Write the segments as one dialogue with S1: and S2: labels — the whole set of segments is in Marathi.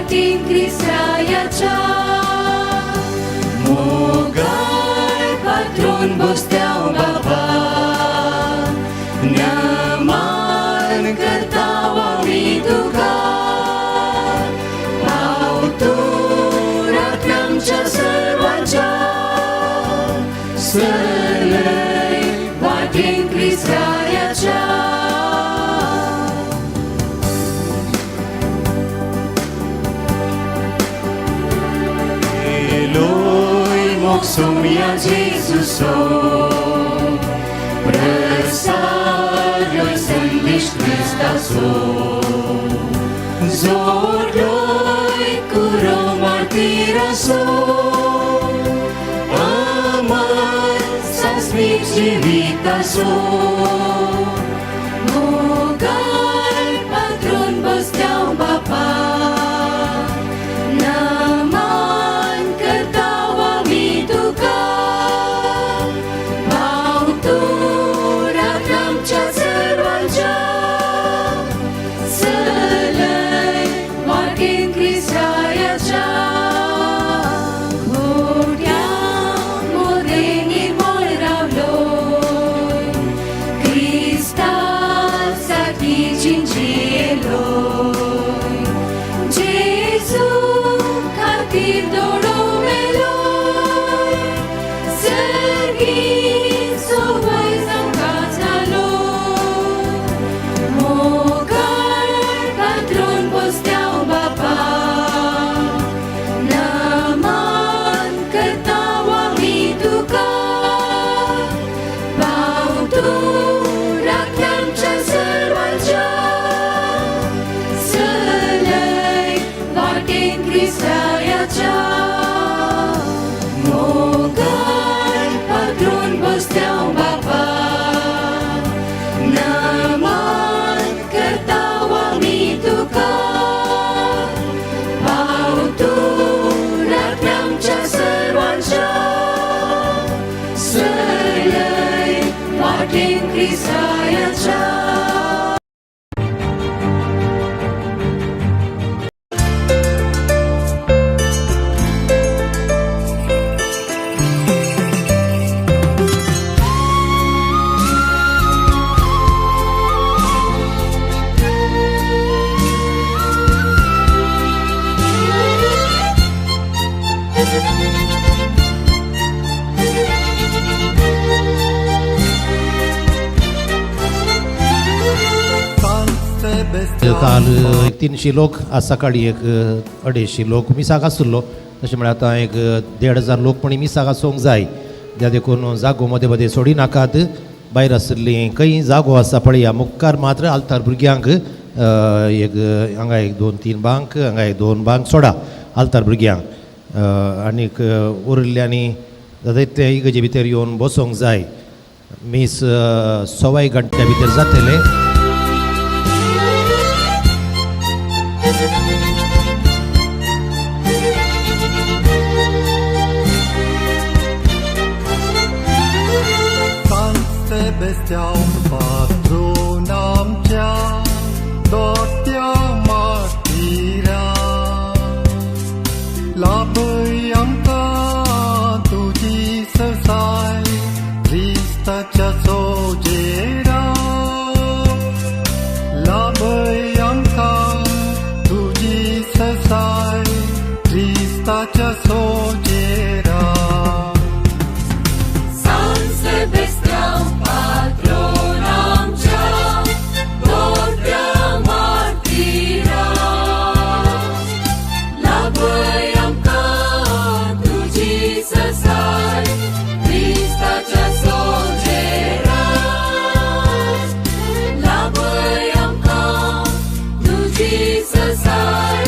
S1: वाटेन Cristrayaच्या मोगाळ पात्रोन बसत्याव बापा नमन करताव आमी तुका पावतो राखणच्या सर्वांच्या सरलय वाटेन Cristrayaच्या Somia Jesuso Presario sendish Christaso Zorloi curo martiraso Amar sasmik jivitaso Mogal patron băsteau bapa
S2: काल 300 लोक आज सकाळी एक 250 लोक मिसाक आसलो तशें म्हळ्यार आतां एक 1500 लोक पण मिसाक आसूंक जाय ज्या देखून जागो मदें मदें सोडी नाकात भायर आसली खंय जागो आसा पळया मुखार मात्र आल्तार भुरग्यांक एक हांगा एक 2-3 बांक हांगा एक 2 बांक सोडा आल्तार भुरग्यांक आनीक उरिल्ल्यांनी ते इगजे भितर येवन बसोंक जाय मीस 1.25 घंट्या भितर जातले
S3: Besteau patron आमच्या दोट्या मातीरा लाभय आमकां तुजी ससाय क्रिस्ताच्या सोजेरा लाभय आमकां तुजी ससाय क्रिस्ताच्या सोजेरा
S1: Jesus, I,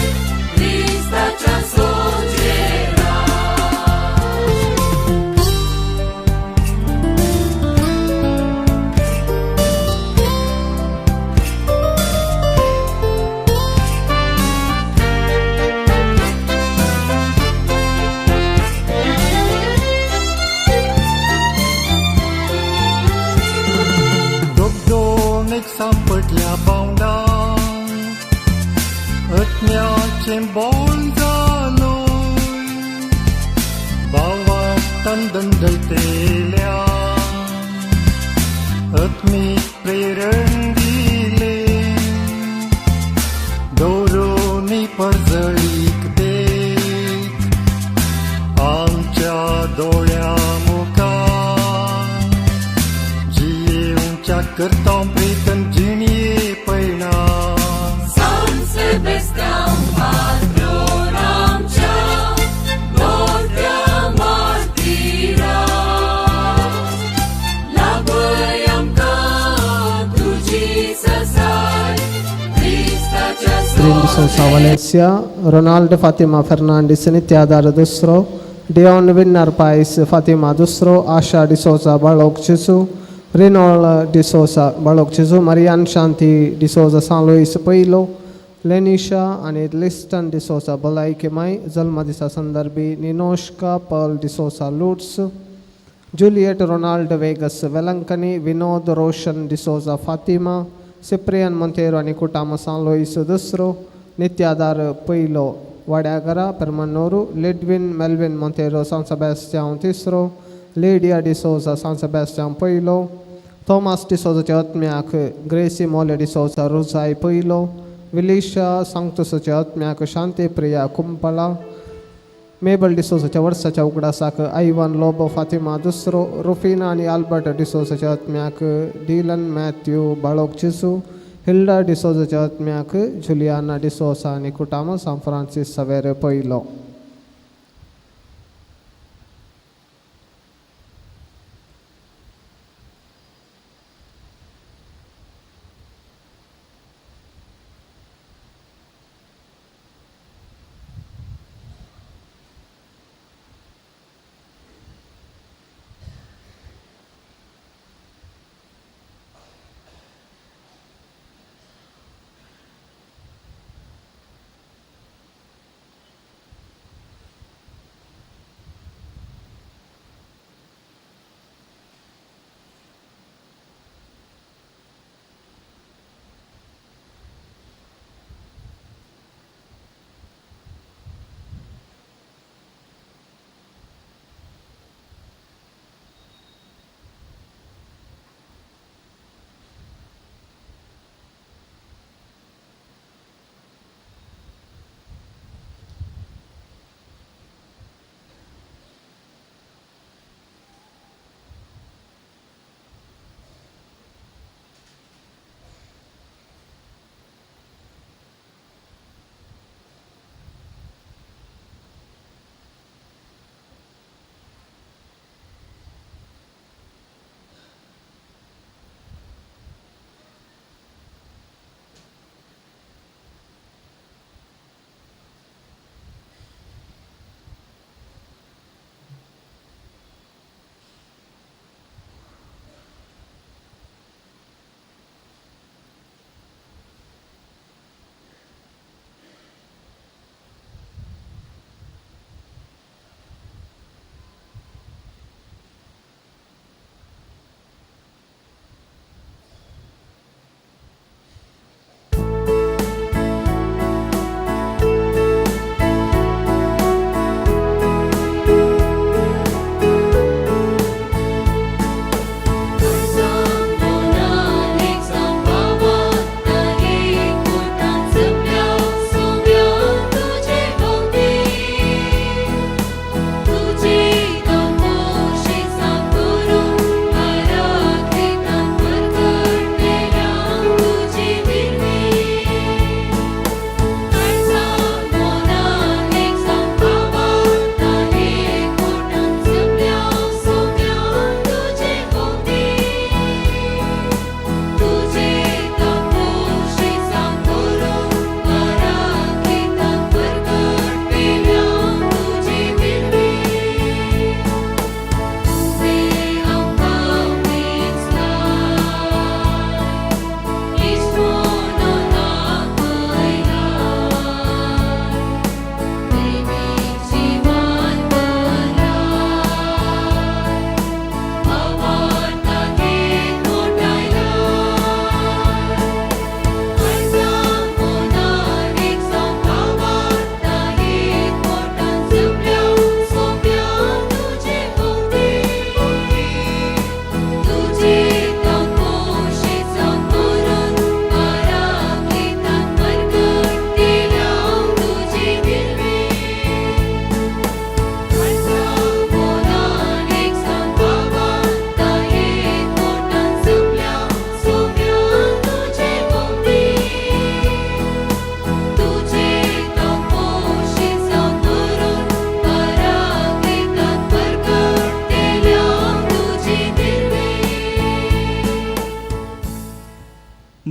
S1: Christ, such a soldier.
S3: tanden đầy tê lea ớt mi preren dile doro ni पजळीक देख आमच्या डोळ्यामुखार जियेवच्या करता प्रेतन जिणये पैना
S1: San Sebastian, patron आमच्या मोठ्या मार्तिरा. लाभय आमकां तुजी ससाय, ख्रिस्ताच्या
S4: Trin Sousa Valencia, Ronaldo Fatima Fernandes Nityadar Dusro, Dion Winner Pais Fatima Dusro, Asha Di Sousa Balok Chisu, Renol Di Sousa Balok Chisu, Marian Shanti Di Sousa San Luis Pailo, Lenisha आणि Liston Di Sousa Balai Kemai, जन्मदिसा संदर्भी निनोश्का Pearl Di Sousa Lutz, Juliet Ronaldo Vegas Velankani, Vinod Roshan Di Sousa Fatima, Cyprian Montero आणि कुटाम San Luis दुसरो, नित्यादार पहिलो वाड्यागरा परमनोरू, लिडविन मेल्विन मोंटेरो San Sebastian तिसरो, Lydia Di Sousa San Sebastian पहिलो, थॉमस Di Sousa चे आत्म्याक ग्रेसी मोले Di Sousa रुसाई पहिलो, विलिशा सांगतोसच्या आत्म्याक शांती प्रिया कुंपला, मेबल Di Sousa च्या वर्षाच्या उगडासाक आयवान लोबो फातिमा दुसरो, रुफिना आणि अल्बर्ट Di Sousa च्या आत्म्याक डीलन मॅथ्यू बाळोक चिसू, हिल्डा Di Sousa च्या आत्म्याक जुलियाना Di Sousa आणि कुटाम सान फ्रान्सिस सवेरे पहिलो.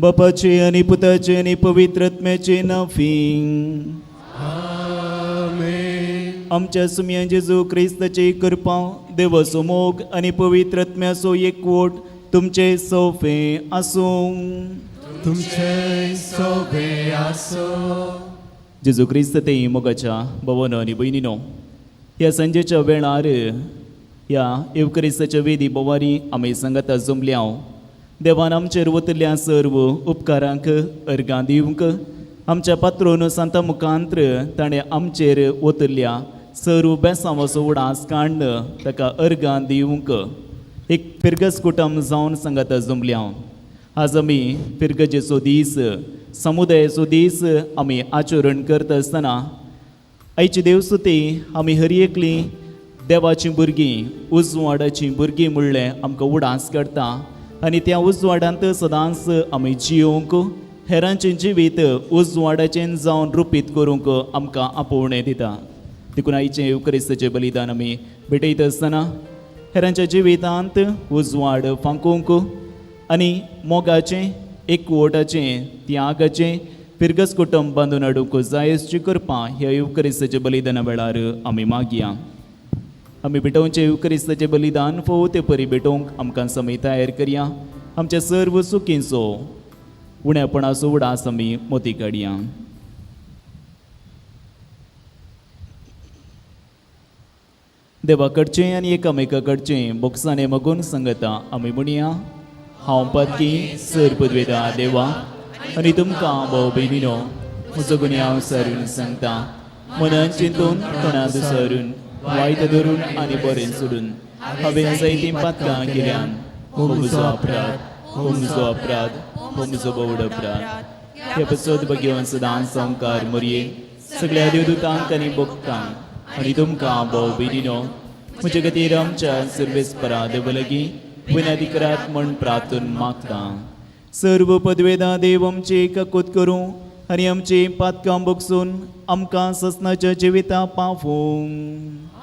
S5: बापाचे आणि पुताचे आणि पवित्रत्म्याचे नाफी आमच्या सुमिया जेजू क्रिस्ताचे कृपा देवाचो मोग आणि पवित्रत्म्याचो एकवट तुमचे सोफे आसूं
S3: तुमचे सोबे आसो.
S5: जेजू क्रिस्त ते मोगाच्या भवन आणि बहिणीनो, ह्या संजेच्या वेळार ह्या येवक्रिस्ताच्या वेदी बोवारी आमी सांगात जमल्या देवान आमचेर वतल्या सर्व उपकारांक अर्गां दिवंक आमच्या पात्रोन सांता मुखांत्र ताणें आमचेर वतल्या सर्व बेसांवाचो उडास काडन ताका अर्गां दिवंक एक फिरगस कुटुंब जावन सांगात जमल्या. आज आमी फिरगजेचो दीस समुदायाचो दीस आमी आचरण करता आसतना आयची देवसुती आमी हर एकली देवाची भुरगीं उजवाडाची भुरगीं म्हणलें आमकां उडास काडटा आनी त्या उजवाडांत सदांच आमी जियोंक हेरांचें जिवीत उजवाडाचें जावन रुपीत करूंक आमकां आपोवणें दिता. देखून आयचें युक्रिस्ताचें बलिदान आमी भेटयता आसतना हेरांच्या जिवितांत उजवाड फांकूंक आनी मोगाचें एकवटाचें त्यागाचें फिरगस कुटुंब बांदून हाडूंक जाय अशी कृपा ह्या युक्रिस्ताच्या बलिदाना वेळार आमी मागया. आमी भेटोवचें युक्रिस्ताचें बलिदान फोव ते परी भेटोवंक आमकां समय तयार करया. आमच्या सर्व चुकींचो उण्यापणाचो उडास आमी मोती काडया. देवा कडचें आनी एकामेका कडचें बोक्सांनी मागून सांगता आमी म्हणया, हांव पातकी सर पदवेदा देवा आनी तुमकां भाव भयणीनो म्हजो गुन्हे हांव सारून सांगता. मनान चिंतून तोंडांत सारून वायट धरून आनी बरें सोडून हांवें जायतीं पातकां केल्यान हो म्हजो अपराध, हो म्हजो अपराध, हो म्हजो बोवड अपराध. हे पसत भगवान सदांच संकार मरये सगळ्या देवदूतांक आनी भक्तांक आनी तुमकां भाव भयणीनो म्हजे खातीर आमच्या सर्वेस्परा देवा लागीं विनाधिकारात म्हण प्रार्थन मागता. सर्व पदवेदा देव आमचे काकूत करूं आनी आमची पातकां बगसून आमकां ससनाच्या जिविता पावूंक.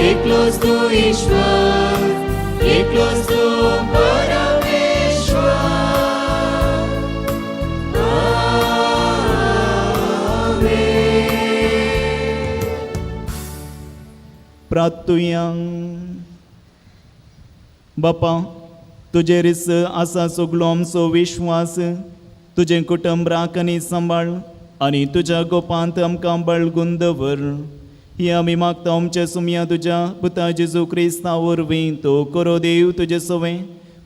S1: Eklos tu Ishwar, eklos tu Parameshwar.
S5: प्रार्थुया. बापा, तुजेरीस आसा सगलो आमचो विश्वास. तुजें कुटुंब राख आनी सांबाळ आनी तुज्या गोपांत आमकां बळगून दवर. ही आमी मागता आमच्या सुमया तुज्या पुता जेजू क्रिस्ता वरवीं. तो करो देव तुजे सवे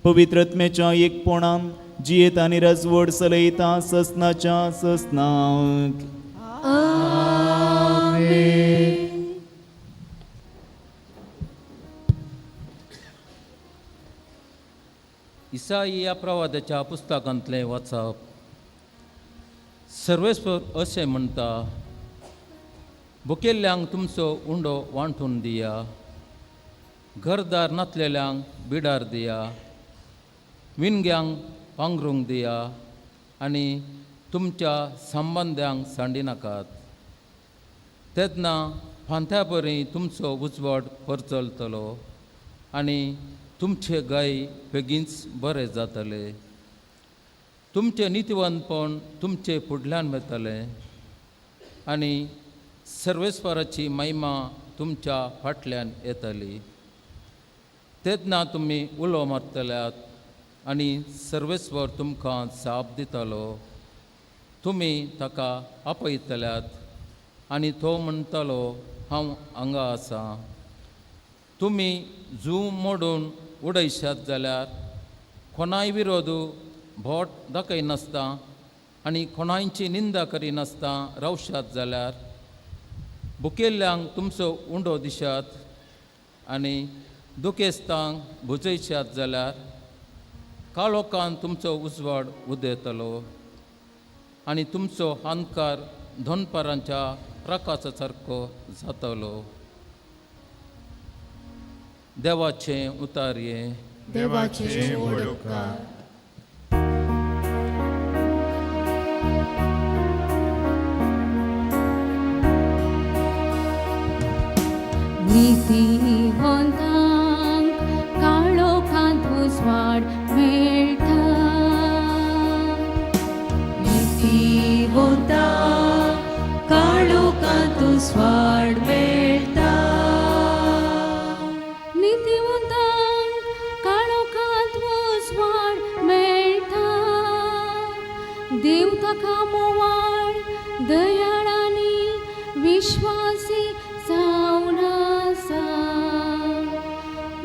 S5: पवित्रत्म्याच्या एकपणान जियेत आनी रजवड चलयता ससनाच्या ससनाक.
S6: इसाई या प्रवादाच्या पुस्तकांतलें वाचप. सर्वेस्वर अशें म्हणटा, भुकेल्ल्यांक तुमचो उंडो वांटून दिया, घरदार नासलेल्यांक बिडार दिया, विणग्यांक पांघरूंक दिया आनी तुमच्या संबंद्यांक सांडी नाकात. तेन्ना फांत्या बरी तुमचो उजवाड परचलतलो आनी तुमचे गाय बेगीनच बरें जातले. तुमचें नितिवंतपण तुमचे फुडल्यान येतलें आनी सर्वेस्वराची महिमा तुमच्या फाटल्यान येतली. तेन्ना तुमी उलो मारतल्यात आनी सर्वेस्वर तुमकां साप दितलो. तुमी ताका आपयतल्यात आनी तो म्हणटलो, हांव हांगा आसा. तुमी जूं मोडून उडयशात जाल्यार कोणाय विरोध भोट दाखयनासता आनी कोणायची निंदा करिनासता रावशात जाल्यार भुकेल्ल्यांक तुमचो उंडो दिशात आनी दुखेस्तांक बुजयशात जाल्यार काळोखान तुमचो उजवाड उदेतलो आनी तुमचो हांतकार दोनपारांच्या प्रकाशा सारको जातलो. देवाचें उतार्ये.
S3: देवाचे वडोवकार.
S1: नितिवंतांक काळोखांत उजवाड मेळटा. नितिवंतांक काळोखांत उजवाड मेळटा. नितिवंतांक काळोखांत उजवाड मेळटा. देव ताका मोवाळ दयाळ आनी विश्वासी जावन आसा.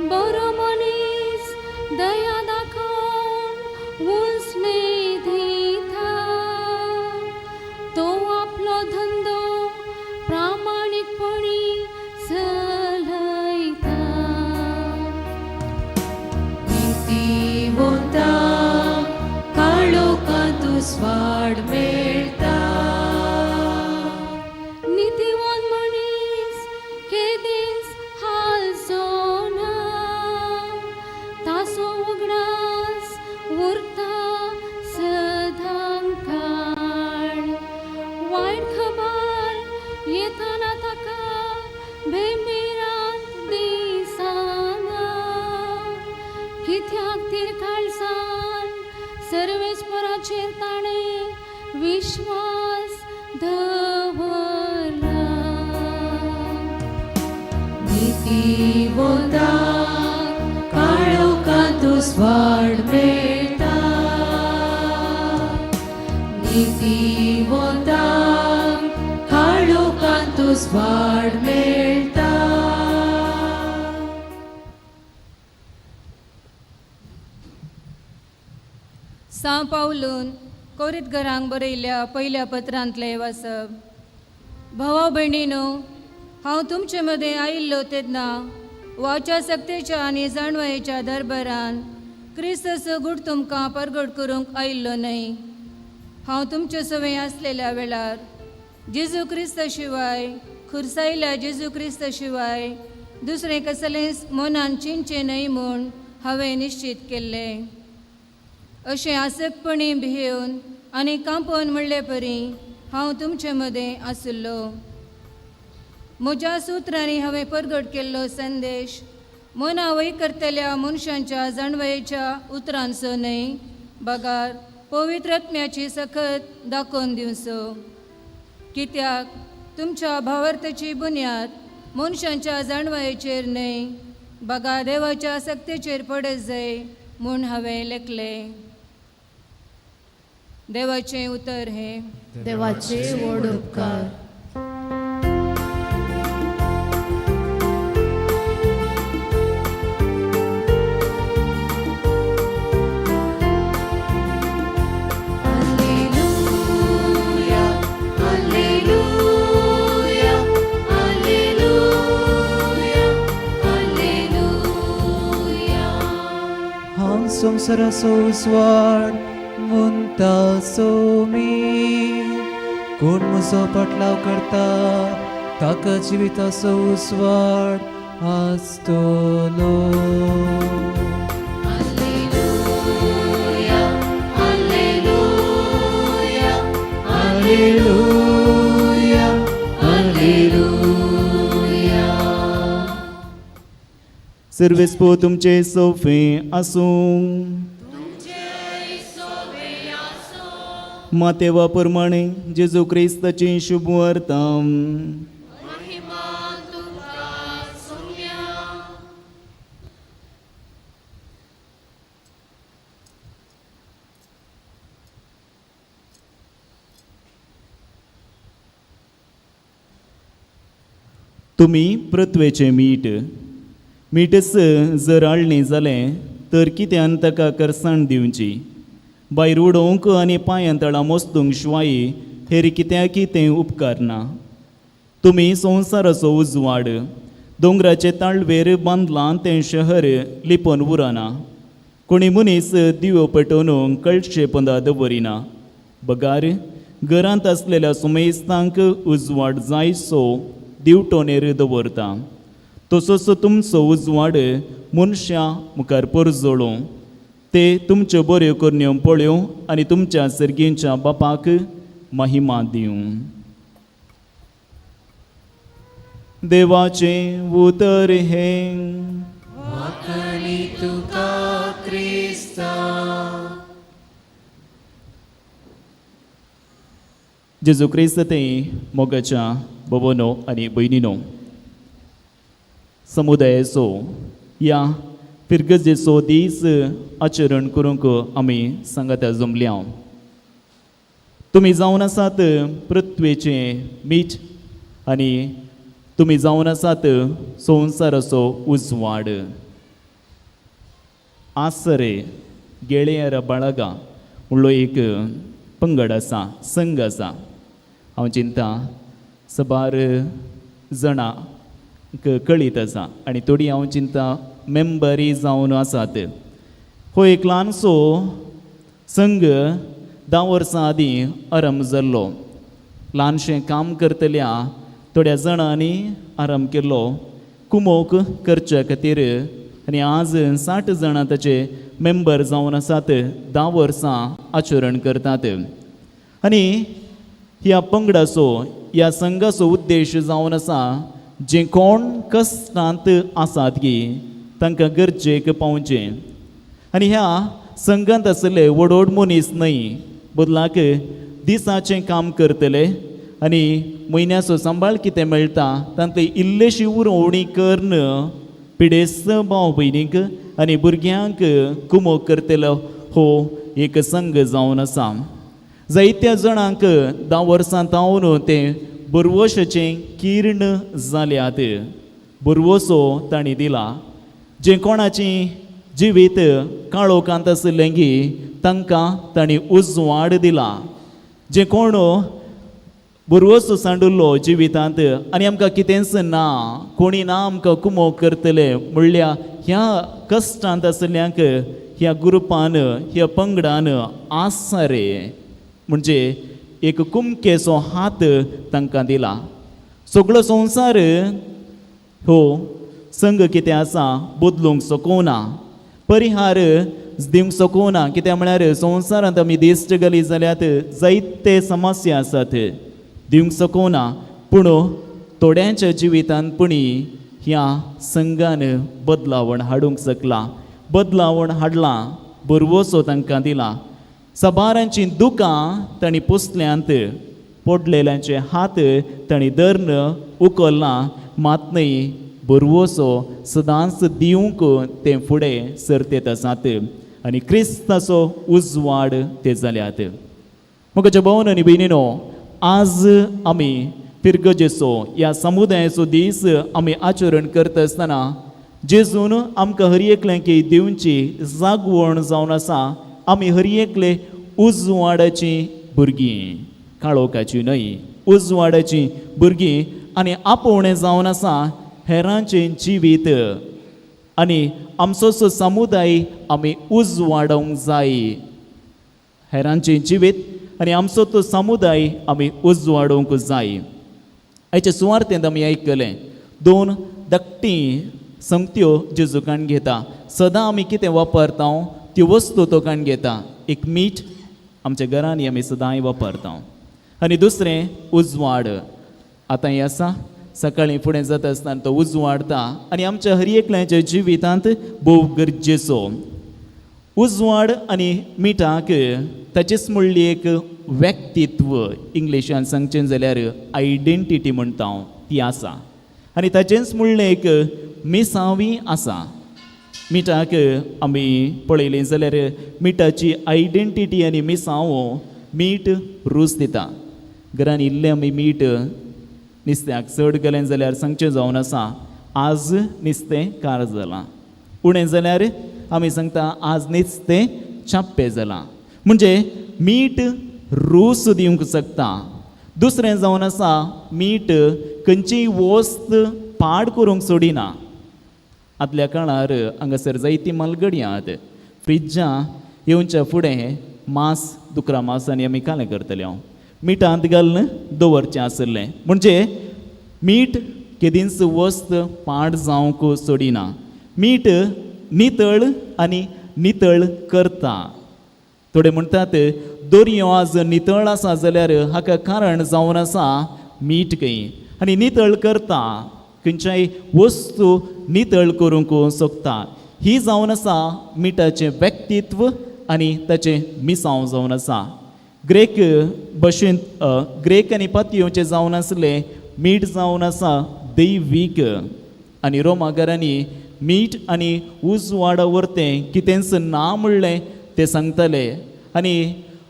S1: बरो मनीस दया दाखोवन उसने दिता. तो आपलो धंदो प्रामाणीकपणी चलयता. नितिवंतांक काळोखांत उजवाड मेळटा. नितिवंत मनीस केदींच हालचो ना. ताचो उगडास उरता सदां काळ. वायट खबर येतना ताका बेमेरांत दिसना. कित्याक तिरकाळसान सर्वेस्पराचेर ताणें विश्वास दवरला. नितिवंतांक काळोखांत उजवाड मेळटा. नितिवंतांक काळोखांत उजवाड मेळटा.
S7: सांव पावलून कोरिंथघरांक बरयल्ल्या पयल्या पत्रांतलें वाचप. भावा भयणीनो, हांव तुमचे मदें आयिल्लो तेन्ना वाच्या सक्तेच्या आनी जाणवयेच्या दरबारान क्रिस्ताचो गूढ तुमकां परगट करूंक आयिल्लो न्हय. हांव तुमचे सवय आसलेल्या वेळार जेजू क्रिस्ता शिवाय, खुर्सायल्या जेजू क्रिस्ता शिवाय दुसरें कसलेंच मनान चिंतचें न्हय म्हूण हांवें निश्चित केल्लें. अशें आसकपणी भियेवन आनी कांपोवन म्हणले परी हांव तुमचे मदें आसुल्लो. म्हज्या सुत्रांनी हांवें परगट केल्लो संदेश मना वय करतल्या मनशांच्या जाणवयेच्या उतरांचो न्हय, बगार पवित्र आत्म्याची सखत दाखोवन दिवचो. कित्याक तुमच्या भावार्थाची बुन्याद मनशांच्या जाणवायेचेर न्हय, बगा देवाच्या सक्तेचेर पडत जाय म्हूण हांवें लेखलें. देवाचें उतर हे.
S1: देवाचे व्हड उपकार.
S8: संसाराचो उजवाड म्हणटासो मी, कोण म्हजो पाटलाव करता ताका जिविताचो उजवाड आसतलो. Alleluia, Alleluia.
S5: सर्वेस्पो तुमचे सोफे आसूं. मातेवा प्रमाणे जेजू क्रिस्ताची शुभ वार्ता. तुमी पृथ्वेचे मीठ. मीठच जर आळ्ळें जालें तर कित्यान ताका करसाण दिवची. भायर उडोवंक आनी पांयां तळां मोस्तूंक शिवाय हेर कित्याकी तें उपकार ना. तुमी संवसाराचो उजवाड. दोंगराचे ताळवेर बांदलां तें शहर लिपोवन उरना. कोणी मनीस दिवो पेटोवन कळशे पंदा दवरिना. बगार घरांत आसलेल्या सुमेस्तांक उजवाड जायसो दिवटोनेर दवरता. तसोच तुमचो उजवाड मनशां मुखार परजोळो. ते तुमच्यो बऱ्यो करण्यो पळयो आनी तुमच्या सर्गींच्या बापाक महिमा दिवं. देवाचे उतर हे.
S8: तुका क्रिस्ता.
S5: जेजू क्रिस्त ते मोगाच्या भवनो आनी भयणीनो, समुदायाचो या फिरगजेचो दीस आचरण करूंक आमी सांगात जमल्या. तुमी जावन आसात पृथ्वेचे मीठ आनी तुमी जावन आसात संवसाराचो उजवाड. आसरे गेळ्यार बाळगा म्हणलो एक पंगड आसा, संघ आसा. हांव चिंता सबार जाणां कळीत आसा आनी थोडी हांव चिंता मेंबरी जावन आसात. हो एक ल्हानसो संघ 10 वर्सां आदीं आरंभ जाल्लो. ल्हानशें काम करतल्या थोड्या जाणांनी आरंभ केल्लो कुमोक करच्या खातीर आनी आज 60 जाणां ताचे मेंबर जावन आसात. 10 वर्सां आचरण करतात. आनी ह्या पंगडाचो ह्या संघाचो उद्देश जावन आसा जे कोण कश्टांत आसात की तांकां गरजेक पावचें. आनी ह्या संघांत आसले व्हड मनीस न्हय, बदलाक दिसाचें काम करतले आनी म्हयन्याचो सांबाळ कितें मेळटा तांतली इल्लेशी उर्वणी कर्ण पिडेस्त भाव भयणीक आनी भुरग्यांक कुमोक करतलो हो एक संघ जावन आसा. जायत्या जाणांक 10 वर्सां जावन ते बुरवोशेचें किर्ण जाल्यात. बुरवोसो तांणी दिला. जे कोणाची जिवीत काळोखांत आसलें की तांकां तांणी उजवाड दिला. जे कोण बुरवोसो सांडुल्लो जिवितांत आनी आमकां कितेंच ना, कोणी ना आमकां कुमोक करतले म्हणल्या ह्या कश्टांत आसल्यांक ह्या ग्रुपान ह्या पंगडान आसारे म्हणजे एक कुमकेचो हात तांकां दिला. सगळो संवसार हो संघ कितें आसा बदलूंक शकना, परिहार दिवंक शकना. कित्याक म्हळ्यार संवसारांत आमी दिश्ट घाली जाल्यार जायते समस्या आसात, दिवंक शकना. पूण थोड्यांच्या जिवितांत पुणी ह्या संघान बदलावण हाडूंक शकला. बदलावण हाडला, बरवोसो तांकां दिला. सबारांची दुकां तांणी पुसल्यांत, पडलेल्यांचे हात तांणी धर्न उखल्ला मात न्हय बरवोसो सदांच दिवंक ते फुडें सर्तेत आसात आनी क्रिस्ताचो उजवाड ते जाल्यात. म्हज्या भावांनो आनी भयणीनो, आज आमी पिरगजेचो ह्या समुदायाचो दीस आमी आचरण करता आसतना जेजून आमकां हर एकल्याक दिवची जागवण जावन आसा. आमी हर एकले उजवाडाची भुरगीं, काळोखाची न्हय, उजवाडाची भुरगीं आनी आपोवणें जावन आसा हेरांचें जिवीत आनी आमचो समुदाय आमी उजवाडोवंक जाय. हेरांचें जिवीत आनी आमचो तो समुदाय आमी उजवाडोवंक जाय. आयच्या सुवार्तेंत आमी आयकलें 2 धाकटीं संगत्यो जेजूकान घेता. सदां आमी कितें वापरता त्यो वस्तू तो काण घेता. एक मीठ आमच्या घरांनी आमी सदांय वापरता आनी दुसरें उजवाड. आतां हें आसा सकाळीं फुडें जाता आसतना तो उजवाडता आनी आमच्या हर एकल्याच्या जिवितांत भोव गरजेचो. उजवाड आनी मिठाक ताचेच म्हणली एक व्यक्तित्व, इंग्लिशान सांगचें जाल्यार आयडेंटिटी म्हणटा ती आसा आनी ताचेंच म्हणलें एक मिसावी आसा. मिठाक आमी पळयलें जाल्यार मिठाची आयडेंटिटी आनी मिसाव मीठ रूच दिता. घरान इल्लें आमी मीठ नुस्त्याक चड गेलें जाल्यार सांगचें जावन आसा आज नुस्तें कार जालां, उणें जाल्यार आमी सांगता आज नुस्तें चाप्पें जालां. म्हणजे मीठ रूच दिवंक शकता. दुसरें जावन आसा मीठ खंयचीय वस्त पाड करूंक सोडिना. आदल्या काळार हांगासर जायतीं मालगडी आहात. फ्रिज्जां येवच्या फुडें मांस दुकरा मांसांनी आमी कालें करतले हांव मिठांत घालून दवरचें आसलें. म्हणजे मीठ केदींच वस्त पाड जावंक सोडिना. मीठ नितळ आनी नितळ करता. थोडे म्हणटात दर्यो आज नितळ आसा जाल्यार हाका कारण जावन आसा मीठ खंय आनी नितळ करता. खंयच्याय वस्तू नितळ करूंक सोदता. ही जावन आसा मिठाचें व्यक्तित्व आनी ताचें मिसांव जावन आसा. ग्रेक भाशेंत ग्रेक आनी पातयेचें जावन आसलें मीठ जावन आसा दैवीक आनी रोमाकारांनी मीठ आनी उजवाडा व्हरतें कितेंच ना म्हणलें तें सांगताले. आनी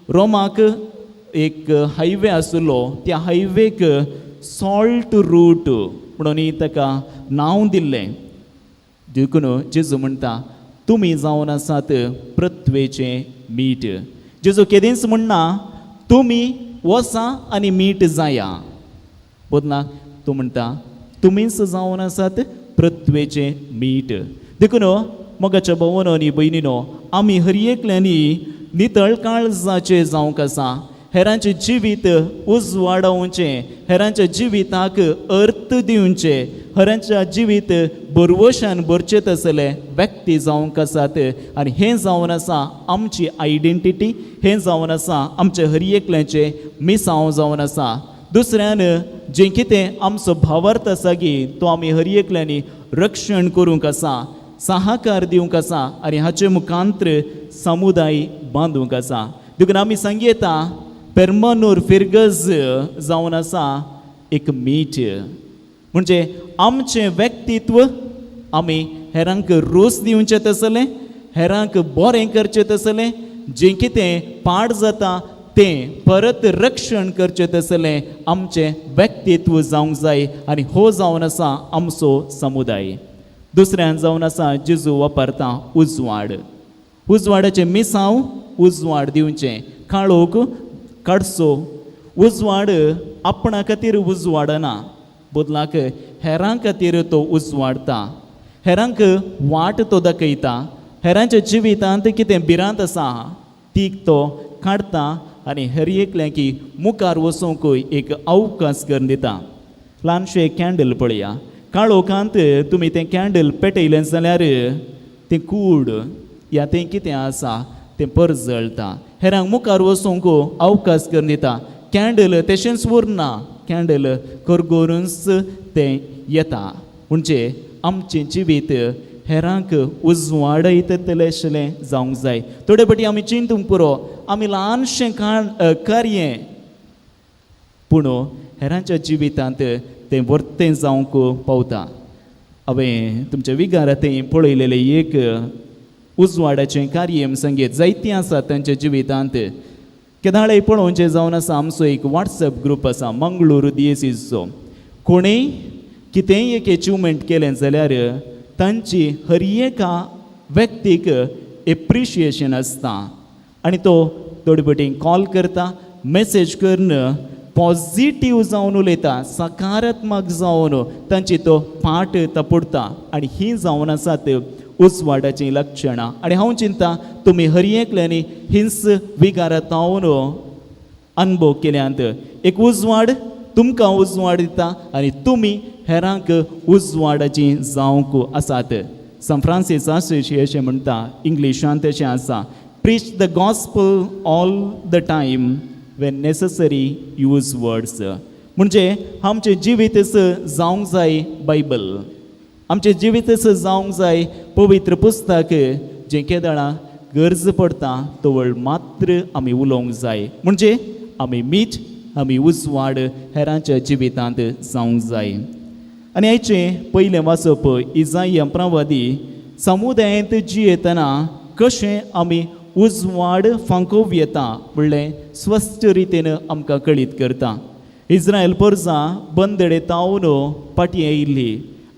S5: रोमाक एक हायवे आसलो, त्या हायवेक सॉल्ट रूट म्हणून ताका नांव दिल्लें. देखून जेजू म्हणटा तुमी जावन आसात पृथ्वेचें मीठ. जेजू केदींच म्हणना तुमी वसा आनी मीठ जाया. बदला तूं म्हणटा तुमीच जावन आसात पृथ्वेचें मीठ. देखून मोगाच्या भावांनो आनी भयणीनो, आमी हर एकल्यांनी नितळ काळजाचें जावंक आसा. हेरांचें जिवीत उजवाडोवचें, हेरांच्या जिविताक अर्थ दिवचें, हेरांच्या जिवीत बरवशान भरचेत आसले व्यक्ती जावंक आसात. आनी हें जावन आसा आमची आयडेंटिटी, हें जावन आसा आमचे हर एकल्याचें मिसांव जावन आसा. दुसऱ्यान जें कितें आमचो भावार्थ आसा की तो आमी हर एकल्यांनी रक्षण करूंक आसा, साहकार दिवंक आसा आनी हाचे मुखांत्र समुदाय बांदूंक आसा. देखून आमी सांगता पेर्मानूर फिरगज जावन आसा एक मीठ. म्हणजे आमचें व्यक्तित्व आमी हेरांक रूच दिवचें आसलें, हेरांक बरें करचें आसलें, जें कितें पाड जाता तें परत रक्षण करचें आसलें आमचें व्यक्तित्व जावंक जाय. आनी हो जावन आसा आमचो समुदाय. दुसऱ्यान जावन आसा जेजू वापरता उजवाड. उजवाडाचें मिसांव उजवाड दिवचें, काळोख काडचो. उजवाड आपणा खातीर उजवाडना, बदलाक हेरां खातीर तो उजवाडता. हेरांक वाट तो दाखयता. हेरांच्या जिवितांत कितें भिरांत आसा ती तो काडटा आनी हेर एकल्यांक मुखार वचूंक एक अवकाश करून दिता. ल्हानशें कॅन्डल पळया. काळोखांत तुमी तें कॅन्डल पेटयलें जाल्यार तें कूड या तें कितें आसा तें परत जळटा. हेरांक मुखार वचूंक अवकाश करून दिता. कॅन्डल तशेंच उरना, कॅन्डल करगोरूनच तें येता. म्हणजे आमचें जिवीत हेरांक उजवाडयतलें आशिल्लें जावंक जाय. थोडे फावटी आमी चिंतूंक पुरो आमी ल्हानशें कार्य पूण हेरांच्या जिवितांत तें वर्तें जावंक पावता. हांवें तुमच्या विगारांतय पळयलेलें एक उजवाडाचें कार्य संगीत जायतीं आसात तांच्या जिवितांत. केदाळे पळोवचें जावन आसा आमचो एक वॉट्सॅप ग्रूप आसा मंगळूर DSCचो. कोणेय कितेंय एक अचिवमेंट केलें जाल्यार तांची हर एका व्यक्तीक एप्रिशिएशन आसता आनी तो थोडे फावटी कॉल करता, मेसेज करून पॉझिटीव जावन उलयता, सकारात्मक जावन तांची तो पाट तपुडता आनी ही जावन आसात उजवाडाचीं लक्षणां. आनी हांव चिंता तुमी हर एकल्यांनी हिंस विगारांत रावन अनुभव केल्यांत एक उजवाड तुमकां उजवाड दिता आनी तुमी हेरांक उजवाडाचीं जावंक आसात. सान फ्रांसीस अशें अशें म्हणटा, इंग्लिशांत अशें आसा, preach the gospel all the time Wien necessary use words. म्हणजे आमचें जिवीत जावंक जाय बायबल, आमचें जिवीत जावंक जाय पवित्र पुस्तक, जें केदाळा गरज पडटा तवळ मात्र आमी उलोवंक जाय. म्हणजे आमी मीठ, आमी उजवाड हेरांच्या जिवितांत जावंक जाय. आनी हाचें पयलें वाचप इजाया प्रवादी समुदायांत जियेतना कशें आमी उजवाड फांकोव येता म्हणलें स्वस्थ रितीन आमकां कळीत करता. इस्रायल परजां बंदडेतावन पाटी येयल्ली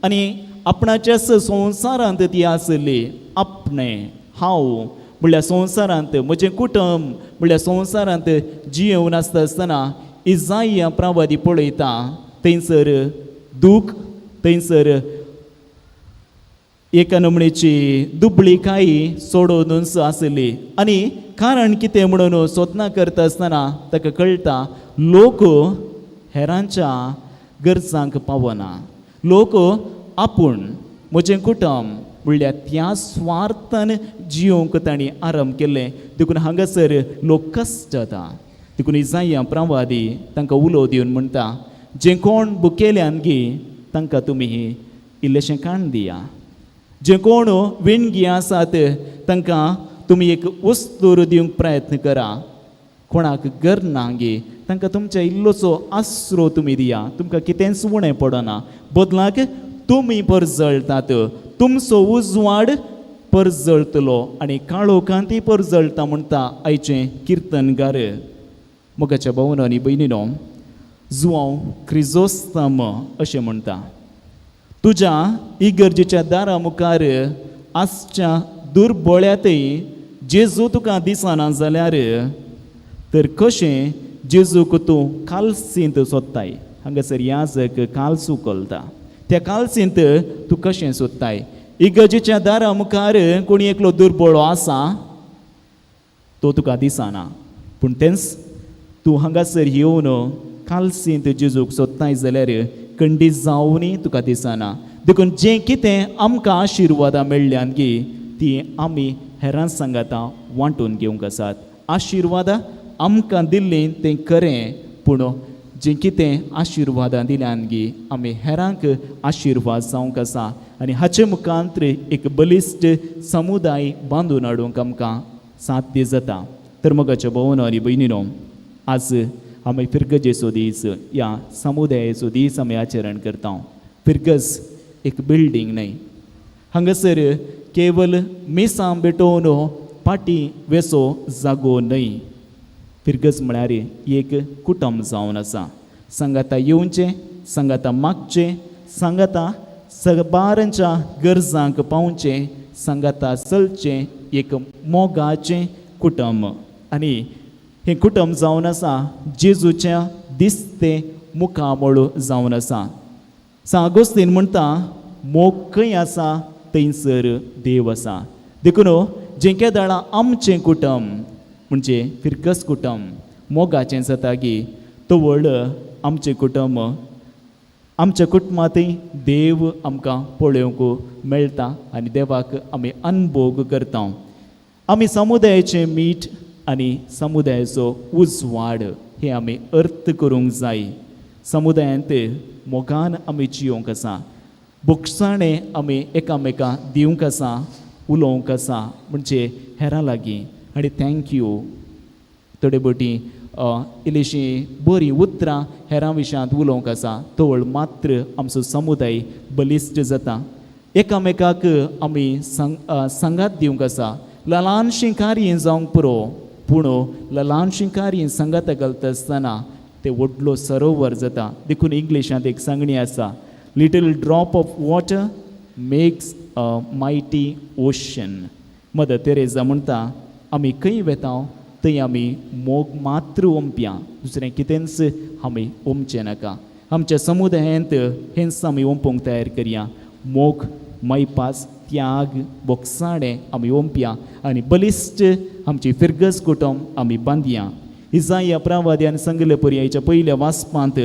S5: आनी आपणाच्या संवसारांत ती आसली. आपणें हांव म्हणल्यार संवसारांत, म्हजें कुटुंब म्हणल्यार संवसारांत जियेवन आसता आसतना इजाया प्रवादी पळयता थंयसर दूख, थंयसर एका नमणेची दुबळीकाय सोडून आसली. आनी कारण कितें म्हणून सोदना करता आसतना ताका कळटा लोक हेरांच्या गरजांक पावना. लोक आपूण, म्हजें कुटुंब म्हणल्यार त्या स्वार्थान जियोंक तांणी आरंभ केल्लें. देखून हांगासर लोक कश्ट जाता. देखून इजाया प्रवादी तांकां उलो दिवन म्हणटा, जें कोण भुकेल्यान गी तांकां तुमी इल्लेशें खाण दिया. जे कोण विणगी आसात तांकां तुमी एक वस्तूर दिवंक प्रयत्न करा. कोणाक घर ना गे तांकां तुमच्या इल्लोसो आसरो तुमी दिया. तुमकां कितेंच उणें पडना. बदलाक तुमी परजळटात, तुमचो उजवाड परजळटलो आनी काळोखांती परजळटा म्हणटा आयचें किर्तनकार. मोगाच्या भावांनो आनी भयणीनो, जुआंव क्रिजोस्तम अशें म्हणटा, तुज्या इगर्जेच्या दारा मुखार आसच्या दुर्बळ्यातय जेजू तुका दिसना जाल्यार तर कशें जेजूक तूं कालसींत सोदताय. हांगासर याजक कालसू कोलता. त्या कालसींत तूं कशें सोदताय. इगर्जेच्या दारा मुखार कोणी एकलो दुर्बळो आसा, तो तुका दिसना, पूण तेंच तूं हांगासर येवन कालसींत जेजूक सोदताय जाल्यार खंडीत जावनय तुका दिसना. देखून जें कितें आमकां आशिर्वादां मेळ्ळ्यान गी ती आमी हेरां सांगाता वांटून घेवंक आसात. आशिर्वादां आमकां दिल्लीं तें खरें, पूण जें कितें आशिर्वादां दिल्यान गी आमी हेरांक आशिर्वाद जावंक आसा. आनी हाचे मुखांत्र एक बलिश्ट समुदाय बांदून हाडूंक आमकां साध्य जाता. तर मोगाच्या भावांनो आनी भयणीनो, आज आमी फिरगजेचो दीस, ह्या समुदायाचो दीस आमी आचरण करता. फिरगज एक बिल्डींग न्हय. हांगासर केवल मिसां भेटोवन पाटी वेसो जागो न्हय. फिरगज म्हळ्यार एक कुटुंब जावन आसा. सांगाता येवचें, सांगाता मागचें, सांगाता सबारांच्या गरजांक पावचें, सांगाता चलचें एक मोगाचें कुटुंब. आनी हें कुटुंब जावन आसा जेजूच्या दिसते मुखामळ जावन आसा. सान अगोस्तीन म्हणटा, मोग खंय आसा थंयसर देव आसा. देखून जें केदाळा आमचें कुटुंब म्हणजे फिरगस कुटुंब मोगाचें जाता गी तवळ आमचें कुटुंब, आमच्या कुटुंबांतय देव आमकां पळोवंक मेळटा आनी देवाक आमी अनुभव करता. आमी समुदायाचें मीठ आनी समुदायाचो उजवाड हे आमी अर्थ करूंक जाय. समुदायांत मोगान आमी जियोंक आसा. भुकसाणें आमी एकामेकां दिवंक आसा, उलोवंक आसा म्हणजे हेरां लागीं. आनी थँक्यू थोडे बटी इल्लीशीं बरीं उतरां हेरां विशयांत उलोवंक आसा तवळ मात्र आमचो समुदाय बलिश्ट जाता एकामेकाक आमी सांगात दिवंक आसा ल्हानशीं कार्य जावंक पुरो पूण ल्हानशीं कार्य सांगात घालता आसतना ते व्हडलो सरोवर जाता देखून इंग्लिशांत एक सांगणी आसा little drop of water makes a mighty ocean mother Teresa म्हणटा आमी खंय वेता थंय आमी मोग मात्र ओंपया दुसरें कितेंच आमी ओंपचें नाका आमच्या समुदायांत हेंच आमी ओंपोवंक तयार करया मोग मैपास त्याग बोगसाणें आमी ओंपया आनी बलिश्ट आमची फिरगस कुटुंब आमी बांदया इसाया प्रवाद्यान सांगले पर्यायच्या पयल्या वाचपांत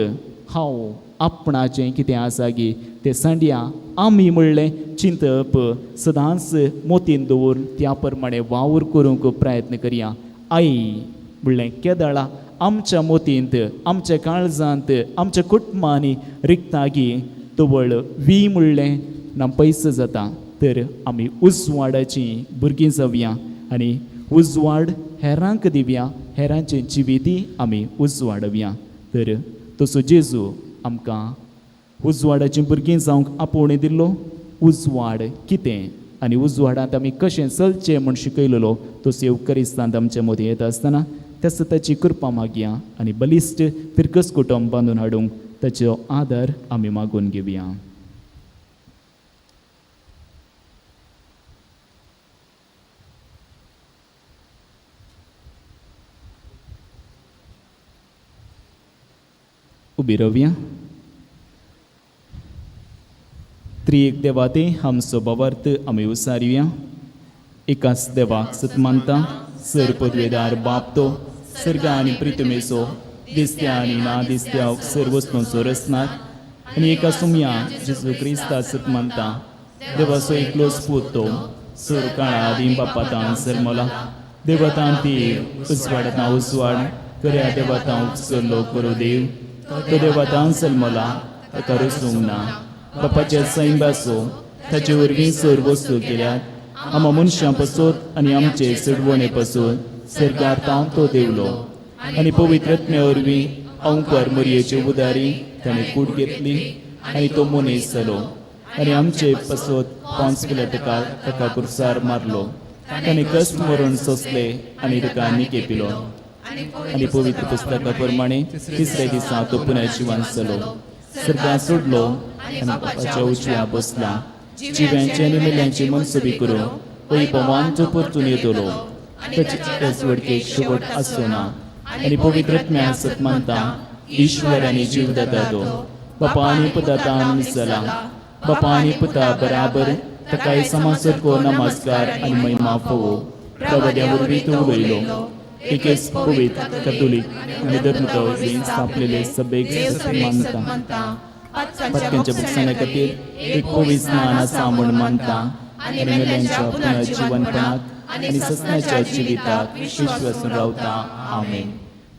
S5: हांव आपणाचें कितें आसा गी तें सांडया आमी म्हणलें चिंतप सदांच मोतीन दवरून त्या प्रमाणे वावर करूंक प्रयत्न करया आई म्हणलें केदाळा आमच्या मोतींत आमच्या काळजांत आमच्या कुटुंबांनी रिक्तागी तवळ वी म्हणलें ना पयस जाता तर आमी उजवाडाचीं भुरगीं जावया आनी उजवाड हेरांक दिवया हेरांचें जिविती आमी उजवाडवया तर तसो जेजू आमकां उजवाडाचीं भुरगीं जावंक आपोवणी दिल्लो उजवाड कितें आनी उजवाडांत आमी कशें चलचें म्हूण शिकयलेलो तो सेवकरिस्तांत आमच्या मदीं येता आसतना त्या ताची कृपा मागया आनी बलिश्ट फिरकस कुटुंब बांदून हाडूंक ताचो आदार आमी मागून घेवया उबी रावया त्रिएक देवाते आमचो भावार्थ आमी उसारुया एकाच देवाक सत मानता सर पदवेदार बाप तो सर्गा आनी पृथ्वीचो दिसत्या आनी ना दिसत्या सर वस्तूंचो रचणार आनी एका सुमया जेजू क्रिस्ता सत मानता देवाचो एकलोच पूत तो सर काळा आदी बापातान सरमला देवतान ती उजवाडांत उजवाड खऱ्या देवतांक उचल्लो करो देव तो देवतान सलमला ताका रसूंक ना बापाच्या सैंबासो ताचे वरवीं सर वस्तू केल्यात आमा मनशां पासून आनी आमचे चडवणे पासून सर्गार तो देवलो आनी पवित्रत्म्या वरवीं अंकार मरयेची उदारी ताणें कूड घेतली आनी तो मनीस जालो आनी आमचे पासून पांच पिलाटका ताका कुर्सार मारलो ताणें कश्ट मरण सोंसले आनी ताका निके पिलो आनी पवित्र पुस्तका प्रमाणे तिसऱ्या दिसा तो पुन्हा जिवंत जालो सर्गांत सोडलो आनी बापाच्या उजव्या बसला जिव्यांचे आनी मेल्यांची मनसुबी करून वैभवान तो परतून येतलो ताचे वडकेक शेवट आसचो ना आनी पवित्रत्म्या सत मानता ईश्वर आनी जीवदाता तो बापा आनी पुतातान मिसला बापा आनी पुता बराबर ताकाय समासरको नमस्कार आनी महिमा फोवो प्रवाद्या वरवीं तो उलयलो एकेच पवित्र कॅथोलीक आनी धर्मता वरवीं स्थापलेले सभेक सत मानता पत्क्यांच्या बुकसाना खातीर एक पवित्र स्नान आसा म्हूण मानता आनी मेल्यांच्या पुन्हा जिवंतपणाक आनी ससण्याच्या जिविताक विश्वासून रावता आमेन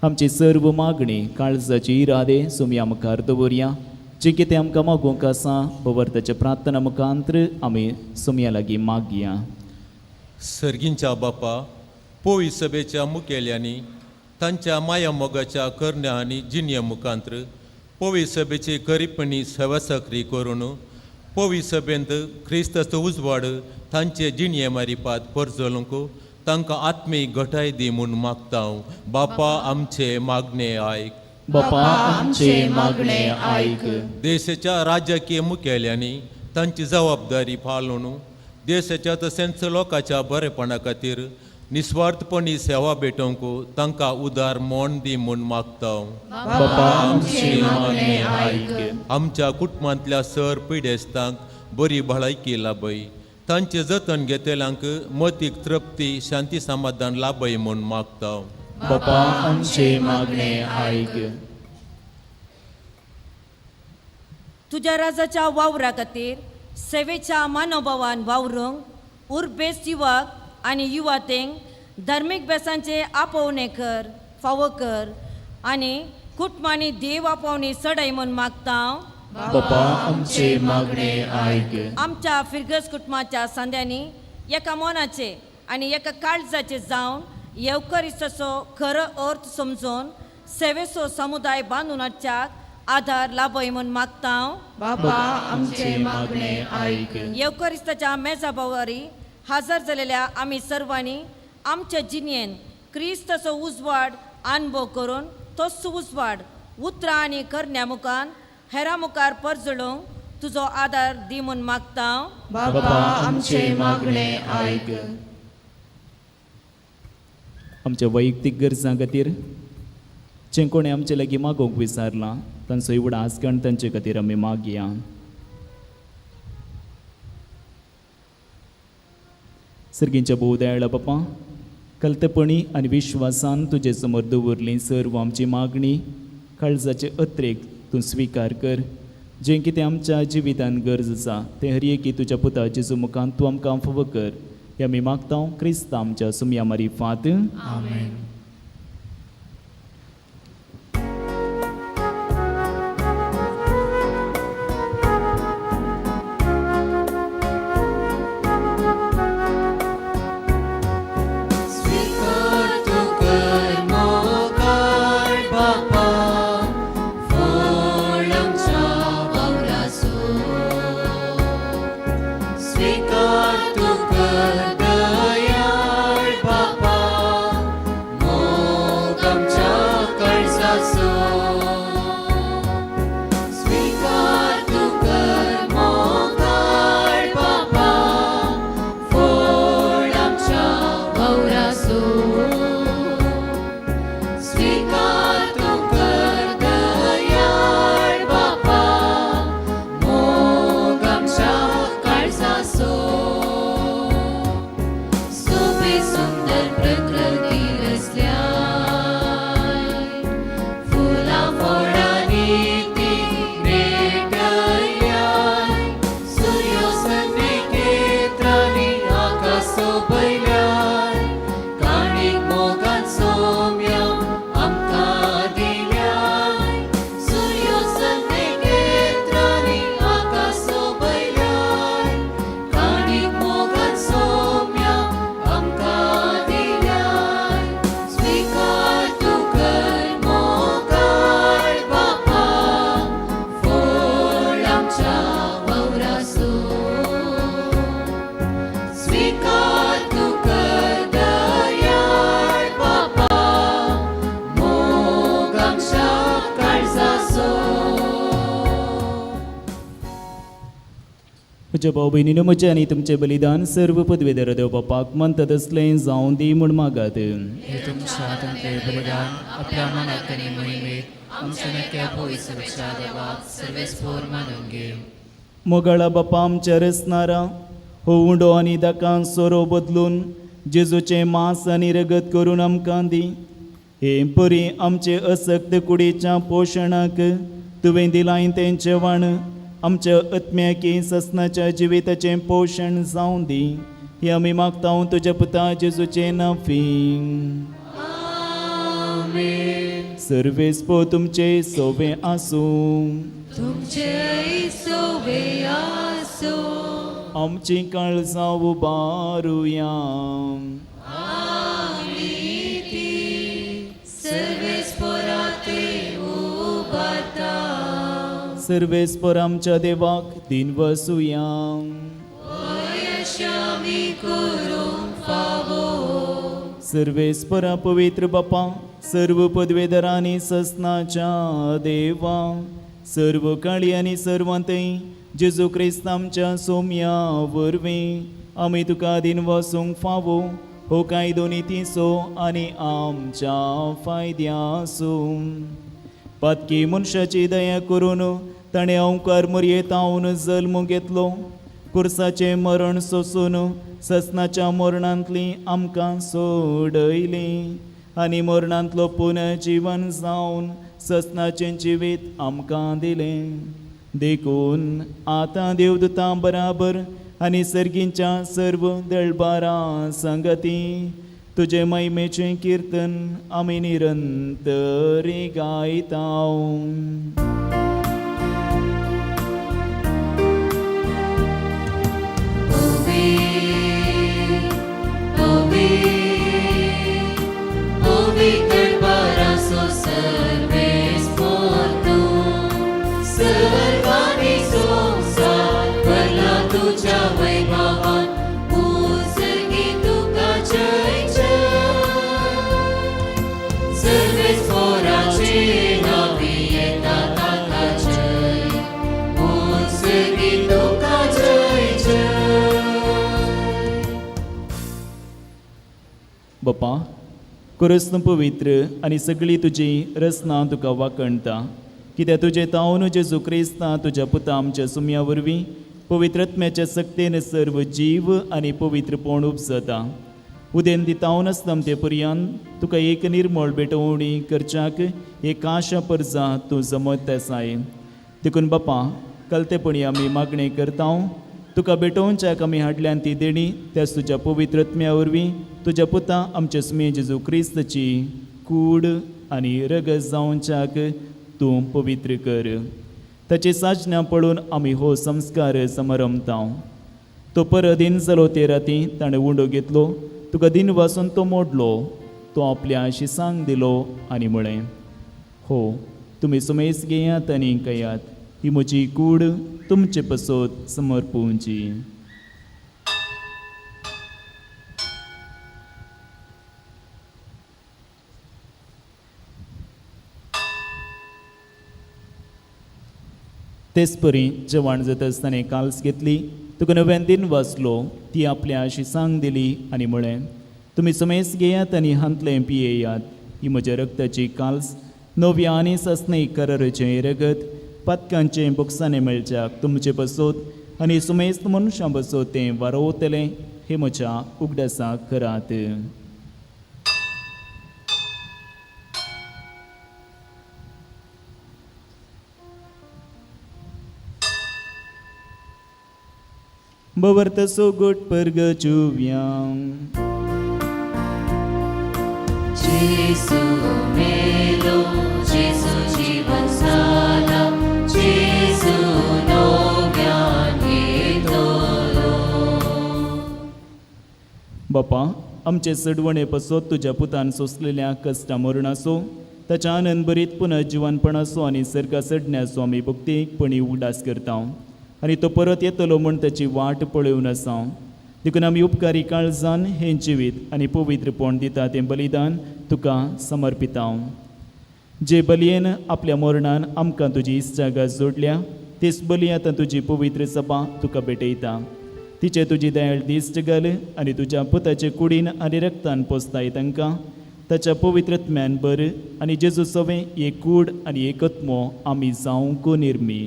S5: आमची सर्व मागणी काळजाची इरादे सुमी आमकां दवरया जे कितें आमकां मागूंक आसा भगवंताच्या प्रार्थना मुखांतर आमी सुमया लागीं मागया
S9: सर्गींच्या बापा पोवी सभेच्या मुखेल्यांनी तांच्या माया मोगाच्या करण्या आनी जिन्या मुखांतर पोवी सभेची गरीबपणी सेवासक्री करून पोवी सभेंत क्रिस्ताचो उजवाड तांचे जिणये मारिपात परजोलूंक तांकां आत्मीक घटाय दी म्हूण मागता बापा आमचे मागणे आयक
S5: बापा आमचे मागणे आयक
S9: देशाच्या राजकीय मुखेल्यांनी तांची जबाबदारी पाळून देशाच्या तशेंच लोकांच्या बरेपणा खातीर निस्वार्थपणी सेवा भेटोवंक तांकां उदार मोन दी म्हूण मागता
S5: बापा आमचे मागणे आयक
S9: आमच्या कुटुंबांतल्या सर पिडेस्तांक बरी भलायकी लाभय तांचे जतन घेतल्यांक मतीक तृप्ती शांती समाधान लाभय म्हूण मागता
S5: बापा आमचे मागणे आयक
S10: तुज्या राजाच्या वावरा खातीर सेवेच्या मनोभावान वावरूंक उर्बेस युवक आनी युवातेंक धार्मीक बेसांचे आपोवणे कर फावो कर आनी कुटुंबांनी देव आपोवणी चडय म्हूण मागता
S5: बापा आमचे मागणे आयक
S10: आमच्या फिरगस कुटुंबाच्या सांद्यांनी एका मोनाचे आनी एका काळजाचे जावन येवकरिस्ताचो खरो अर्थ समजून सेवेचो समुदाय बांदून हाडच्याक आधार लाभय म्हूण मागता हांव.
S1: बाबा आमचे मागणे ऐक.
S10: येवकरिस्ताच्या मेजा बोवारी हजर जालेल्या आमी सर्वांनी आमच्या जिणेन क्रिस्ताचो उजवाड अनुभव करून तोच उजवाड उतरां आनी करण्या मुखान हेरां मुखार परजळूंक तुजो आदार दी म्हूण मागता हांव.
S1: बाबा आमचे मागणे ऐक.
S5: आमच्या वैयक्तीक गरजां खातीर जे कोणी आमचे लागीं मागोवंक विचारलां तांचो एवढा आसगण तांचे खातीर आमी मागया. सर्गींच्या भोव दयाळ बापा, कल्तपणी आनी विश्वासान तुजे समोर दवरली सर्व आमची मागणी काळजाचे अत्रेक तूं स्विकार कर. जें कितें आमच्या जिवितान गरज आसा तें हर एकी तुज्या पुता जेजू मुखान तूं आमकां फावो कर. हे आमी मागता क्रिस्त आमच्या सुमया मारिफात.
S1: आमेन. म्हज्या भाव भयणीनो, म्हजें आनी तुमचें बलिदान सर्व पदवेदार देव बापाक मानतात असलें जावं दी म्हूण मागात.
S8: हे तुमच्या तुमचे बलिदान आपल्या मनात आनी मोहिमेत आमच्या नक्या पवित्रच्या देवाक सर्वेस्पोर मानून घे.
S5: मोगाळा बापा आमच्या रचणारा हो उंडो आनी दाकां सोरो बदलून जेजूचें मांस आनी रगत करून आमकां दी. हे परी आमचे असक्त कुडीच्या पोशणाक तुवें दिलां तें जेवण आमच्या आत्म्याकी ससनाच्या जिविताचें पोशण जावं दी. हे आमी मागता तुज्या पुता जेजूचें नांवीं. सर्वेस्पो तुमचे सोबे आसूं.
S1: तुमचे सोबे आसो.
S5: आमची काळजां उबारुया. सर्वेस्पर आमच्या देवाक दिन वसूया. सर्वेस्परा पवित्र बापा, सर्व पदवेदारांनी ससनाच्या देवा, सर्व काळी आनी सर्वांतय जेजू क्रिस्त आमच्या सोम्या वरवीं आमी तुका दिन वसूंक फावो हो कायदो नितीचो आनी आमच्या फायद्यासूं. पातकी मनशाची दया करून ताणें अवकार मर्येतावन जल्म घेतलो. कुर्साचें मरण सोसून ससनाच्या मरणांतली आमकां सोडयली आनी मरणांतलो पुनर्जीवन जावन ससनाचें जिवीत आमकां दिलें. देखून आतां देवदूतां बराबर आनी सर्गींच्या सर्व दळबारां संगती तुजे महिमेचें कीर्तन आमी निरंतरी गायता. बापा खरोच तूं पवित्र आनी सगळी तुजी रचना तुका वाकणटा कित्याक तुजें तावन जेजू क्रिस्ता तुज्या पुता आमच्या सुमया वरवीं पवित्रत्म्याच्या सक्तेन सर्व जीव आनी पवित्रपण उपजता उदेन दितावन आसता ते पर्यंत तुका एक निर्मळ भेटवणी करच्याक एक आशा परजा तूं जमत आसाय देखून बापा कलतेपणी आमी मागणी करता तुका भेटोवच्याक आमी हाडल्यान ती देणी त्याच तुज्या पवित्रत्म्या वरवीं तुज्या पुता आमच्या सुमये जेजू क्रिस्ताची कूड आनी रगत जावच्याक तूं पवित्र कर ताची साजनां पळोवन आमी हो संस्कार समरमता तो परदीन जालो ते राती ताणें उंडो घेतलो तुका दिन वासून तो मोडलो तो आपल्या शिसांक दिलो आनी म्हळें हो तुमी सुमेस घेयात आनी कयात ही म्हजी कूड तुमचे पसोत समर्पूंची तेच परी जेवण जाता आसतना काल्स घेतली तुका नव्यान दिन वाचलो ती आपल्या शिसांक दिली आनी म्हळें तुमी सुमेस घेयात आनी हांतलें पियेयात ही म्हज्या रक्ताची काल्स नव्या आनी सस्नेक कराराचें रगत पातकांचें बोक्सांनी मेळच्याक तुमचे बसोत आनी सुमेस्त मनशां बसोत तें वारोवतलें हे म्हज्या उगडासाक करात बवर्तसो गोट परग चुव्यांग
S8: जेसू मेलो जेसू जीवन साला जेसू नव्यान येतलो
S5: बापा आमचे सडवणे पसोत तुज्या पुतान सोंसलेल्या कश्टा मरणाचो ताच्या आनंद बरीत पुनः जिवनपणाचो आनी सर्गा चडण्याचो आमी भक्तीकपणी उगडास करता आनी तो परत येतलो म्हूण ताची वाट पळोवन आसा देखून आमी उपकारी काळजान हें जिवीत आनी पवित्रपण दिता तें बलिदान तुका समर्पिता जे बलयेन आपल्या मरणान आमकां तुजी इश्टागा जोडल्या तेच बली आतां तुजी पवित्र सभा तुका भेटयता तिचे तुजी दयाळ दिश्ट घाल आनी तुज्या पुताचे कुडीन आनी रक्तान पोसताय तांकां ताच्या पवित्रत्म्यान बर आनी जेजू सवें एक कूड आनी एकत्मो आमी जावंक निर्मी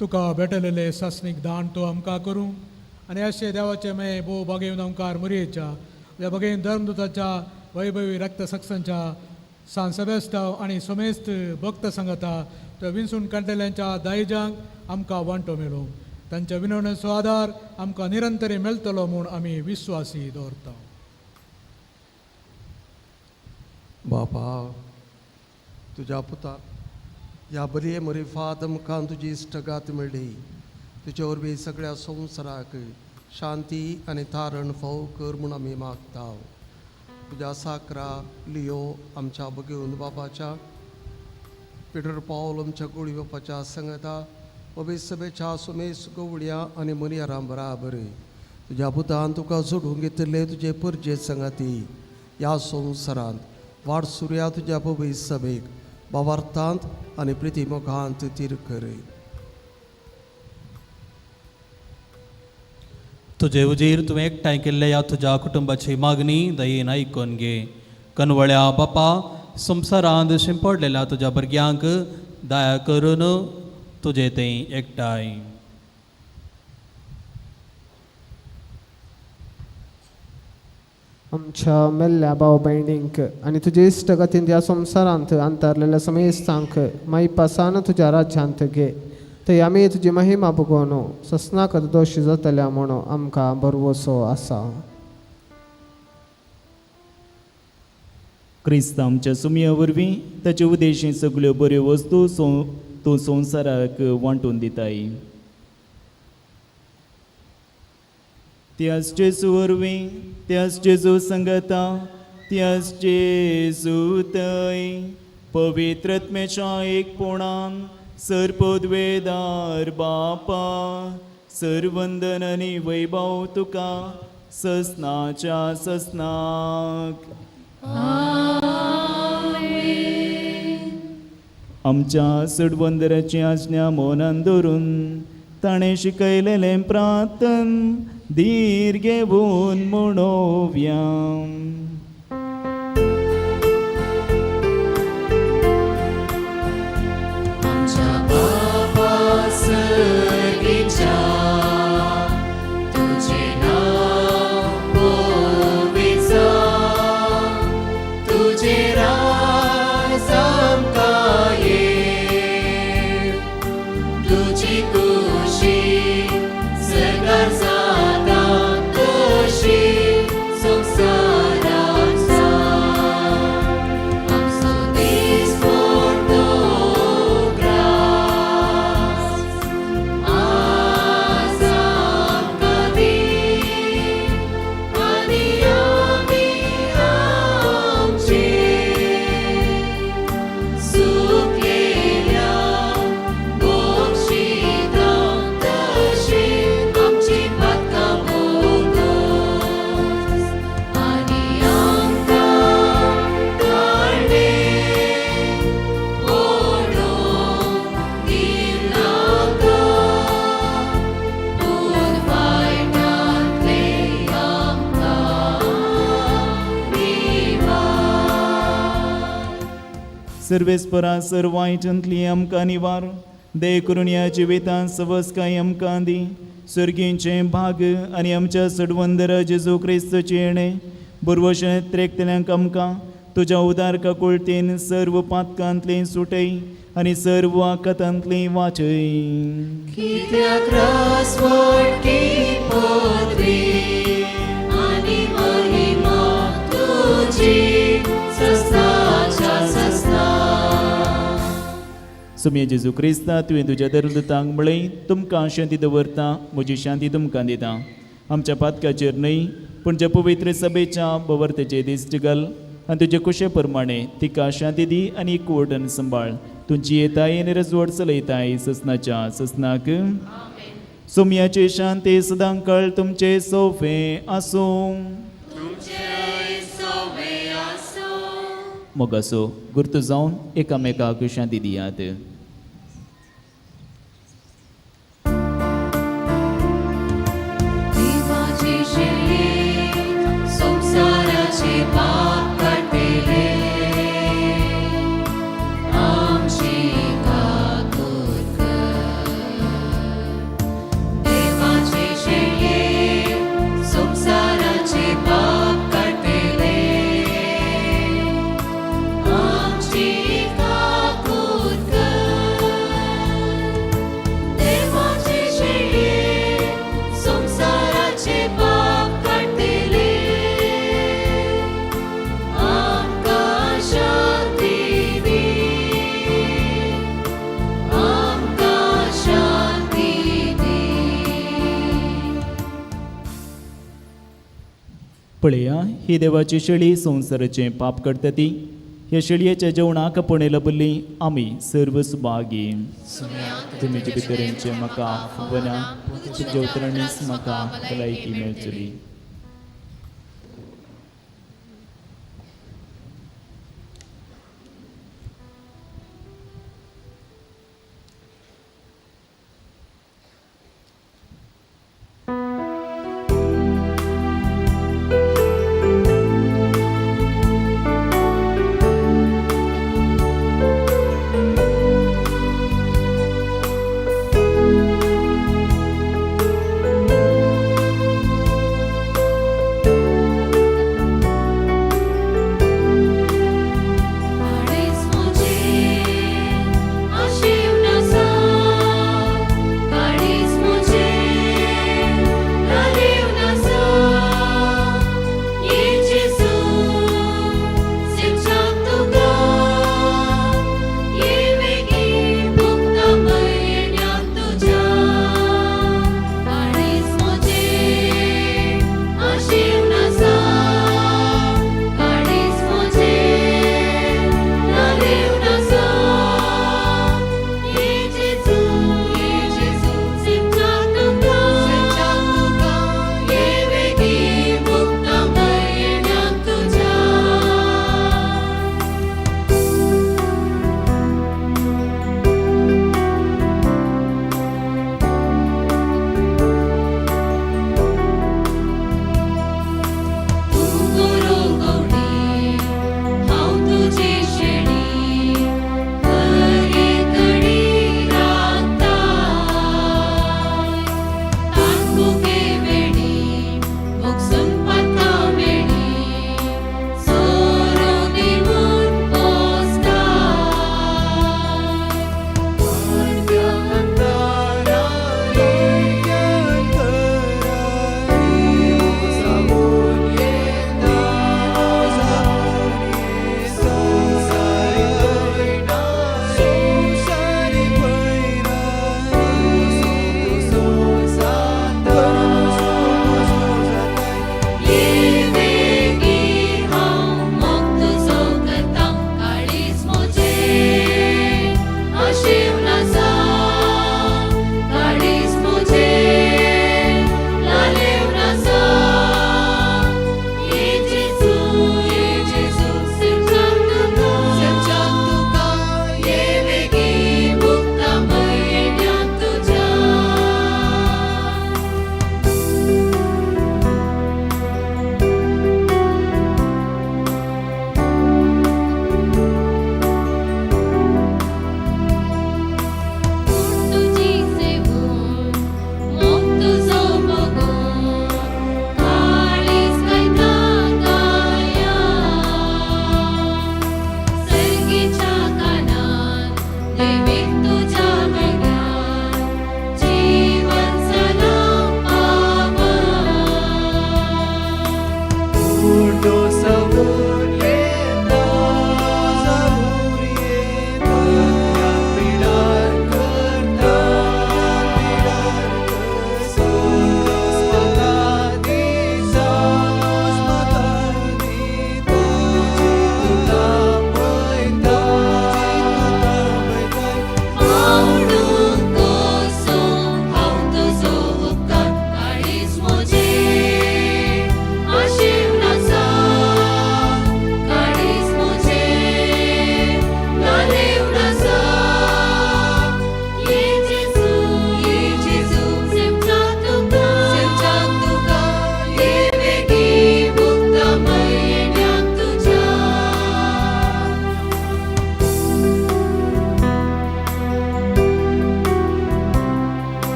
S11: तुका भेटलेले सासनीक दान तो आमकां करूं आनी अशें देवाचे मे भोव बागेवन आमकार मरयेच्या ह्या बागेन धर्मदूताच्या वैभवी रक्त सक्सांच्या सान सेबेस्तांव आनी सोमेस्त भक्त संगता तो विंसून काडलेल्यांच्या दायजांक आमकां वांटो मेळो तांच्या विनवणेचो आदार आमकां निरंतरी मेळटलो म्हूण आमी विश्वासी दवरता
S12: बापा तुज्या पुता ह्या बरे मरिफात आमकां तुजी इश्टगात मेळ्ळी तुजे वरवीं सगळ्या संवसाराक शांती आनी तारण फावो कर म्हूण आमी मागता तुज्या साकरा लियो आमच्या भगिवन बापाच्या पिटर पावल आमच्या गोळी बापाच्या संगता पवित्र सभेच्या सुमेस गवळ्या आनी मनियारां बराबर तुज्या पुतान तुका सोडून घेतिल्ले तुजे परजे संगती ह्या संवसारांत वाड सुर्या तुज्या पवित्र सभेक भावार्थांत आनी प्रितीमुखांत तीर कर
S13: तुजे उजीर तुवें एकठांय केल्ल्या ह्या तुज्या कुटुंबाची मागणी दयेन आयकून घे कनवळ्या बापा संवसारांत शिंपडलेल्या तुज्या भुरग्यांक दया करून तुजे तें एकठांय
S4: आमच्या मेल्ल्या भाव भयणींक आनी तुजे इश्टगतीन ह्या संवसारांत अंतरलेल्या समेस्तांक माईपासान तुज्या राज्यांत घे थंय आमी तुजी महिमा भोगोवन सस्नाक दोशी जातल्या म्हूण आमकां बरवसो आसा
S5: क्रिस्त आमच्या सुमया वरवीं ताचे उद्देशी सगळ्यो बऱ्यो वस्तू तूं संवसाराक वांटून दिताय त्याच जेजू वरवीं त्याच जेजू संगता त्याच जेजू थंय पवित्रत्म्याच्या एकपणान सरपदवेदार बापा सरवंदन आनी वैभव तुका ससनाच्या ससनाक आमच्या सडवंदराची आज्ञा मौनान दवरून ताणें शिकयलेलें प्रार्थन धीर घेवन म्हणोव्या.
S8: आमच्या बाबा सर्गीच्या तुझे नाव पवित्र, तुझे राज आमकां ये, तुझी खुशी सदां जाता तशी संवसारांत जाय. आमचो दीस व्हडलो ग्रास आज आमकां दी, आनी आमी आमची सुकलेल्या बक्षिसां तशी आमची पातकां भोगोस, आनी आमकां काडले ओडून दिवनाका, पूण वायटांतले आमकां निवार.
S5: सर्वेस्परा सर्वायटांतली आमकां निवार, दय करून ह्या जिवितांत सवस्काय आमकां दी. सर्गींचें भाग आनी आमच्या सडवंदर जेजू क्रिस्तचे येणे बरवशें त्रेकतल्यांक आमकां तुज्या उदार काकुळतेन सर्व पातकांतली सुटय आनी सर्व आकांतांतली वाचय.
S8: कित्याक रासवटी पदवी आनी महिमा तुजी सस्ताच्या सस्ता.
S5: सुमये जेजू क्रिस्ता तुवें तुज्या दरदुतांक म्हळें तुमकां शांती दवरता, म्हजी शांती तुमकां दिता. आमच्या पातकाचेर न्हय पूण ज्या पवित्र सभेच्या बवर्तेचे दिश्ट घाल आनी तुजे कुशे प्रमाणे तिका शांती दी आनी एकवटन सांबाळ. तुमची येताय आनी रजवट चलयताय ससनाच्या ससनाक. सुमयाचे शांती सदां काळ तुमचे सोफे आसूं. मोगासो गुर्त जावन एकामेकाक शांती दियात.
S8: देवाचे शेळये संसाराचे पाप काडले, आमची काकूट कर. देवाचे शेळये संसाराचे पाप काडले, आमची काकूट कर. देवाचे शेळये संसाराचे पाप काडले, आमकां शांती दी, आमकां शांती दी.
S5: पळया ही देवाची शेळी संवसाराचें पाप करता ती. ह्या शेळयेच्या जेवणाक पणे लबल्ली आमी सर्व सुभागी. तुमी जे भितरेंचे म्हाका वना तुज्या उतरणीस म्हाका भलायकी मेळटली.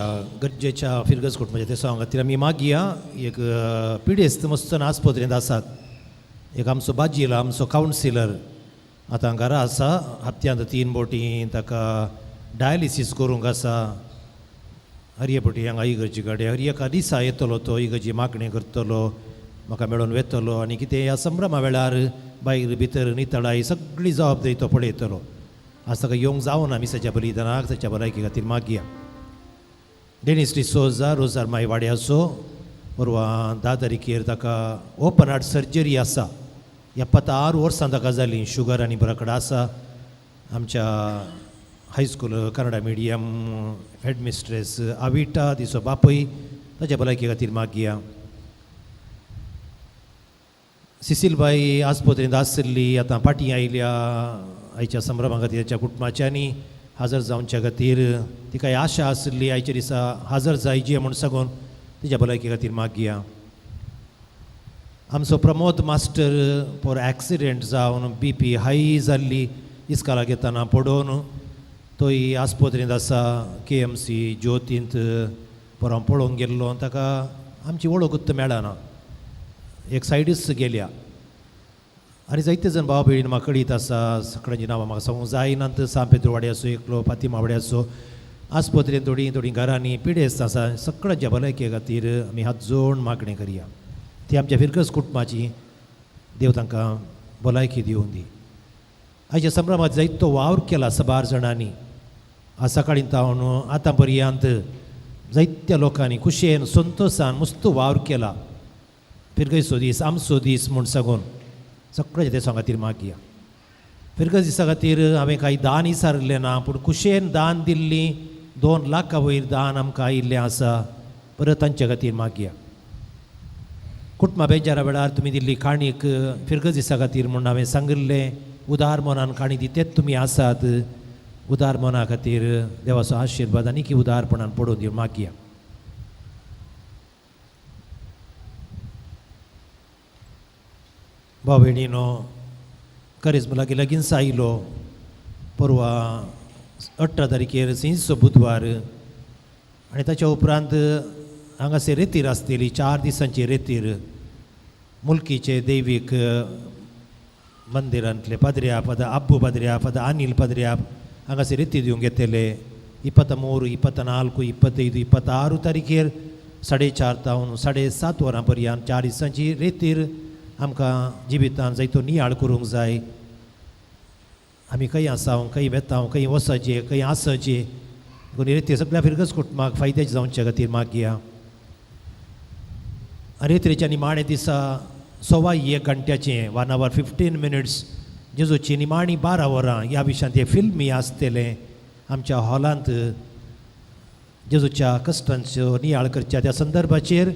S2: देवाच्या गरजेच्या फिरगज कुटुंबाच्या ते सांग खातीर आमी मागया एक पिडेस्त मस्त आस्पत्रेंत आसात एक आमचो बाजील आमचो कावन्सिलर आतां घरा आसा हप्त्यांत 3 बोटी ताका डायलिसीस करूंक आसा हरियपटी हांगा इगर्जी कडेन हर एका दिसा येतलो तो इगर्जी मागणी करतलो म्हाका मेळून वेतलो आनी कितें ह्या संभ्रमा वेळार भायर भितर नितळाय सगळी जबाबदारी तो पळयतलो आज ताका येवंक जावना मिसाच्या बलिदानाक ताच्या भलायके खातीर मागया डेनिस डिसोजा रोजार माय वाड्याचो परवा 10 तारखेर ताका ओपन हार्ट सर्जरी आसा 76 वर्सां ताका जालीं शुगर आनी बराकडा आसा आमच्या हायस्कूल कन्नडा मिडियम हेडमिस्ट्रेस आविटा तिचो बापूय ताच्या भलायके खातीर मागया सिसीलबाई आस्पत्रेंत आसली आतां फाटीं आयल्या आयच्या संभ्रमा खातीर ताच्या कुटुंबाच्यांनी हजर जावच्या खातीर तिका आशा आसली आयच्या दिसा हजर जायची म्हूण सांगून तिच्या भलायके खातीर मागया आमचो प्रमोद मास्टर पर एक्सिडेंट जावन BP हाय जाल्ली इस्कालाक येताना पडोवन तोय आस्पत्रेंत आसा KMC ज्योतींत पर हांव पळोवंक गेल्लो ताका आमची वळखूच मेळना एक सायडीच गेल्या आनी जायते जण भाव भयण म्हाका कळीत आसा सगळ्यांची नांवां म्हाका सांगूंक जायनात सांपेद्र वाड्याचो एकलो फातिमा वाड्याचो आस्पत्रेंत थोडीं घरांनी पिडेस्त आसा सगळ्यांच्या भलायके खातीर आमी हात जोड मागणी करया ती आमच्या फिरकस कुटुंबाची देव तांकां भलायकी दिवून दी आयच्या संभ्रमात जायतो वावर केला 12 जाणांनी आज सकाळीं तावन आतां पर्यंत जायत्या लोकांनी खुशयेन संतोशान मस्त वावर केला फिरगयचो दीस आमचो दीस म्हूण सांगून सगळ्याच्या देसा खातीर मागया फिरगज दिसा खातीर हांवें कांय दान विचारलें ना पूण खुशयेन दान दिल्लीं 2 लाखा वयर दान आमकां आयिल्लें आसा परत तांच्या खातीर मागया कुटुंबा बेजारा वेळार तुमी दिल्ली काणीक फिरगज दिसा खातीर म्हूण हांवें सांगिल्लें उदार मनान काणी दितेत तुमी आसात उदार मना खातीर देवाचो आशिर्वाद आनीक उदारपणान पडोवन दिवन मागया भाव भयणीनो करिश्मा लागीं लगीन आयलो परवा 18 तारखेर सिंचो बुधवार आनी ताच्या उपरांत हांगासर रेतीर आसतली 4 दिसांची रेतीर मुल्कीचे दैवीक मंदिरांतले पाद्र्या फादर आब्बू पाद्र्या फादर अनिल पाद्र्या हांगासर रेती दिवंक येतले 23, 24, 25, 26 तारखेर 4:30 तावन 7:30 वरां पर्यंत 4 दिसांची रेतीर आमकां जिवितान जायतो नियाळ करूंक जाय आमी खंय आसांव खंय वेतांव खंय वचचे खंय आसचे कोणी रेती सगळ्या फिरगस कुटुंबाक फायद्याचे जावचे खातीर मागया रेत्रेच्या निमाणे दिसा 1:15 घंट्याचें 1 hour 15 minutes जेजूची निमाणी 12 वरां ह्या विशयान ते फिल्मी आसतलें आमच्या हॉलांत जेजूच्या कश्टांचो नियाळ करच्या त्या संदर्भाचेर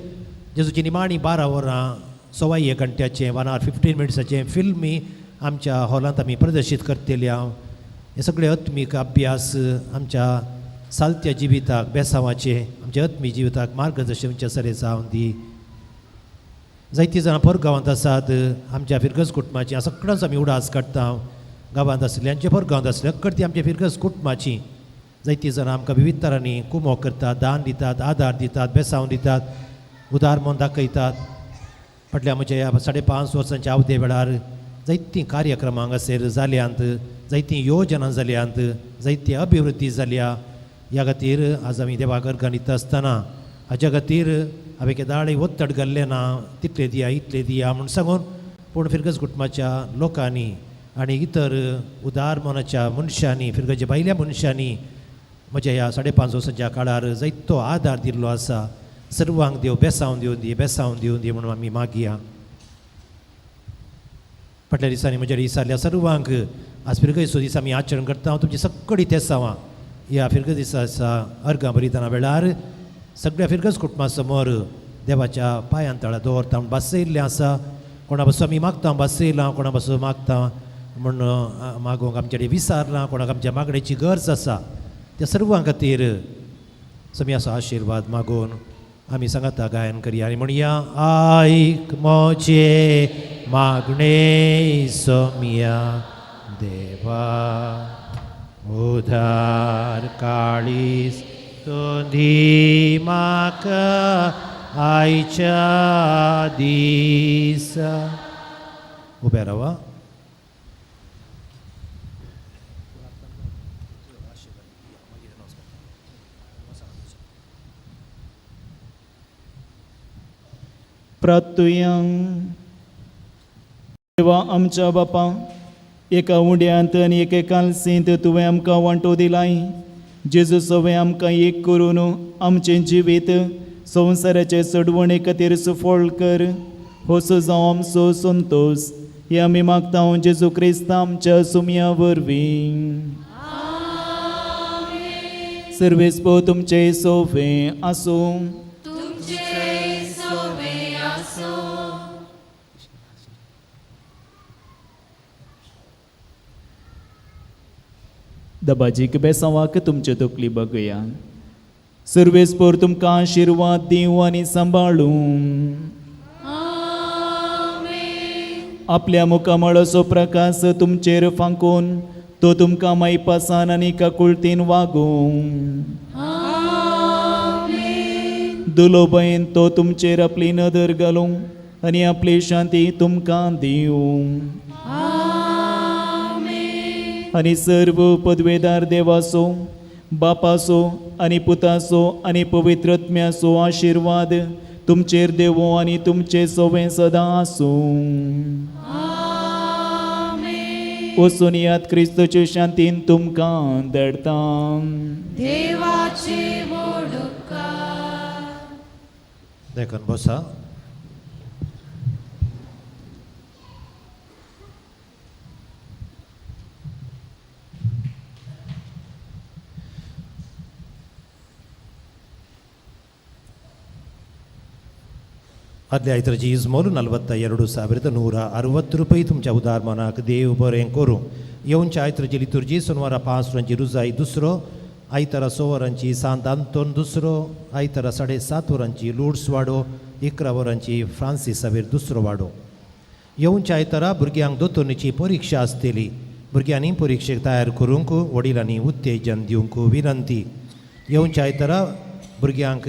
S2: जेजूची निमाणी 12 वरां 1:15 घंट्याचें 1 hour 15 minutes फिल्मी आमच्या हॉलांत आमी प्रदर्शीत करतले हांव हे सगळे आत्मीक अभ्यास आमच्या सालत्या जिविताक बेसांवाचे आमच्या आत्मी जिविताक मार्गदर्शनच्या सरे जावन दी जायतीं जाणां परगांवांत आसात आमच्या फिरगस कुटुंबाची सगळ्यांच आमी उडास काडटा गांवांत आसल्यांचे परगांवांत आसले करती आमच्या फिरगस कुटुंबाची जायतीं जाणां आमकां विविध तरांनी कुमो करतात दान दितात आदार दितात बेसांव दितात उदार मन दाखयतात फाटल्या म्हज्या 5.5 वर्सांच्या अवधे वेळार जायतीं कार्यक्रम हांगासर जाल्यांत जायतीं योजना जाल्यांत जायती अभिवृद्धी जाल्या ह्या खातीर आज आमी देवाक अर्घ दिता आसतना हाच्या खातीर हांवें केदाळी वत्तड घाल्लें ना तितले दिया इतले दिया म्हूण सांगून पूण फिरगज कुटुंबाच्या लोकांनी आनी इतर उदार मनाच्या मनशांनी फिरगजे भायल्या मनशांनी म्हज्या ह्या 5.5 वर्सांच्या काळार जायतो आदार दिल्लो आसा सर्वांक देव बेसांव दिवून दी म्हणून आमी मागया फाटल्या दिसांनी म्हज्या दिसाल्या सर्वांक आज फिरगयचो दीस आमी आचरण करता हांव तुमची सगळीं तेसांवां ह्या फिरगज दिसा अर्घां भरितना वेळार सगळ्या फिरगज कुटुंबा समोर देवाच्या पांयां तळा दवरता म्हूण बसयल्लें आसा कोणा पासून आमी मागता बसयलां कोणा पासून मागता म्हूण मागोवंक आमचे कडेन विचारलां कोणाक आमच्या मागणेची गरज आसा त्या सर्वां खातीर समियाचो आशिर्वाद मागून आमी सांगाता गायन करया आनी म्हणया आयक मोचे मागणे सोमिया देवा उदार काळीस तोंदी म्हाका आयच्या दिसा उबे रावा.
S1: प्रार्थुया. देवा आमच्या बापा, एका उड्यांत आनी एके कालसेंत तुवें आमकां वांटो दिलाय. जेजू सवें आमकां एक करून आमचें जिवीत संवसाराचे सडवणे खातीर सुफळ कर. होसो जावं आमचो संतोष हे आमी मागता जेजू क्रिस्त आमच्या सुमया वरवीं. सर्वेस्पो तुमचे सोफे आसूं. दबाजीक बेसावाक तुमच्यो तकली बगया. सर्वेस्पोर तुमकां आशिर्वाद दिवं आनी सांबाळूं. आपल्या मुखामळाचो प्रकाश तुमचेर फांकून तो तुमकां मायपासान आनी काकुळटीन वागूं. दुलोबयन तो तुमचेर आपली नदर घालूं आनी आपली शांती तुमकां दिवं. आनी सर्व पदवेदार देवाचो, बापाचो आनी पुताचो आनी पवित्रत्म्याचो आशिर्वाद तुमचेर देवो आनी तुमचे सवें सदां आसूं. वचून याद क्रिस्तचे शांतीन तुमकां धाडटा.
S2: देखून बसा. आदल्या आयतारची इजमोल 42,160 रुपये तुमच्या उदार मनाक देव बरें करूं. येवनच्या आयतारची लितुर्जी सोनवारा 5 वरांची रुजाई दुसरो, आयतारा 6 वरांची सांत आंतोन दुसरो, आयतारा 7:30 वरांची लुड्स वाडो, 11 वरांची फ्रांसीस सावेर दुसरो वाडो. येवनच्या आयतारा भुरग्यांक दोतोरचीची परीक्षा आसतली. भुरग्यांनी परीक्षेक तयार करूंक वडिलांनी उत्तेजन दिवंक विनंती. येवनच्या आयतारा भुरग्यांक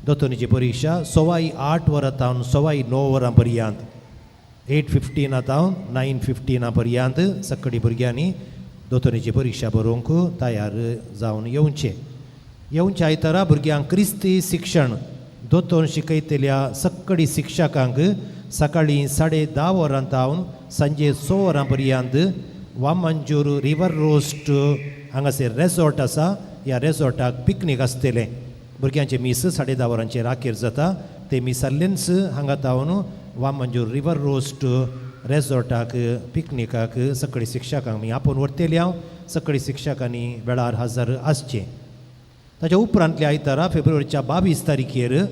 S2: दोतोरचीची परीक्षा 8:15 वरां 9:15 वरां पर्यंत 8:15 9:15 पर्यंत सकाळी भुरग्यांनी दोतोरचीची परीक्षा बरोवंक तयार जावन येवचे. येवच्या आयतारा भुरग्यांक क्रिस्ती शिक्षण दोतोर शिकयतल्या सकाळी शिक्षकांक सकाळी 10:30 वरां सांजे 6 वरां पर्यंत वामंजूर रिवर रोस्ट हांगासर रेसॉर्ट आसा. ह्या रेसॉर्टाक पिकनीक आसतलें. भुरग्यांचे मीस 10:30 वरांचेर राखेर जाता. ते मिसालेन्स हांगा तावन वामंजूर रिवर रोस्ट रेसॉर्टाक पिकनिकाक सकाळी शिक्षकांक मी आपोवन व्हरतले. हांव सकाळी शिक्षकांनी वेळार हजर आसचें. ताच्या उपरांतल्या आयतारा फेब्रुवारीच्या 22 तारखेर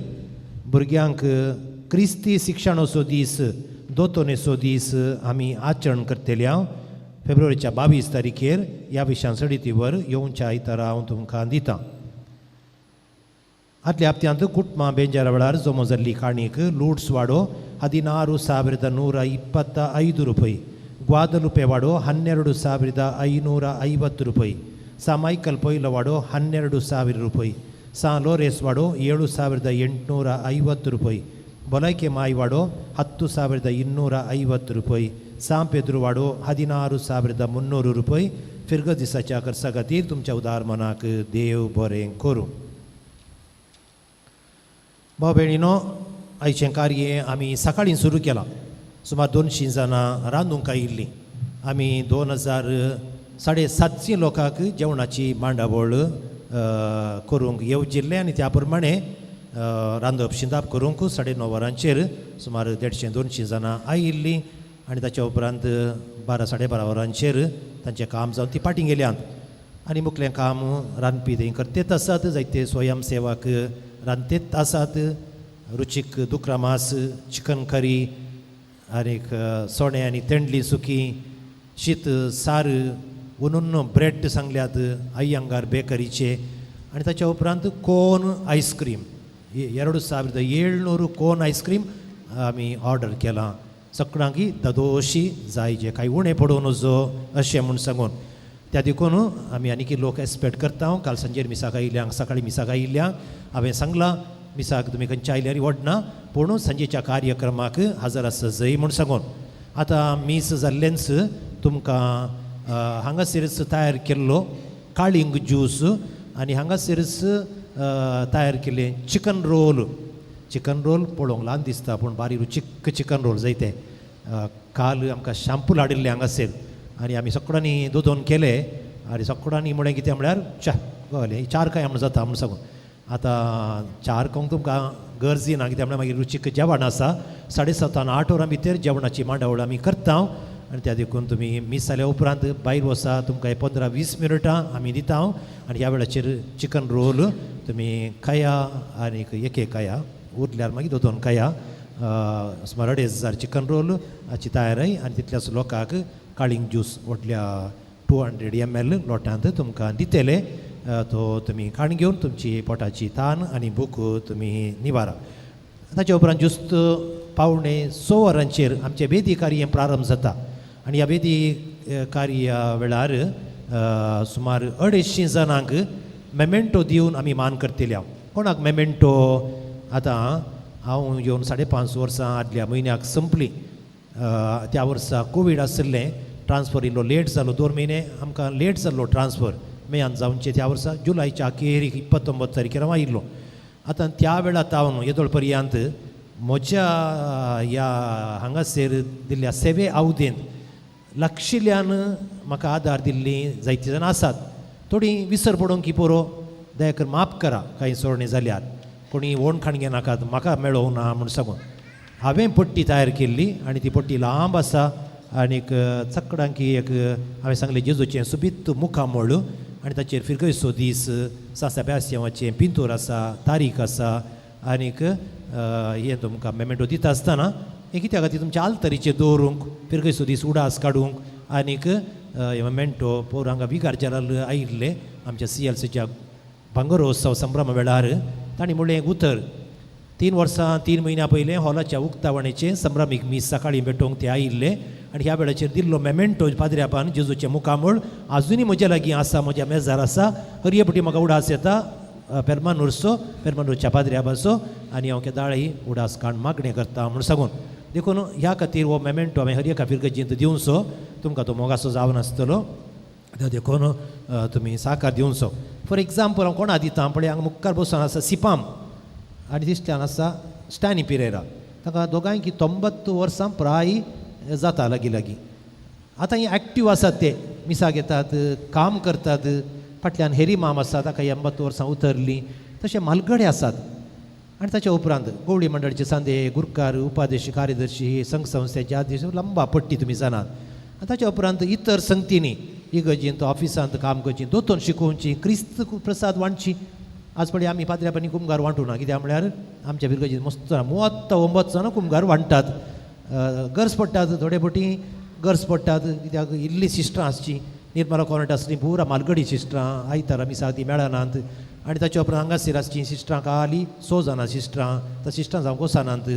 S2: भुरग्यांक क्रिस्ती शिक्षणाचो दीस दोतोनेचो दीस आमी आचरण करतले. हांव फेब्रुवारीच्या 22 तारखेर ह्या विशयां सडितीवर येवच्या आयतारा हांव तुमकां दितां. आदल्या हप्त्यांत कुटुंबां बेंजारा वेळार जमो जाल्ली काणीक लुड्स वाडो 16,125 रुपये, ग्वादलुपे वाडो 12,550 रुपये, सा मायकल पयलो वाडो 12,000 रुपये, सा लोरेस वाडो 7,850 रुपये, बोलायके माय वाडो 10,250 रुपये, सा पेद्रू वाडो 16,300 रुपये. फिरग दिसाच्या खर्चा खातीर तुमच्या उदार मनाक देव बरें करूं. भाव भयणीनो, आयचें कार्य आमी सकाळीं सुरू केलां. सुमार 200 जाणां रांदूंक आयिल्लीं. आमी 750 लोकांक जेवणाची मांडावळ करूंक येवजिल्ले आनी त्या प्रमाणे रांदप शिंदप करूंक 9:30 वरांचेर सुमार 150-200 जाणां आयिल्लीं. आनी ताच्या उपरांत 12-12:30 वरांचेर तांचें काम जावन ती पाटी गेल्यांत. आनी मुखलें काम रांदपी थंय करतेत आसात. जायते स्वयंसेवक रांदतेत आसात. रुचीक दुकरा मास, चिकन करी, आनीक सोणे आनी तेंडली सुकी, शीत सार, उनुन्न ब्रेड सांगल्यात अय्यंगार बेकरीचे. आनी ताच्या उपरांत कोन आयस्क्रीम 2,700 कोन आयस्क्रीम आमी ऑर्डर केलां. सगळ्यांक धदोशी जाय जे कांय उणें पडूं नजो अशें म्हूण सांगून त्या देखून आमी आनीक लोक एक्सपेक्ट करता काल सांजेर मिसाक आयिल्ल्यांक सकाळी मिसाक आयिल्ल्यांक हांवें सांगलां मिसाक तुमी खंयचे आयल्यार व्हडना पूण सांजेच्या कार्यक्रमाक हजर आसा जय म्हूण सांगून आतां मीस जाल्लेंच तुमकां हांगासरच तयार केल्लो काळींग ज्यूस आनी हांगासरच तयार केल्ले चिकन रोल पळोवंक ल्हान दिसता पूण बारी रुचीक चिकन रोल जायते काल आमकां शॅम्पूल हाडिल्ले हांगासर आनी आमी सगळ्यांनी दोदोन केले आनी सगळ्यांनी म्हळें कितें म्हळ्यार कळ्ळें 4 काय म्हण जाता म्हण सांगून आतां 4 खावंक तुमकां गरजी ना कित्याक म्हळ्यार मागीर रुचीक जेवण आसा 7:30 8 वरां भितर जेवणाची मांडावळ आमी करता आनी त्या देखून तुमी मीस जाल्या उपरांत भायर वसा तुमकां 15-20 मिनटां आमी दिता आनी ह्या वेळाचेर चिकन रोल तुमी खाया आनीक एक खाया उरल्यार मागीर दोतोन खाया सुमार 2,500 चिकन रोल हाची तयारी आनी तितल्याच लोकांक काळींग ज्यूस व्हडल्या 200 ml लोटांत तुमकां दितले तो तुमी खाण घेवन तुमची पोटाची तान आनी भूक तुमी निवारा ताच्या उपरांत ज्युस्त 5:45 वरांचेर आमचें वेदी कार्य प्रारंभ जाता आनी ह्या वेदी कार्या वेळार सुमार 250 जाणांक मेमेंटो दिवन आमी मान करतले कोणाक मेमेंटो आतां हांव येवन 5.5 वर्सां आदल्या म्हयन्याक संपली त्या वर्सा कोवीड आशिल्लें ट्रान्सफर इल्लो लेट जालो 2 म्हयने आमकां लेट जाल्लो ट्रान्सफर मेयान जावनचे त्या वर्सा जुलायच्या अखेरीक 29 तारखेर हांव आयिल्लो आतां त्या वेळार हांव येदोळ पर्यंत म्हज्या ह्या हांगासर दिल्ल्या सेवे आवदेंत लागशिल्ल्यान म्हाका आदार दिल्ली जायतीं जाणां आसात थोडीं विसर पडोवंक की पोरो दया कर माफ करा कांय सोडणें जाल्यार कोणी ओण खाणगे नाकात म्हाका मेळोवंक ना म्हूण सांगून हांवें पट्टी तयार केल्ली आनी ती पट्टी लांब आसा आनीक चकडांक एक हांवें सांगलें जेजूचें सुबीत मुखामळ आनी ताचेर फिरगयसो दीस सासाब्यास्यांवाचें पिंतूर आसा तारीख आसा आनीक हें तुमकां मेमेंटो दिता आसतना हें कित्या खातीर तुमच्या आल्तरीचेर दवरूंक फिरगयसो दीस उडास काडूंक आनीक मेमेंटो पोर हांगा विकार जलाल आयिल्ले आमच्या CLCच्या भांगरोत्सव संभ्रमा वेळार तांणी म्हणलें उतर 3 वर्सां 3 म्हयन्या पयलें हॉलाच्या उक्तावणेचें संभ्रमीक मीस सकाळीं भेटोवंक ते आयिल्ले आनी ह्या वेळाचेर दिल्लो मेमेंटो पाद्र्यापान जेजूचें मुखामळ आजुनी म्हज्या लागीं आसा म्हज्या मेजार आसा हरयेपटी म्हाका उडास येता पेरमानूरच्या पाद्र्यापासो आनी हांव केदाळी उडास काण मागणें करता म्हूण सांगून देखून ह्या खातीर हो मेमेंटो हांवें हर एका फिरगजींत दिवचो तुमकां तो मोगाचो जावनासतलो देखून तुमी साकार दिवचो फॉर एग्जाम्पल हांव कोणा दिता पळय हांगा मुखार बसून आसा सिपाम आनी दिसल्यान आसा स्टॅनी पिरेरा ताका दोगांयकी 90 वर्सां प्राय जाता लागीं लागीं आतां ही एक्टीव आसात ते मिसाक येतात काम करतात फाटल्यान हेरी माम आसा ताका 80 वर्सां उतरलीं तशे म्हालगडे आसात आनी ताच्या उपरांत गवळी मंडळाचे सांदे गुरकार उपाध्यक्ष कार्यदर्शी संघ संस्थेचे अध्यक्ष लंबा पट्टी तुमी जाणात आनी ताच्या उपरांत इतर संगतींनी इगर्जेंत ऑफिसांत काम करची दोतोन शिकोवची क्रिस्त प्रसाद वांटची आज पळय आमी पाद्र्यापानी कुमगार वांटूं ना कित्याक म्हळ्यार आमच्या बिरगजींत मस्त 39 जाणां कुमगार वांटतात गरज पडटात थोडे फावटी गरज पडटात कित्याक इल्लीं सिस्टरां आसची निर्मला कॉन्वेंट आसली पुरा मालगडी सिस्टरां आयतारा मिसाक ती मेळनात आनी ताच्या उपरांत हांगासर आसची सिस्टरां खाली 6 जाणां सिस्टरां त्या सिस्टरां जावं कोसानात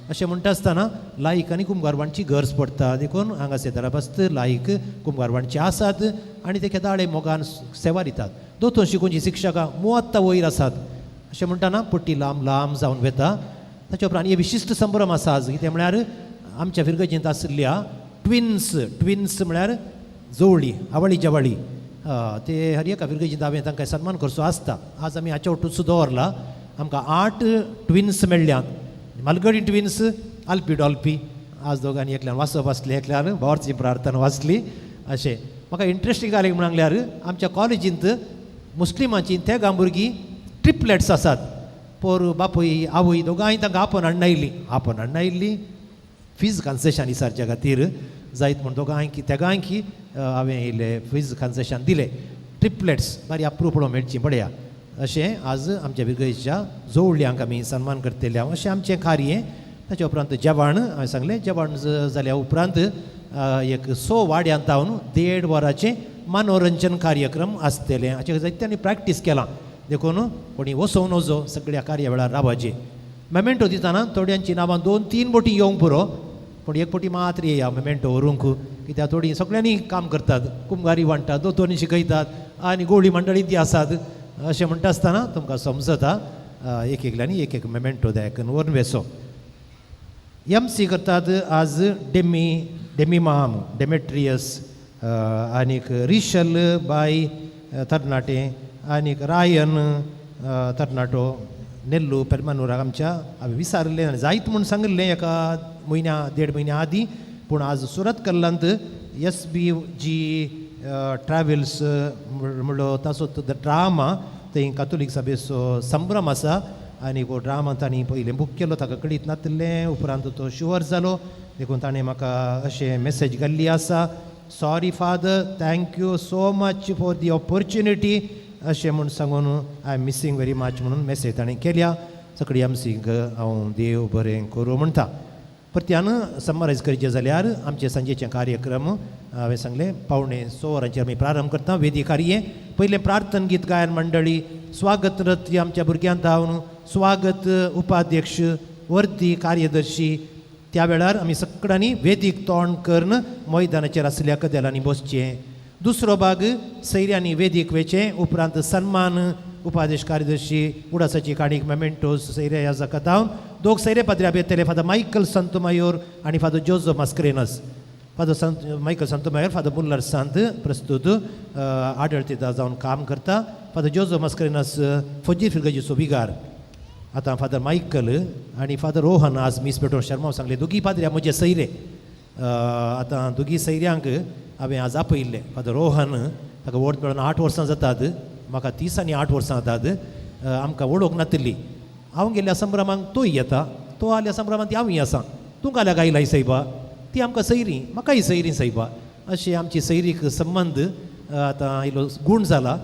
S2: अशें म्हणटा आसतना लायक आनी कुमगार वांटची गरज पडटा देखून हांगासर दराबस्त लायक कुमगार वांटचे आसात आनी ते केदाळे मोगान सेवा दितात दोतोन शिकोवची शिक्षकां 30 वयर आसात अशें म्हणटाना पट्टी लांब लांब जावन वेता ताच्या उपरांत हे विशिश्ट संभ्रम आसा आज कितें म्हळ्यार आमच्या फिरगजींत आशिल्ल्या ट्विन्स म्हळ्यार जवळी आवळी जवळी ते हर एका फिरगजींत हांवें तांकां सन्मान करचो आसता आज आमी हाच्या वटूच दवरला आमकां 8 ट्विन्स मेळ्ळ्यात मालगडी ट्विन्स आल्पी डॉल्पी आज दोगांनी एकल्यान वाचप आसलें एकल्यान भावार्ची प्रार्थना वाचली अशें म्हाका इंट्रस्टींग जालें म्हण सांगल्यार आमच्या कॉलेजींत मुस्लिमांची ते भुरगीं ट्रिपलेट्स आसात पोर बापूय आवय दोगांय तांकां आपण हाडून आयिल्ली फीज कन्सेशन विचारच्या खातीर जायत म्हण दोगांयकी तेगांयकी हांवें येयले फीज कन्सेशन दिलें ट्रिपलेट्स बारी अप्रूव पळोवंक मेळची पळया अशें आज आमच्या बिरगयच्या जोडल्यांक आमी सन्मान करतले अशें आमचें कार्य ताच्या उपरांत जेवण हांवें सांगलें जेवण जाल्या उपरांत एक 100 वाड्यांत हांव 1.5 वरांचें मनोरंजन कार्यक्रम आसतलें हाचे जायत्यांनी प्रॅक्टीस केलां देखून कोणी वचोवन वचो सगळ्या कार्यावळार रावचे मेमेंटो दितना थोड्यांची नांवां 2-3 बोटी येवंक पुरो पूण एक पोटी मात्र येया मेमेंटो व्हरूंक कित्याक थोडी सगळ्यांनी काम करतात, कुंभारी वांटात, दोतोरनी शिकयतात आनी गवळी मंडळी ती आसात. अशें म्हणटा आसतना तुमकां समजता एक एकल्यांनी एक एक मेमेंटो दायकन व्हरून वेसो. MC करतात आज डेमिमाम डेमेट्रियस आनीक रिशल बाय तरणाटे आनीक रायन तरणाटो नेल्लू पेरमानुराक आमच्या हांवें विचारलें आनी जायत म्हूण सांगलें एका देड म्हयन्या आदीं. पूण आज सुरत कल्लांत SBG ट्रॅव्हल्स म्हणलो ताचो ड्रामा थंय कातोलीक सभेचो संभ्रम आसा आनी हो ड्रामा तांणी पयलीं बूक केलो, ताका कळीत नासलें. उपरांत तो शुअर जालो देखून ताणें म्हाका अशें मेसेज घाल्ली आसा, sorry father, thank you so much for the opportunity अशें म्हूण सांगून I am missing very much म्हणून मेसेज ताणें केल्या. सगळी MCक हांव देव बरें करूं म्हणटा. परत्यान समरायज करचें जाल्यार आमचे सांजेचे कार्यक्रम हांवें सांगलें 5:15 आमी प्रारंभ करता. वेदी कार्ये पयलें प्रार्थन गीत गायन मंडळी, स्वागत नृत्य आमच्या भुरग्यांक धांवन, स्वागत उपाध्यक्ष, वर्दी कार्यदर्शी. त्या वेळार आमी सगळ्यांनी वेदीक तोंड करून मैदानाचेर आसल्या कदेलांनी बसचें. दुसरो भाग सैऱ्यांनी वेदीक वेचें. उपरांत सन्मान उपाध्यक्ष कार्यदर्शी उडासाची काणीक मेमेंटोस सैरे ह्या जाका धांवन दोग सैरे पाद्र्या येतले, फादर मायकल संतोमायोर आनी father Joseph Mascarenhas. Father Michael Santomayor father Muller सांत प्रस्तुत आडळतीदार जावन काम करता. फादर जोझफ मास्करेनस फौजी फिरगजीचो विगार. आतां फादर मायकल आनी फादर रोहन आज मीस पेटोवन शर्मा सांगले दोगी पाद्र्या म्हजे सैरे. आतां दोगी सैऱ्यांक हांवें आज आपयल्ले. फादर रोहन ताका वोट मेळून 8 वर्सां जातात, म्हाका 30 आनी 8 वर्सां जातात. आमकां वळोवंक नातली. हांव गेल्ल्या संभ्रमांक तोय येता, तो आल्या संभ्रमांत ती हांवूय आसां. तूं घाल्या गायलाय सैबा, ती आमकां सैरी, म्हाकाय सैरी सैबा. अशें आमची सैरीक संबंद आतां इल्लो गूण जाला.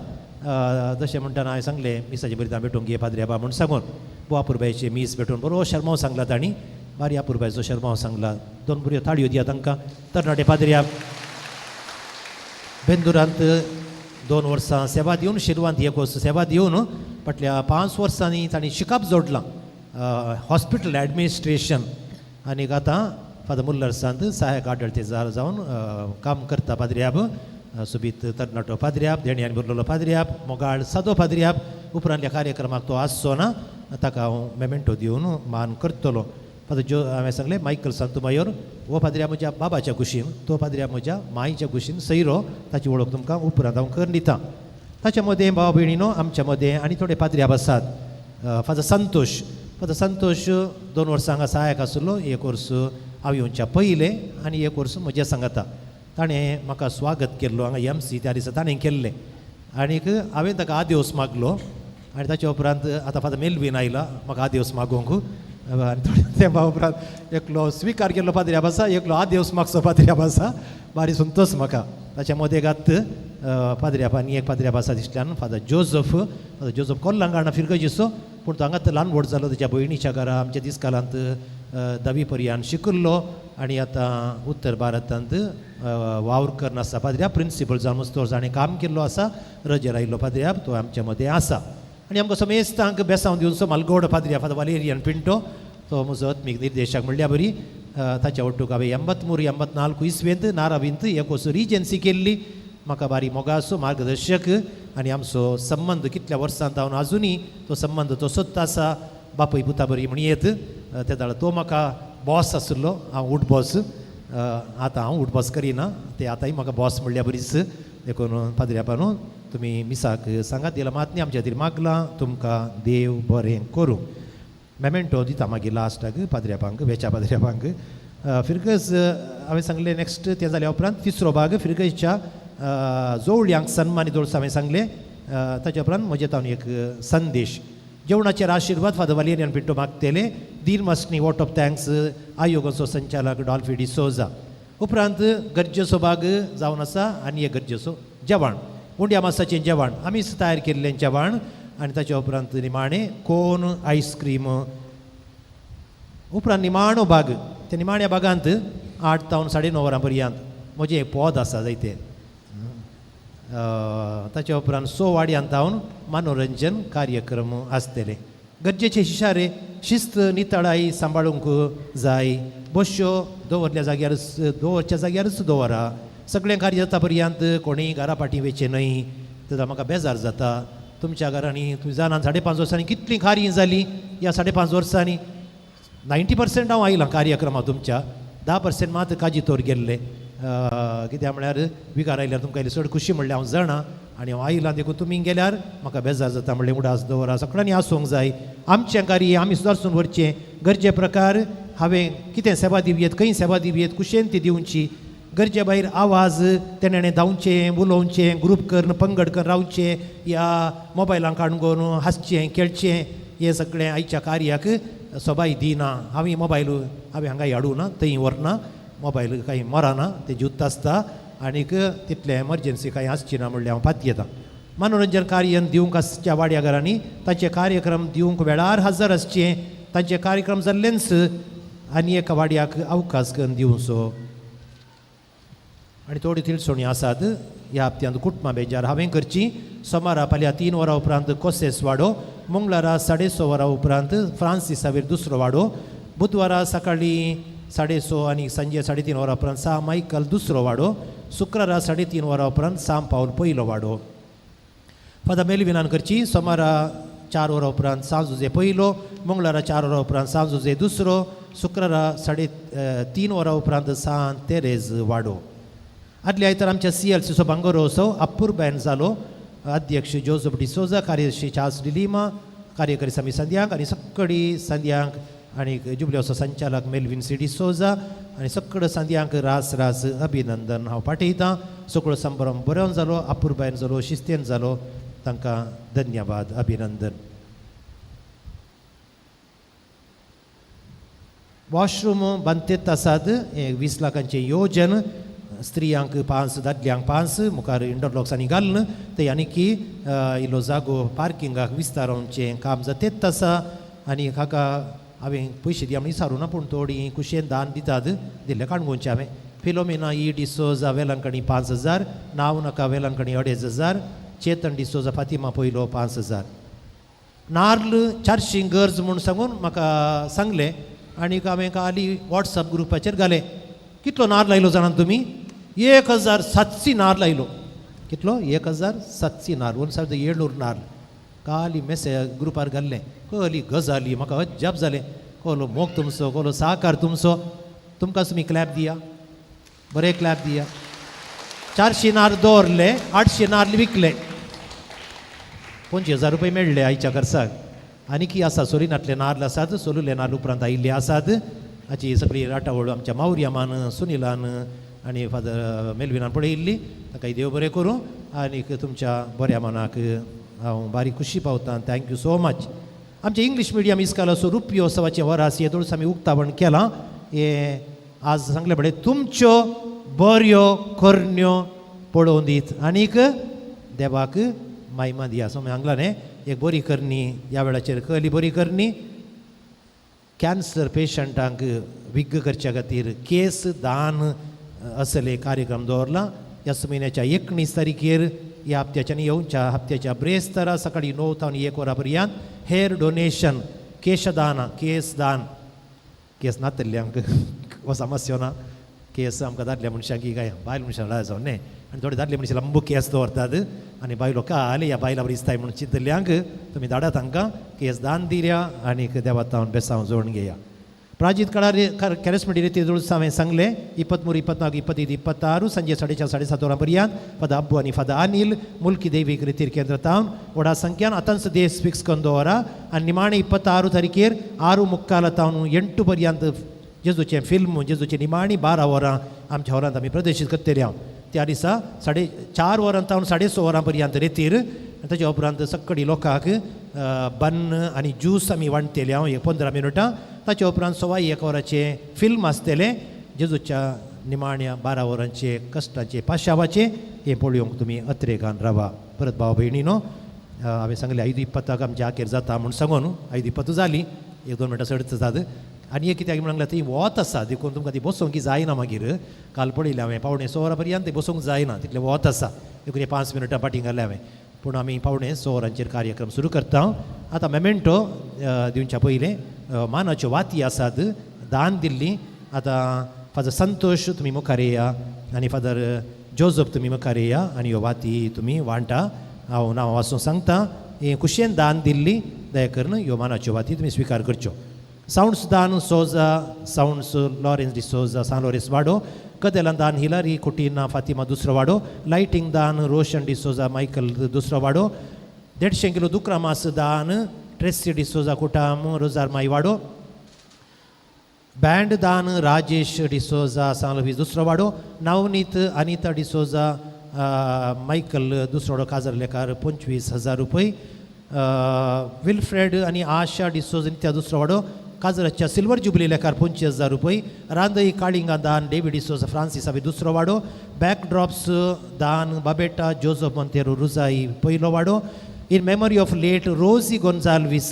S2: जशें म्हणटाना हांवें सांगलें मिसाचे बरी भेटूंक घे पाद्र्या बा म्हूण सांगून बो आपुरबायचे मीस भेटून बरो शर्माव सांगला तांणी. बारी आपुरबायचो शर्माव सांगला. 2 बऱ्यो थाळयो दिया तांकां. तरणाटे पाद्र्या बेंदुरांत 2 वर्सां सेवा दिवन, शिरवांत 1 वर्स सेवा दिवन फाटल्या 5 वर्सांनी तांणी शिकाप जोडलां हॉस्पिटल एडमिनिस्ट्रेशन. आनीक आतां फादर मुल्लर सांत सहाय्यक आडळतेदार जावन काम करता. पाद्र्याब सुबीत तरणाटो पाद्र्याब, देणयान भरलेलो पाद्र्याब, मोगाळ सादो पाद्र्याब. उपरांतल्या कार्यक्रमाक तो आसचो ना, ताका हांव मेमेंटो दिवन मान करतलो. फादर हांवें सांगलें मायकल संतोमायोर हो पाद्र्या म्हज्या बाबाच्या कुशीन, तो पाद्र्या म्हज्या मायच्या कुशीन सैरो. ताची वळख तुमकां उपरांत हांव करून दितां. ताच्या मदें भाव भयणीनो आमच्या मदें आनी थोडे पाद्र्याब आसात. फादर संतोश 2 वर्सां हांगा सहाय्यक आसलो. 1 वर्स हांव येवच्या पयलें आनी 1 वर्स म्हज्या सांगाता. ताणें म्हाका स्वागत केल्लो हांगा MC त्या दिसा ताणें केल्लें. आनीक हांवें ताका आदेवस मागलो आनी ताच्या उपरांत आतां फादर मेल्वीन आयला म्हाका आदेवस मागोवंक. आनी थोड्या तेंपा उपरांत एकलो स्विकार केल्लो पाद्र्याब आसा, एकलो आदेवस मागचो पाद्र्याब आसा. बारी संतोश म्हाका. ताच्या मदें घात पाद्र्याब आनी एक पाद्र्याब आसा दिसल्यान फादर जोझफ कोल्लांगाणा फिरगजीचो. पूण तो हांगाच ल्हान व्हड जालो तेज्या भयणीच्या घरा. आमच्या दिसकालांत 10वी पर्यंत शिकल्लो आनी आतां उत्तर भारतांत वावरकर आसा पाद्र्याब. प्रिंसिपल जावन मस्तोर जाणें काम केल्लो आसा. रजेर आयिल्लो पाद्र्याब तो आमच्या मदें आसा. आनी आमकां समेस्तांक बेसांव दिवचो मालगोड पाद्र्या फादर वालेरियन पिंटो, तो म्हजो आत्मीक निर्देशक म्हणल्या बरी. ताच्या वटूक हांवें 83-84 इसवेंत नारावींत 1 वर्स रिजन्सी केल्ली. म्हाका बारी मोगाचो मार्गदर्शक आनी आमचो संबंद कितल्या वर्सां जावन आजुनी तो संबंद तसोच आसा. बापय पुता बरी म्हणयेत. त्या दाळ तो म्हाका बॉस आसलो, हांव उट बॉस. आतां हांव उट बॉस करिना, ते आतांय म्हाका बॉस म्हणल्या बरीच. देखून पाद्र्याबानू तुमी मिसाक सांगात दिला मातनी आमच्या खातीर मागलां. तुमकां देव बरें करूं. मेमेंटो दिता मागीर लास्टाक पाद्र्याबांक, वेच्या पाद्र्याबांक. फिरगज हांवें सांगलें नेक्स्ट तें जाल्या उपरांत 3रो भाग फिरगजच्या जोवळ्यांक सन्मानीत दवरता हांवें सांगलें. ताच्या उपरांत म्हजे तावन एक संदेश. जेवणाचेर आशिर्वाद फादर वालेरियन पिंटो मागतेले. दिनमस्नी वॉट ऑफ थँक्स आयोगाचो संचालक डॉल्फी डिसोजा. उपरांत गरजेचो भाग जावन आसा आनी एक गरजेचो जेवण, उंड्या मासाचें जेवण आमीच तयार केल्लें जेवण. आनी ताच्या उपरांत निमाणें कोन आयस्क्रीम. उपरांत निमाणो भाग. त्या निमाण्या भागांत 8 तावन 9:30 वरां पर्यंत म्हजें पद आसा जायतें. ताच्या उपरांत 6 वाड्यांत जावन मनोरंजन कार्यक्रम आसतले. गरजेचे इशारे शिस्त नितळाई सांबाळूंक जाय. बश्यो दवरल्या जाग्यारच दवरच्या जाग्यारच दवरा. सगळें कार्य जाता पर्यंत कोणीय घरा फाटीं वेचे न्हय. तेन्ना म्हाका बेजार जाता. तुमच्या घरांनी तुम्ही जाणां 5.5 वर्सांनी कितलीं कार्य जालीं ह्या 5.5 वर्सांनी. 90% हांव आयलां कार्यक्रमां तुमच्या, 10% मात काजी तोर गेल्ले. कित्याक म्हळ्यार विकार आयल्यार तुमकां इल्ली चड खुशी म्हणल्यार हांव जाणा. आनी हांव आयलां देखून तुमी गेल्यार म्हाका बेजार जाता. म्हणलें उडास दवरा, सगळ्यांनी आसूंक जाय. आमचें कार्य आमी सुदारसून व्हरचें. गरजे प्रकार हांवें कितें सेवा दिवयेत, खंय सेवा दिवयेत, कुशेन ती दिवची. गरजे भायर आवाज तेणें धांवचें, उलोवचें, ग्रूप करून पंगड करून रावचें, या मोबायलांक काडून हांसचें खेळचें, हें सगळें आयच्या कार्याक सोबाय दिना. हांवें मोबायल हांवें हांगा हाडूं ना, थंय व्हरना. मोबायल कांय मरना, ते जुत्त आसता. आनीक तितलें एमर्जन्सी कांय आसची ना म्हणल्यार हांव पातयेता येता. मनोरंजन कार्य दिवंक आसच्या वाड्या घरांनी तांचे कार्यक्रम दिवंक वेळार हजर आसचें. तांचे कार्यक्रम जाल्लेच आनी एका वाड्याक अवकाश करून दिवचो. आनी थोडी तिळसोणी आसात ह्या हप्त्यांत कुटुंबां बेजार हांवें करची. सोमारा फाल्यां 3 वरां उपरांत कोसेस वाडो, मंगळारा 6:30 वरां उपरांत फ्रांसिसावेर दुसरो वाडो, बुधवारा सकाळीं 6:30 आनी सांजे 3:30 वरां उपरांत सा मायकल दुसरो वाडो, शुक्रारा 3:30 वरां उपरांत साम पावल पयलो वाडो. फादर मेलविनान करची. सोमारा 4 वरां उपरांत सांजुजे पयलो, मंगळारा 4 वरां उपरांत सांजुजे दुसरो, शुक्रारा 3:30 वरां उपरांत सांत तेरेज वाडो. आदल्या आयतार आमच्या CLCचो भांगरोत्सव अप्पूर्बायन जालो. अध्यक्ष जोझफ डिसोजा, कार्यदर्शी चार्ल्स डिलिमा, कार्यकारी समी संध्यांक आनी सक्कडी संध्यांक आनी जुबलिओचो संचालक मेल्विन सी डिसोजा आनी सक्कड संध्यांक रास रास अभिनंदन हांव पाठयतां. सगळो संभ्रम बरो जालो, अप्पूर्बायन जालो, शिस्तेन जालो. तांकां धन्यवाद, अभिनंदन. वॉशरूम बांदतेत आसात. 20 लाखांचें येवजण. स्त्रियांक 5, दादल्यांक 5. मुखार इंटरलॉक्सांनी घालून ते आनी की इल्लो जागो पार्किंगाक विस्तारोवचें काम जातेत आसा. आनी हाका हांवें पयशे दिया म्हण विचारूं ना, पूण थोडी कुशेन दान दितात, दिल्ले काणकोणचें हांवें. फिलोमिना ई डिसोजा वेलांकणी 5,000, नांव नाका वेलांकणी 2,500, चेतन डिसोजा फातिमा पयलो 5,000. नार्ल 400 गरज म्हूण सांगून म्हाका सांगलें. आनीक हांवें काली वॉट्सॅप ग्रुपाचेर घालें. कितलो नार्ल आयलो जाणात तुमी? 1,700 नार्ल आयलो. कितलो? 1,700 नार्ल. 1,700 नार्ल काली मेसेज ग्रुपार घाल्लें. कहली गजाली म्हाका अजाप जालें. कहलो मोग तुमचो, कहलो सहकार तुमचो. तुमकां तुमी क्लॅप दिया, बरें क्लॅप दिया. 400 नार्ल दवरले, 800 नार्ल विकले. 25,000 रुपये मेळ्ळे आयच्या खर्चाक. आनी की आसा, सोरिनांतले नार्ल आसात, सोलुले नार्ल उपरांत आयिल्ले आसात. हाची सगळी राटावळ आमच्या मावरियामान, सुनिलान आनी फादर मेल्विनान पळयल्ली. ताका देव बरें करूं. आनीक तुमच्या बऱ्या मनाक हांव बारीक खुशी पावतां. Thank you so much. आमचे इंग्लीश मिडियम इस्कालाचो रुप्योत्सवाचें वरास हे थोडंसं आमी उक्तावण केलां. हे आज सांगले बडे तुमच्यो बऱ्यो करण्यो पळोवन दीत आनीक देवाक महिमा दिया. सो सांगला न्ही, एक बरी करणी ह्या वेळाचेर कहली बरी करणी. कॅन्सर पेशंटांक विग्ग करच्या खातीर केस दान असले कार्यक्रम दवरला. ह्या म्हयन्याच्या 19 तारखेर ह्या हप्त्याच्या आनी येवच्या हप्त्याच्या ब्रेस्तारा सकाळीं 9 ते 1 वरां पर्यंत हेअर डोनेशन, केशदान, केस दान. केस नातल्ल्यांक हो समस्या ना. केस आमकां दादल्या मनशांक काय बायल मनशांक लायजो न्ही. आनी थोडे दादले मनशां लंबू केस दवरतात आनी बायलो काल ह्या बायला बरी दिसताय म्हणून चिंतल्ल्यांक तुमी धाडा तांकां केस दान दिल्या आनीक देवातावन बेसांव जोडून घेया. प्राजीत काळार कॅरेस्मेंटी रिती जुळूस हांवें सांगलें 23, 24, 25, 26 सांजे 4:30, 7:30 वरां पर्यंत फादर अब्बू आनी फादर अनिल मुल्की दैवीक रितीर केंद्र तावन व्हडा संख्यान आतांच देश फिक्स करून दवरा. आनी निमाणे 26 तारखेर 6:45 तावन 8 पर्यंत जेजूचें फिल्म, जेजूचें निमाणी 12 वरां आमच्या हॉलांत आमी प्रदर्शीत करतले. हांव त्या दिसा 4:30 वरां तावन 6:30 वरां पर्यंत रितीर. ताच्या उपरांत सक्कडी लोकांक बन आनी ज्यूस आमी वांटतले. हांव 15 मिनटां. ताच्या उपरांत 1:15 वरांचे फिल्म आसतलें जेजूच्या निमाण्या 12 वरांचे कश्टाचे पाशावाचे. हें पळोवंक तुमी अत्रेगान रावा. परत भाव भयणीनो, हांवें सांगलें 5:20 आमच्या आखेर जाता म्हूण सांगून 5:20 जाली. 1-2 मिनटां चड जातात. आनी एक कित्याक म्हणलें थंय वत आसा देखून तुमकां ती बसोवंक जायना. मागीर काल पळयलें हांवें 5:15 वरां पर्यंत ती बसोवंक जायना, तितलें वत आसा. देखून 5 मिनटां फाटीं घालें हांवें. पूण आमी 5:15 वरांचेर कार्यक्रम सुरू करता. आतां मेमेंटो दिवच्या पयलें मानाच्यो वाती आसात दान दिल्ली आतां फादर संतोष तुमी मुखार येया आनी फादर जोझफ तुमी मुखार येया आनी ह्यो वाती तुमी वांटा. हांव नांव वाचून सांगता. हे कुशेन दान दिल्ली दया करून ह्यो मानाच्यो वाती तुमी स्विकार करच्यो. सावंड्स दान सोजा सावंड्स लॉरेन्स डिसोजा सान लॉरेन्स वाडो. कदेलां दान हिलारी कुटीना फातिमा दुसरो वाडो. लायटिंग दान रोशन डिसोजा मायकल दुसरो वाडो. 150 किलो दुक्रामास दान ट्रेसी डिसोजा कुटाम रोजार माई वाडो. बँड दान राजेश डिसोजा सांगलवी दुसरो वाडो. नवनीत अनिता डिसोजा मायकल दुसरो वाडो काजर लेकार 25,000 रुपये. विल्फ्रेड आणि आशा डिसोजा नित्या दुसरो वाडो काजराच्या सिल्वर जुबली लेकार 25,000 रुपये. रांदई काळिंगा दान डेव्हिड डिसोजा फ्रांसीस हावे दुसरो वाडो. बॅकड्रॉप्स दान बाबेटा जोझफ मोंतेरो रुजाई पयलो वाडो. इन मेमरी ऑफ लेट रोजी गोन्जाल्वीस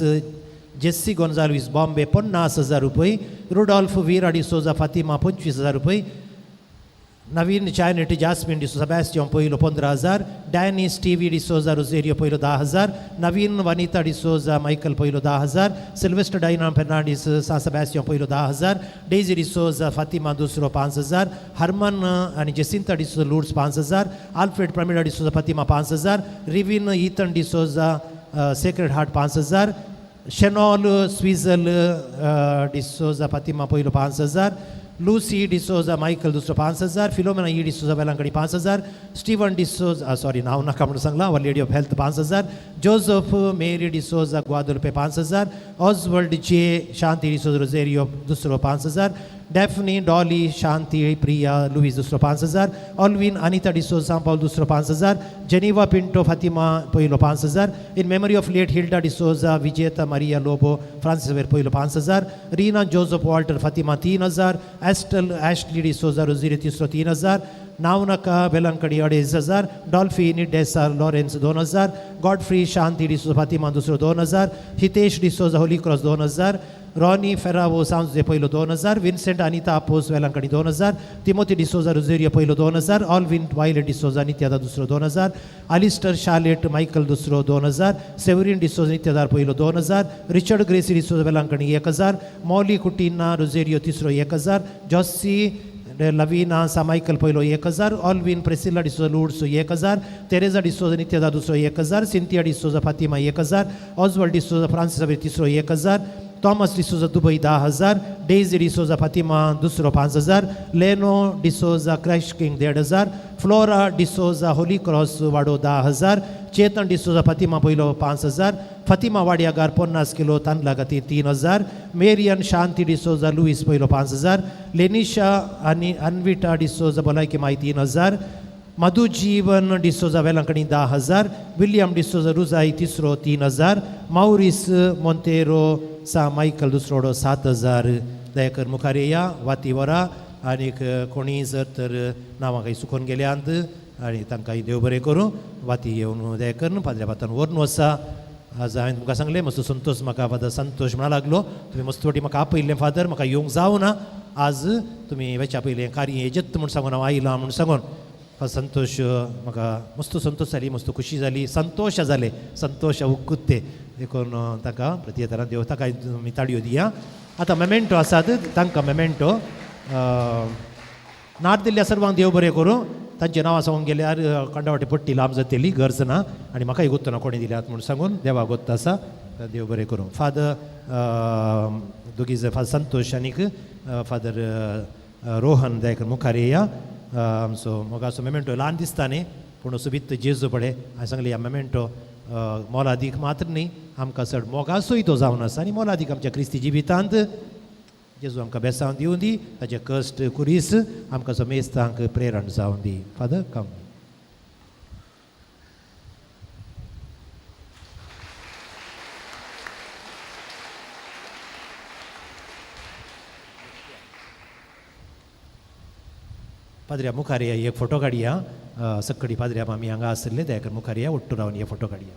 S2: जेस्सी गोन्जाल्वीस बॉम्बे 50,000 रुपये. रुडॉल्फ वीरा डिसोजा फातिमा 25,000 रुपये. नवीन चायनेट जास्मिन डिसोजा बॅस्टियन पयलो 15,000. डॅनी स्टीव्ही डिसोजा रोझेरियो पयलो 10,000. नवीन वनिता डिसोजा मायकल पयलो 10,000. Sylvester Diana Fernandes San Sebastian पयलो 10,000. डेझी डिसोजा फातिमा दुसरो 5,000. हरमन आणि जेसिंता डिसोजा लुड्स 5,000. आल्फ्रेड प्रमिडा D'Souza Fatima 5,000. Rivin Ethan D'Souza sacred heart 5,000. शेनॉल स्विझल डिसोजा फातिमा पयलो 5,000. लूसी डिसोजा मायकल दुसरो 5,000. Philomena E D'Souza Velankanni 5,000. Steven D'Souza sorry नाव नाका म्हणून सांगला. Our lady of health 5,000. Joseph Mary D'Souza Guadalupe 5,000. Oswald J Shanti D'Souza रोझेरियो दुसरो 5,000. डॅफनी डॉली शांती प्रिया लुईस दुसरो 5,000. ऑल्विन अनिता डिसोजा सान पाउल दुसरो 5,000. जेनिवा पिंटो फातिमा पयलो 5,000. In memory of late Hilda D'Souza Vijeta Maria Lobo Francis वेर पयलो 5,000. Reena Joseph Walter Fatima 3,000. Estelle Ashley D'Souza Rosario तिसरो 3,000. नावनका बेलंकडी 2,500. डॉल्फिन डेसार Lawrence 2,000. Godfrey Shanti D'Souza Fatima दुसरो 2,000. Hitesh D'Souza Holy Cross 2,000. Ronnie Ferrao सांजे पयलो 2,000. विन्सेंट अनिता आपोस वेलांकडी 2,000. तिमोथी डिसोजा रोझेरियो पयलो 2,000. ऑल्विन वायलेट डिसोजा नित्यादार दुसरो 2,000. अलिस्टर शालेट मायकल दुसरो 2,000. सेवरीन डिसोजा नित्यादार पयलो 2,000. Richard Gracie D'Souza Velankanni 1,000. Molly Cutinha Rosario तिसरो 1,000. जॉसी लविना सा मायकल पयलो 1,000. Alwin Priscilla D'Souza Lourdes 1,000. Teresa D'Souza नित्यादार दुसरो 1,000. Cynthia D'Souza Fatima 1,000. Oswald D'Souza Francis हावे तिसरो 1,000. Thomas D'Souza Dubai 10,000. Daisy D'Souza Fatima दुसरो 5,000. Leno D'Souza Christ King 1,500. Flora D'Souza Holy Cross वाडो 10,000. चेतन डिसोजा फातिमा पयलो 5,000. फातिमा वाड्यागार 50 किलो तांदळा खातीर 3,000. मेरियन शांती डिसोजा लुईस पयलो 5,000. लेनिशा आनी अन्विटा डिसोजा भलायकी माई 3,000. मधु जीवन डिसोजा वेलांकडी 10,000. विलियम डिसोजा रुजाई तिसरो 3,000. माउरिस मोंतेरो सा मायकल दुसरो 7,000. दयाकर मुखार येया वाती वरा. आनीक कोणी जर तर नांवां काही चुकोवन गेल्यांत आनी तांकांय देव बरें करूं. वाती येवन दयाकर फादल्या पातान व्हरून वचा. आज हांवें तुमकां सांगलें मस्त संतोश म्हाका फादर संतोश म्हणा लागलो. तुमी मस्त फावटी म्हाका आपयल्लें फादर म्हाका येवंक जावना. आज तुमी वेच्या पयलें कार्य येजत म्हूण सांगून हांव आयलां म्हूण सांगून संतोष म्हाका मस्त संतोश जाली मस्त खुशी जाली. संतोश जाले संतोष उक्कुत्ते देखून ताका प्रत्येक देव ताका तुमी ताळयो दिया. आतां मेमेंटो आसात तांकां मेमेंटो नाट दिल्ल्या सर्वांक देव बरें करूं. तांचे नांवां सांगून गेल्यार कंडावटी पट्टी लांब जातली गरज ना आनी म्हाकाय गोत्तना कोणी दिल्यात म्हूण सांगून देवा गोत्त आसा. देव बरें करूं. फादर दोगी फादर संतोष आनीक फादर रोहन दयाकर मुखार येया. आमचो मोगाचो मेमेंटो ल्हान दिसता न्ही पूण सुबित जेजू पडे हांवें सांगलें ह्या मेमेंटो मोलादीक मात्र न्ही आमकां चड मोगाचोय तो जावन आसा आनी मोलादीक आमच्या क्रिस्ती जिवितांत जेजू आमकां बेसांव दिवं दी. ताचे कश्ट कुरीस आमकां जो मेस्तांक प्रेरण जावं दी. फादर कम. पाद्र्या मुखार या एक फोटो काडया. सक्कडी पाद्र्या आमी हांगा आसले दयाकर मुखार या ओट्टू रावन हे फोटो काडया.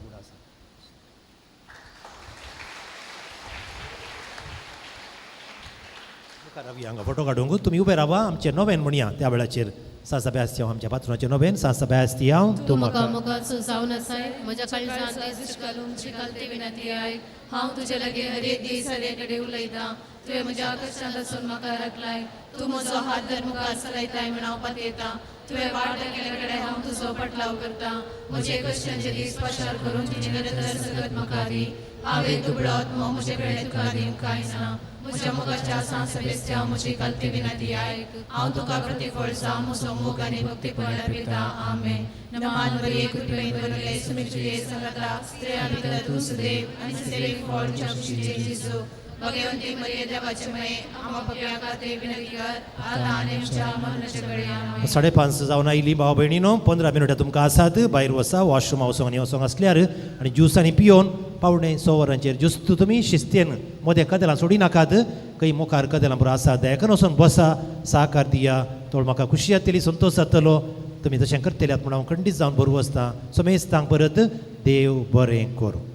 S2: मुखार रावया हांगा फोटो काडूंक. तुमी उबे रावा. आमचे नोवेन म्हणया त्या वेळाचेर सासा बेस्ती हांव आमच्या पात्रांचे नोवेन सासा बेस्ती हांव तूं म्हाका
S3: मोगाचो जावन आसाय म्हज्या काळजांत दिश्ट घालून चिकालते विनंती आय. हांव तुजे लागी हर एक दीस हर एक कडेन उलयतां. तुवें म्हज्या कश्टांत आसून म्हाका राखलाय. तूं म्हजो हात धर मुखार चलयताय म्हण हांव पातयेता तुवें वाट केले कडेन हांव तुजो पटलाव करता म्हजे कश्टांचे दीस पशार करून तुजी नदर सगत म्हाका दी हांवें दुबळो आत्मो म्हजे कडेन तुका दिवंक कांय ना म्हज्या मुखाच्या सांस बेस्त्या म्हजी कालती विनंती आयक हांव तुका प्रतिफळ जावं म्हजो मोग आनी भक्तीपण अर्पिता आमेन नमान बरी कृपेन भरले सुमित तुजे संगता स्त्रिया भितर तूं सुदैव आनी सुदैव फळ तुझे जेजू भगवंती मरिये देवाचे मये आम्हा पप्या खातीर विनंती कर आता आनी आमच्या मरणाच्या वेळार
S2: 5:30 जावन आयली भाव भयणीनो 15 मिनटां तुमकां आसात भायर वसा वॉशरूमा वचोंक आनी वचोंक आसल्यार आनी ज्यूस आनी पियोन पावणे 6 वरांचेर ज्यूस तुमी शिस्तेन मदें कदेलां सोडी नाकात खंय मुखार कदेलां बरो आसा दयाकन वचोन बसा सहकार दिया थोड म्हाका खुशी जातली संतोश जातलो तुमी तशें करतल्यात म्हण हांव खंडीत जावन बरो वचता सो मेस्तांक परत देव बरें करूं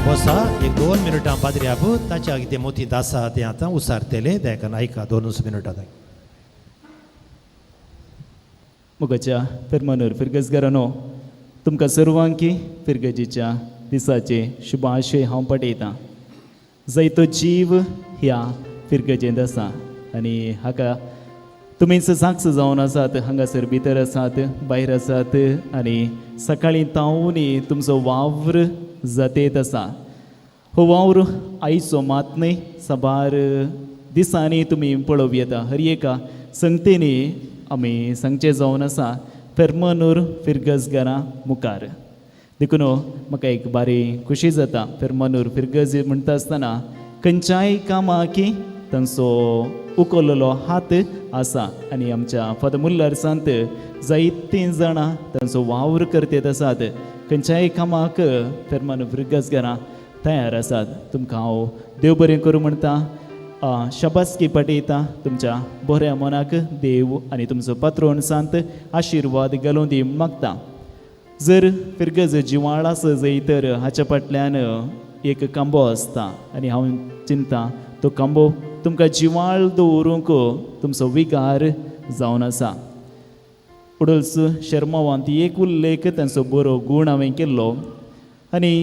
S2: बसा 1-2 मिनटां पाद्र्याब ताच्या कितें मोतीत आसा तें आतां उसारतले दयाकन आयका 2 मिनटां
S5: मुगाच्या पेरमानूर फिरगजगारानो तुमकां सर्वांकी फिरगजीच्या दिसाचे शुभाशय हांव पटयतां जायतो जीव ह्या फिरगजेंत आसा आनी हाका तुमीच साक्ष जावन आसात हांगासर भितर आसात भायर आसात आनी सकाळीं तावून तुमचो वावर जातेत आसा हो वावर आयचो मात न्हय साबार दिसांनी तुमी पळोवं येता हर एका संगतेनी आमी सांगचें जावन आसा फेर्मानूर फिरगजगारां मुखार देखून म्हाका एक बारी खुशी जाता फेर्मानूर फिरगज म्हणटा आसतना खंयच्याय कामाक तांचो उखललेलो हात आसा आनी आमच्या फादर मुल्लार सांत जायतीं जाणां तांचो वावर करतेत आसात खंयच्याय कामाक फेर्मानूर फिरगजगारां तयार आसात तुमकां हांव देव बरें करूं म्हणटा शबासकी पटयता तुमच्या बऱ्या मनाक देव आनी तुमचो पात्रोण सांत आशिर्वाद घालूं दी मागता जर फिरगज जिवाळ आसा जायतर हाच्या फाटल्यान एक खांबो आसता आनी हांव चिंता तो खांबो तुमकां जिवाळ दवरूंक तुमचो विकार जावन आसा उडल्स शर्मावान ती एक उल्लेख तांचो बरो गूण हांवें केल्लो आनी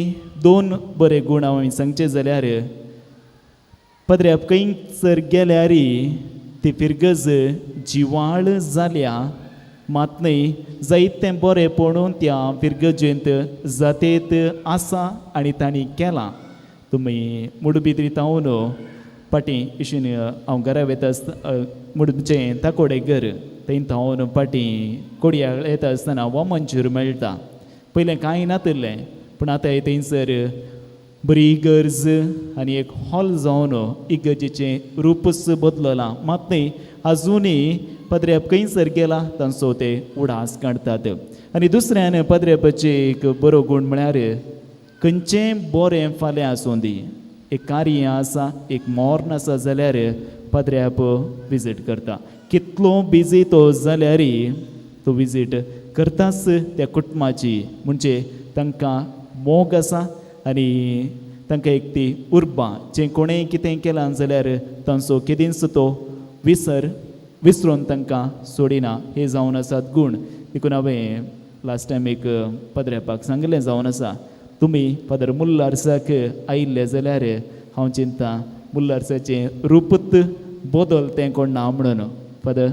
S5: 2 बरे गूण हांवें सांगचे जाल्यार पदऱ्याप खंयसर गेल्यार ती फिरगज जिवाळ जाल्या मात न्हय जायतें बरें पळोवन त्या फिरगजेंत जातेत आसा आनी तांणी केलां तुमी मुडबित्री तावन पाटी इशून हांव घरा वयता आसता मुडचें ताकोडे घर थंय थावन पाटी कोडया येता आसतना हो मंचूर मेळटा पयलें कांय नातलें पूण आतां थंयसर बरी इगर्ज आनी एक हॉल जावन इगर्जेचें रूपच बदललां मात न्हय आजुनूय पदऱ्याप खंयसर गेला तांचो ते उडास काडटात आनी दुसऱ्यान पदऱ्यापाचें एक बरो गूण म्हळ्यार खंयचें बरें फाल्यां आसूं दी एक कार्य आसा एक मोर्न आसा जाल्यार पदऱ्याप विजीट करता कितलो बिजी तो जाल्यार तो विजीट करताच त्या कुटुंबाची म्हणजे तांकां मोग आसा आनी तांकां एक ती उर्बा जें कोणेंय कितें केलां जाल्यार तांचो केदींच तो विसरून तांकां सोडिना हे जावन आसात गूण देखून हांवें लास्ट टायम एक पदऱ्यापाक सांगलें जावन आसा तुमी फादर मुल्लार्साक आयिल्ले जाल्यार हांव चिंता मुल्लार्साचें रूपत बदल तें कोण ना म्हणून फादर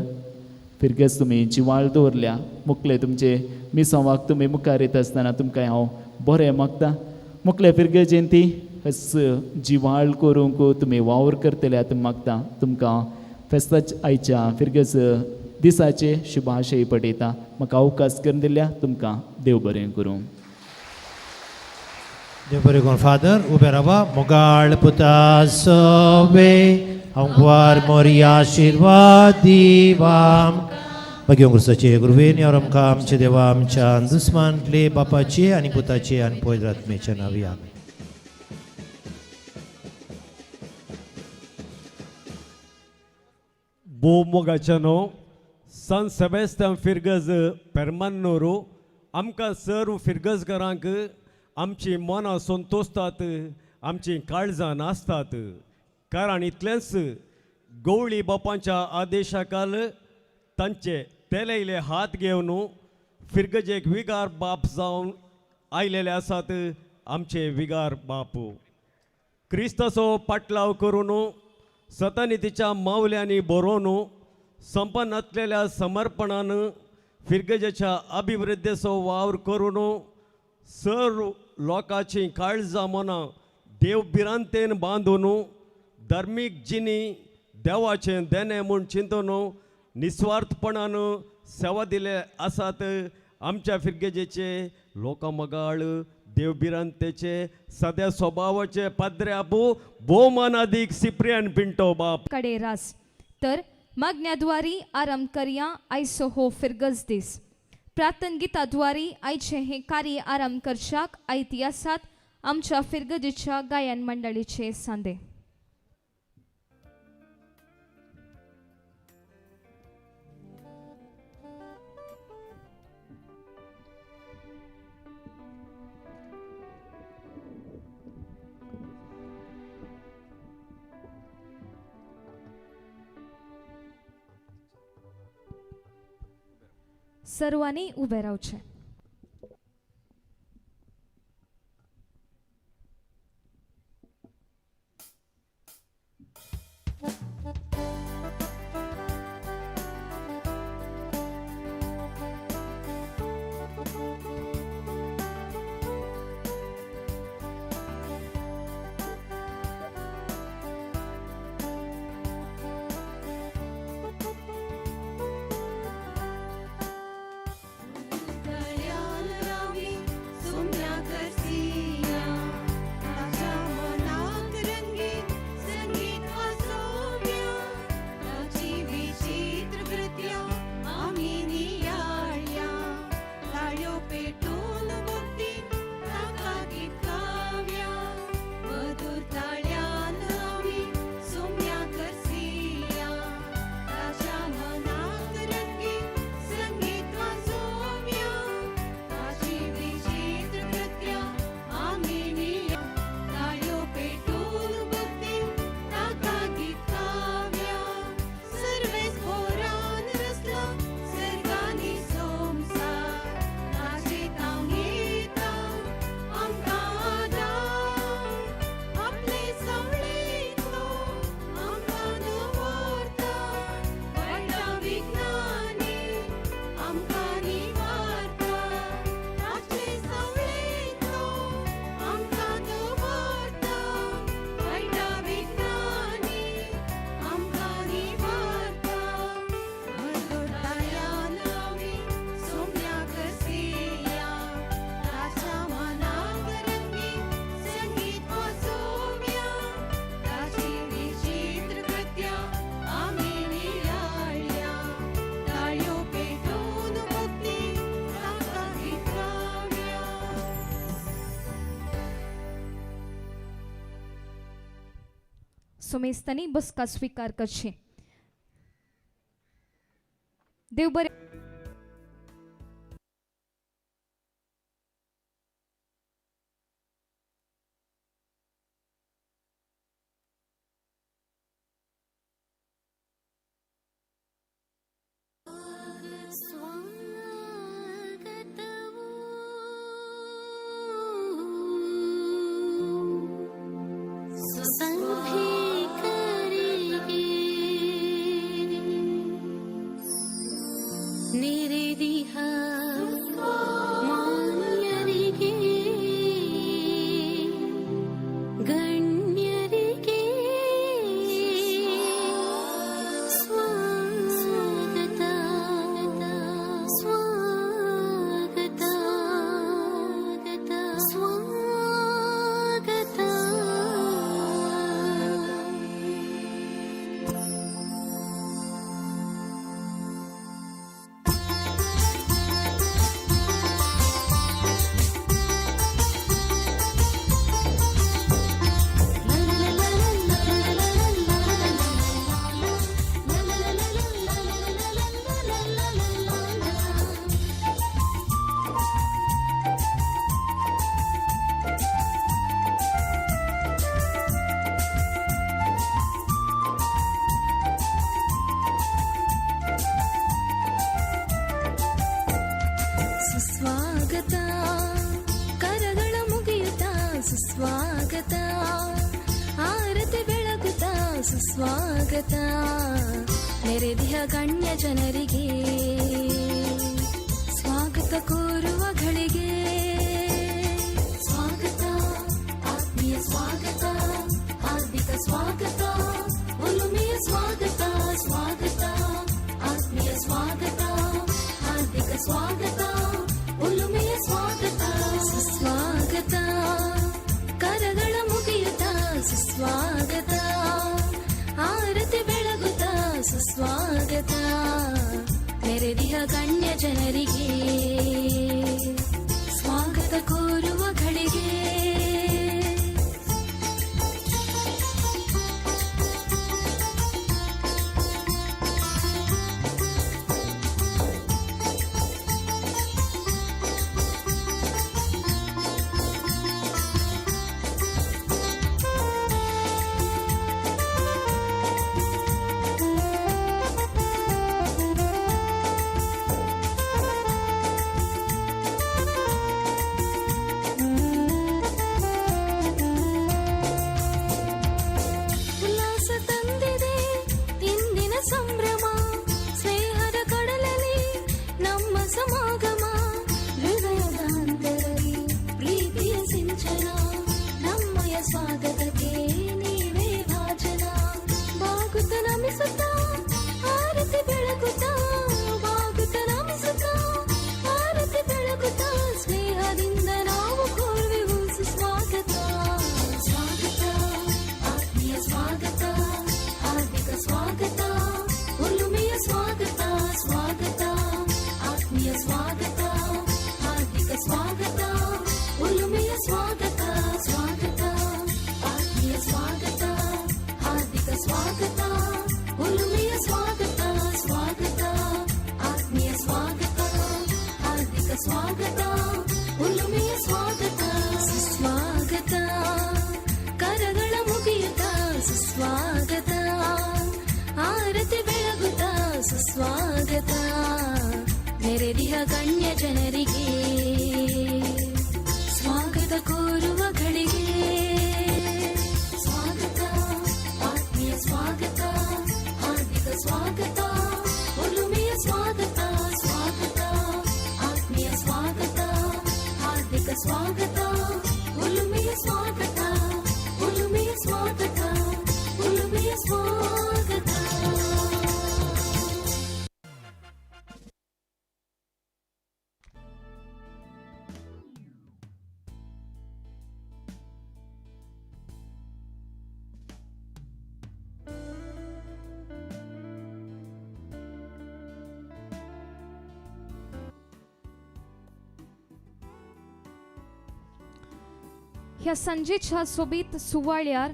S5: फिरगज तुमी जिवाळ दवरल्या मुखले तुमचे मिसावाक तुमी मुखार येता आसतना तुमकां हांव बरें मागता मुखले फिरगजेन ती जिवाळ करूंक तुमी वावर करतल्यात मागता तुमकां फेस्ताच्या आयच्या फिरगज दिसाचे शुभाशय पटयता म्हाका अवकाश करून दिल्या तुमकां देव बरें करूं
S2: देव बरें करून फादर उबे रावा मोगाळ पुता सवे आमकां मोरी आशिर्वाद दिवाम मागीर गुरुसाचे गुरुवेन और आमकां आमचे देवा आमच्या दुस्मानले बापाचे आनी पुताचे आनी पवित्र आत्म्याच्या नांवी आमेन.
S14: Bo Mogachano, San Sebastian Firgaz Permanoro, आमकां सर्व फिरगजकारांक आमची मनां संतोषतात, आमची काळजां नासतात. कारण इतलेंच गवळी बापांच्या आदेशाकाल तांचे तेलयले हात घेवन फिरगजेक विगार बाप जावन आयलेले आसात आमचे विगार बाप. क्रिस्ताचो पाटलाव करून सतनितीच्या मावल्यांनी बरोवन संपन्न असलेल्या समर्पणान फिरगजेच्या अभिवृद्धीचो वावर करून सर्व लोकांची काळजां मनां देवबिरांतेन बांदून धार्मीक जिणी देवाचें देणे म्हूण चिंतून निस्वार्थपणान सेवा दिले आसात आमच्या फिरगजेचे लोकमगाळ देवबिरांतेचे सद्या स्वभावाचे पाद्र्याबू भोवमानादीक सिप्रियन पिंटो बाप
S15: कडे रास तर मागण्याद्वारी आरंभ करया आयचो हो फिरगज दीस. प्रार्थन गिताद्वारी आयचे हे कार्य आरंभ करच्याक आयती आसात आमच्या फिरगजेच्या गायन मंडळीचे सांदे. सर्वांनी उभे रावचे. सोमेस्तानी बसका स्वीकार करचे. देव बरे
S16: ಸ್ವಾಗತ ಕರಗಳ ಮುಗಿಯುತ್ತಾ ಸುಸ್ವಾಗತ ಆರತಿ ಬೆಳಗುತ್ತಾ ಸುಸ್ವಾಗತ ನೆರೆದಿಹ ಗಣ್ಯ ಜನರಿಗೆ ಸ್ವಾಗತ ಕೋರುವ ಗಳಿಗೆ ಸ್ವಾಗತ ಆತ್ಮೀಯ ಸ್ವಾಗತ ಹಾರ್ದಿಕ ಸ್ವಾಗತ ಒಲುಮೆಯ ಸ್ವಾಗತ ಸ್ವಾಗತ ಆತ್ಮೀಯ ಸ್ವಾಗತ ಹಾರ್ದಿಕ ಸ್ವಾಗತ ಒಲುಮೆಯ ಸ್ವಾಗತ ಸುಸ್ವಾಗತ ಕರಗಳ ಮುಗಿಯುತ್ತಾ ಸುಸ್ವಾಗತ ಆರತಿ ಬೆಳಗುತ್ತಾ ಸುಸ್ವಾಗತ ನೆರೆದಿಹ ಗಣ್ಯ ಜನರಿಗೆ ಸ್ವಾಗತ ಕೋರುವ ಗಳಿಗೆ ಸ್ವಾಗತ ಒಲುಮೆಯ ಸ್ವಾಗತ ಸುಸ್ವಾಗತ ಕರಗಳ ಮುಗಿಯುತ್ತಾ ಸುಸ್ವಾಗತ ಆರತಿ ಬೆಳಗುತ್ತಾ ಸುಸ್ವಾಗತ ನೆರೆದಿಹ ಗಣ್ಯ ಜನರಿಗೆ ಸ್ವಾಗತ ಕೋರುವ ಗಳಿಗೆ ಸ್ವಾಗತ ಆತ್ಮೀಯ ಸ್ವಾಗತ ಹಾರ್ದಿಕ ಸ್ವಾಗತ ಒಲುಮೆಯ ಸ್ವಾಗತ ಸ್ವಾಗತ ಆತ್ಮೀಯ ಸ್ವಾಗತ ಹಾರ್ದಿಕ ಸ್ವಾಗತ ಒಲುಮೆಯ ಸ್ವಾಗತ ಒಲುಮೆಯ ಸ್ವಾಗತ ಒಲುಮೆಯ ಸ್ವಾಗತ.
S15: ह्या संजेच्या सोबीत सुवाळ्यार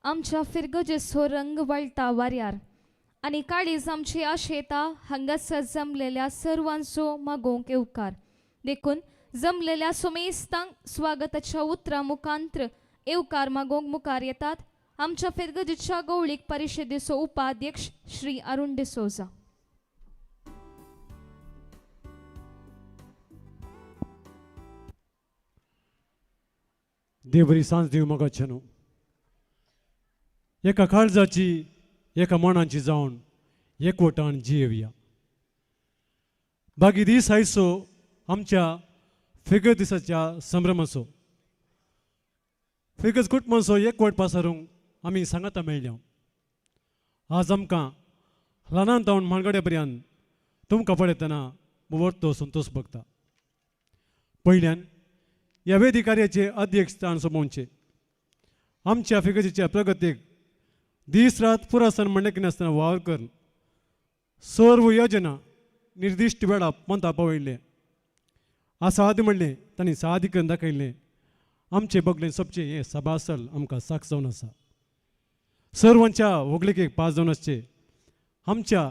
S15: आमच्या फिरगजेचो रंग वळटा वाऱ्यार आनी काळीज आमची आशेता हांगासर जमलेल्या सर्वांचो मागोवंक येवकार देखून जमलेल्या सोमेस्तांक स्वागताच्या उतरां मुखांत्र येवकार मागोवंक मुखार येतात आमच्या फिरगजेच्या गवळीक परिशदेचो उपाध्यक्ष श्री अरुण डिसोजा.
S14: देव बरी सांज दिव मोगाचेनो एका काळजाची एका मनाची जावन एकवटान जियेवया. बागी दीस आयचो आमच्या फिगर दिसाच्या संभ्रमाचो फिगज कुटुंबाचो एकवट पासरूंक आमी सांगाता मेळ्ळ्या. आज आमकां ल्हानान तावन माणगड्या पर्यंत तुमकां पळयतना व्हरतो संतोश भोगता. पयल्यान ह्या वेदी कार्याचे अध्यक्षस्थान सोबोवचे आमच्या फिगजीच्या प्रगतीक दीस रात पुरासन म्हणले नासतना वावर कर सर्व योजना निर्दिश्ट वेळा पंथा पळयले आसाद म्हणलें तांणी साद करून दाखयलें. आमचे बगलेन सबचें हें सभासल आमकां साक जावन आसा. सर्वांच्या व्हगलिकेक पास जावन आसचे आमच्या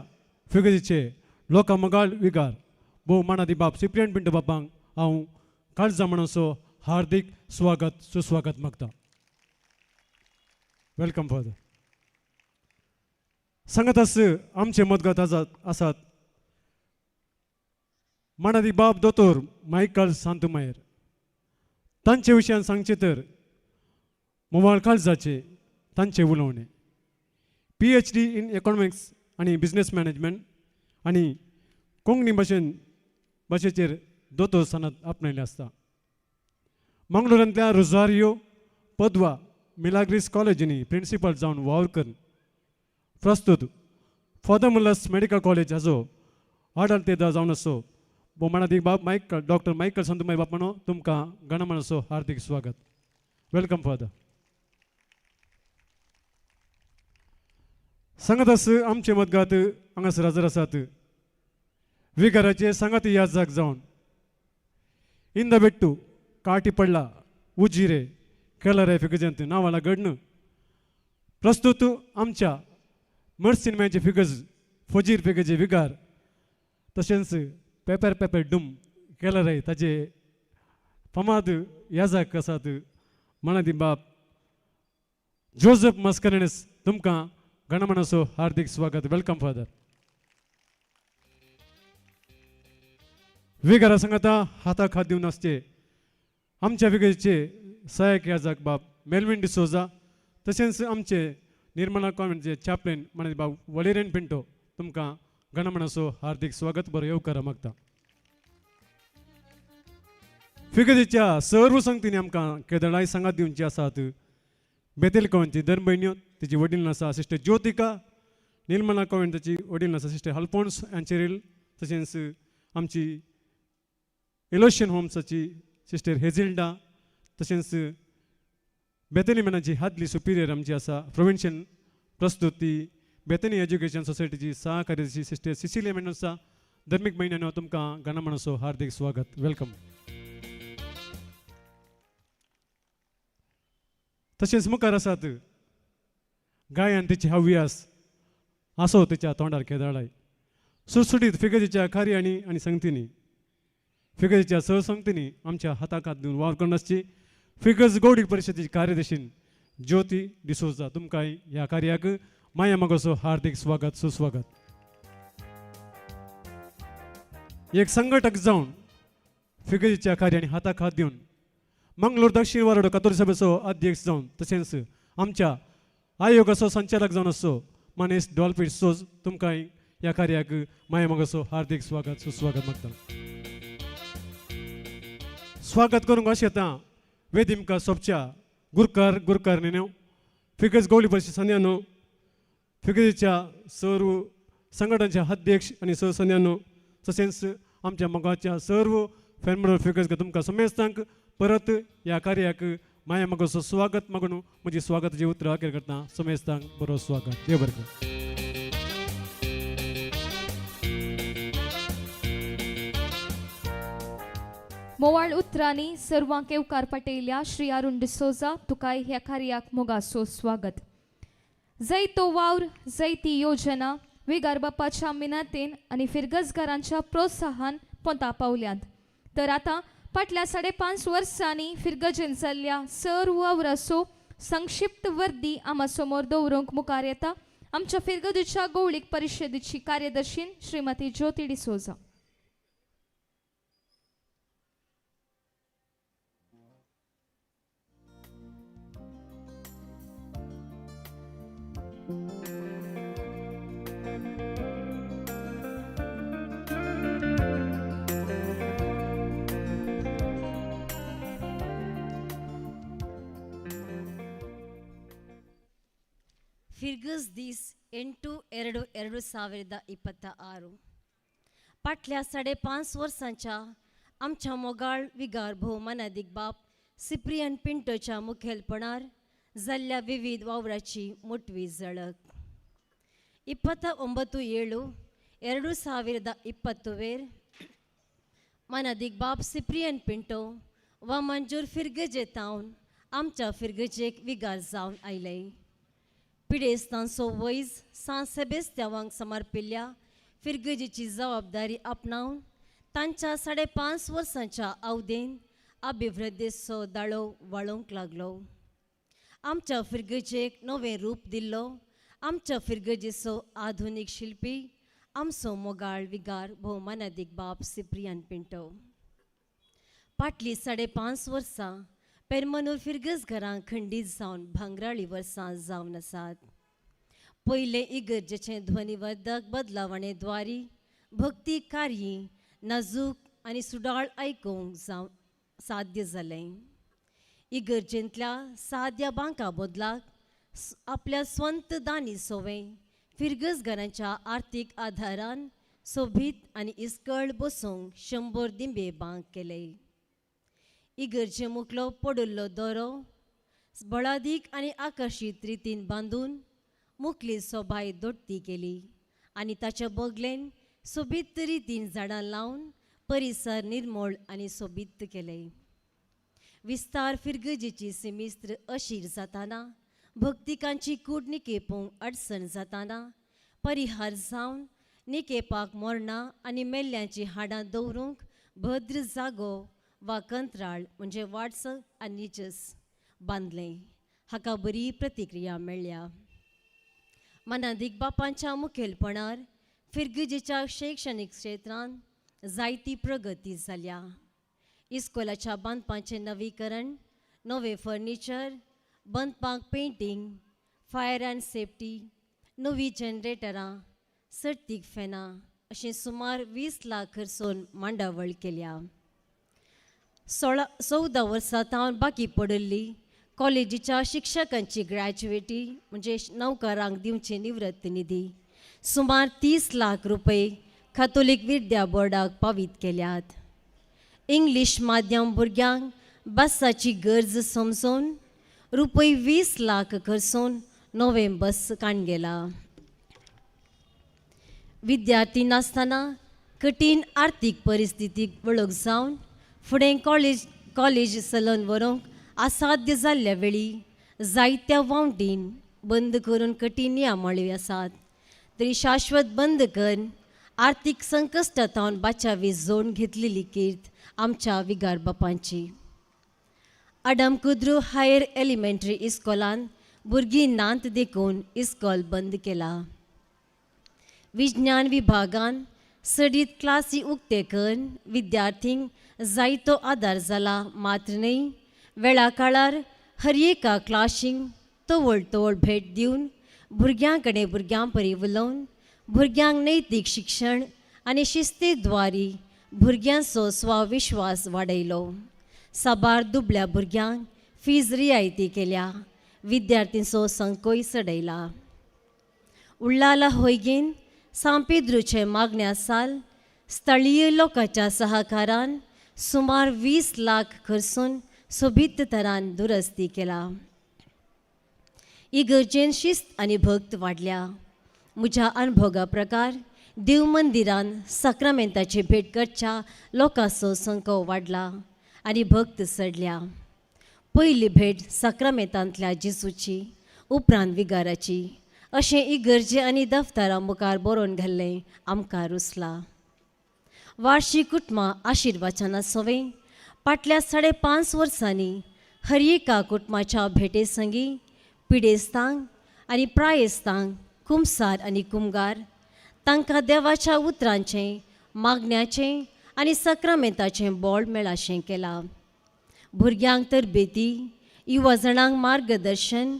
S14: फिगजीचे लोकां मगाळ विगार भोव मानादी बाब सिप्रियन पिंटो बापांक हांव काळजा म्हणसो हार्दिक स्वागत सुस्वागत मागता. Welcome father. सांगत आस आमचे मदगत आसात मानादी बाब दोतोर मायकल सांतुमायर तांचे विशयान सांगचे तर मोवाळ काळजाचे तांचे उलोवणे PhD इन इकॉनॉमिक्स आनी बिझनेस मॅनेजमेंट आनी कोंकणी भाशेचेर दोतोर सनद आपणयले आसता. मंगळुरांतल्या रोझारियो पदवा मिलाग्रिस कॉलेजींनी प्रिन्सिपल जावन वावर प्रस्तुत फादर मुल्लस मेडिकल कॉलेज हाजो आडळतेदार जावन असो बोमाणादी बाब डॉक्टर मायकल संतुमाय बापानो तुमकां गणमन असो हार्दिक स्वागत. Welcome father. सांगत आस आमचे मदगात हांगासर हजर आसात विघराचे सांगाती याजक जावन इंदबेट्टू काटी पडला उजिरे केलरे फिगजंत नावाला घडणं प्रस्तुत आमच्या मर्ड सिनेमाचे फिगज फजीर फिगजे विगार तशेंच पेपर पेपर डूम केलरे ताजे फामाद याजक आसात मनादी बाप जोझफ मस्करेनस तुमकां गणमन असो हार्दिक स्वागत. Welcome father. विघरा सांगता हाताक हात दिवन आसचे आमच्या विगेचे सहाय्यक याजक बाब मेल्विन डिसोजा तशेंच आमचे निर्मला कॉन्व्हेंटचे चॅप्लेन मनादी बाब वलेरेन पिंटो तुमकां गणमन असो हार्दिक स्वागत. बरो येवकार मागता. फिगजेच्या सर्व संगतींनी आमकां केदळाय सांगात दिवची आसात. बेतेल कॉन्वेंटची धर्म भयण्यो तिची वडील आसा सिस्टर ज्योतिका, निर्मला कॉन्वेंटाची वडील आसा सिस्टर अल्फोन्स अँचेरिल, तशेंच आमची एलोशियन होम्साची सिस्टर हेझिल्डा, तशेंच बेतनी मॅनाची हादली सुपिरियर आमची आसा प्रोविन्शियल प्रस्तुती बेतनी एज्युकेशन सोसायटीची सहकार्याची सिस्टर सिसिलिया मेनोसा. धर्मीक भयण्यांनो तुमकां गणमन असो हार्दिक स्वागत. वेलकम. तशेंच मुखार आसात गायन तिची हव्यास आसो तिच्या तोंडार केदाळाय सुटसुटीत फिगजेच्या कार्यांनी आनी संगतींनी फिगजेच्या सहसंगतींनी आमच्या हाताक हात दिवन वावर करून आसची. फिगज गौडीक परिशदेची कार्यदर्शीन ज्योती डिसोजा तुमकां ह्या कार्याक माया मोगाचो हार्दिक स्वागत सुस्वागत. एक संघटक जावन फिगजेच्या कार्यांनी हाताक हात दिवन मंगळूर दक्षिण वारोडो कातोली सभेचो अध्यक्ष जावन तशेंच आमच्या आयोगाचो संचालक जावन असो मनेस डॉल्फिट सोज तुमकां ह्या कार्याक माया मोगाचो हार्दिक स्वागत सुस्वागत मागता. स्वागत करूंक अशें येता वेदिमका सोपच्या गुरकार नेन्यो फिगज गवळी परिशद संध्यानो फिगजेच्या सर्व संघटनाच्या अध्यक्ष आनी सहसंध्यानो तशेंच आमच्या मोगाच्या सर्व फॅमिली फिगज तुमकां समेस्तांक परत ह्या कार्याक माया मोगाचो स्वागत मागून म्हजी स्वागताची उतरां अखेर करता. समेस्तांक बरो स्वागत. देव बरें करूं.
S15: मोवाळ उतरांनी सर्वांक येवकार पटयल्या श्री अरुण डिसोजा तुकाय ह्या कार्याक मोगाचो स्वागत. जैतो वावर जैती योजना विगार बापाच्या मिनातेन आनी फिरगजगारांच्या प्रोत्साहन पोंता पावल्यांत. तर आतां फाटल्या 5.5 वर्सांनी फिरगजेन जाल्ल्या सर्व वावराचो संक्षिप्त वर्दी आमा समोर दवरूंक मुखार येता आमच्या फिरगजेच्या गवळीक परिशदेची कार्यदर्शीन श्रीमती ज्योती डिसोजा.
S10: ಫಿರ್ಗಸ್ ದೀಸ್ 8/2/2026 फाटल्या 5.5 वर्सांच्या आमच्या मोगाळ विगार भोवमानादीक बाप सिप्रियन पिंटोच्या मुखेलपणान जाल्ल्या विविध वावराची मोटवी झळक 29/7/2020 मानादीक बाप सिप्रियन पिंटो वा मंजूर फिरगजे तावन आमच्या फिरगजेक विगार जावन आयले. पिडेस्तांचो वैज सान सेबेस्त्यांवांक समर्पिल्ल्या फिरगजेची जबाबदारी आपणावन तांच्या 5.5 वर्सांच्या अवधेन अभिवृद्धीचो दाळो वाळोवंक लागलो. आमच्या फिरगजेक नवें रूप दिल्लो आमच्या फिरगजेचो आधुनीक शिल्पी आमचो मोगाळ विगार भोवमानादीक बाप सिप्रियान पिंटो फाटलीं 5.5 वर्सां पेरमनूर फिर्गस घरां खंडीत जावन भांगराळी वर्सां जावन आसात. पयले इगर्जेचें ध्वनिवर्धक बदलावणेद्वारी भक्ती कार्य नाजूक आनी सुडाळ आयकूंक साध्य जालें. इगर्जेंतल्या साद्या बांका बदलाक आपल्या स्वंत दानी सोवें फिर्गस घरांच्या आर्थीक आधारान सोबीत आनी इस्कळ बसूंक 100 दिंबे बांक केले. इगर्जे मुखलो पडुल्लो दोरो बळादीक आनी आकर्शीत रितीन बांदून मुखली सोबाय दोडती केली आनी ताच्या बगलेन सोबीत रितीन झाडां लावन परिसर निर्मळ आनी सोबीत केले. विस्तार फिर्गजेची सिमिस्त्र अशीर जाताना भक्तिकांची कूड निकेपूंक अडचण जाताना परिहार जावन निकेपाक मोरणां आनी मेल्ल्यांची हाडां दवरूंक भद्र जागो वा कंत्राळ म्हणजे वाट्स आनी निचस बांदलें. हाका बरी प्रतिक्रिया मेळ्ळ्या. मनादीक बापांच्या मुखेलपणान फिर्गजेच्या शैक्षणीक क्षेत्रांत जायती प्रगती जाल्या. इस्कोलाच्या बांदपाचें नवीकरण, नवे फर्निचर, बांदपाक पेंटींग, फायर अँड सेफ्टी, नवी जनरेटरां, सर्तीक फॅनां अशें सुमार 20 लाख खर्चून मांडावळ केल्या. 14 वर्सां तावन बाकी पडिल्ली कॉलेजीच्या शिक्षकांची ग्रॅज्युएटी म्हणजे नौकरांक दिवची निवृत्त निधी सुमार 30 लाख रुपये कॅथोलिक विद्या बोर्डाक पावीत केल्यात. इंग्लीश माध्यम भुरग्यांक बसाची गरज समजून रुपये 20 लाख खर्चून नवें बस काणगेला. विद्यार्थी नासतना कठीण आर्थीक परिस्थितीक वळख जावन फुडें कॉलेज चलोवन व्हरूंक असाध्य जाल्ल्या वेळी जायत्या वावटीन बंद करून कठीण नियमावळी आसात तरी शाश्वत बंद करून आर्थीक संकश्टांतल्यान बाचावी जोड घेतलेली कीर्त आमच्या विगार बापांची. आडम कुद्रू हायर एलिमेंटरी इस्कॉलान भुरगीं नांत देखून इस्कॉल बंद केला. विज्ञान विभागान सडीत क्लासी उक्ते करून विद्यार्थींक जायतो आदार जाला मात्र न्हय वेळा काळार हर एका क्लासींक तवळ भेट दिवन भुरग्यां कडेन भुरग्यां परी उलोवन भुरग्यांक नैतीक शिक्षण आनी शिस्तेद्वारी भुरग्यांचो स्वाविश्वास वाडयलो. साबार दुबळ्या भुरग्यांक फीज रियायती केल्या. विद्यार्थींचो संकोय चडयला. उल्लाला होयगेन सांपेद्रूचे मागण्या साल स्थळीय लोकांच्या सहकारान सुमार 20 लाख खर्चून सोबीत तरान दुरुस्ती केला. इगर्जेन शिस्त आनी भक्त वाडल्या. म्हज्या अनुभवा प्रकार देव मंदिरान सक्रामेंताची भेट करच्या लोकांचो संख्या वाडला आनी भक्त चडल्या. पयली भेट सक्रामेंतांतल्या जेजूची उपरांत विगाराची अशें इगर्जे आनी दफ्तरां मुखार बरोवन घाल्लें आमकां रुसला. वार्षिक कुटुंबां आशिर्वाचनां सोवें फाटल्या 5.5 वर्सांनी हर एका कुटुंबाच्या भेटे संगी पिडेस्तांक आनी प्रायेस्तांक कुंभसार आनी कुंभार तांकां देवाच्या उतरांचें मागण्याचें आनी सक्रामेंताचें बोड मेळाशें केलां. भुरग्यांक तरबेती, युवा जाणांक मार्गदर्शन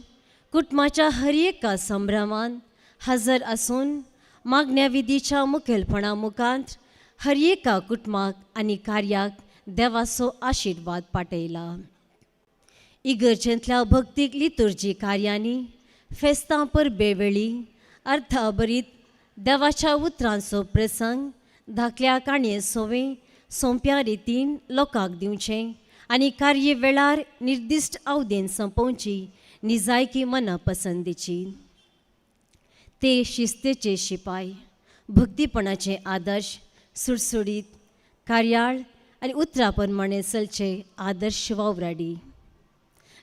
S10: कुटुंबाच्या हर एका संभ्रमान हजर आसून मागण्या विधीच्या मुखेलपणा मुखांत हर एका कुटुंबाक आनी कार्याक देवाचो आशिर्वाद पाटयला. इगर्जेंतल्या भक्तीक लितुर्जी कार्यांनी फेस्तां परबे वेळी अर्थाभरीत देवाच्या उतरांचो प्रसंग धाकल्या काणये सोवें सोंप्या रितीन लोकांक दिवचें आनी कार्य वेळार निर्दिश्ट अवधेन संपोवची निजायकी मनापसंदीची. ते शिस्तेचे शिपाय, भक्तीपणाचे आदर्श सुटसुडीत कार्याळ आनी उतरां प्रमाणे चलचे आदर्श वावराडी.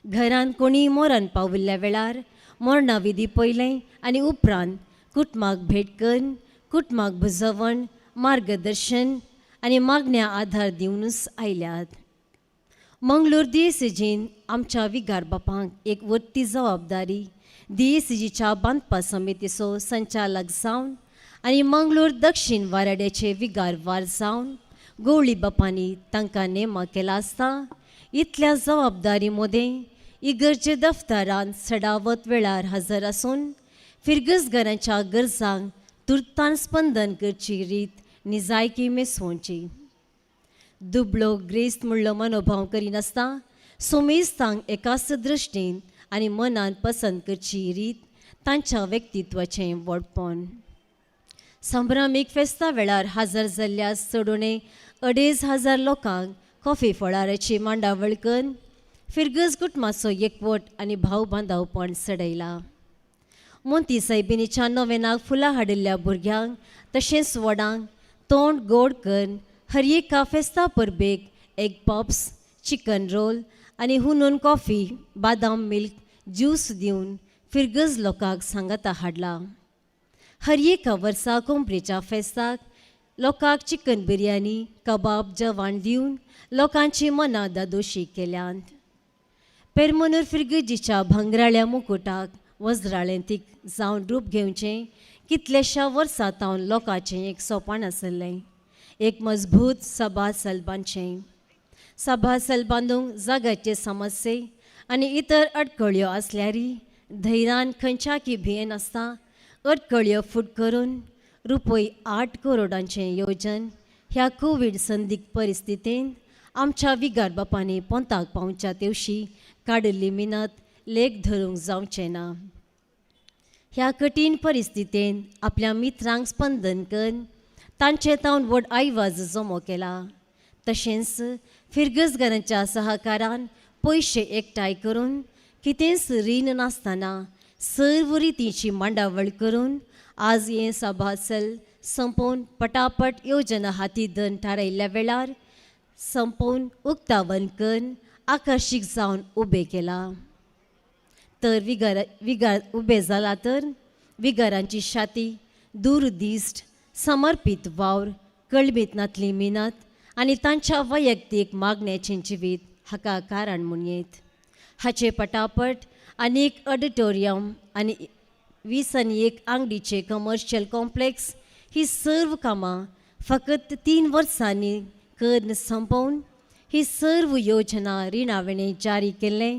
S10: घरांत कोणी मोरान पाविल्ल्या वेळार मोरणा विधी पयलें आनी उपरांत कुटुंबाक भेट करून कुटुंबाक बुजवण मार्गदर्शन आनी मागण्या आधार दिवनूच आयल्यात. मंगळूर DSCजीन आमच्या विगार बापांक एक वरती जबाबदारी DSCजीच्या बांदपा समितीचो संचालक जावन
S17: आनी मंगळूर दक्षिण वाराड्याचे विगार वार जावन गवळी बापांनी तांकां नेमा केला आसता इतल्या जबाबदारी मदें इगर्जे दफ्तरांत सडावत वेळार हजर आसून फिरगसगरांच्या गरजांक तुर्तान स्पंदन करची रीत निजायकी मेसवची. दुबळो ग्रेस्त म्हणलो मनोभाव करिनासता सोमेस्तांक एकाच दृश्टीन आनी मनान पसंत करची रीत तांच्या व्यक्तित्वाचें व्हडपण. संभ्रामीक फेस्ता वेळार हजर जाल्ल्या चडूने 2,500 लोकांक कॉफी फळाराची मांडावळ करून फिरगस कुटुंबाचो एकवट आनी भाव बांदवपण सडयला. मोंती सायबिणीच्या नोवेनाक फुलां हाडिल्ल्या भुरग्यांक तशेंच व्हडांक तोंड गोड करून हर एका फेस्ता परबेक एग पॉप्स, चिकन रोल आनी हुनून कॉफी, बादाम मिल्क, ज्यूस दिवन फिरगस लोकांक सांगाता हाडला. हर एका वर्सा कोंपरेच्या फेस्ताक लोकांक चिकन बिर्याणी, कबाब, जेवण दिवन लोकांची मनां दादोशी केल्यांत. पेरमनूर फिरगजीच्या भांगराळ्या मुकुटाक वज्राळेंतीक जावन रूप घेवचें कितलेशा वर्सां तावन लोकांचें एक सोपान आसलें. एक मजबूत सभा सलबांचें. सभा सल बांदूंक जाग्याचे समस्ये आनी इतर अडखळ्यो आसल्यारी धैर्यान खंयच्याकी भियेन आसता अडखळ्यो फूट करून ₹8 करोडांचें येवजन ह्या कोवीड संदिग्ध परिस्थितींत आमच्या विगार बापांनी पोंताक पावच्या तेवशी काडिल्ली मिनत लेख धरूंक जावचें ना. ह्या कठीण परिस्थितींत आपल्या मित्रांक स्पंदन करून तांचे तावन व्हड आयवाज जमो केला. तशेंच फिरगसगरांच्या सहकारान पयशे एकठांय करून कितेंच रीण नासतना सर्व रितीची मांडावळ करून आज हें सभासल संपोवन पटापट येवजना हाती धरून थारायिल्ल्या वेळार संपोवन उक्तावण करून आकर्शीक जावन उबें केला. तर विगार उबें जाला तर विगारांची शाती दूरदिश्ट समर्पीत वावर कळमीतनातली मिनत आनी तांच्या वैयक्तीक मागण्याचें जिवीत हाका कारण म्हणयेत. हाचे पटापट आनीक ऑडिटोरियम आनी 21 आंगडीचे कमर्शियल कॉम्प्लेक्स ही सर्व कामां फकत 3 वर्सांनी करून संपोवन ही सर्व योजना रिणावणे जारी केल्ले.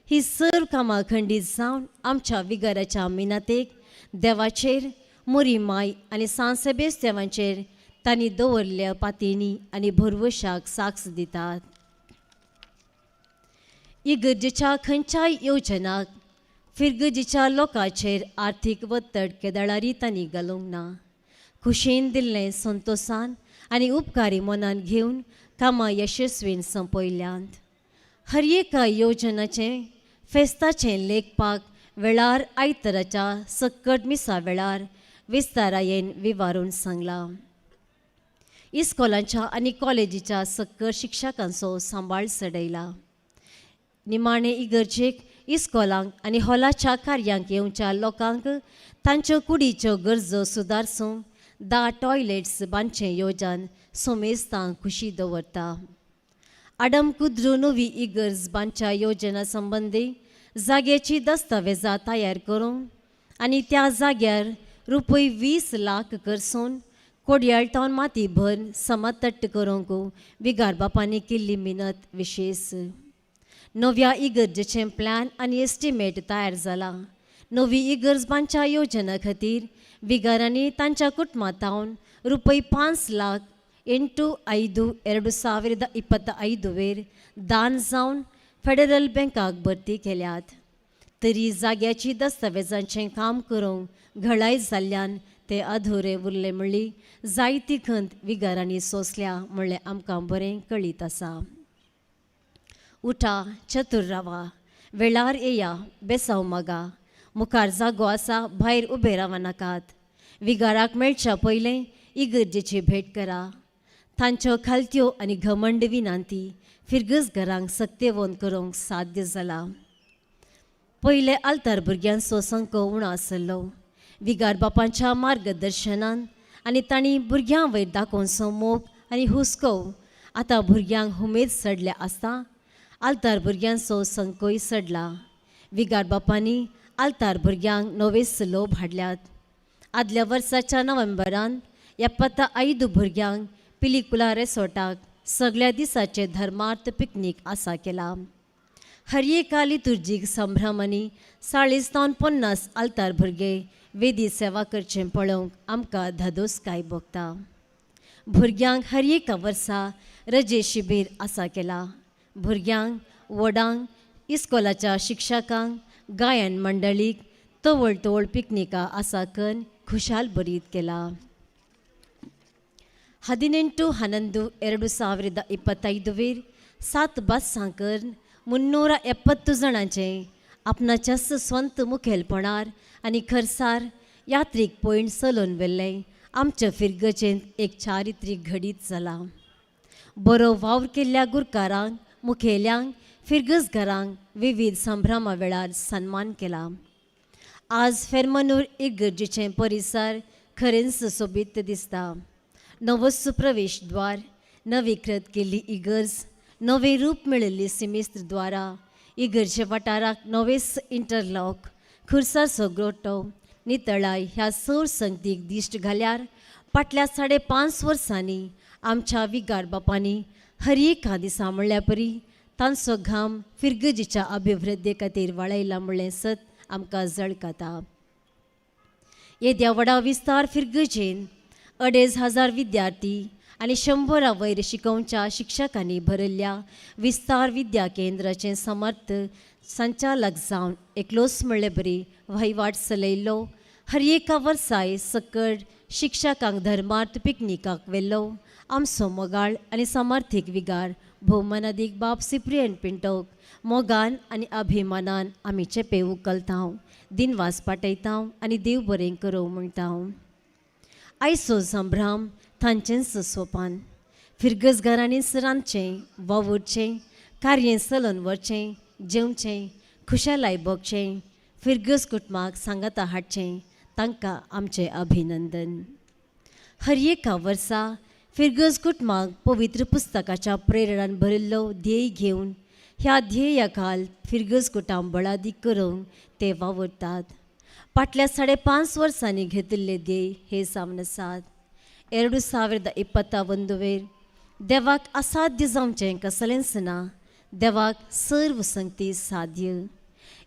S17: ही सर्व कामां खंडीत जावन आमच्या विगाराच्या मिनतेक देवाचेर मोरी माय आनी सांसेबेज देवांचेर तांणी दवरल्या पातयेनी आनी भरवशाक साक्ष दितात. इगर्जेच्या खंयच्याय योजनाक फिरगजीच्या लोकांचेर आर्थीक वत्तड केदळारी तांणी घालूंक ना. खुशेन दिल्लें संतोशान आनी उपकारी मनान घेवन कामां यशस्वीन संपयल्यांत. हर एका योजनाचें फेस्ताचें लेखपाक वेळार आयतराच्या सक्कट मिसा वेळार विस्तारायेन विवारून सांगलां. इस्कॉलांच्या आनी कॉलेजीच्या सक्कट शिक्षकांचो सांबाळ सडयला. निमाणे इगर्जेक इस्कॉलांक आनी हॉलाच्या कार्यांक येवच्या लोकांक तांच्यो कुडीच्यो गरजो सुदारसूंक 10 टॉयलेट्स बांदचें येवजन सोमेस्तांक खुशी दवरता. आडमकुद्रू नवी इगर्ज बांदच्या येवजना संबंदी जाग्याची दस्तावेजां तयार करूंक आनी त्या जाग्यार ₹20 लाख करसून कोडयाळटावन माती भर समतट्ट करूंक विगार बापांनी केल्ली मिनत विशेश. नव्या इगर्जेचें प्लॅन आनी एस्टिमेट तयार जाला. नवी इगर्ज बांदच्या येवजना खातीर विगारांनी तांच्या कुटुंबांतावन ₹5 लाख × 5/5/2025 दान जावन फेडरल बँकाक भरती केल्यात. तरी जाग्याची दस्तावेजांचें काम करूंक घळाय जाल्ल्यान ते अधुरे उरले म्हणली जायती खंत विगारांनी सोंसल्या म्हणलें आमकां बरें कळीत आसा. उठा, चतुर रावा, वेळार येया, बेसाव मागा, मुखार जागो आसा, भायर उबे रावा नाकात. विगाराक मेळच्या पयलें इगर्जेची भेट करा. तांच्यो खालत्यो आनी घमंड विनांती फिरगसगरांक सक्तेवोन करूंक साध्य जाला. पयले आल्तार भुरग्यांचो संको उणो आसलो. विगार बापांच्या मार्गदर्शनान आनी तांणी भुरग्यां वयर दाखोवचो मोग आनी हुस्को आतां भुरग्यांक उमेद सडल्या आसता आल्तार भुरग्यांचो संकोय सडला. विगार बापांनी आल्तार भुरग्यांक नवे लोभ हाडल्यात. आदल्या वर्साच्या नोव्हेंबरान 75 भुरग्यांक पिलिकुला रेसोर्टाक सगळ्या दिसाचे धर्मार्थ पिकनीक आसा केला. हर एका लितुर्जीक संभ्रमांनी 40-50 आल्तार भुरगे वेदी सेवा करचें पळोवंक आमकां धादोसकाय भोगता. भुरग्यांक हर एका वर्सा रजे शिबीर आसा केला. भुरग्यांक, वडांक, इस्कोलाच्या शिक्षकांक, गायन मंडळीक तवळ पिकनिका आसा करून खुशाल बरीत केला. 18/11/2025 7 ಬಸ್ಸಾಂಕರ್ 370 जणांचे आपणाच्या स्ವಂತ मुखेलपणार आनी खर्चार यात्रीक पयण चलोवन व्हेल्ले आमच्या फिरगेचें एक चारित्रीक घडीत जाला. बरो वावर केल्ल्या गुरकारांक, मुखेल्यांक, फिरगसगारांक विविध संभ्रमा वेळार सन्मान केला. आज फेर्मनूर इगर्जेचें परिसर खरेंच सोबीत दिसता. नवो प्रवेशद्वार, नवीकृत केल्ली इगर्ज, नवे रूप मेळिल्ली सिमिस्त्र द्वारा, इगर्जे वाठाराक नवेस इंटरलॉक, खुर्साचो ग्रोटो, नितळाय ह्या सर संगतीक दिश्ट घाल्यार फाटल्या 5.5 वर्सांनी आमच्या विगार बापांनी हर एका दिसा म्हणल्या परी तांचो घाम फिरगजीच्या अभिवृद्धी खातीर वळयला म्हणलें सत आमकां जळकाता. येद्या व्हडा विस्तार फिरगजेन 2,500 विद्यार्थी आनी 100 वयर शिकोवच्या शिक्षकांनी भरिल्ल्या विस्तार विद्या केंद्राचें समर्थ संचालक जावन एकलोस म्हणले बरी वहिवाट चलयल्लो. हर एका वर्साय सकट शिक्षकांक धर्मार्थ पिकनिकाक व्हेल्लो आमचो मोगाळ आनी समर्थीक विगार भोवमानादीक बाब सिप्रियन पिंटोक मोगान आनी अभिमानान आमी चेपे उखलतांव, दिनवास पाटयतांव आनी देव बरें करूं म्हणटांव. आयचो संभ्रम तांचेंच सोपान. फिरगसगारांनी रांदचें, वावुरचें, कार्य चलोवन व्हरचें, जेवचें, खुशालाय भोगचें, फिरगस कुटुंबाक सांगाता हाडचें, तांकां आमचें अभिनंदन. हर एका वर्सा फिरगस कुटुंबाक पवित्र पुस्तकाच्या प्रेरणान भरिल्लो ध्येय घेवन ह्या ध्येया खाल फिरगस कुटुंब बळादी करूंक ते वावुरतात. फाटल्या 5.5 वर्सांनी घेतिल्ले ध्येय हे सावन आसात. 2021 देवाक असाध्य जावचें कसलेंच ना, देवाक सर्व संगती साध्य.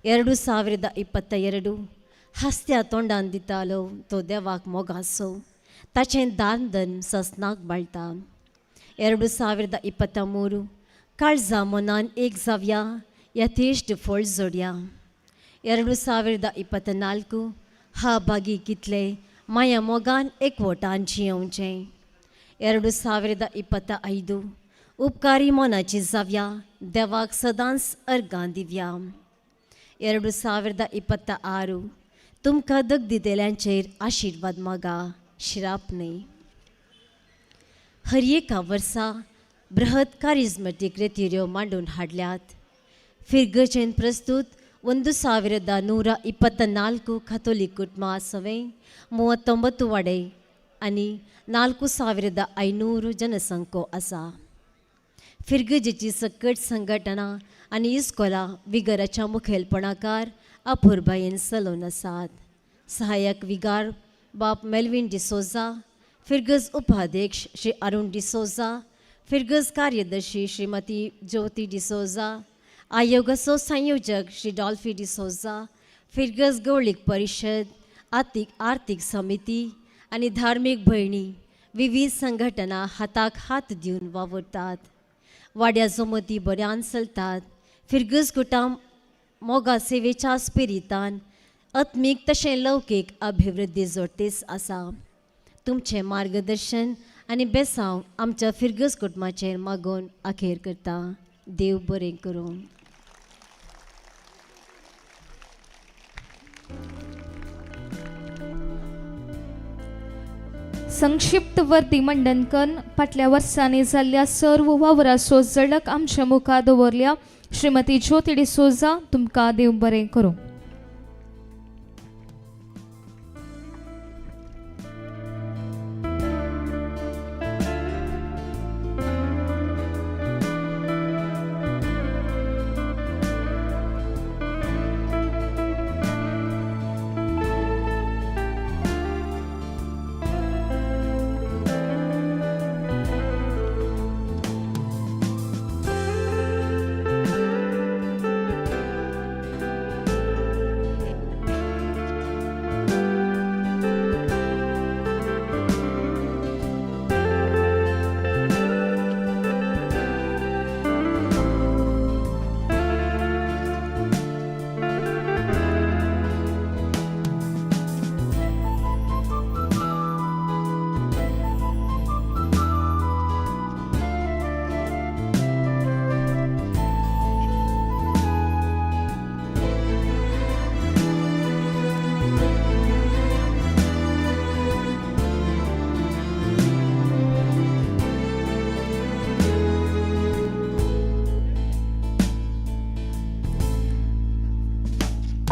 S17: 2022 हास्त्या तोंडान दितालो तो देवाक मोगासो, ताचें दान धन ससनाक बाळटा. 2023 काळजा मनान एक जावया, यथेश्ट फळ जोडया. 2024 हा बागी कितले माया मोगान एकवटान जियोवचें. 2025 उपकारी मोनाची जावया, देवाक सदांच अर्गां दिवया. 2026 तुमकां दग दितेल्यांचेर आशिर्वाद मागा, श्राप न्हय. हर एका वर्सा बृहत कारिझमेटीक रेतिऱ्यो मांडून हाडल्यात. फिरगजेन प्रस्तुत 1124 कथोलिक कुटुंबां सवें 39 वाडे आनी 4500 जनसंख्यो आसा. फिरगजेची सकट संघटना आनी इस्कोला विगाराच्या मुखेलपणाकार अपुरबायेन चलोवन आसात. सहाय्यक विगार बाब मेल्विन डिसोजा, फिरगज उपाध्यक्ष श्री अरुण डिसोजा, फिरगज कार्यदर्शी श्रीमती ज्योती डिसोजा, आयोगाचो संयोजक श्री डॉल्फी डिसोजा, फिरगज गवळीक परिशद, आर्थीक समिती आनी धार्मीक भयणी विविध संघटना हाताक हात दिवन वावुरतात. वाड्या जमती बऱ्यान चलतात. फिरगज कुटुंब मोगा सेवेच्या स्पिरितान आत्मीक तशें लौकीक अभिवृद्धी जोडतेच आसा. तुमचें मार्गदर्शन आनी बेसांव आमच्या फिरगज कुटुंबाचेर मागून अखेर करता. देव बरें करूं.
S15: संक्षिप्त वर्ती मंडनकन फाटल्या वर्सांनी जाल्ल्या सर्व वावराचो जळक आमच्या मुखार दवरल्या श्रीमती ज्योती डिसोजा. तुमकां देव बरें करूं.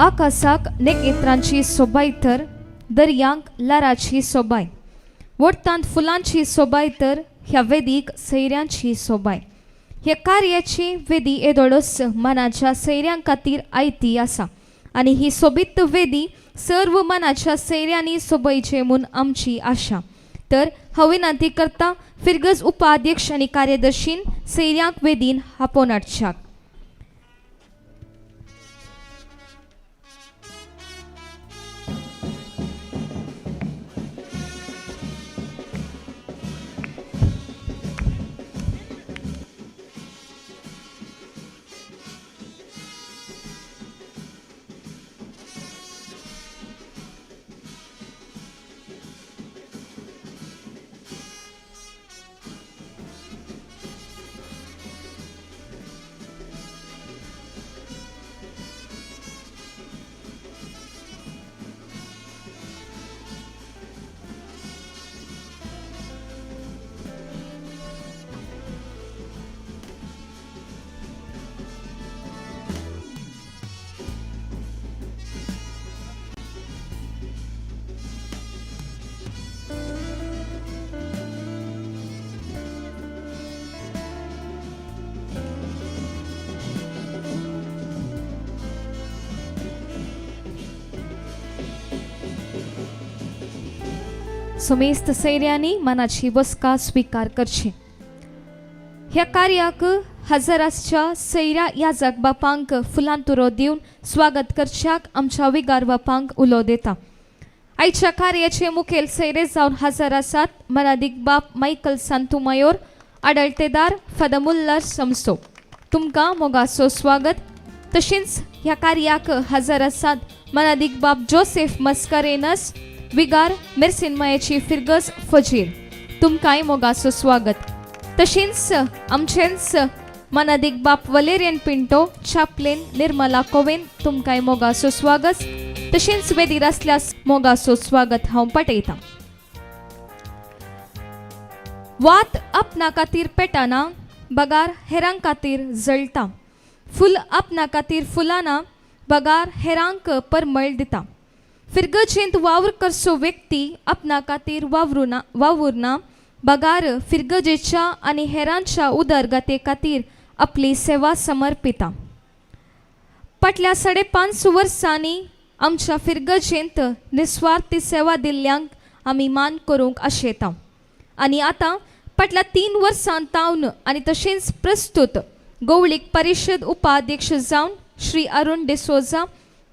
S15: आकाशाक नेकेत्रांची सोबाय तर दर्यांक लाराची सोबाय. वोडतांत फुलांची सोबाय तर ह्या वेदीक सैऱ्यांची सोबाय. ह्या कार्याची वेदी येदोळस मनाच्या सैऱ्यां खातीर आयती आसा आनी ही सोबीत वेदी सर्व मनाच्या सैऱ्यांनी सोबयचे म्हूण आमची आशा. तर हांव विनंती करता फिरगज उपाध्यक्ष आनी कार्यदर्शीन सैऱ्यांक वेदीन आपोवन हाडच्याक. समेस्त सैर्यांनी मनाची बसका स्वीकार करची. ह्या कार्याक हजाराच्या सैऱ्या याजक बापांक फुलांतुरो दिवन स्वागत करच्याक आमच्या विगार बापांक उलो देता. आयच्या कार्याचे मुखेल सैरे जावन हजर आसात मनादीक बाप मायकल सांतुमायोर, आडळतेदार फादर मुल्लर समसो. तुमकां मोगाचो स्वागत. तशेंच ह्या कार्याक हजर आसात मनादीक बाप जोसेफ मस्कारेनस, विगार मिरसिनमयाची फिरगज फजीर. तुमकांय मोगाचो स्वागत. तशेंच आमचेंच मनादीक बाप वलेरियन पिंटो, चापलेन निर्मला कोवेन. तुमकांय मोगाचो स्वागत. तशेंच वेदीर आसल्यास मोगाचो स्वागत हांव पाठयतां. वात आपणा खातीर पेटाना, बगार हेरां खातीर जळटा. फूल आपणा खातीर फुलाना, बगार हेरांक परमळ दिता. फिरगजेंत वावर करसो व्यक्ती आपणा खातीर वावुरना, बगार फिरगजेच्या आनी हेरांच्या उदरगते खातीर आपली सेवा समर्पिता. फाटल्या 5.5 वर्सांनी आमच्या फिरगजेंत निस्वार्थी सेवा दिल्ल्यांक आमी मान करूंक आशेता. आनी आतां फाटल्या 3 वर्सां तावन आनी तशेंच प्रस्तुत गवळीक परिशद उपाध्यक्ष जावन श्री अरुण डिसोजा,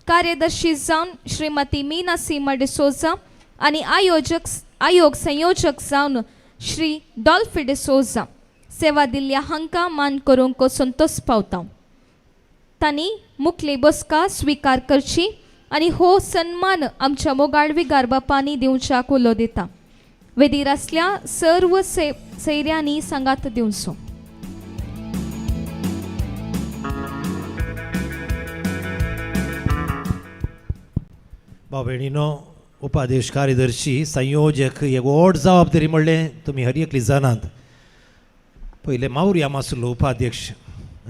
S15: कार्यदर्शी जावन श्रीमती मीना सीमा डिसोजा आनी आयोग संयोजक जावन श्री डॉल्फी डिसोजा सेवा दिल्ल्या हांकां मान करूंक संतोष पावता. तांणी मुखली बसका स्वीकार करची आनी हो सन्मान आमच्या मोगाळ विगार बापांनी दिवच्याक उलो दिता. वेदीर आसल्या सर्व सैऱ्यांनी सांगात दिवचो.
S2: भाव भयणीनो, उपाध्यक्ष, कार्यदर्शी, संयोजक एक व्हड जबाबदारी म्हणलें तुमी हर एकली जाणात. पयले मावरियाम आसलो उपाध्यक्ष,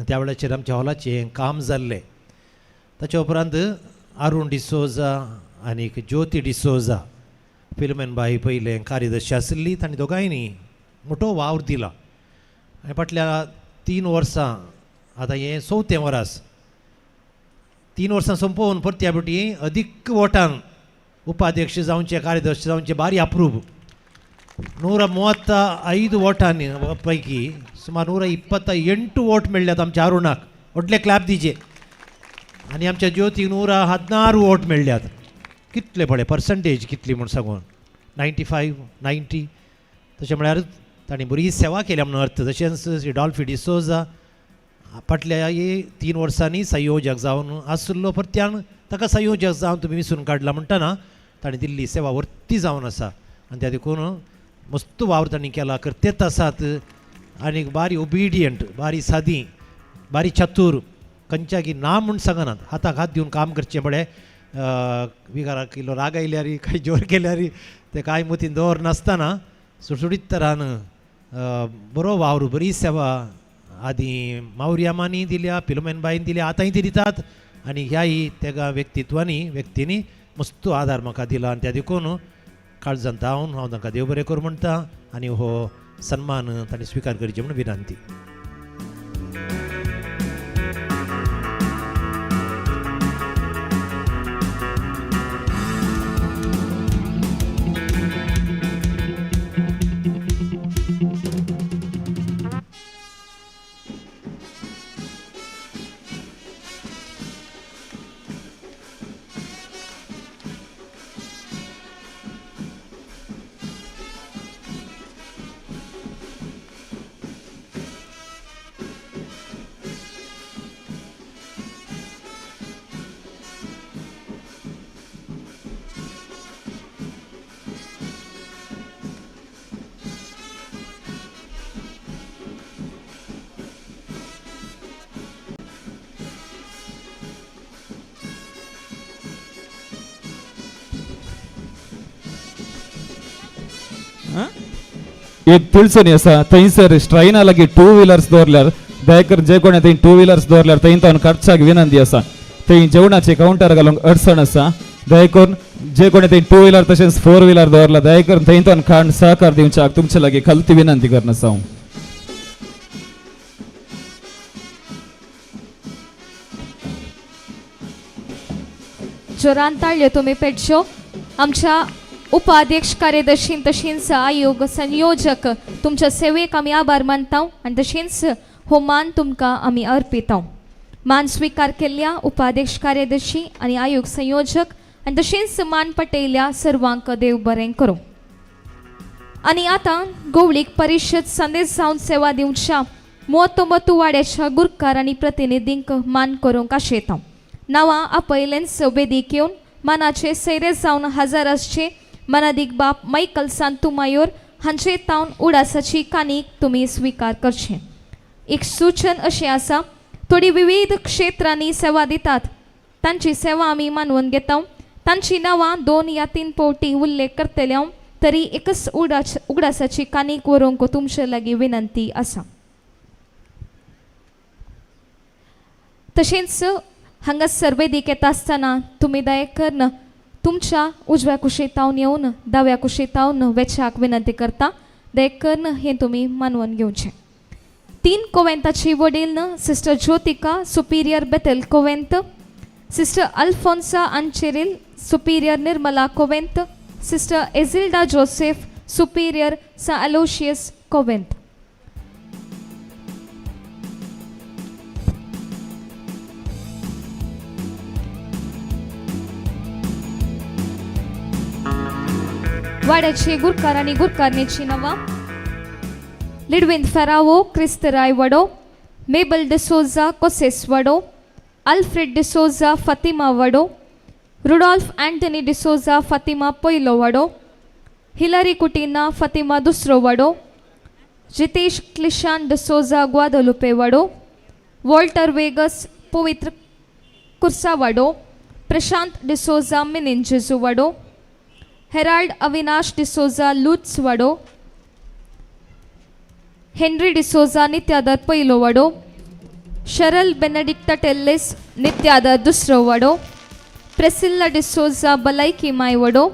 S2: त्या वेळाचेर आमच्या हॉलाचें काम जाल्लें. ताच्या उपरांत अरुण डिसोजा आनी ज्योती डिसोजा, फिल्मेन बाई पयले कार्यदर्शी आसली. तांणी दोगांयनी मोठो वावर दिला. आनी फाटल्या 3 वर्सां, आतां हें 4थें वरास, 3 वर्सां संपोवन परत्या बेटी अदीक वोटान उपाध्यक्ष जावचे, कार्यदर्शी जावचे बारी अप्रूव. 135 वोटांनी पैकी सुमार 128 वोट मेळ्ळ्यात आमच्या अरुणाक. व्हडले क्लॅप दिजे. आनी आमच्या ज्योतीक 116 वोट मेळ्ळ्यात. कितले पळय पर्संटेज कितली म्हूण सांगून 95, 90. तशें म्हळ्यार तांणी बरी सेवा केल्या म्हणून अर्थ. तशेंच डॉल्फी डिसोजा फाटल्या 3 वर्सांनी संयोजक जावन आसलो. परत्यान ताका संयोजक जावन तुमी विसरून काडला म्हणटना ताणें दिल्ली सेवा वर्ती जावन आसा. आनी त्या देखून मस्त वावर तांणी केला. करतेत आसात आनी बारी ओबिडियंट, बारी सादी, बारी चतूर, खंयच्याकी ना म्हूण सांगनात. हाताक हात दिवन काम करचें पळय. विगाराक इल्लो राग आयल्यार कांय जोर केल्यार ते कांय मतीन दवर नासतना सुटसुटीत तरान बरो वावर, बरी सेवा आदी मावरियामांनी दिल्या, फिलोमेन बाईन दिल्या, आतांय ती दितात. आनी ह्याय तेका व्यक्तींनी मस्त आदार म्हाका दिला आनी त्या देखून काळजांत हांव तांकां देव बरें कर म्हणटा आनी हो सन्मान तांणी स्विकार करचे म्हणून विनंती.
S18: एक तिळसोनी आसा थंयसर स्ट्रायना लागीं 2 व्हिलर्स दवरल्यार दयाकर जे कोणी थंय 2 व्हिलर्स दवरल्यार थंय तावन खर्चाक विनंती आसा. थंय जेवणाचे कावंटर घालूंक अडचण आसा. दया करून जे कोणी थंय 2 व्हिलर तशेंच 4 व्हिलर दवरला दया करून थंय तावन खाण सहकार दिवच्याक तुमचे लागीं खालती विनंती करन आसा हांव.
S15: जोरान ताळयो तुमी पेटच्यो. आमच्या उपाध्यक्ष कार्यदर्शी तशेंच आयोग संयोजक तुमच्या सेवेक आमी आभार मानता आनी तशेंच हो मान तुमकां आमी अर्पिता. मान स्विकार केल्ल्या उपाध्यक्ष कार्यदर्शी आनी आयोग संयोजक आनी तशेंच मान पटयल्या सर्वांक देव बरें करूं. आनी आतां गोवळीक परिशद संदेश जावन सेवा दिवच्या मोतोमोतू वाड्याच्या गुरकार आनी प्रतिनिधींक मान करूंक आशेता. नांवां आपयलेंच वेदीक येवन मानाचे सैरे जावन हजाराचे मनादीक बाप मायकल सांतुमायोर हांचे तावन उडासाची कानीक तुमी स्विकार करचें. एक सूचन अशें आसा थोडी विविध क्षेत्रांनी सेवा दितात तांची सेवा आमी मानवून घेता. तांची नांवां 2 या 3 पावटी उल्लेख करतले हांव तरी एकच उगडासाची कानीक व्हरूंक तुमचे लागीं विनंती आसा. तशेंच हांगासर वेदीक येता आसतना तुमी दया करून तुमच्या उजव्या कुशीतावन येवन दाव्या कुशीतावन वेचाक विनंती करता. दया करून हें तुमी मानवून घेवचें. 3 कोवेंताची वडील sister Jyothika superior Bethel convent, sister Alphonsa Ancheril superior Nirmala convent, sister Ezilda Joseph superior सा अलोशियस कोवेंत. वाड्याचे गुरकार आनी गुरकारनीची नांवां लिडविन फेरावो क्रिस्तराय वडो, मेबल डिसोजा कोसेस वडो, आल्फ्रेड डिसोजा फातिमा वडो, रुडॉल्फ अँटनी डिसोजा फातिमा पयलो वडो, हिलरी कुटिना फातिमा दुसरो वडो, जितेश क्लिशान डिसोजा ग्वादलुपे वडो, वॉल्टर वेगस पवित्र कुर्सा वडो, प्रशांत डिसोजा मिनिंजेजू वडो, हेराल्ड अविनाश डिसोजा लुट्स वडो, हेनरी डिसोजा नित्यादर पयलो वडो, शरल बेनेडिक्टा टेल्लेस नित्यादर दुसरो वडो, प्रेसिल्ला डिसोजा बलायकी माय वडो,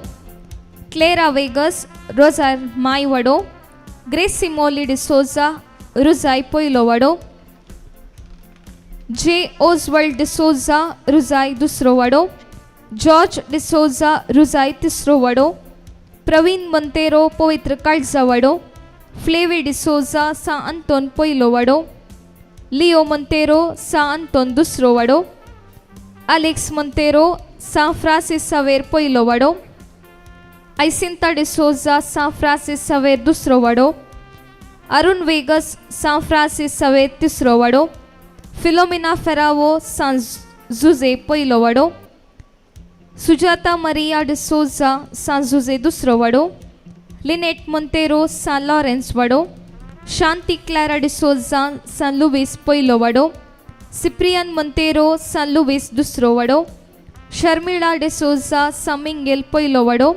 S15: क्लेरा वेगस रोजार माय वडो, ग्रेसी मोली डिसोजा रुजाय पयलो वडो, जे ओजवर्ल्ड डिसोजा रुजाय दुसरो वडो, जॉर्ज डिसोजा रुजाय तिसरो वडो, प्रवीण मोंतेरो पवित्र काळजा वडो, फ्लेवी डिसोजा सा अंतोन पयलो वडो, लिओ मोंतेरो सा अंतोन दुसरो वडो, अलेक्स मोंतेरो सा फ्रांसिस सवेर पयलो वडो, आयसिंता डिसोजा सा फ्रांसिस सवेर दुसरो वडो, अरुण वेगस सा फ्रांसिस सवेर तिसरो वडो, फिलोमिना फेरावो सा जुजे पयलो वडो, सुजाता मरिया डिसोजा सा जुजे दुसरो वडो, लिनेट मोंतेरो सा लॉरेन्स वडो, शांती क्लारा डिसोजा सा लुईस पयलो वडो, सिप्रियन मोंतेरो सा लुईस दुसरो वडो, शर्मिळा डिसोजा सा मिंगेल पयलो वडो,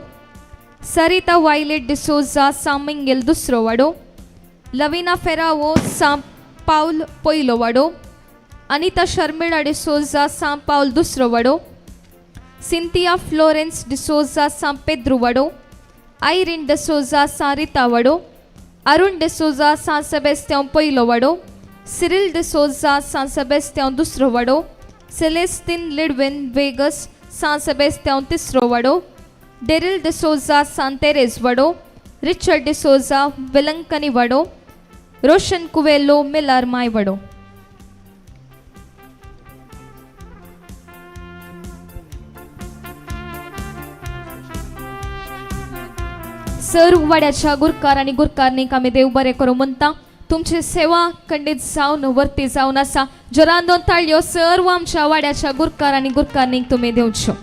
S15: सरिता वायलेट डिसोजा सा मिंगेल दुसरो वडो, लविना फेरावो सा पाउल पयलो वडो, अनिता शर्मिळा डिसोजा सांग पाऊल दुसरो वडो, सिंथिया फ्लोरेन्स डिसोजा सांग पेद्रू वडो, आयरीन डिसोजा सांग रिता वडो, अरुण डिसोजा सांग सेबेस्त्यांव पयलो वडो, सिरिल डिसोजा सांग सेबेस्त्यांव दुसरो वडो, सेलेस्टिन लिडविन वेगस सांग सेबेस्त्यांव तिसरो वडो, डेरिल डिसोजा सांग तेरेज वडो, रिचर्ड डिसोजा वेलंकनी वडो, रोशन कुवेलो मिलर माय वडो. सर्व वाड्याच्या गुरकार आणि गुरकारनीक आमी देव बरें करूं म्हणटा. तुमची सेवा खंडीत जावन वर्ती जावन आसा. जोरान दोन ताळयो सर्व आमच्या वाड्याच्या गुरकार आणि गुरकारनीक तुमी दिवच्यो.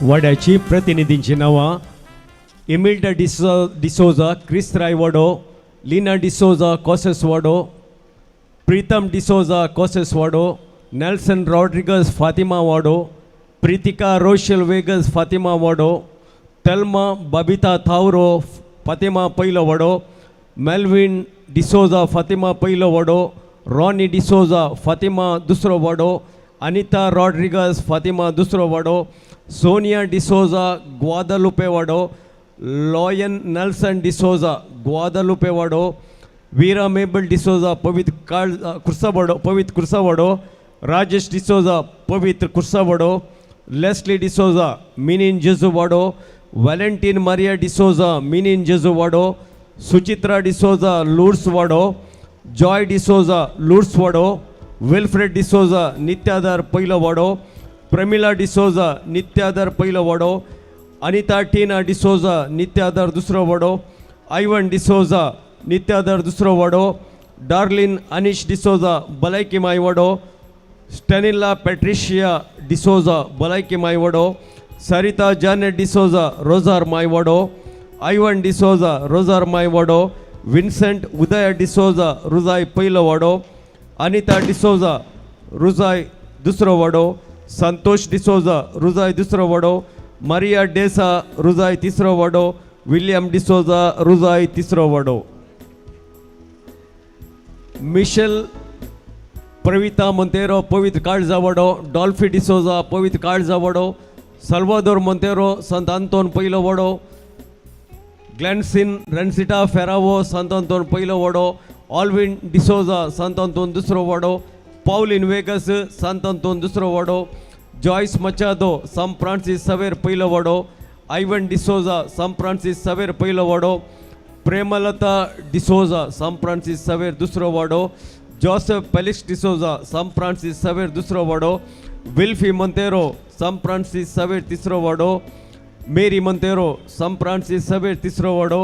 S19: वाड्याची प्रतिनिधींची नांवां: इमिल्डा डिसोजा क्रिस्त्राय वडो, लिना डिसोजा कोसेस वडो, प्रीतम डिसोजा कोसेस वडो, नेल्सन रॉड्रिगस फातिमा वडो, प्रीतिका रोशेल वेगस फातिमा वडो, तेल्मा बबिता थावरो फातिमा पयलो वडो, मेल्विन डिसोजा फातिमा पयलो वडो, रॉनी डिसोजा फातिमा दुसरो वडो, अनिता रॉड्रिगस फातिमा दुसरो वडो, सोनिया डिसोजा ग्वादालुपे वडो, लॉयन नेल्सन डिसोजा ग्वादालुपे वडो, वीरा मेबल डिसोजा पवित्र कुर्सा वडो, राजेश डिसोजा पवित्र कुर्सा वडो, लेस्ली डिसोजा मिनीन जेजू वाडो, व्हॅलेंटीन मारिया डिसोजा मिनीन जेजू वाडो, सुचित्रा डिसोजा लुर्स वाडो, जॉय डिसोजा लुर्स वाडो, विल्फ्रेड डिसोजा नित्यादार पयलो वाडो, प्रमिला डिसोजा नित्यादार पयलो वाडो, अनिता टीना डिसोजा नित्यादार दुसरो वाडो, आयवन डिसोजा नित्यादार दुसरो वाडो, डार्लिन अनिश डिसोजा भलायकी माय वाडो, स्टॅनिला पॅट्रिशिया डिसोजा भलायकी माय वडो, सरिता जानेट डिसोजा रोजार माय वडो, आयवन डिसोजा रोजार माय वडो, विन्सेंट उदय डिसोजा रुजाय पयलो वडो, अनिता डिसोजा रुजाय दुसरो वडो, संतोष डिसोजा रुजाय दुसरो वडो, मारिया डेसा रुजाय तिसरो वडो, विलियम डिसोजा रुजाय तिसरो वडो, मिशेल प्रविता मोंतेरो पवित्र काळजा वडो, डॉल्फी डिसोजा पवित्र काळजा वडो, सल्वादोर मोंतेरो संत आंतोन पयलो वडो, ग्लॅन्सिन रेन्सिटा फेरावो संत आंतोन पयलो वडो, ऑल्विन डिसोजा संत आंतोन दुसरो वडो, पौलिन वेगस संत आंतोन दुसरो वडो, जॉयस मचादो सम फ्रांसिस सवेर पयलो वडो, आयवन डिसोजा सम फ्रांसिस सवेर पयलो वडो, प्रेमलता डिसोजा सम फ्रांसिस सवेर दुसरो वडो, जोसेफ पेलिक्स डिसोजा सम फ्रांसिस सवेर दुसरो वडो, विल्फी मोंतेरो सम फ्रांसिस सवेर तिसरो वडो, मेरी मोंतेरो सम फ्रांसिस सवेर तिसरो वडो,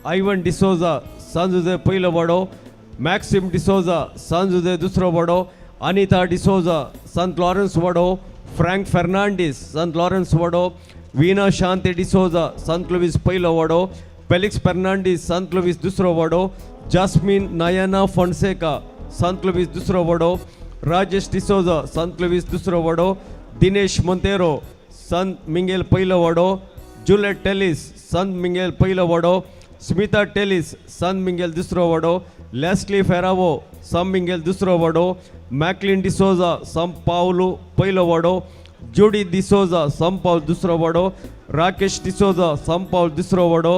S19: आयवन डिसोजा सान जुजे पयलो वडो, मॅक्सिम डिसोजा सान जुजे दुसरो वडो, अनिता डिसोजा संत लॉरेन्स वडो, फ्रँक फेर्नांडीस संत लॉरेन्स वडो, वीना शांती डिसोजा संत लुईस पयलो वडो, पेलिक्स फेर्नांडीस संत लुईस दुसरो वडो, जास्मिन नायाना फोन्सेका संत लुईस दुसरो वडो, राजेश डिसोजा संत लुईस दुसरो वडो, दिनेश मोंतेरो संत मिंगेल पयलो वडो, जुलेट टेलिस संत मिंगेल पयलो वडो, स्मिता टेलिस संत मिंगेल दुसरो वडो, लेस्ली फेरावो सम मिंगेल दुसरो वडो, मॅक्लिन डिसोजा सम पावलो पयलो वडो, जुडी डिसोजा सम पावल दुसरो वडो, राकेश डिसोजा सम पावल दुसरो वडो,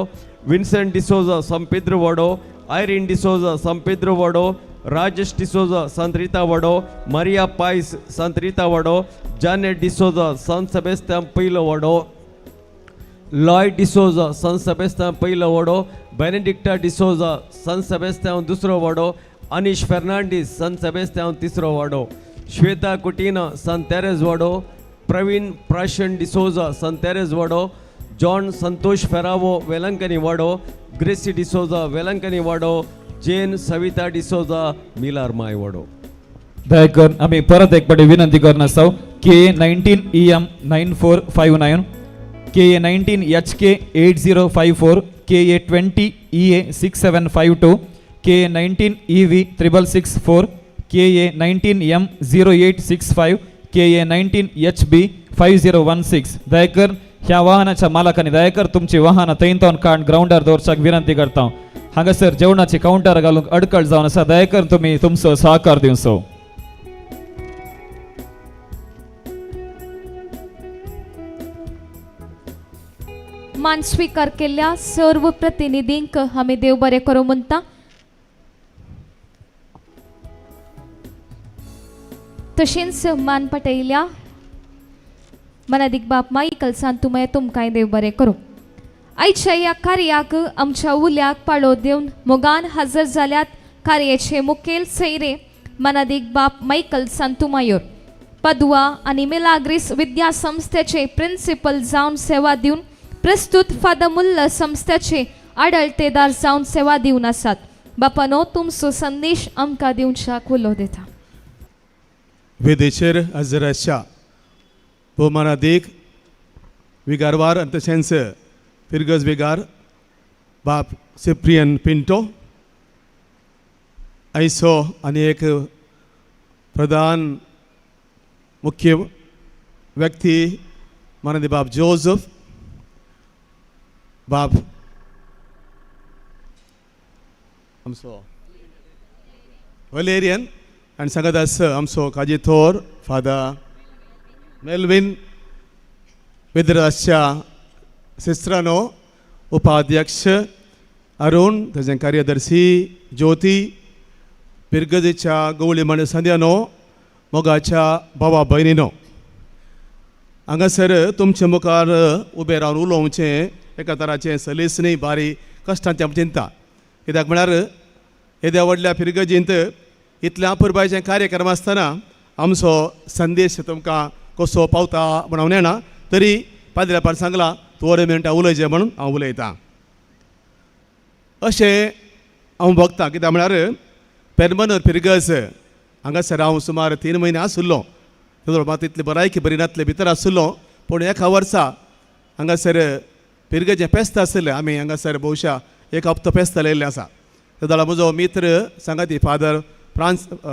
S19: विन्सेंट डिसोजा सम पेद्रो वडो, आयरीन डिसोजा सम पेद्रो वडो, राजेश डिसोजा संत रीता वडो, मारिया पायस संत रीता वडो, जानेट डिसोजा संत सेबेस्त्यान पयलो वडो, लॉयड डिसोजा संत सेबेस्त्यान पयलो वडो, बेनेडिक्टा डिसोजा संत सेबेस्त्यान दुसरो वडो, अनिश फेर्नांडीस संत सेबेस्त्यान तिसरो वडो, श्वेता कुटीना संत तेरेज वडो, प्रवीण प्राशन डिसोजा संत तेरेज वडो, जॉन संतोष फेरावो वेलंकनी वडो, ग्रेसी डिसोजा वेलंकनी वडो, जेन सविता डिसोजा मिलार माय वडो.
S18: दयाकर आम्ही परत एक पाटी विनंती करन आसाव. KA19 EM 9459, KA19 HK 8054, KA20 EA 6752, KA19 EV 6664, KA19 M 0865, KA19 HB 5016. Dayakar ह्या वाहनाच्या मालकाने दयाकर तुमची वाहन थंय काढून ग्राउंडार दवरच्याक विनंती करता. हांगासर जेवणाचे काउंटर घालूंक अडकळ जावन आसा, दया करून तुमी तुमचो सहकार दिवचो.
S15: मान स्वीकार केल्ल्या सर्व प्रतिनिधींक आमी देव बरें करूं म्हणटा. तशेंच मान पटयल्या मनादीक बाप मायकल सांतुमय तुमकांय देव बरें करूं. आयच्या ह्या कार्याक आमच्या उल्याक पाळो दिवन मोगान हजर जाल्यात कार्याचे मुखेल सैरे मनादीक बाप मायकल सांतुमायोर, पदुआ आनी मिलाग्रीस विद्या संस्थेचे प्रिन्सिपल जावन सेवा दिवन प्रस्तुत फादर मुल्ल संस्थेचे आडळतेदार जावन सेवा दिवन आसात. बापानो तुमचो संदेश आमकां दिवच्याक उलो दिता.
S20: वेदेचेर हजर आसच्या भोवमानादीक विगारवार आनी तशेंच फिरगज विगार बाप सिप्रियन पिंटो, आयसो आनी एक प्रधान मुख्य व्यक्ती मानदी बाप जोझफ, बाप आमचो वलेरियन आनी सांगत आसा आमचो काजी थोर फादर मेल्विन विद्रासच्या सिस्त्रानो, उपाध्यक्ष अरुण, ताजे कार्यदर्शी ज्योती, पिरगजेच्या गवळी मंडळ संध्यानो, मोगाच्या भावा भयणीनो, हांगासर तुमचे मुखार उबे रावन उलोवचें एका तराचें सलीस न्ही, बारी कश्टांचें आमची चिंता. कित्याक म्हळ्यार येद्या व्हडल्या पिरगजींत इतल्या पुरबायचें कार्यक्रम आसतना आमचो संदेश तुमकां कसो पावता म्हण हांव नेना, तरी पाद्र्या पार सांगलां तूं 2 मिनटां उलयचें म्हणून हांव उलयतां. अशें हांव बगतां, कित्याक म्हळ्यार पेरमनर पिरगस हांगासर हांव सुमार 3 म्हयने आसुल्लो. मात तितली भलायकी बरी नासले भितर आसुल्लो, पूण एका वर्सा हांगासर पिरगजें पेस्त आसलें. आमी हांगासर भोवशा 1 हप्तो पेस्त लायिल्लें आसा. तेदोळा म्हजो मित्र सांगाती फादर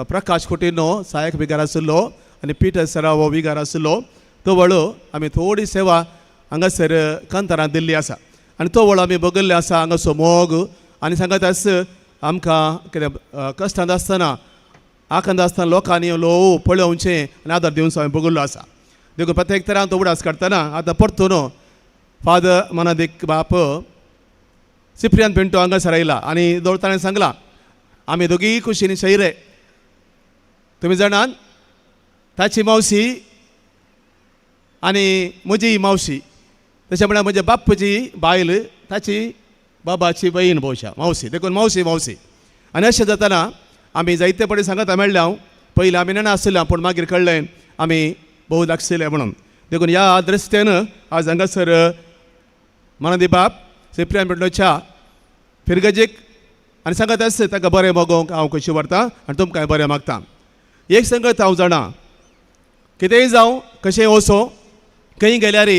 S20: प्रकाश खोटिनो सहायक विगार आसुल्लो आनी पिटर सरावो विगार आसुल्लो. तो वळो आमी थोडी सेवा हांगासर कांतारांत दिल्ली आसा आनी तो वळो आमी बगल्ले आसा. हांगासो मोग आनी सांगत आस आमकां कितें कश्टांत आसतना आखंत आसतना लोकांनी लोव पळोवचें आनी आदार दिवचो हांवें बगल्लो आसा. देखून प्रत्येक तरान तो उडास काडटना आतां परतून फादर मनादीक बाप सिप्रियन पिंटो हांगासर आयला आनी दोळताणें सांगलां आमी दोगी कुशीनी शैरे. तुमी जाणात ताची मावशी आनी म्हजी मावशी, तशें म्हळ्यार म्हज्या बाप्पाची बायल ताची बाबाची बहीण भोवशा मावशी, देखून मावशी मावशी. आनी अशें जाताना आमी जायते पडे सांगता मेळ्ळे. हांव पयलीं आमी नेणा आसलें, पूण मागीर कळ्ळें आमी भोव लागशिल्ले म्हणून. देखून ह्या दृश्टेन आज हांगासर मनादी बाप सिप्रियन पिंटोच्या फिरगजीक आनी सांगत आसता ताका बरें मोगोवंक हांव कशी व्हरतां आनी तुमकांय बरें मागतां. एक संगत हांव जाणां, कितेंय जावं कशेंय वचो, खंय गेल्यार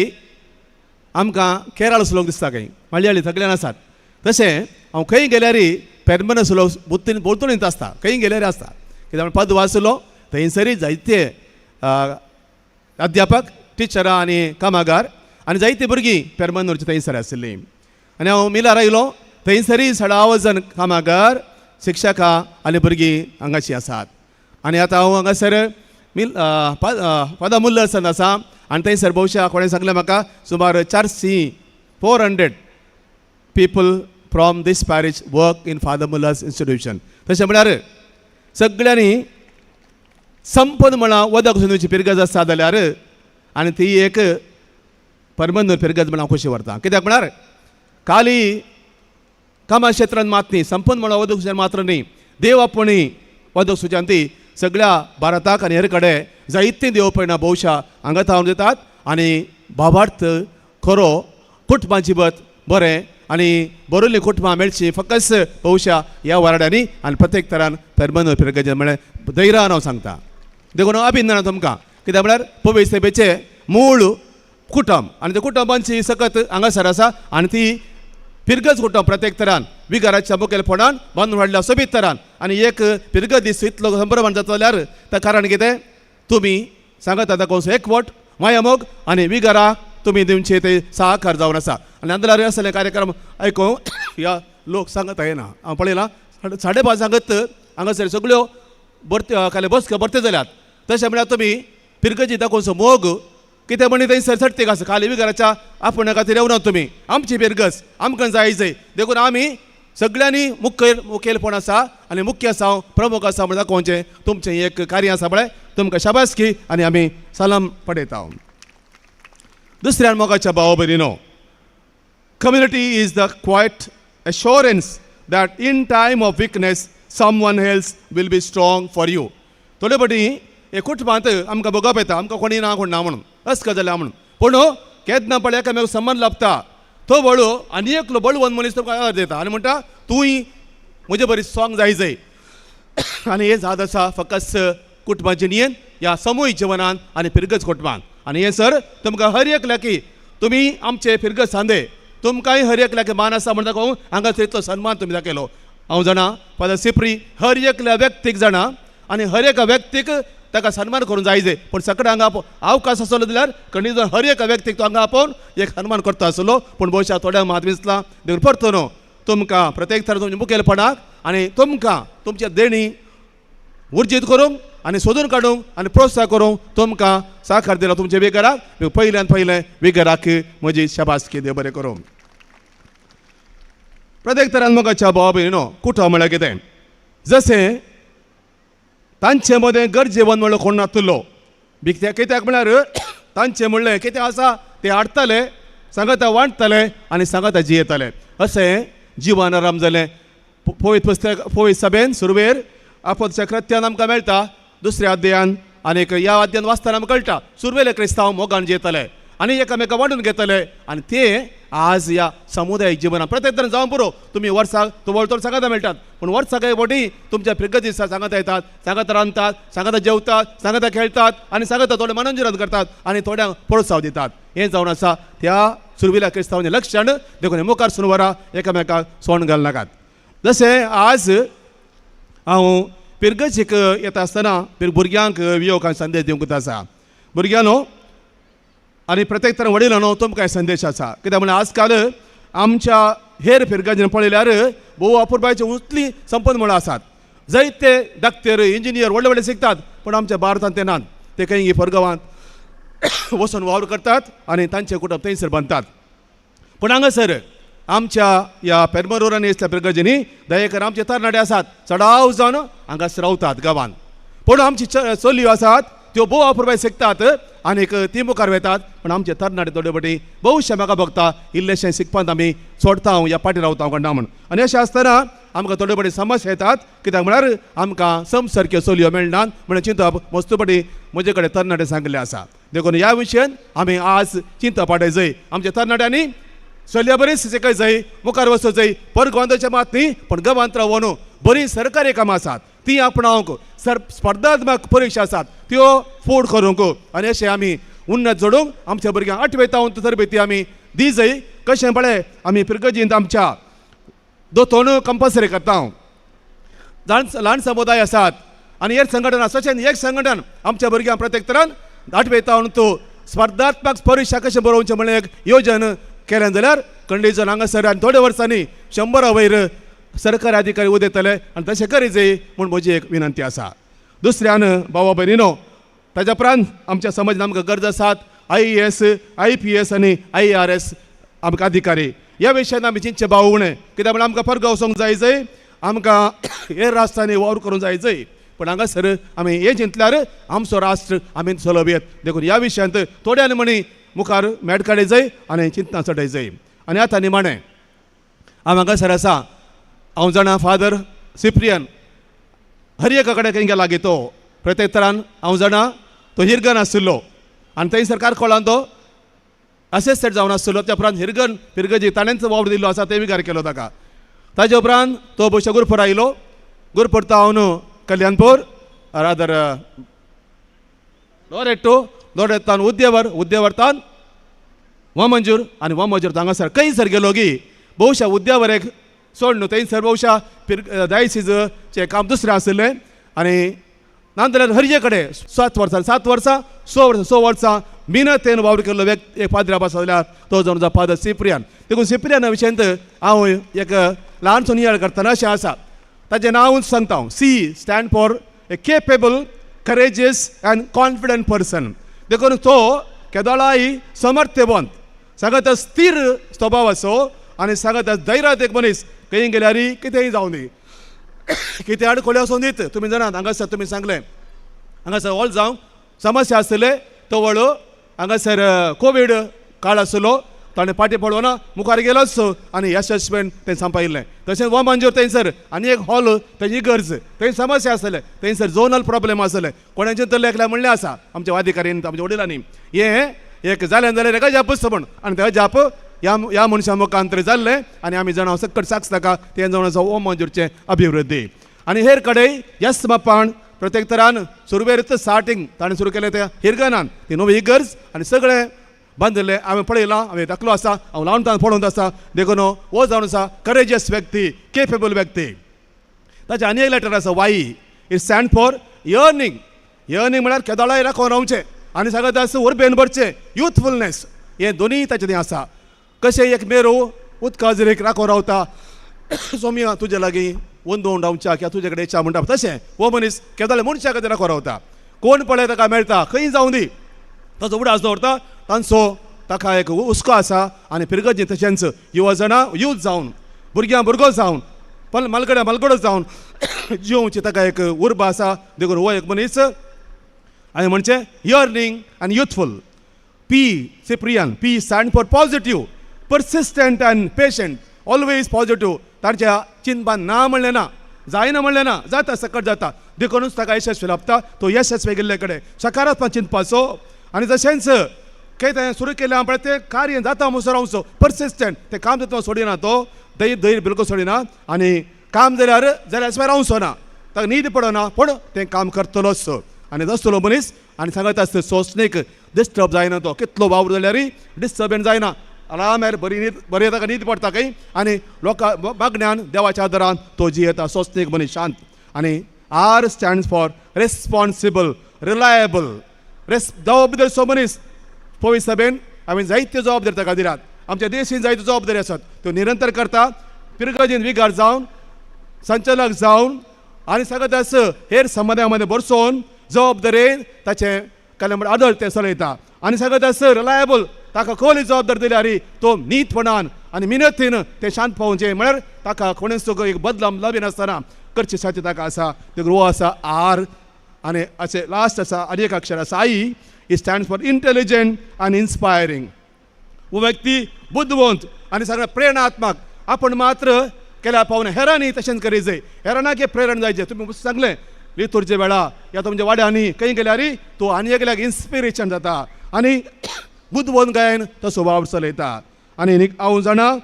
S20: आमकां केरळ लोक दिसता, खंय मलयाळी सगळ्यान आसात. तशें हांव खंय गेल्यार पेरमनस लोक बोलतून येत आसता, खंय गेल्यार आसता. कित्याक पद वाचलो थंयसरी जायते अध्यापक, टिचरां आनी कामागार आनी जायतीं भुरगीं पेरमनूरची थंयसर आशिल्लीं. आनी हांव मिलार आयलो, थंयसरी 17 जण कामागार, शिक्षकां आनी भुरगीं हांगाची आसात. आनी आतां हांव हांगासर फादर मुल्ल सन आसा आनी थंयसर भोवशा कोणें सांगलें म्हाका सुमार 400 people from this parish work in father Muller's institution. तशें म्हळ्यार सगळ्यांनी संपद म्हणा वदक सुनूची पिरगज आसा जाल्यार आनी ती एक परमनंत पिरगज म्हणून हांव कशी व्हरतां. कित्याक म्हळ्यार खाली कामा क्षेत्रांत मात न्ही, संपन्न म्हणून वदक सुशान मात्र न्ही, देव आपुणी वदक सुशान ती सगळ्या भारताक आनी हेर कडेन जायतीं देव पळयना भोवशा हांगा थावन दितात. आनी भावार्थ खरो कुटुंबा जिबत बरें आनी बरोल्लीं कुटुंबां मेळची फकत भोवशा ह्या वाड्यांनी आनी प्रत्येक तरान परमनंत पिरगज म्हळ्यार धैर्यान हांव सांगतां. देखून हांव अभिनंदन तुमकां, कित्याक म्हळ्यार पवित्र सभेचें मूळ कुटुंब आनी त्या कुटुंबांची सकत हांगासर आसा आनी ती पिरगज कुटुंब प्रत्येक तरान विगाराच्या मुखेलपणान बांदून हाडल्या सोबीत तरान. आनी एक पिरगज दीस इतलो संभ्रमण जाता जाल्यार ताका कारण कितें, तुमी सांगता ताका एकवट मायामोग आनी विगारा तुमी दिवचे ते सहकार जावन आसा. आनी आदले आसले कार्यक्रम आयकूंक ह्या लोक सांगत येना हांव पळयलां 5:30 सांगत हांगासर सगळ्यो भरती खाली बसक्यो भरत्यो जाल्यात तशें म्हळ्यार तुमी पिरगजी दाखोवचो मोग कितें म्हणी थंयसर सर्तीक आसा खाली विघराच्या आपण खातीर येवना तुमी आमची पिरगस आमकां जाय देखून आमी सगळ्यांनी मुखेलपण आसा आनी मुख्य आसा प्रमुख आसा म्हण दाखोवचें तुमचें एक कार्य आसा पळय तुमकां शाबासकी आनी आमी सलाम पडयता दुसऱ्यान मोगाच्या भाव भयणीनो community is the quiet assurance that in time of weakness someone else will be strong for you थोडे फाटी हे कुटुंबांत आमकां भोगप येता आमकां कोणी ना कोण ना म्हणून अस्क जाल्या म्हणून पूण केन्ना पळय एकामेकाक संबंध लाभता तो बळू आनी एकलो बळवंत मनीस तुमकां आदार दिता आनी म्हणटा तूंय म्हजे बरी स्ट्रॉंग जाय आनी हे झाड आसा फकत कुटुंबा जिणेन ह्या सामुहीक जिवनान आनी फिरगज कुटुंबान आनी हे सर तुमकां हर एक लाकी तुमी आमचे फिरगज सांदे तुमकांय हर एक लाकी मान आसा म्हण दाखोवंक हांगासर इतलो सन्मान तुमी दाखयलो हांव जाणा फादर सिप्री हर एकल्या व्यक्तीक जाणा आनी हर एका व्यक्तीक ताका सन्मान करूंक जाय पूण सगळें हांगा अवकाश आसलो जाल्यार खंडीत हर एका व्यक्तीक तो हांगा आपोवन एक सन्मान करता आसलो पूण भविश्यात थोड्यांक मात दिसला देखून परतो न्हू तुमकां प्रत्येक तर तुमच्या मुखेलपणाक आनी तुमकां तुमच्या देणी उर्जीत करूंक आनी सोदून काडूंक आनी प्रोत्साह करूंक तुमकां साकार दिला तुमच्या विगराक पयल्यान पयलें विगराक म्हजी शाबासकी देव बरें करूं प्रत्येक तरान मोगाच्या भाव भयणीनो कुटुंब म्हळ्यार कितें जशें तांचे मदें गरजेवन म्हणलो कोण नासलो कित्याक म्हळ्यार तांचें म्हणलें कितें आसा तें हाडटले सांगता वांटतले आनी सांगता जियेतले अशें जिवन आराम जालें पवित्र सभेन सुरवेर आपोलच्या कृत्यान आमकां मेळटा दुसऱ्या अध्यायान आनीक ह्या अध्यायान वाचतना आमकां कळटा सुरवेले क्रिस्तांव मोगान जियेतले आनी एकामेका वांटून घेतले आनी ते आज ह्या समुदायीक जिवनांत प्रत्येक तरेन जावं पुरो तुमी वर्साक वळतोर सांगाता मेळटात पूण वर्साक एक फावटी तुमच्या फिरगत दिसा सांगाता येतात सांगाता रांदतात सांगाता जेवतात सांगाता खेळटात आनी सांगाता थोडे मनोरंजन करतात आनी थोड्यांक प्रोत्साह दितात हें जावन आसा त्या सुरवेल्या क्रिस्तांवांचें लक्षण देखून मुखार सुनवरां एकामेकाक सोण घालनाकात जशें आज हांव पिरगजीक येता आसतना भुरग्यांक वियोगान संदेश दिवंक आसा भुरग्यांनो आनी प्रत्येक तरेन वडिलांनो तुमकां संदेश आसा कित्याक म्हळ्यार आजकाल आमच्या हेर फिरगजीन पळयल्यार भोव अपुरबायचे उंचली संपन्न मळां आसात जायते डाक्टर इंजिनियर व्हडले व्हडले शिकतात पूण आमच्या भारतांत ते नात ते खंय परगांवांत वचून वावर करतात आनी तांचे कुटुंब थंयसर बांदतात पूण हांगासर आमच्या ह्या पेरमरोर आनी असल्या पिरगजींनी दयेकर आमचे तरणाटे आसात चडाव जावन हांगासर रावतात गांवांत पूण आमची चलयो आसात त्यो भोव अपुरबाय शिकतात आनीक ती मुखार वतात पूण आमचे तरणाटे थोडे फावटी भविश्य म्हाका बघता इल्लेशें शिकपांत आमी सोडता हांव ह्या पाटी रावता हांव म्हण आनी अशें आसतना आमकां थोडे फावटी समस्या येतात कित्याक म्हळ्यार आमकां समसारक्यो चलयो मेळनात म्हणून चिंतप मस्त फावटी म्हजे कडेन तरणाटे सांगले आसा देखून ह्या विशयान आमी आज चिंता पाडय जाय आमच्या तरणाट्यांनी चलया बरीच शिकय जाय मुखार वचूंक जाय परगोंदाच्या मात न्ही पण गांवांत रावून बरी सरकारी कामां आसात ती आपणावंक स्पर्धात्मक परीक्षा आसात त्यो फूड करूंक आनी अशें आमी उन्नत जोडूंक आमच्या भुरग्यांक 8वी तावन तरबेती आमी दी जाय कशें पळय आमी पिरगजींत आमच्या दोतोन कंपल्सरी करता हांव ल्हान समुदाय आसात आनी हेर संघटना तशें एक संघटन आमच्या भुरग्यांक प्रत्येक तरान 8वी तावन तूं स्पर्धात्मक परीक्षा कशें बरोवचें म्हणून एक येवजण केलें जाल्यार खंडीजन हांगासर आनी थोड्या वर्सांनी 100 वयर सरकारी अधिकारी उदेतले आनी तशें करी जाय म्हूण म्हजी एक विनंती आसा दुसऱ्यान भावा भयणीनो ताच्या उपरांत आमच्या समाजान आमकां गरज आसात IAS IPS आनी IRS आमकां अधिकारी ह्या विशयान आमी चिंतचे भाव उणें कित्याक म्हळ्यार आमकां परगांव वचोंक जाय आमकां हेर राष्ट्रांनी वावर करूंक जाय पूण हांगासर आमी हें चिंतल्यार आमचो राष्ट्र आमी चलोवं देखून ह्या विशयांत थोड्यान म्हणी मुखार मेड काडय जाय आनी चिंतना चडय जाय आनी आतां निमाणें हांव हांगासर आसा हांव जाणा फादर सिप्रियन हर एका कडेन खंय गेला गे तो प्रत्येक तरान हांव जाणा तो हिरगन आशिल्लो आनी थंयसर कारकोळान तो असिस्टंट जावन आशिल्लो त्या उपरांत हिरगन पिरगजी ताणेंच वावर दिल्लो आसा ते विकार केलो ताका ताजे उपरांत तो बशा गुरपूर आयलो गुरपूर तावन कल्याणपूर रादर लोरेट्टो उद्यावरतान वमंजूर आनी वमंजूर हांगासर खंयसर गेलो गी भोवशा उद्यावर एक सोड न्हू थंयसर भोवशा डायसिसचें काम दुसरें आशिल्लें आनी नाजाल्यार हरजे कडेन 7 वर्सां 6 वर्सां मिनतेन वावर केल्लो एक पाद्री आसा जाल्यार तो जावन फादर सिप्रियन देखून सिप्रियना विशयांत हांव एक ल्हानसून नियाळ करतना अशें आसा. ताचें नांवूच सांगता हांव. C stand for a capable, courageous and confident person. देखून तो केदोळाय समर्थवंत, सांगत स्थिर स्वभाव असो आनी सांगत धैर्यात एक मनीस खंय गेल्यार कितेंय जावं दी, कितें आडखळी असो दीत. तुमी जाणात हांगासर तुमी सांगलें हांगासर हॉल जावं समस्या आसले तो वळो हांगासर कोवीड काळ आसलो, ताणें फाटीं पडोना मुखार गेलोच आनी यशस्वीन तें सांपायलें. तशेंच हो मंजूर थंयसर आनी एक हॉल तेजी गरज, थंय समस्या आसले, थंयसर झोनल प्रॉब्लेम आसले. कोणाचें तरी एकल्या म्हणलें आसा आमच्या वाधिकारीन आमच्या वडिलांनी हें एक जालें जाल्यार एका जापूच म्हण, आनी त्या जाप ह्या मनशा मुखांतर जाल्लें आनी आमी जाणां सकट साक्ष ताका तें जावन आसा हो मंजूरचें अभिवृद्धी. आनी हेर कडेन यस मापान प्रत्येक तरान सुरवेरीत स्टार्टींग ताणें सुरू केलें त्या हिरगनान ती नवी इगर्ज आनी सगळें बांदिल्लें हांवें पळयलां, हांवें दाखलो आसा, हांव लावन ताणें पळोवन आसा. देखून हो जावन आसा करेजियस व्यक्ती, केपेबल व्यक्ती. ताचें आनी एक लेटर आसा Y. It stand for yearning. Yearning म्हळ्यार केदोळाय राखून रावचें आनी सांगत आसा उर्बेन भरचें, युथफुलनेस हें दोनीय ताचें तें आसा. कशें एक मेरो उदका जर एक राखून रावता सोमी तुजे लागीं वंदोवन रावच्या किंवां तुजे कडेन च्या म्हणटा तशें हो मनीस केदोळे मनशा खातीर राखून रावता. कोण पळय ताका मेळटा खंय जावं दी ताचो उडास दवरता, तांचो ताका एक हुस्को आसा. आनी पिरगजी तशेंच युवजनां यूथ जावन भुरगो जावन मलगडो जावन जिवची ताका एक उर्ब आसा. देखून हो एक मनीस हांवें म्हणचें यर्निंग आनी youthful. P Cyprian, P stand for positive, persistent and patient, always positive. तांच्या चिंतपान ना म्हणलें ना, जायना म्हणलें ना, जाता सकट जाता. देखूनच ताका यशस्वी लाभता. तो यशस्वी गेल्ले कडेन सकारात्मक चिंतपाचो आनी तशेंच खंय तें सुरू केलें पळय तें कार्य जाता म्हणसर रावचो. पर्सिस्टंट तें काम जाता सोडिना, तो धैर्य बिलकुल सोडिना आनी काम जाल्यार शिवाय रावचो ना, ताका न्हीद पडना पूण तें काम करतलोच आनी तसलो मनीस. आनी सांगत आसता सोंसणेक डिस्टर्ब जायना, तो कितलो वावर जाल्यारय डिस्टर्बन्स जायना, आरामेर बरी ताका न्हीद पडटा खंय आनी लोकां मागण्यान देवाच्या आदारान तो जियेता. सोंसणेक मनीस शांत. आनी R stands for responsible, reliable. जबाबदारीचो मनीस. पळय सभेन हांवें जायत्यो जबाबदारी ताका दिल्यात. आमच्या देशीन जायत्यो जबाबदारी आसात त्यो निरंतर करता. पिरगजीन विगार जावन संचालक जावन आनी सांगत आस हेर संबंदां मदें बरसोवन जबाबदारेन ताचें कलम आदळ तें चलयता. आनी सांगत आस रिलायबल, ताका खंय जबाबदारी दिल्यार तो नीतपणान आनी मिनतीन तें शांत पावोवचें म्हळ्यार ताका कोणेच एक बदलाम लाभिनासतना करचे साथी ताका आसा. देखून हो आसा आर. आनी अशें लास्ट आसा आनी एक अक्षर आसा आई. इट स्टँड्स फॉर इंटेलिजंट आनी इन्स्पायरींग. हो व्यक्ती बुद्धवंत आनी सगळें प्रेरणात्मक. आपण मात्र केल्या पावना हेरांनी तशेंच करी जाय. हेरांनाक प्रेरण जायचें. तुमी सांगलें लितूरचे वेळा या तुमच्या वाड्यांनी खंय गेल्यार तो आनी एकल्याक इन्स्पिरेशन जाता आनी बुद्धवंत गायन तो स्वभाव चलयता. आनी हांव जाणा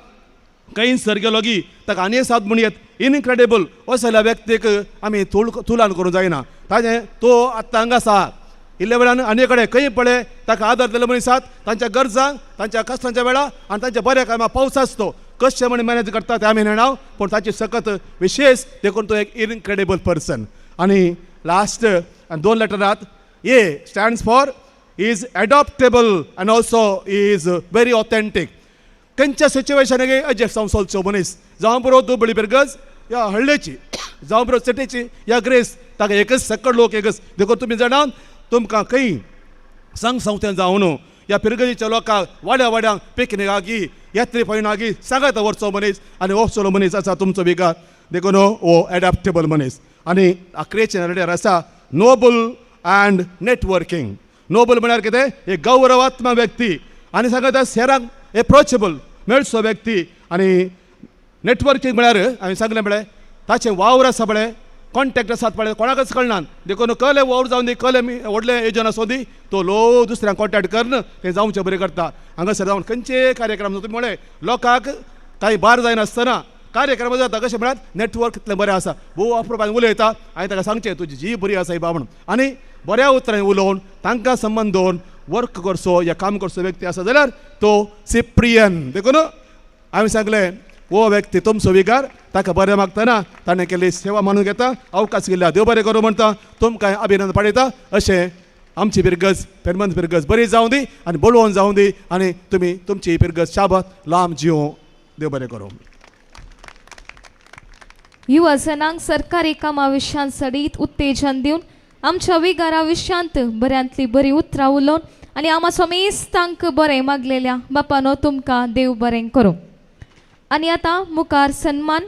S20: खंय सर गेलो की ताका आनी साद म्हण येत इनक्रेडिबल असल्या व्यक्तीक आमी तुलान करूं जायना. ताजें तो आतां हांगा आसा इल्ले वेळान आनी कडेन खंय पळय ताका आदार दिल्ले मनीसात तांच्या गरजांक तांच्या कश्टांच्या वेळा आनी तांच्या बऱ्या कामां पावसाच तो कशें म्हण मॅनेज करता तें आमी नेणाव पूण ताची सकत विशेश देखून तो एक इनक्रेडिबल पर्सन. आनी लास्ट दोन लेटरात A stands for is adaptable and also is very authentic. खंयच्या सिच्युएशनाक एडजस्ट जावन चलचो मनीस. जावं बरो दुबळी बिरगज या हळडेची जावं बरो सिटीची या ग्रेस ताका एकच सकट लोक एकच. देखून तुमी जाणात तुमकां खंय संवथें जावन या पिरगजीच्या लोकांक वाड्यांक पिकनिकाकी यात्री पयणाकी सांगात व्हरचो मनीस आनी वचलो मनीस आसा तुमचो विकार. देखून हो एडॅप्टेबल मनीस. आनी अकरेच्या रेडर आसा नोबल अँड नेटवर्कींग. नोबल म्हळ्यार कितें एक गौरवात्मक व्यक्ती आनी सांगत हेरांक एप्रोचेबल मेळचो व्यक्ती. आनी नेटवर्कींग म्हळ्यार हांवें सांगलें म्हळ्यार ताचें वावर आसा पळय कॉन्टॅक्ट आसात पळय कोणाकच कळना. देखून कले वावर जावन दी कले व्हडले एजन आसो दी तो लो दुसऱ्यांक कॉन्टॅक्ट करन तें जावचें बरें करता. हांगासर जावन खंयचे कार्यक्रम तुमी म्हळें लोकांक कांय बार जायनासतना कार्यक्रम जाता कशें म्हळ्यार नेटवर्क इतलें बरें आसा. भोव अप्रुपान उलयता हांवें ताका सांगचें तुजी जी बरी आसा ही बाबण आनी बऱ्या उतरांनी उलोवन तांकां संबंद दवरून वर्क करचो या काम करचो व्यक्ती आसा जाल्यार तो सिप्रियन. देखून हांवें सांगलें हो व्यक्ती तुमचो विकार ताका बरें मागतना ताणें केल्ली सेवा मानून घेता. अवकाश केल्ल्या देव बरें करूं म्हणटा तुमकां अभिनंदन पाडयता. अशें आमची पिरगज पेरमंत पिरगज बरी जावं दी आनी बोलवून जावं दी आनी तुमी तुमची पिरगज शाबत लांब जिवो देव बरें करूं.
S15: युवा जनांक सरकारी कामा विशयांत सडीत उत्तेजन दिवन आमच्या विगारा विशयांत बऱ्यांतली बरी उतरां उलोवन आनी आमाचो मेस्तांक बरें मागलेल्या बापानो तुमकां देव बरें करूं. आनी आतां मुखार सन्मान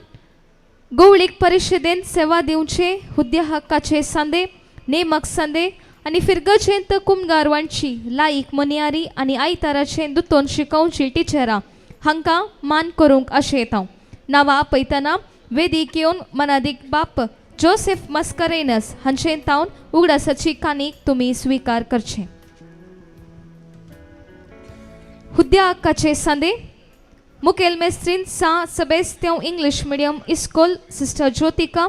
S15: गवळीक परिशदेन सेवा दिवचे हुद्द्या हक्काचे सांदे नेमक सांदे आनी फिरगजेंत कुमगारवांची लायक मनियारी आनी आयताराचे दुतोन शिकोवची टिचरां हांकां मान करूंक आशेतां. नांवां आपयतना वेदीक येवन मनादीक बाप जोसेफ मस्करेनस हांचे तावन उगडासाची कानीक तुमी स्विकार करचे. हुद्द्या हक्काचे सांदे मुखेल मेस्त्रीन सा सेबेस्तियांव इंग्लिश मिडियम इस्कॉल सिस्टर ज्योतिका,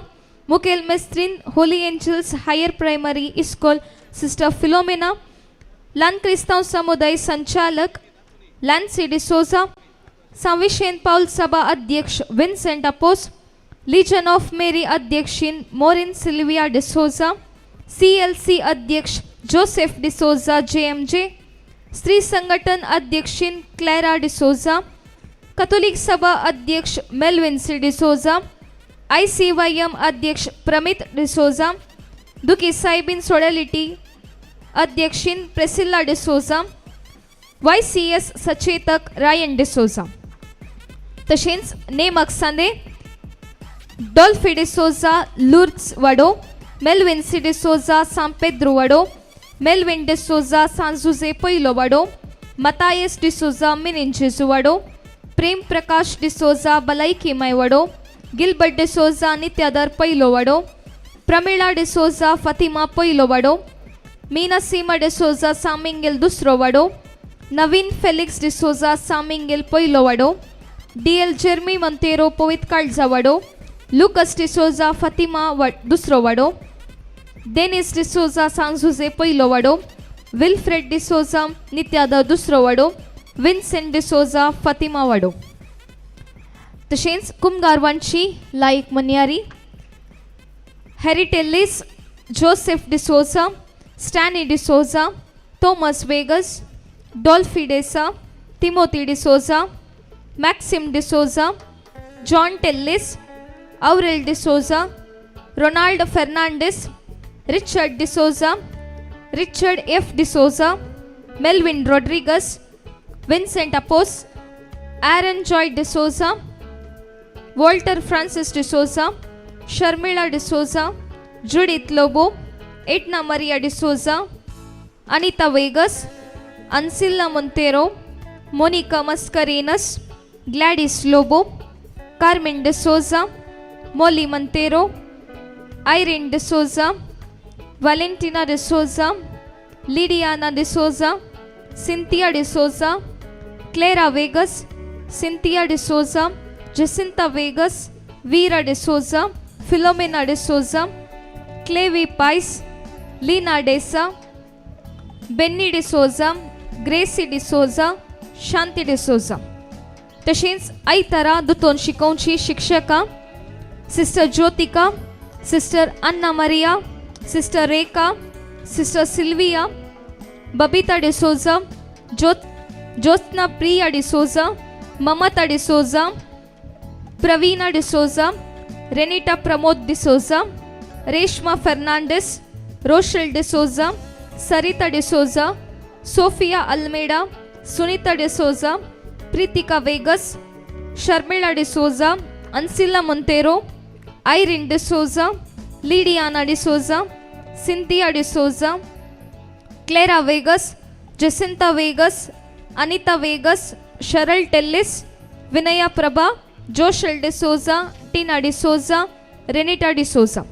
S15: मुखेल मेस्त्रीन होली एंजल्स हायर प्रायमरी इस्कॉल सिस्टर फिलोमिना, ल्हान क्रिस्तांव समुदाय संचालक लॅन्सी डिसोजा, सांविशेन पाऊल सभा अध्यक्ष Vincent Apos, Legion of Mary अध्यक्षीन मोरिन सिल्विया डिसोजा, CLC अध्यक्ष जोसेफ डिसोजा JMJ, स्त्री संघटन अध्यक्षीन क्लॅरा डिसोजा, कॅथोलिक सभा अध्यक्ष मेल्विन सी डिसोजा, ICYM अध्यक्ष प्रमित डिसोजा, दुखी साहिबीन सोडेलिटी अध्यक्षीन प्रेसिल्ला डिसोजा, YCS सचेतक रायन डिसोजा. तशेंच नेमक सांदे डॉल्फी डिसोजा लुर्ड्स वाडो, मेल्विन सी डिसोजा सान पेद्रो वाडो, मेल्विन डिसोजा सान जुजे पयलो वाडो, मतायस डिसोजा मिनिंजेजू वाडो, प्रेम प्रकाश डिसोजा बलायकी माय वाडो, गिलबर्ट डिसोजा नित्यादर पयलो वाडो, प्रमिळा डिसोजा फातिमा पयलो वाडो, मीना सीमा डिसोजा सामिंगेल दुसरो वाडो, नवीन फेलिक्स डिसोजा सामिंगेल पयलो वाडो, DL जेर्मी मोंतेरो पवित काळजा वाडो, लुकस डिसोजा फातिमा दुसरो वाडो, डेनिस डिसोजा सांजुजे पयलो वाडो, विल्फ्रेड डिसोजा नित्यादर दुसरो वाडो, विन्सेंट डिसोजा फातिमा वाडो. तशेंच कुमगारवांची लायक मनियारी हेरिटेलिस जोसेफ डिसोजा, स्टॅनी डिसोजा, थॉमस वेगस, डॉल्फी डेसा, तिमोथी डिसोजा, मॅक्सिम डिसोजा, जॉन टेल्लिस, औरेल डिसोजा, रोनाल्ड फर्नांडिस, रिचर्ड डिसोजा, रिचर्ड F डिसोजा, मेल्विन रॉड्रिगस, विन्सेंट अपोस, ॲरन जॉय डिसोजा, वॉल्टर फ्रान्सिस डिसोजा, शर्मिळा डिसोजा, जुडिथ लोबो, एटना मरिया डिसोजा, अनिता वेगस, अन्सिल्ला मोंतेरो, मोनिका मस्करेनस, ग्लॅडिस लोबो, कार्मेन डिसोजा, मोली मोंतेरो, आयरिन डिसोजा, व्हॅलेंटिना डिसोजा, लिडियाना डिसोजा, सिंथिया डिसोजा, क्लेरा वेगस, सिंथिया डिसोजा, जेसिंता वेगस, वीरा डिसोजा, फिलोमेना डिसोजा, क्लेवी पायस, लीना डेसा, बेन्नी डिसोजा, ग्रेसी डिसोजा, शांती डिसोजा. तशेंच आयतारा दुतोन शिकोवची शिक्षकां sister Jyothika, sister Anna Maria, sister Rekha, sister Sylvia, Babita D'Souza, Jyotna Priya D'Souza, Mamata D'Souza, Praveena D'Souza, Renita Pramod D'Souza, Reshma Fernandes, Rochelle D'Souza, Sarita D'Souza, Sophia Almeida, Sunita D'Souza, Preethika Vegas, Sharmila D'Souza, Ancilla Monteiro, Irene D'Souza, Lidiana D'Souza, Cynthia D'Souza, Clara Vegas, Jacinta Vegas, Anita Vegas, Sharal Tellis, Vinaya Prabha, Joshal D'Souza, Tina D'Souza, Renita D'Souza.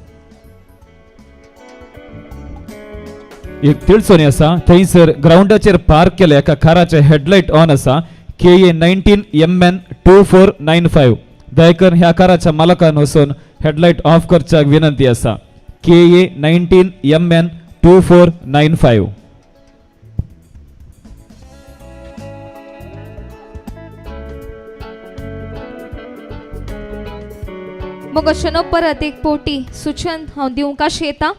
S18: एक तिळसोनी आसा थंयसर ग्राउंडाचेर पार्क केल्या एका काराचे हेडलायट ऑन आसा KA 19MN 2495. दयकर ह्या काराच्या मालकान वचून हेडलायट ऑफ करच्याक विनंती आसा. KA 19MN 2495.
S15: मग अशें परत एक पोटी सूचन हांव दिवंक आशेतां.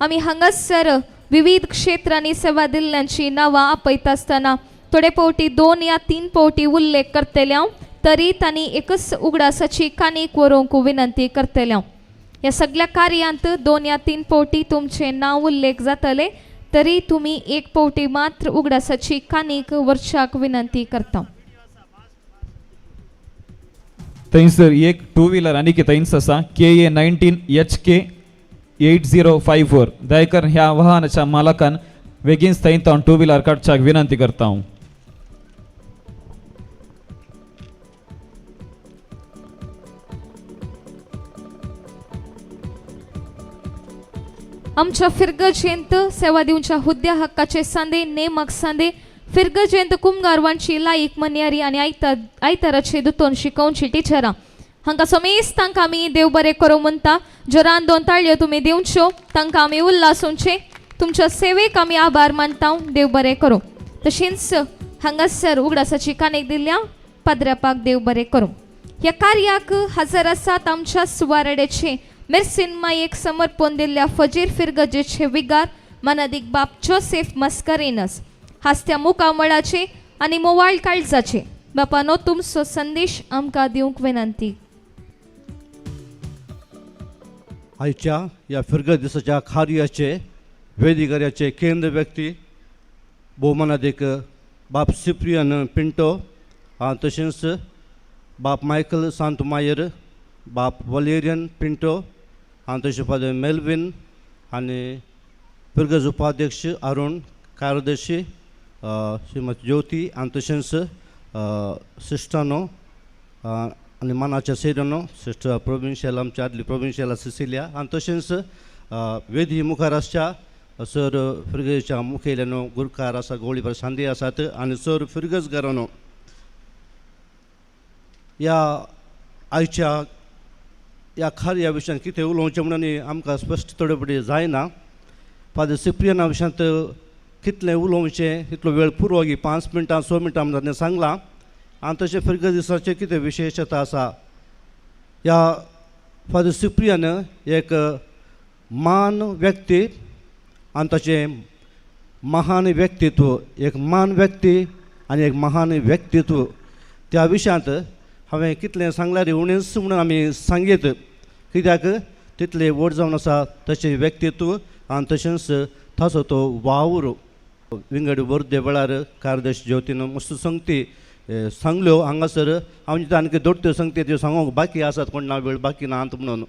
S15: आमी हांगासर विविध क्षेत्रांनी सेवा दिल्ल्यांची नांवां आपयता आसतना थोडे पावटी 2 या 3 पावटी उल्लेख करतले हांव. तरी तांणी एकच उगडासाची कानीक व्हरूंक विनंती करतल्या. ह्या सगळ्या कार्यांत 2 या 3 पावटी तुमचे नाव उल्लेख जातले, तरी तुम्ही 1 पावटी मात्र उगडासाची कानीक वर्षाक विनंती करता.
S18: थंयसर एक 2 व्हीलर आनी थंयच आसा KA 19 HK 8054. दयकर ह्या वाहनाच्या मालकान बेगीन थंय 2 व्हीलर काडच्याक विनंती करता हांव.
S15: आमच्या फिरगजेंत सेवा दिवच्या हुद्द्या हक्काचे सांदे नेमक सांदे फिरगजेंत कुमगारवांची लायक मन्यारी आणि आयताराचे दुतोन शिकोवची टिचरां हांकां समेस्त तांकां आमी देव बरें करूं म्हणटा. जोरान 2 ताळयो तुमी दिवच्यो, तांकां आमी उल्हासूंचे. तुमच्या सेवेक आमी आभार मानता. देव बरें करूं. तशेंच हांगासर उगडासाची कानीक दिल्ल्या पाद्र्यापाक देव बरें करूं. ह्या कार्याक हजर आसात आमच्या सुवारेडेचे मिर्सिन मायेक समर्पण दिल्ल्या फजीर फिरगजेचे विगार मानादीक बाप जोसेफ मस्करेनस, हास्त्या मुकामळाचे आनी मोवाळ काळजाचे बापानो तुमचो संदेश आमकां दिवंक विनंती.
S21: आयच्या ह्या फिरगत दिसाच्या कार्याचे वेदिकार्याचे केंद्र व्यक्ती भोवमानादीक बाप सिप्रियन पिंटो, तशेंच बाप मायकल सांतमायर, बाप वलेरियन पिंटो, तशें फादर मेल्विन आनी फिरगज उपाध्यक्ष अरुण, कार्यदर्शी श्रीमती ज्योती, तशेंच सिस्टानो आनी मानाच्या सेरानो सिस्टर प्रोविन्शियल आमच्या आदली प्रोविन्शियल सिसिलिया, तशेंच वेदी मुखार आसच्या सर फिरगजच्या मुखेल्यानो गुरकार आसा गोळीभर सांदे आसात आनी सर फिरगजगारानो. ह्या आयच्या ह्या कार्या विशयान कितें उलोवचें म्हणून आमकां स्पश्ट तडपडी जायना. फादर सिप्रियना विशयांत कितलें उलोवचें तितलो वेळ पुरो की 5 मिनटां 6 मिनटां म्हणून सांगलां. आनी तशें फिरगज दिसाचें कितें विशेशता आसा. ह्या फादर सिप्रियन एक मान व्यक्ती आनी ताचें महान व्यक्तित्व, एक मान व्यक्ती आनी एक महान व्यक्तित्व, त्या विशयांत हांवें कितलें सांगल्यार उणेंच म्हणून आमी सांगीत, कित्याक तितलें व्हड जावन आसा तशें व्यक्तित्व आनी तशेंच ताचो तो वावर. विंगड वर्दे वेळार कार्यदर्शी ज्योतीन मस्त संगती सांगल्यो. हांगासर हांव चिंता आनीक दोट्यो संगती त्यो सांगूंक बाकी आसात, कोण ना वेळ बाकी ना म्हणून.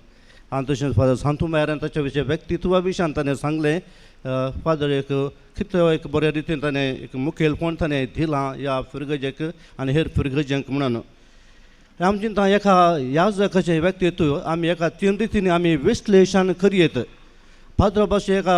S21: आनी तशेंच फादर सांतुमायरान ताच्या विशय व्यक्तित्वा विशयान ताणें सांगलें. फादर एक कितलो एक बऱ्या रितीन ताणें एक मुखेलपण ताणें दिलां ह्या फिरगजेक आनी हेर फिरगज्यांक म्हणून. आमी चिंता एका याजकाचें व्यक्तित्व आमी एका 3 रितींनी आमी विश्लेशण करयेत. फादर भाशे एका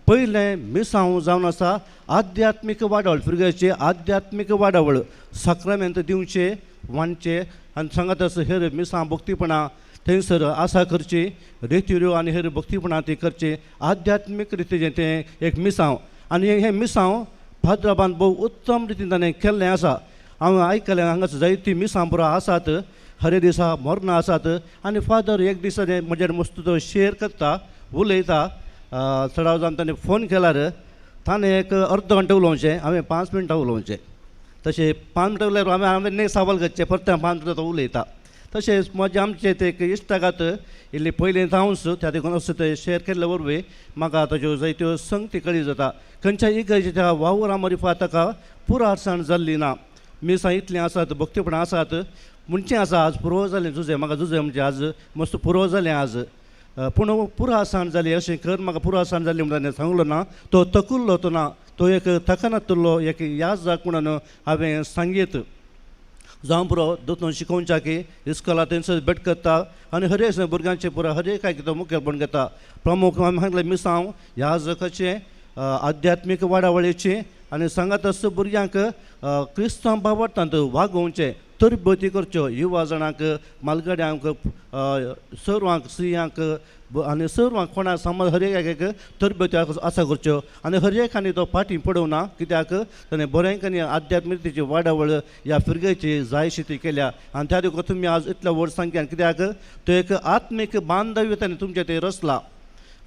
S21: पयलें मिसांव जावन आसा आध्यात्मीक वाडावळ, फिरगजेची आध्यात्मीक वाडावळ, सक्रामेंत दिवचे वांडचे आनी सांगात आसा हेर मिसां भक्तीपणां थंयसर आसा करची, रितीऱ्यो आनी हेर भक्तीपणां ती करची, आध्यात्मीक रितीचें तें एक मिसांव. आनी हें मिसांव फादराबान भोव उत्तम रितीन ताणें केल्लें आसा. हांव आयकलें हांगासर जायतीं मिसां बरो आसात, हरे दिसा मरणां आसात. आनी फादर एक दीस म्हजेर मस्त तो शेअर करता, उलयता. चडाव जावन ताणें फोन केल्यार ताणें एक अर्द घंटा उलोवचें, हांवें 5 मिनटां उलोवचें. तशें 5 मिनटां उलयल्यार हांवें नेक्स्ट सवाल करचें, परत 5 मिनटां तो उलयता. तशेंच म्हजें आमचें ते इश्टागात इल्ली पयलीं जावंच त्या देखून असो ते शेअर केल्ले वरवीं म्हाका ताच्यो जायत्यो संगती कळी जाता. खंयच्या इगर्जेच्या वावरा मरिफा ताका पुरासाण जाल्ली ना. मिसां इतलीं आसात, भक्तीपणां आसात, म्हणचें आसा आज पुरो जालें झुजें, म्हाका झुजें म्हणजे आज मस्त पुरो जालें आज, पूण पुरासाण जाली अशें कर म्हाका पुरासाण जाली म्हणून ताणें सांगलो ना. तो तकुल्लो तो ना, तो एक थकनातुल्लो एक याजक म्हणून हांवें सांगीत. जावं पुरो दोतोन शिकोवच्या की इस्कॉला थंयसर भेट करता आनी हर एक भुरग्यांचे पुरो हर एक तो मुखेलपण घेता. प्रमुख हांवें सांगलें मिसांव याजकाचें, आध्यात्मीक वाडावळीची आनी सांगात आसता भुरग्यांक क्रिस्तांव बाबतींत वागोवचें, तरबेती करच्यो, युवा जाणांक, मालगड्यांक, सर्वांक, स्त्रियांक आनी सर्वांक कोणाक समज हर एक तरबेती आसा करच्यो. आनी हर एकानी तो फाटीं पडोवना, कित्याक ताणें बरेंकानी आध्यात्मिकतेची वाडावळ ह्या फिरगेची जायशी ती केल्या. आनी त्या देखून तुमी आज इतल्या व्हड संख्यान, कित्याक तो एक आत्मीक बांधव्य ताणें तुमचें तें रचला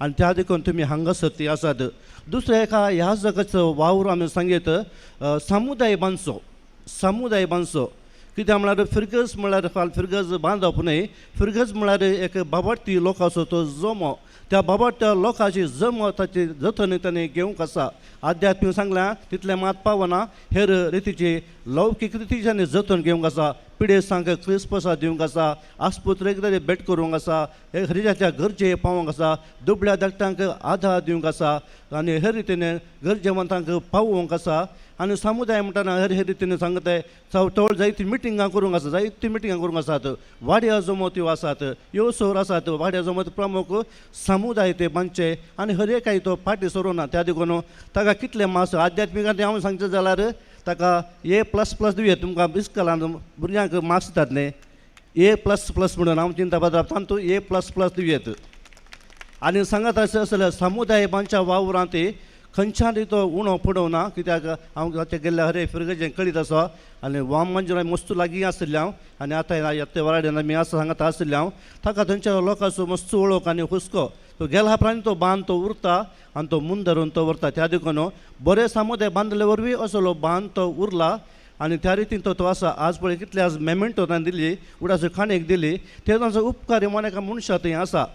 S21: आनी त्या देखून तुमी हांगासर ती आसात. दुसऱ्या एका याजकाचो वावर आमी सांगीत समुदाय बांदचो, समुदाय बांदचो, कित्याक म्हळ्यार फिरगज म्हळ्यार फिरगज बांदप न्हय, फिरगज म्हळ्यार एक बाबाटी लोकांचो तो जमो, त्या बाबाट्या लोकांची जमो ताची जतन ताणें घेवंक आसा. आध्यात्मीक सांगल्यार तितलें मात पावना, हेर रितीची लौकीक रितीच्यानी जतन घेवंक आसा. पिडेस्तांक क्रिस्मसां दिवंक आसा, आस्पत्रेक तरी भेट करूंक आसा, हरिजाच्या गरजे पावोवंक आसा, दुबळ्या धाकट्यांक आधार दिवंक आसा आनी हेर रितीन गरजेवंतांक पावोवंक आसा. आनी समुदाय म्हणटाना हेर रितीन सांगताय चवळ जायती मिटिंगां करूंक आसा, जायती मिटिंगां करूंक आसात, वाड्या जमोत्यो आसात, ह्यो सोर आसात. वाड्या जमत प्रमुख समुदाय ते बांदचे आनी हर एकाय तो फाटी सरोना. त्या देखून ताका कितले मार्क्स आध्यात्मिकांत हांव सांगचें जाल्यार ताका A++ दिवया. तुमकां इस्कॉलांत भुरग्यांक मार्क्स दितात न्ही, A++ म्हणून हांव चिंता पात्रात तांतूं A++ दिवयात. आनी सांगात अशें आसल्यार समुदाय बांदच्या वावरांत खंयच्यान तो उणो पडोवना. कित्याक हांव ताचे गेल्ल्या हरे फिरगजें कळीत आसा आनी वाम मंजुरा मस्तू लागीं आसलें हांव आनी आतां येते वराड्यान आमी आसा सांगता आसलें हांव. ताका थंयच्या लोकांचो मस्तू वळख आनी हुस्को तो गेल्या उपरांत तो बांद तो उरता आनी तो मुन धरून तो व्हरता. त्या देखून बरे समुदाय बांदले वरवीं असलो बांद तो उरला आनी त्या रितीन तो आसा. आज पळय कितले आज मेमेंटो ताणें दिली, उडाची खाणेक दिली, ते तांचो उपकार मन एका मनशा थंय आसा.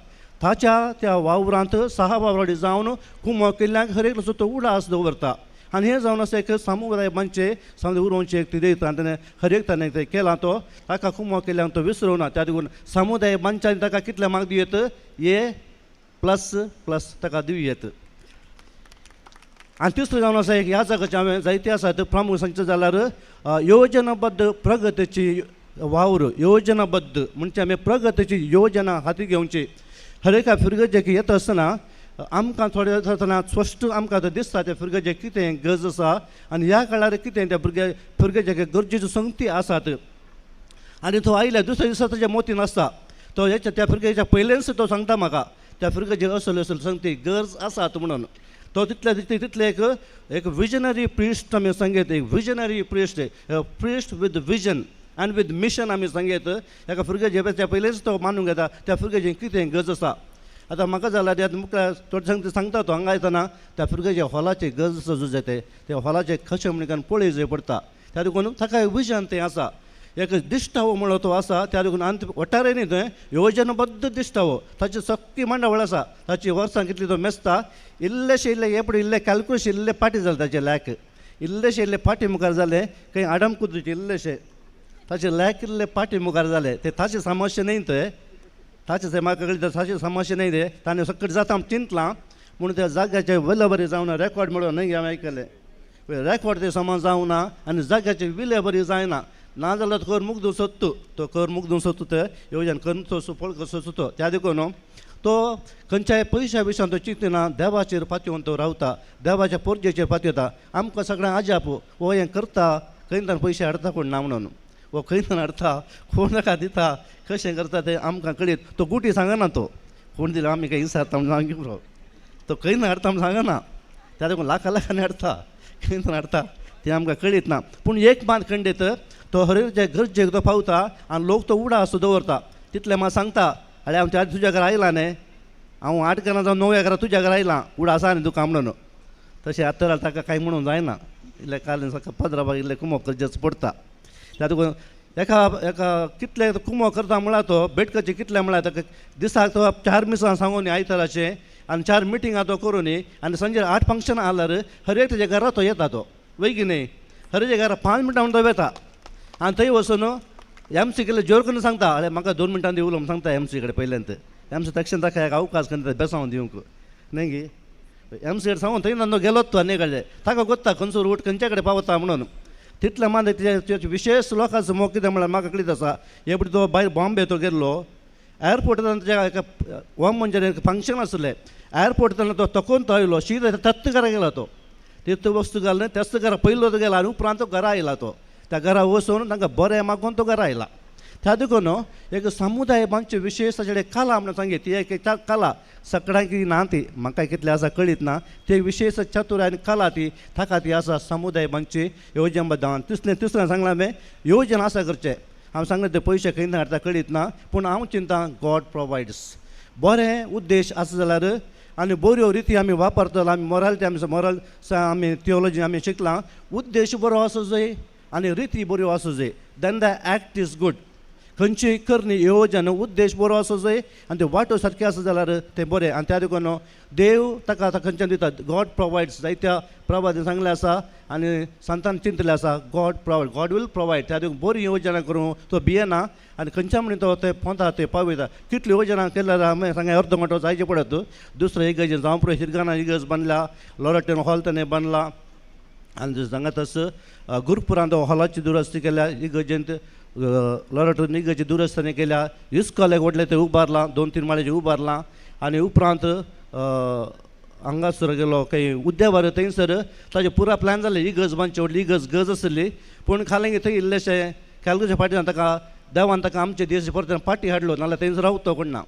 S21: ताच्या त्या वावरांत 6 वावराडी जावन कुमो केल्ल्यांक हर एक तो उडास दवरता आनी हें जावन आसा एक समुदाय बांदचे समुदाय उरोवचे एक दिता. ताणें हर एक ताणें तें केलां तो ताका कुमो केल्ल्यांक तो विसरोना. त्या देखून समुदाय बांदच्यांनी ताका कितले मार्क दियेत, A++ ताका दिवयेत. आनी तिसरें जावन आसा एक ह्या जागाचे हांवें जायते आसात प्रमुख सांगचें जाल्यार योजनाबद्द प्रगतीची वावर. योजनाबद्द म्हणजे आमी प्रगतीची योजना हाती घेवची. हर एका फिरगजेक येता आसतना आमकां थोडे आसतना स्पश्ट आमकां दिसता त्या फिरगजेक कितें गरज आसा आनी ह्या काळार कितें त्या फिरगजेक गरजेच्यो संगती आसात. आनी तो आयल्या दुसऱ्या दिसा ताच्या मोतीन आसता. तो हेच्या त्या फिरगेच्या पयलेच तो सांगता म्हाका त्या फिरगजेक असल्यो असल्यो संगती गरज आसात म्हणून. तो तितले एक विजनरी प्रिस्ट आमी सांगीत, एक विजनरी प्रिस्ट विथ विजन आनी विथ मिशन आमी सांगीत. एका फिरगेच्या पयलेच तो मानूंक येता त्या फिरगेचें कितें गरज आसा. आतां म्हाका जाल्यार मुखार थोडे सांगता सांगता तो हांगा येतना त्या फिरगेच्या हॉलाची गरज आसा झुजते, त्या हॉलाचे कशें म्हणून पळय जाय पडटा. त्या देखून ताका विजन तें आसा, एक दिश्टावो म्हणलो तो आसा. त्या देखून आनी वटारे न्ही थंय योजनाबद्द दिश्टावो ताची सक्की मांडावळ आसा. ताची वर्सां कितली तो मेसता. इल्लेशे इल्ले हे पळय इल्ले कॅल्क्युलेशन इल्ले पाटी जाले ताचे लॅक, इल्लेशे इल्ले पाटी मुखार जाले, खंय आडम कुद्रीचे इल्लेशे ताचे लॅक इल्ले पाटी मुखार जाले. ते ताची समस्या न्ही थंय, ताचे थंय म्हाका कळटा ताची समस्या न्ही ते. ताणें सकट जाता चिंतलां म्हणून त्या जाग्याचे विलेबरी जावना. रेकॉर्ड म्हणून न्हय हांवें आयकलें, रेकॉर्ड ते समज जावना आनी जाग्याची विलेबरी जायना. ना जाल्यार कर मुग्दूं सोदतो, तो कर मुग्दूं सोदतो ते येवजन करून तो सुफळ कसो सोदतो. त्या देखून तो खंयच्याय पयशा विशयान तो चिंतना देवाचेर पातयेवन तो रावता, देवाच्या पोरजेचेर पातयता. आमकां सगळ्यांक आजाप हो हें करता खंय तरी पयशे हाडटा कोण ना म्हणून, वो खंय तरी हाडटा कोण नाका दिता, कशें करता तें आमकां कळीत. तो गुटी सांगना तो कोण दिला आमी खंय विचारता म्हणून सांगी पुरो, तो खंय ना हाडटा म्हणून सांगना. त्या देखून लाखांनी हाडता, खंय तरी हाडता तें आमकां कळीत ना. पूण एक मात खंडीत तो हरेच्या गरजेक तो पावता आनी लोक तो उडा असो दवरता. तितले म्हाका सांगता अरे हांव त्या तुज्या घरा आयला न्ही, हांव 8 घरां जावन 9 घरां तुज्या घरा आयलां, उडा आसा न्ही तुका म्हणून. तशें आतां ताका कांय म्हणून जायना. इल्ले काल सकाळ 15 बाग इल्ले कुमो करचेच पडटा. त्या देखून एका कितले कुमो करता म्हळ्यार तो बेटकाचे कितले म्हळ्यार ताका दिसाक तो 4 मिसां सांगून आयताराचें आनी 4 मिटिंगां तो करून आनी सांजे 8 फंक्शनां आल्यार हर एक तेज्या घरा तो येता. तो वैगी न्ही हर एक घरा 5 मिनटां म्हणून तो येता आनी थंय वचून MC केले जोर करून सांगता अरे म्हाका 2 मिनटां दिवलो म्हणून सांगता MC कडेन पयलेंत. MC तक्षण ताका एक अवकाश करता बेसांवन दिवंक न्ही गी. MC कडेन सांगून थंय ना गेलोच तो आनी कडेन ताका कोत्ता खंयचो रूट खंयच्या कडेन पावता म्हणून. तितले मान तेजे विशेश लोकांचो मोग कितें म्हळ्यार म्हाका कळीत आसा. हे पळय तो भायर बॉम्बे तो गेल्लो एअरपोर्टान तेज्या एका होम म्हणजे एक फंक्शन आसलें. एअरपोर्टान तो तकोन तो आयलो शीत तत्त घरा गेला. तो तीर्थ वस्तू घालून तेच घरा पयलो तो गेला आनी उपरांत तो घरा आयला. तो त्या घरा वचून तांकां बरें मागून तो घरा आयला. त्या देखून एक समुदाय बांदचे विशेश ताचे कला म्हणून सांगीत. ती एक कला सगळ्यांक ना ती म्हाका कितले आसा कळीत ना. ते विशेश चतुर आनी कला ती ताका ती आसा समुदाय बांदची योजनाबद्द. तिसरें सांगलां हांवें योजना आसा करचें. हांव सांगलें ते पयशे खंय हाडटा कळीत ना पूण हांव चिंता गॉड प्रोवायड्स. बरें उद्देश आसा जाल्यार आनी बऱ्यो रिती आमी वापरतलो. आमी मॉरालिटी आमी थियोलॉजी आमी शिकलां. उद्देश बरो आसो जाय आनी रिती बऱ्यो आसूं जाय. Then the act is good. खंयचीय करणी येवजन उद्देश बरो आसूं जाय आनी ते वाटो सारके आसा जाल्यार तें बरें. आनी त्या देखून देव ताका आतां खंयच्यान दिता. God provides. जायत्या प्रभातान सांगलें आसा आनी संतान चिंतलें आसा God provide. God will provide. त्या देखून बरी येवजनां करूं तो भियेना आनी खंयच्या म्हणी तो ते पोंता ते पावयता. कितल्यो येवजनां केल्यार आमी सांगा अर्द घंटो जायचे पडत. दुसरो इगर्जेन जावं पुरो शिरगाना इगर्ज बांदला, लॉरेटन हॉल ताणें बांदला आनी सांगा तसं गुरुपुरांत हॉलाची दुरस्ती केल्या, इगर्जेंत लॉरेटन इगर्जी दुरस्ती केल्या, इस्कॉलेक व्हडलें तें उबारलां, 2-3 माळ्याचें उबारलां आनी उपरांत हांगासर गेलो खंय उद्देवार थंयसर ताजे पुरा प्लॅन जाल्ले इगर्ज बांदची व्हडली इगर्ज गज आसली. पूण खालें थंय इल्लेशें कॅलगुच्या फाटीन ताका देवान ताका आमचे देश परत पाटी हाडलो, नाल्यार थंयसर रावतो कोण ना.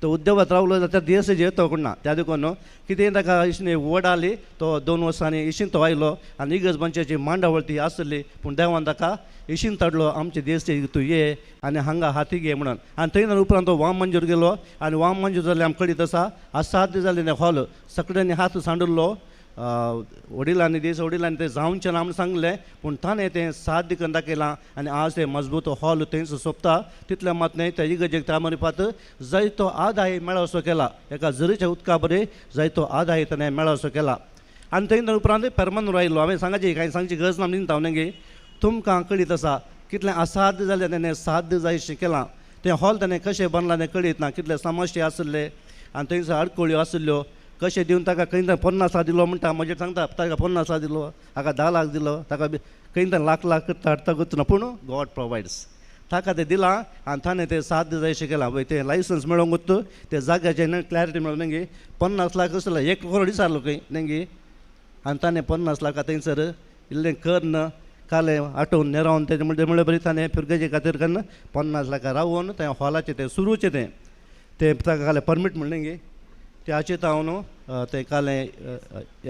S21: तो उद्देवात रावलो जाल्यार त्या देशाचेर येतो कोण ना. त्या देखून कितें ताका इश्णी वड आली तो 2 वर्सांनी इशीन तो आयलो आनी इगर्ज बांदची मांडावळ ती आसली. पूण देवान ताका इशीन धाडलो आमचे देश तूं ये आनी हांगा हाती घे म्हणून. आनी थंय उपरांत तो वाम मंजूर गेलो आनी वाम मंजूर जाल्ले आमकां कळीत आसा. आज 7 दीस जाले हॉल सगळ्यांनी हात सांडुल्लो. वडिलांनी वडिलांनी ते जावचें ना म्हूण सांगलें. पूण ताणें तें 7 दीस दाखयलां आनी आज तें मजबूत हॉल थंयच सोंपता. तितल्या मात न्हय त्या इगर्जेक त्या मरीपात जायतो आदाय मेळावसो केला. एका झरीच्या उदका बरें जायतो आदाय ताणें मेळावसो केला. आनी थंय उपरांत परमनंट आयलो. हांवें सांगाची कांय सांगची गरज ना म्हणून हांवें तुमकां कळीत आसा कितलें 7 दीस जालें ताणें 7 दीस जायशें केलां. तें हॉल ताणें कशें बांदलां तें कळीत ना. कितले समस्ये आसले आनी थंयसर आडकोळ्यो आसल्यो. कशें दिवन ताका खंय 50,000 दिलो म्हणटा. म्हजें सांगता ताका 50,000 दिलो, हाका 10 लाख दिलो, ताका खंय लाख करता हाडता करतना. पूण गॉड प्रोवायड्स. ताका तें दिलां आनी ताणें तें 7 दीस जायशें केलां. पळय तें लायसन्स मेळोंक वता ते जाग्याचें क्लॅरिटी मेळोंक न्ही. 50 लाख आसलो 1 करोड विचारलो खंय न्ही. आनी ताणें 50 लाखा थंयसर इल्लें कर्ण काले आटोवन नेरावन तेजे म्हळ्यार बरी ताणें फिरगेचे खातीर कन्न 50 लाखां रावून तें हॉलाचें तें सुरूचें तें ताका काले परमीट म्हणलें गे ते हाचेर हांव तें कालें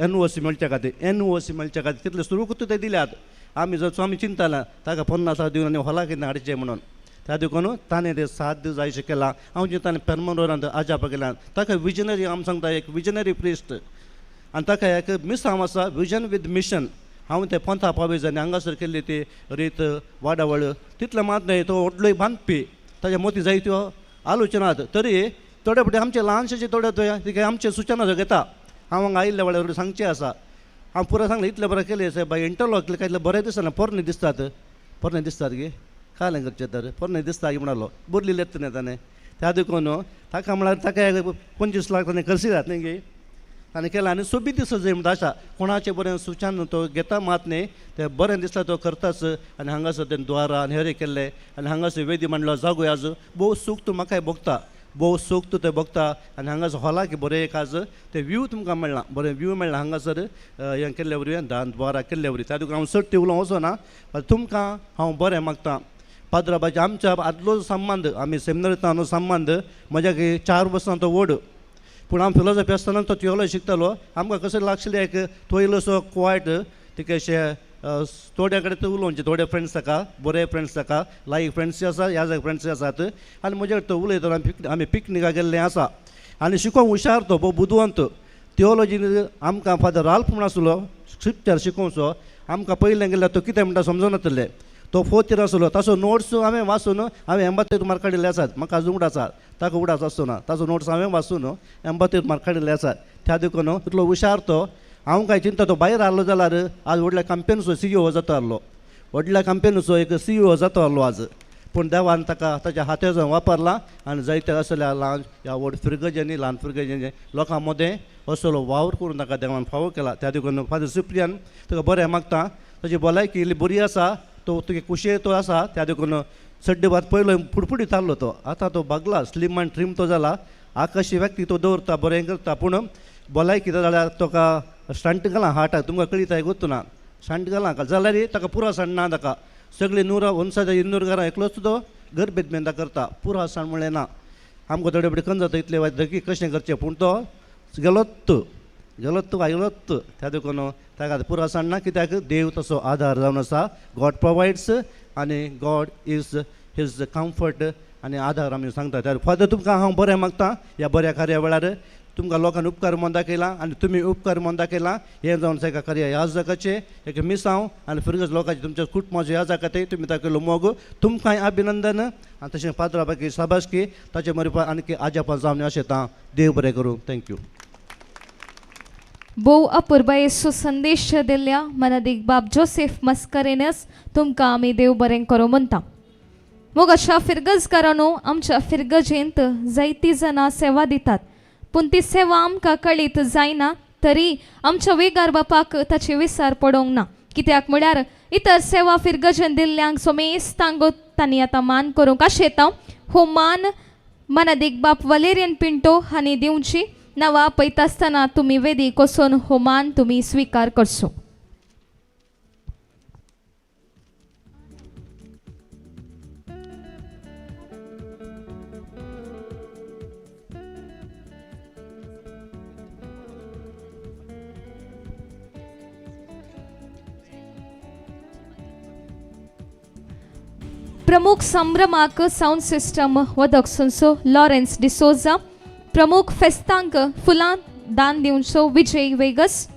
S21: NOC मेळच्या खातीर NOC मेळच्या खातीर तितलें सुरू करून ते दिल्यात. आमी जर आमी चिंतलां ताका 50 लाख दिवन आनी हॉला कितें हाडचें म्हणून. त्या देखून ताणें तें 7 दीस जायशें केलां. हांव चिंतालें परमनंट आजापा केल्यान ताका विजनरी आमी सांगता एक विजनरी प्रिस्ट आनी ताका एक मिस हांव आसा विजन विथ मिशन. हांव तें पंथा पावय आनी हांगासर केल्ली ती रीत वाडावळ तितलें मात न्हय. तो व्हडलोय बांदपी ताच्या मोती जायत्यो आलोचनात. तरी थोडे फावटी आमचे ल्हानशेचे थोडे ते आमचे सुचना घेता. हांव हांगा आयिल्ल्या वेळार सांगचें आसा. हांव पुरो सांगलें इतलें बरें केलें बाय इंटरलॉक केलें काय इतलें बरें दिसना. पोरणे दिसतात गे कालें करचें तर पोरणे दिसता म्हणलो बरली लेत न्ही ताणें. त्या देखून ताका म्हळ्यार ताका 25 लाख ताणें खर्ची जात न्ही गे आनी केलां आनी सोबीत दिसता जाय म्हणटा आशा. कोणाचें बरें सुचान तो घेता मात न्ही तें बरें दिसता तो करताच. आनी हांगासर तें द्वारा आनी हेरे केल्लें आनी हांगासर वेदी मांडलो जागोय आज भोव सूख तूं म्हाकाय भोगता भोव सूख तूं तें भोगता. आनी हांगासर हॉलाक बरें एक आज तें व्यू तुमकां मेळना बरें व्यू मेळना हांगासर हें केल्ले वरी द्वारा केल्ले वरी. त्या देखून हांव सट्टी उलोवंक वचना. तुमकां हांव बरें मागतां. पाद्राबाचे आमच्या आदलो संबंद आमी सेमिनारींत संबंद म्हज्या 4 वर्सां तो व्हड. पूण हांव फिलॉसॉफी आसतना तो थियोलॉजी शिकतालो. आमकां कशें लागशिल्लें एक तो इल्लोसो क्वायट तिका अशें थोड्या कडेन तो उलोवचें. थोडे फ्रेंड्स ताका बरे फ्रेंड्स ताका लायक फ्रेंड्स आसा ह्या जाग फ्रेंड्स आसात. आनी म्हजे कडेन तो उलयतालो. आमी पिकनिकाक गेल्ले आसा आनी शिकोवंक हुशार तो भोव बुदवंत. थियोलॉजीन आमकां फादर राल्फ म्हूण आसलो स्क्रिप्चर शिकोवचो. आमकां पयलें गेल्यार तो कितें म्हणटा समजनासलें. तो 4th year आसलो. ताचो नोट्स हांवें वाचून हांवें 83 मार्क काडिल्ले आसात. म्हाका अजून उगड आसात ताका उगडास आसतना ताचो नोट्स हांवें वाचून 83 मार्क काडिल्ले आसात. त्या देखून इतलो हुशार तो. हांव काय चिंता तो भायर आहलो जाल्यार आज व्हडल्या कंपनीचो CEO जाता आहलो. व्हडल्या कंपनीचो एक CEO जाता आहलो आज. पूण देवान ताका ताच्या हाताचो वापरला आनी जायते असल्या ल्हान ह्या व्हड फिरगजेनी ल्हान फिरगजेनी लोकां मदें असलो वावर करून ताका देवान फावो केला. त्या देखून फादर सिप्रियन ताका बरें मागता. ताची भलायकी इल्ली बरी आसा. तो तुगे कुशे तो आसा. त्या देखून सड्डे भात पयलो फुडफुडीत आहलो तो. आतां तो बागला स्लीम आनी ट्रीम तो जाला. आकाशी व्यक्ती तो दवरता बरें करता. पूण भलायकी जाल्यार ताका स्टंट घालां हार्टाक तुमकां कळिता गोतूना स्टंट घालां जाल्यार ताका पुरो सण ना. ताका सगळीं 100-200 घरां एकलोच तो घर बेदमेंदा करता. पुरो सण म्हणलें ना. आमकां थोडे फुडें कन जाता इतले वैजकी कशें करचें. पूण तो गेलोत आयलोत. त्या देखून ताका पुरो सण ना. कित्याक देव तसो आधार जावन आसा. गॉड प्रोवायड्स आनी गॉड इज हीज कम्फर्ट आनी आधार आमी सांगता. त्या फादर तुमकां हांव बरें मागता ह्या बऱ्या कार्या वेळार तुमकां लोकांनी उपकार मोंदा केला आनी तुमी उपकार मोंदा केला हें जावन एका खऱ्या ह्या जगाचे एक मिसांव आनी फिरगज लोकांचे तुमच्या कुटुंबाचे ह्या जागाते तुमी दाखयलो मोग तुमकांय अभिनंदन आनी तशें पात्राबाकी शाबासकी ताचे मरेपा आनी आजापा जावन अशें ता देव बरें करूं थँक्यू
S15: भोव अपूर्व येसू संदेश दिल्ल्या मनादीक बाब जोसेफ मस्करेनस तुमकां आमी देव बरें करूं म्हणटा. मग अशा फिरगजकारांनो आमच्या फिरगजेंत जायतीं जाणां सेवा दितात पूण ती सेवा आमकां कळीत जायना तरी आमच्या वेगार बापाक ताची विसार पडोंक ना. कित्याक म्हळ्यार इतर सेवा फिरगजेन दिल्ल्यांक सोमेस्तांगो तांणी आतां मान करूंक आशेता. हो मान मनादीक बाप वलेरियन पिंटो हांणी दिवची. नांवां पळयता आसतना तुमी वेदीक वचून हो मान तुमी स्विकार करचो. प्रमुख संभ्रमाक साऊंड सिस्टम वदक सुनसो लॉरेन्स डिसोजा. प्रमुख फेस्तांक फुलां दान दिवचो विजय वेगस.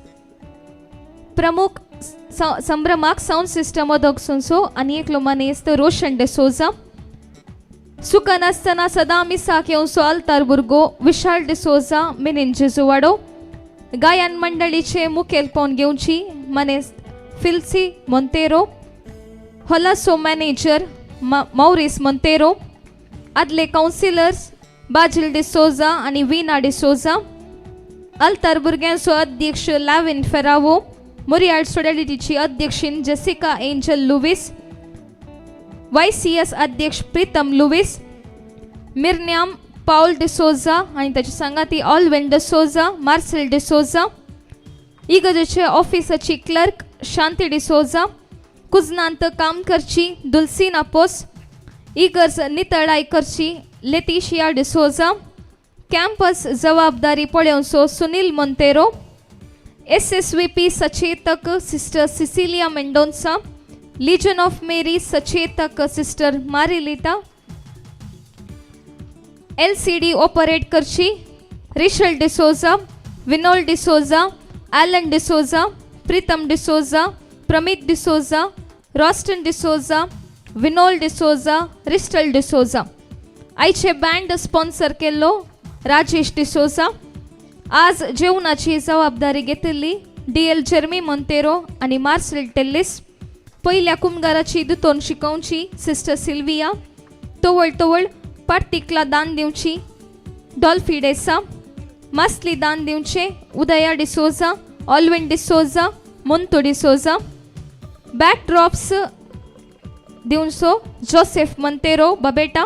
S15: प्रमुख संभ्रमाक साऊंड सिस्टम वदक सुनसो आनी एकलो मनीस रोशन डिसोजा. सुख नासतना सदां मिसाक येवचो आल्तार भुरगो विशाल डिसोजा मिनीन जेजुवाडो. गायन मंडळीचे मुखेलपण घेवची मनीस फिल्सी मोंतेरो. हॉलासो मॅनेजर मौरिस मोंतेरो. आदले काउन्सिलर्स बाजिल डिसोजा आनी विना डिसोजा. आल्तार भुरग्यांचो अध्यक्ष लाविन फेरावो. मोरियाल सोडेलिटीची अध्यक्षीण जेसिका एंजल लुवीस. YCS अध्यक्ष प्रीतम लुवीस. मिर्न्याम पाउल डिसोजा आनी ताची सांगाती ऑल्वेन डिसोजा मार्सेल डिसोजा. इगर्जेचे ऑफिसाची क्लर्क शांती डिसोजा. कुजनांत काम करची दुल्सीना पोस. इगर्ज नितळाय करची लेतिशिया डिसोजा. कॅम्पस जबाबदारी पळोवचो सुनील मोंतेरो. SSVP सचेतक sister Cecilia Mendonca. Legion of Mary सचेतक सिस्टर मारिलिटा. LCD ऑपरेट करची रिशल डिसोजा. विनोल डिसोजा. ॲलन डिसोजा. प्रीतम डिसोजा. प्रमित डिसोजा. रॉस्टन डिसोजा. विनोल डिसोजा. रिस्टल डिसोजा. आयचे बँड स्पॉन्सर केल्लो राजेश डिसोजा. आज जेवणाची जबाबदारी घेतिल्ली DL जेर्मी मोंतेरो आनी मार्सेल टेल्लिस. पयल्या कुमगाराची दुतोन शिकोवची सिस्टर सिल्विया. तवळ पार्टिकला दान दिवची डॉल्फी डेसा. मास्ली दान दिवचे उदया डिसोजा. ऑल्विन डिसोजा. मोंतो डिसोजा. बॅकड्रॉप्स दिवचो जोसेफ मोंतेरो बबेटा.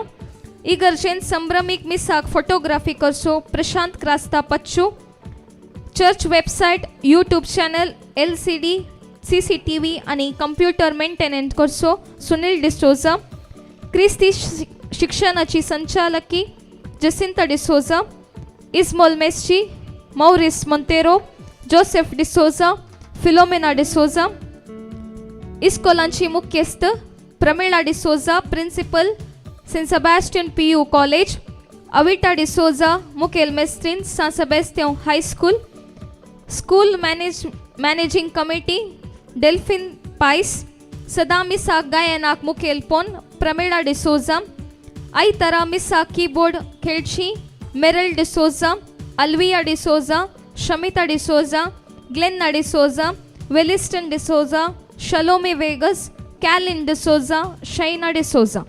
S15: इगर्जेन संभ्रमीक मिसाक फोटोग्राफी करचो Prashanth Crasta Pachchu. Church website YouTube channel LCD CCTV आनी कंप्युटर मेंटेनंट करचो सुनील डिसोजा. क्रिस्ती शिक्षणाची संचालकी जसिंता डिसोजा. इस्मोल मेस्ची मौरिस मोंतेरो. जोसेफ डिसोजा. फिलोमेना डिसोजा. इस्कोलांची मुख्यस्थ Pramila D'Souza principal Saint Sebastian PU college. Avita D'Souza मुखेल मेस्ट्रीन San Sebastian high school. School managing committee Delphine Pais. सदां मिसाक गायनाक मुखेलपण प्रमिळा डिसोजा. आयतारा मिसाक कीबोर्ड खेळची मेरल डिसोजा. अल्विया डिसोजा. शमिता डिसोजा. ग्लेन्ना डिसोजा. वेलिस्टन डिसोजा. शलोमी वेगस. कॅलिन डिसोजा. शैना डिसोजा.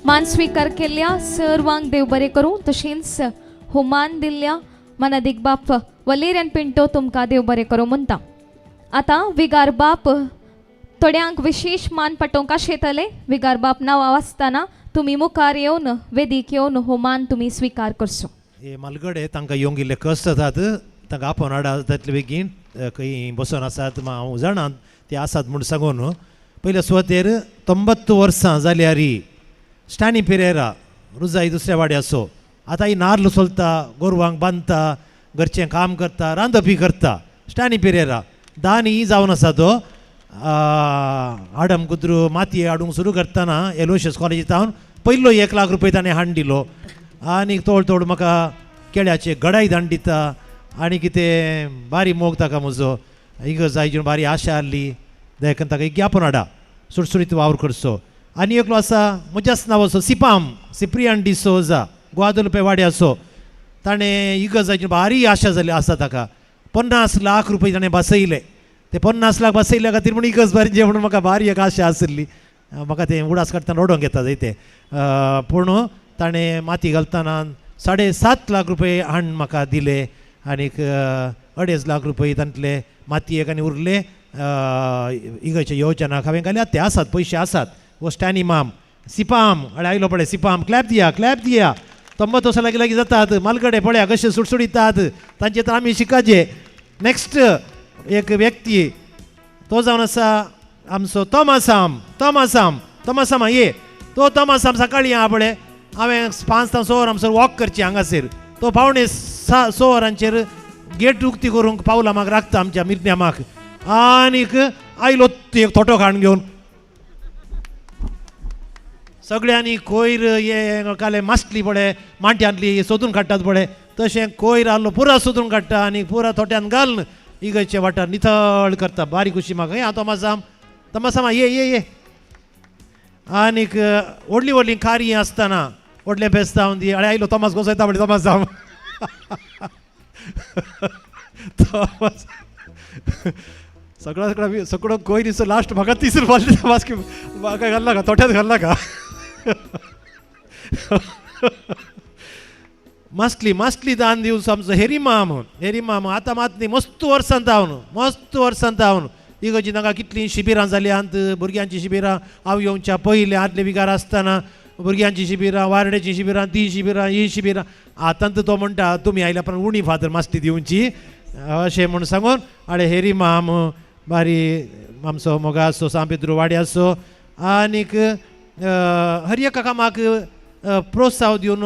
S15: मान स्वीकार केल्ल्या सर्वांक देव बरें करूं. तशेंच हो मान दिल्ल्या मनादीक बाप वलेऱ्यान पिंटो तुमकां देव बरें करूं म्हणटा. आतां विगार बाप थोड्यांक विशेष मान पाठोवंक आश येतले. विगार बाप नांवां वाचतना तुमी मुखार येवन वेदीक येवन हो मान तुमी स्वीकार करचो.
S2: हे मालगडे तांकां येवंक इल्ले कश्ट जातात. तांकां आपोवन हाडा जातले बेगीन खंय बसून आसात हांव जाणां ते आसात म्हूण सांगून. पयल्या सुवातेर 90 वर्सां जाल्यार स्टॅनी पेरेरा रुजाई दुसऱ्या वाड्या असो आतां ही नाल्ल सोलता, गोरवांक बांदता, घरचें काम करता, रांदपी करता. स्टॅनी पेरेरा दानी जावन आसा तो. हाडम कुत्रू माती हाडूंक सुरू करतना एलोशियस कॉलेजींत पयलो 1 लाख रुपया ताणें हाड दिलो. आनी तोड म्हाका केळ्याचे गडाई धाड दिता आनी कितें बारी मोग ताका म्हजो इगर्ज आयजून बारी आशा आहली देखून ताका एक ज्ञापन हाडा सुटसुटीत वावर करचो. आनी एकलो आसा म्हज्याच नांवाचो सिप्रियान डिसोजा ग्वादलुपे वाड्याचो. ताणें इगर्ज आयजून बारी आशा जाली आसा ताका. 50 लाख रुपया ताणें बसयले. ते 50 लाख बसयल्या खातीर म्हूण इगर्ज बारीचें म्हणून म्हाका बारी एक आशा आसली. म्हाका तें उडास काडटना रडोंक येता जायते. पूण ताणें माती घालतना 7.5 लाख रुपया हाण म्हाका दिले आनीक 2.5 लाख रुपया तांतले मातयेक आनी उरले इगर्जेच्या येवजनाक हांवें घाल्यात. ते आसात पयशे आसात. वो स्टॅनी माम सिपाम आयलो पळय सिपाम क्लॅप दिया 90 वर्सां लागीं जातात. मालगडे पळया कशे सुटसुडितात. तांचे तर आमी शिकाचे. नेक्स्ट एक व्यक्ती तो जावन आसा आमचो तोमासाम ये तो तोमासाम सकाळीं आहा पळय हांवें 5 ते 6 वरां आमचो वॉक करची हांगासर. तो पावणे 6 वरांचेर गेट उक्ती करूंक पावला म्हाका राखता आमच्या मिरण्यामाक. आनीक आयलो एक थोटो खाण घेवन सगळ्यांनी कोयर हे काले मासली पळय मांट्यांतली सोदून काडटात पळय तशें कोयर आहलो पुरा सोदून काडटा आनी पुरा थोट्यान घालन इगर्जेच्या वाठार नितळ करता. बारीक खुशी म्हाका हे तमासाम ये आनीक व्हडली खारी आसतना व्हडलें बेस्तावन दी आयलो तमास कोसयता पळय तमासाम सगळो कोयर इसो लास्ट म्हाका 30 रुपया म्हाका घालना का तोट्यात घालना का मासली दान दिवन आमचो हेरिमाम आतां मात न्ही मस्त वर्सांत हांव इगर्जी तांकां कितलीं शिबिरां जाल्यांत. भुरग्यांची शिबिरां हांव येवच्या पयले आदले विगार आसतना भुरग्यांची शिबिरां वारड्याची शिबिरां ती शिबिरां ही शिबिरां. आतां तो म्हणटा तुमी आयल्या उपरांत उणी फादर मासली दिवची अशें म्हूण सांगून आडे हेरिमाम बारी आमचो मोगाचो सांपेद्रू वाड्याचो आनीक हरिय काका म्हाका प्रोत्साहन दिवन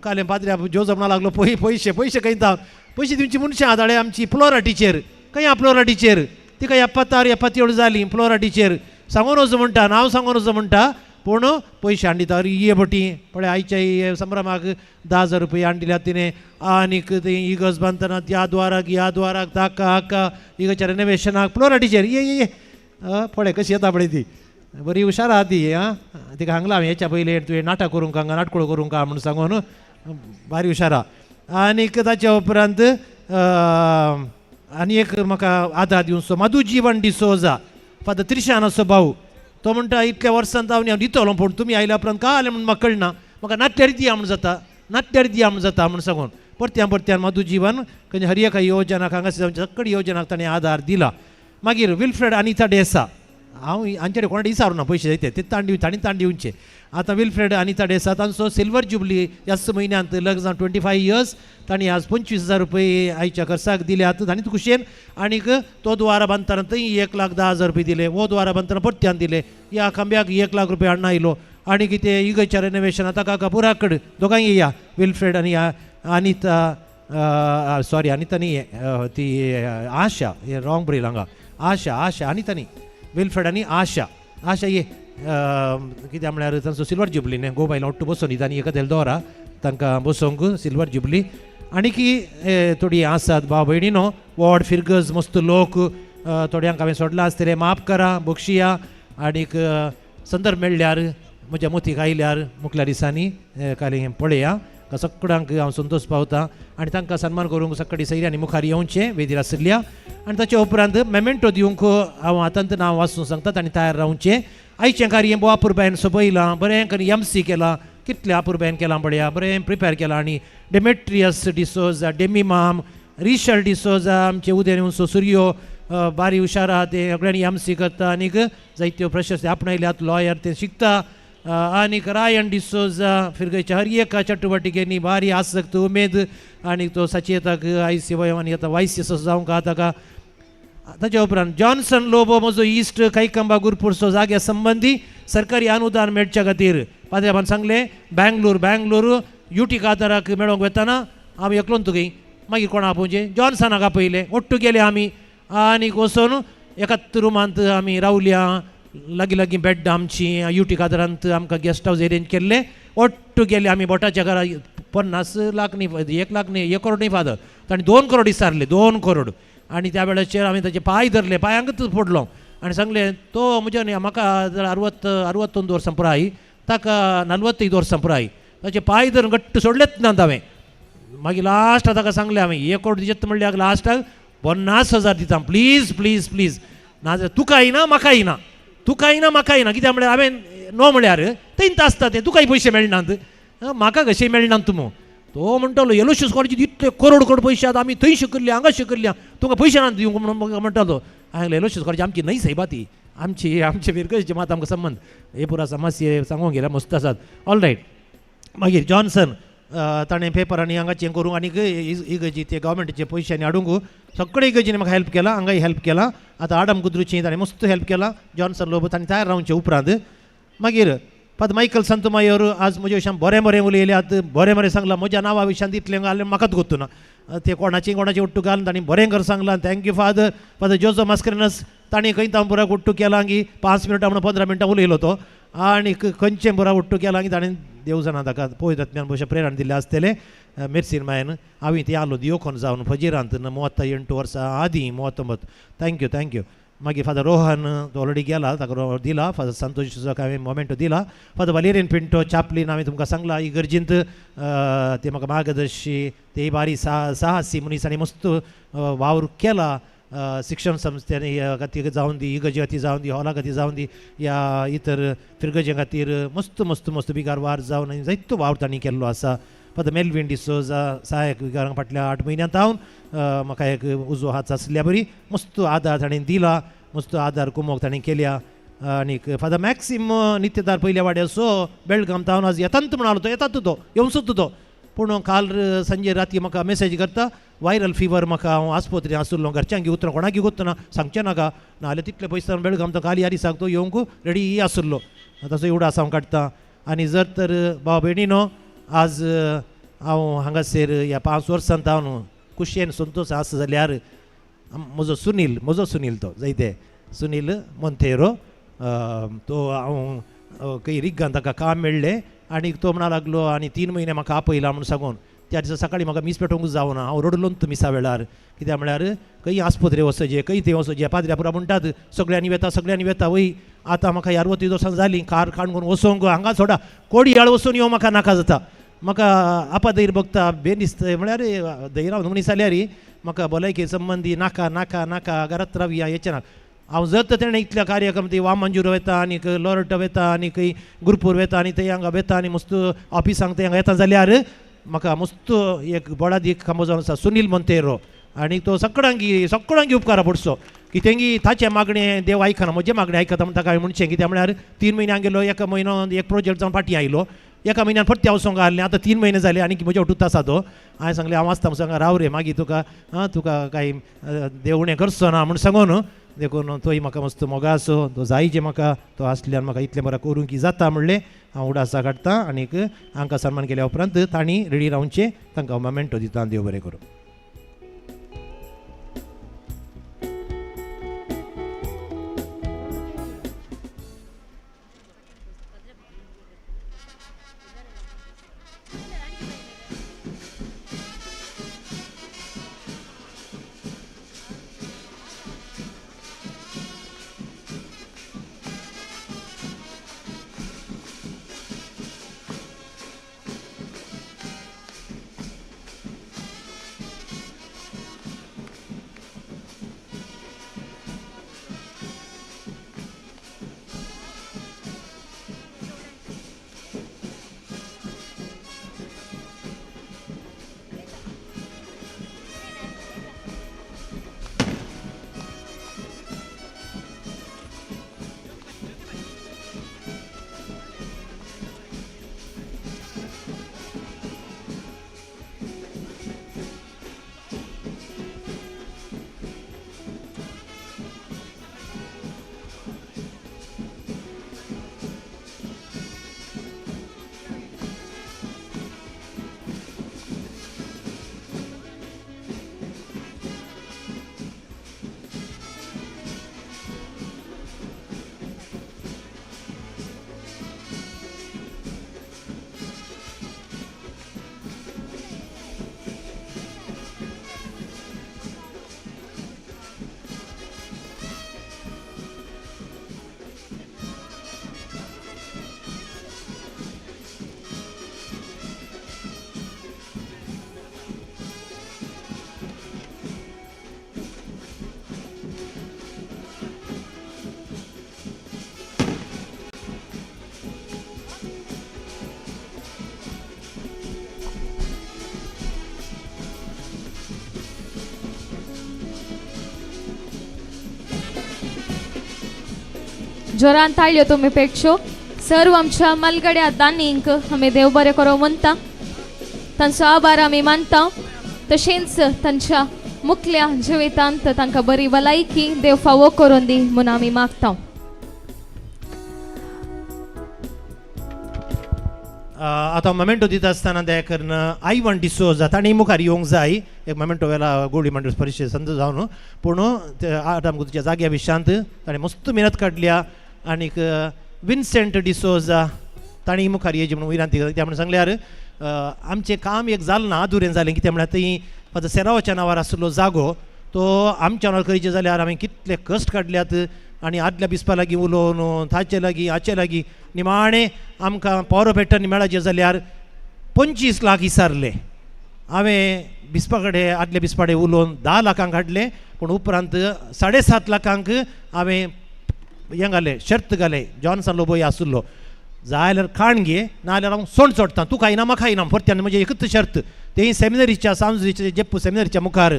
S2: काले पाद्र्या जोजप म्हणूंक लागलो पयशे खंयता पयशे दिवची मनशां आदाळे आमची फ्लोरा टिचर खंय आहा फ्लोरा टिचर तिका 76-77 जाली फ्लोरा टिचर सांगून वचो म्हणटा नांव सांगून वचो म्हणटा पूण पयशे हाड दिता ये बटी पळय आयच्या संभ्रमाक 10,000 रुपया हाड दिल्यात तिणें. आनीक तें इगर्ज बांदतना ह्या द्वाराक ताका हाका इगर्जेच्या रेनोवेशनाक फ्लोरा टिचर ये पळय कशी येता पळय ती बरी हुशार आहा ती. तिका सांगलां हांवें हेच्या पयलीं तुवें नाटक करूंक हांगा नाटकुळो करूंक म्हूण सांगून बारी हुशार आहा. आनीक ताच्या उपरांत आनी एक म्हाका आदार दिवचो मधुजीवन डिसोजा फादर त्रिशानाचो भाऊ. तो म्हणटा इतल्या वर्सांत हांव दितलो पूण तुमी आयल्या उपरांत काय जालें म्हूण म्हाका कळना म्हाका नाट्यार दिया म्हूण जाता म्हूण सांगून परत्यान मधुजीवन खंय हरियका येवजनाक हांगासर सक्कड येवजनाक ताणें आदार दिला. मागीर विल्फ्रेड अनिता डेसा हांव हांचे कडेन कोणा विचारूं पयशे जायते ते ताणें ताण दिवचे. आतां विल्फ्रेड अनिता डेसा तांचो सिल्वर जुबली ह्याच म्हयन्यांत लग्न 25 इयर्स तांणी आज 25,000 रुपया आयच्या खर्चाक दिल्यात तांणी खुशेन. आनीक तो द्वारा बांदतना थंय 1,10,000 रुपया दिले. हो द्वारा बांदतना परत्यान दिले. ह्या खांब्याक 1 लाख रुपया हाडून आयलो. आनी कितें इगर्जेच्या रेनोवेशना ताका पुराकड दोगांय येया विल्फ्रेड आनी अनिता सॉरी अनिता न्ही ती आशा हे रॉंग ब्रेल हांगा आशा अनिता न्ही विल्फ्रेड आनी आशा ये कित्याक म्हळ्यार तांचो सिल्वर जुबली न्ही गो बायलां ओट्टू बसून तांणी एका दौरा तांकां बसोवंक सिल्वर जुबली. आनी की थोडी आसात भाव भयणीनो वॉर्ड फिरगज मस्त लोक थोड्यांक हांवें सोडला आसतलें माफ करा बक्षिया. आनीक संदर्भ मेळ्ळ्यार म्हज्या मतीक आयल्यार मुखल्या दिसांनी काली पळया सगळ्यांक हांव संतोश पावता आनी तांकां सन्मान करूंक सकाळी सैऱ्यांनी मुखार येवचें वेदीर आशिल्ल्या आनी ताचे उपरांत मेमेंटो दिवंक हांव आतांत नांव वाचूंक सांगतात आनी तयार रावचें. आयचें कार्य बो अपुरबायन सोपयलां, बरें करून MC केलां, कितलें अपुरबायन केलां पळया, बरें प्रिपेर केलां. आनी डेमेट्रियस डिसोजा, डेमिमाम, रिशल डिसोजा, आमचे उदय सूर्यो बारी हुशार आहा ते सगळ्यांनी MC करता आनीक जायत्यो प्रशस्ती आपणायल्यात, लॉयर ते शिकता. आनीक रायन डिसोजा फिरगयच्या हर एका चटुवटिकेनी भारी आसक्त उमेद आनी तो सचेतक ICY आनी आतां YCS जावंक ताका. ताच्या उपरांत जॉन्सन लोबो म्हजो इश्ट कैकंबा गुरपूरचो जाग्या संबंदी सरकारी अनुदान मेळच्या खातीर पाद्र्याबान सांगलें बँगलोर UT काताराक मेळोंक वेताना आमी एकलोन तुगे मागीर कोणा आपोवचें जॉन्सनाक आपयलें. ओट्टू गेले आमी आनीक वचून एकाच रुमांत आमी रावल्या, लागीं बेड्ड आमची UT कातारांत आमकां गेस्ट हावज अरेंज केल्लें. ओट्टू गेले आमी बोटाच्या घरा 50 लाख न्ही 1 लाख न्ही 1 करोड न्ही फादर ताणें 2 करोड विचारले 2 करोड. आनी त्या वेळाचेर आमी ताचे पांय धरले, पांयांकच पडलो आनी सांगलें तो म्हज्या न्ही म्हाका 61 वर्सां पुराय ताका 45 वर्सां पुराय. ताचे पांय धरून घट्ट सोडलेच ना हांवें. मागीर लास्ट ताका सांगलें हांवें 1 करोड दिता म्हणल्यार लास्टाक 50,000 दिता प्लीज नाजाल्यार तुका येना म्हाका येना, तुका येना म्हाका येना. कित्याक म्हळ्यार हांवें नो म्हळ्यार तेंत आसता तें तुकाय पयशे मेळनात, म्हाका कशें मेळनात तुमो. तो म्हणटालो येलोशेच कॉलेजीत इतले करोड पयशे आतां आमी थंय शिकल्ल्या हांगा शिकल्ल्या तुका पयशे ना दिवंक म्हणून म्हणटालो. हांवें येलोशेच कॉलेज आमची न्हय सायबा ती आमचे विरगळचे मात आमकां संबंध हे पुरो आसा मातशे सांगूंक गेल्या मस्त आसात. ऑलरायट. मागीर जॉन्सन ताणें पेपरांनी हांगाचें करूंक आनीक इगर्जी ते गव्हर्मेंटाचे पयशांनी हाडूंक सगळे इगर्जीनी म्हाका हेल्प केला, हांगाय हेल्प केला. आतां आडम गुद्रुची ताणें मस्त हेल्प केला. जॉन्सन लोब ताणें तयार रावचे उपरांत मागीर पाद मायकल संतमायर आज म्हज्या विशयान बरें उलयल्यात, बरें सांगलां. म्हज्या नांवा विशयान इतलें घालें म्हाकाच गोत्तू ना, ते कोणाची ओट्टू घालून ताणें बरें कर सांगलां. थँक्यू फादर जोजो मास्करेनस ताणें खंय तां पुराक ओट्टू केलां की 5 मिनटां म्हणून 15 मिनटां उलयलो तो आनी खंयचें पुराक ओट्टू केलां की ताणें देव जाणा ताका पळयतात भशेन प्रेरण दिल्लें आसतलें. मिर्सीन मायन हांवें ती आलो दियोखोन जावन फजिरांत 38 वर्सां आदीं 39. थँक्यू. मागीर फादर रोहन तो ऑलरेडी गेला ताका दिला. फादर संतोषाक हांवें मोमेंटो दिला. फादर वालेरियन पिंटो चापलीन हांवें तुमकां सांगलां इगर्जींत ते म्हाका मार्गदर्शी ते बारी साहसी मनीसांनी मस्त वावर केला. शिक्षण संस्थेनी खातीर जावन दी, इगर्जे खातीर जावन दी, हॉला खातीर जावन दी, या इतर फिरगजे खातीर मस्त बिगार वार जावन आनी जायतो वावर तांणी केल्लो आसा. फादर मेल्विन डिसोजा सहायक विगारांक फाटल्या 8 म्हयन्यांत हांव म्हाका एक उजो हात आसल्या बरी मस्त आदार ताणें दिला, मस्त आदार कुमोग ताणें केल्या. आनीक फादर मॅक्सिम नित्यदार पयल्या वाड्यार सो बेळगाम तावन आज येतात म्हणालो तो येतात तो येवंसूच तो. पूण काल संजे राती म्हाका मेसेज करता वायरल फिवर म्हाका हांव आस्पत्रीन आसलो घरच्यांक घेवतना कोणाक घेवतना सांगचें नाका नाजाल्यार तितले पयस बेळगाम तो काल यारी सांगतो येवंक रेडी आसलो. तसो एवढो आसा हांव काडटा. आनी जर तर भाव भयणीनो आज हांव हांगासर ह्या 5 वर्सांत हांव खुशयेन संतोश आसा जाल्यार म्हजो सुनील तो जायते सुनील मोंतेरो तो हांव खंय रिग्गान ताका काम मेळ्ळें आनी तो म्हणा लागलो आनी 3 म्हयने म्हाका आपयला म्हणून सांगून त्या दिसा सकाळीं म्हाका मीस पेटोवंकूच जावना. हांव रडलोंत मिसा वेळार कित्याक म्हळ्यार खंय आस्पत्रे वचचें खंय थंय वचचें. पाद्र्यापुरा म्हणटात सगळ्यांनी वेता वय. आतां म्हाका 60 वर्सां जालीं कार काडून वचोंक हांगा सोडा कोडयाळ वचून येवं म्हाका नाका जाता. म्हाका आपादैर बघता बेनिस्त म्हळ्यार धैर्य मनीस जाल्यार म्हाका भलायके संबंदी नाका घरात रावया हेचें ना. हांव जर तेणें इतल्या कार्यक्रम ती वामंजूर वेता आनी लॉरट वेता आनी खंय गुरपूर वेता आनी थंय हांगा वेता आनी मस्त ऑफिसांक थंय हांगा येता जाल्यार म्हाका मस्त एक बडा दीक खांबो जावन आसा सुनील मोंतेरो आनी तो सगळ्यांकी उपकार पडचो की तेंगी ताचें मागणें देव आयकना म्हजें मागणें आयकता म्हण ताका हांवें म्हणचें कित्याक म्हळ्यार 3 म्हयने गेलो 1 म्हयनो एक प्रोजेक्ट जावन फाटीं आयलो 1 म्हयन्यान परते हांव सोंग आहलें. आतां 3 म्हयने जाले आनी म्हजे उठूत आसा तो. हांवें सांगलें हांव आसता सांगा राव रे मागीर तुका कांय देवणें करचो ना म्हूण सांगून देखून तोय म्हाका मस्त मोगा आसो तो जायचे म्हाका तो आसल्यान म्हाका इतलें बरें करूंक की जाता म्हणलें हांव उडासा काडटां. आनीक हांकां सन्मान केल्या उपरांत तांणी रेडी रावचें तांकां मोमेंटो दिता. देव बरें करूं.
S15: जोरान ताळयो तुमी पेटच्यो. सर्व आमच्या मलगड्या दानींक आमी देव बरें करो म्हणटा, तांचो आभार आमी मानता. तशेंच तांच्या मुखल्या जिवितांत तांकां बरी भलायकी देव फावो करून दी म्हूण आमी मागता.
S2: आता मोमेंटो दिता आसतना दयाकरन आयवन डिसोजा तांणी मुखार येवंक जाय. एक मोमेंटो वेला गोल्डी मंडळ परिशद संद जावन पूण आदाम गुतच्या जाग्या विशांत ताणें मस्त मेहनत काडल्या. आनीक विन्सेंट डिसोजा तांणी मुखार येवची म्हणून विनंती केली. त्या म्हणून सांगल्यार आमचें काम एक जालें ना, अधुरें जालें. कित्याक म्हळ्यार थंय फादर सेरावाच्या नांवार आसलो जागो तो आमच्या नांवार करचें जाल्यार हांवें कितले कश्ट काडल्यात. आनी आदल्या बिस्पा लागीं उलोवन ताचे लागीं हाचे लागीं निमाणें आमकां पावरो पेट्टनी मेळचे जाल्यार 25 लाख विचारले. हांवें बिस्पा कडेन आदल्या बिस्पा कडेन उलोवन 10 लाखांक हाडलें. पूण उपरांत 7.5 लाखांक हांवें हें घालें, शर्त घालें. जॉन्सन लोबोय आसलो जाल्यार खाण घे, नाजाल्यार हांव सोंड सोडटां, तुका खायना म्हाका खायना परत्यान. म्हणजे एकच शर्त. तेही सेमिनरीच्या सांजुच्या जेप्पू सेमिनरीच्या मुखार.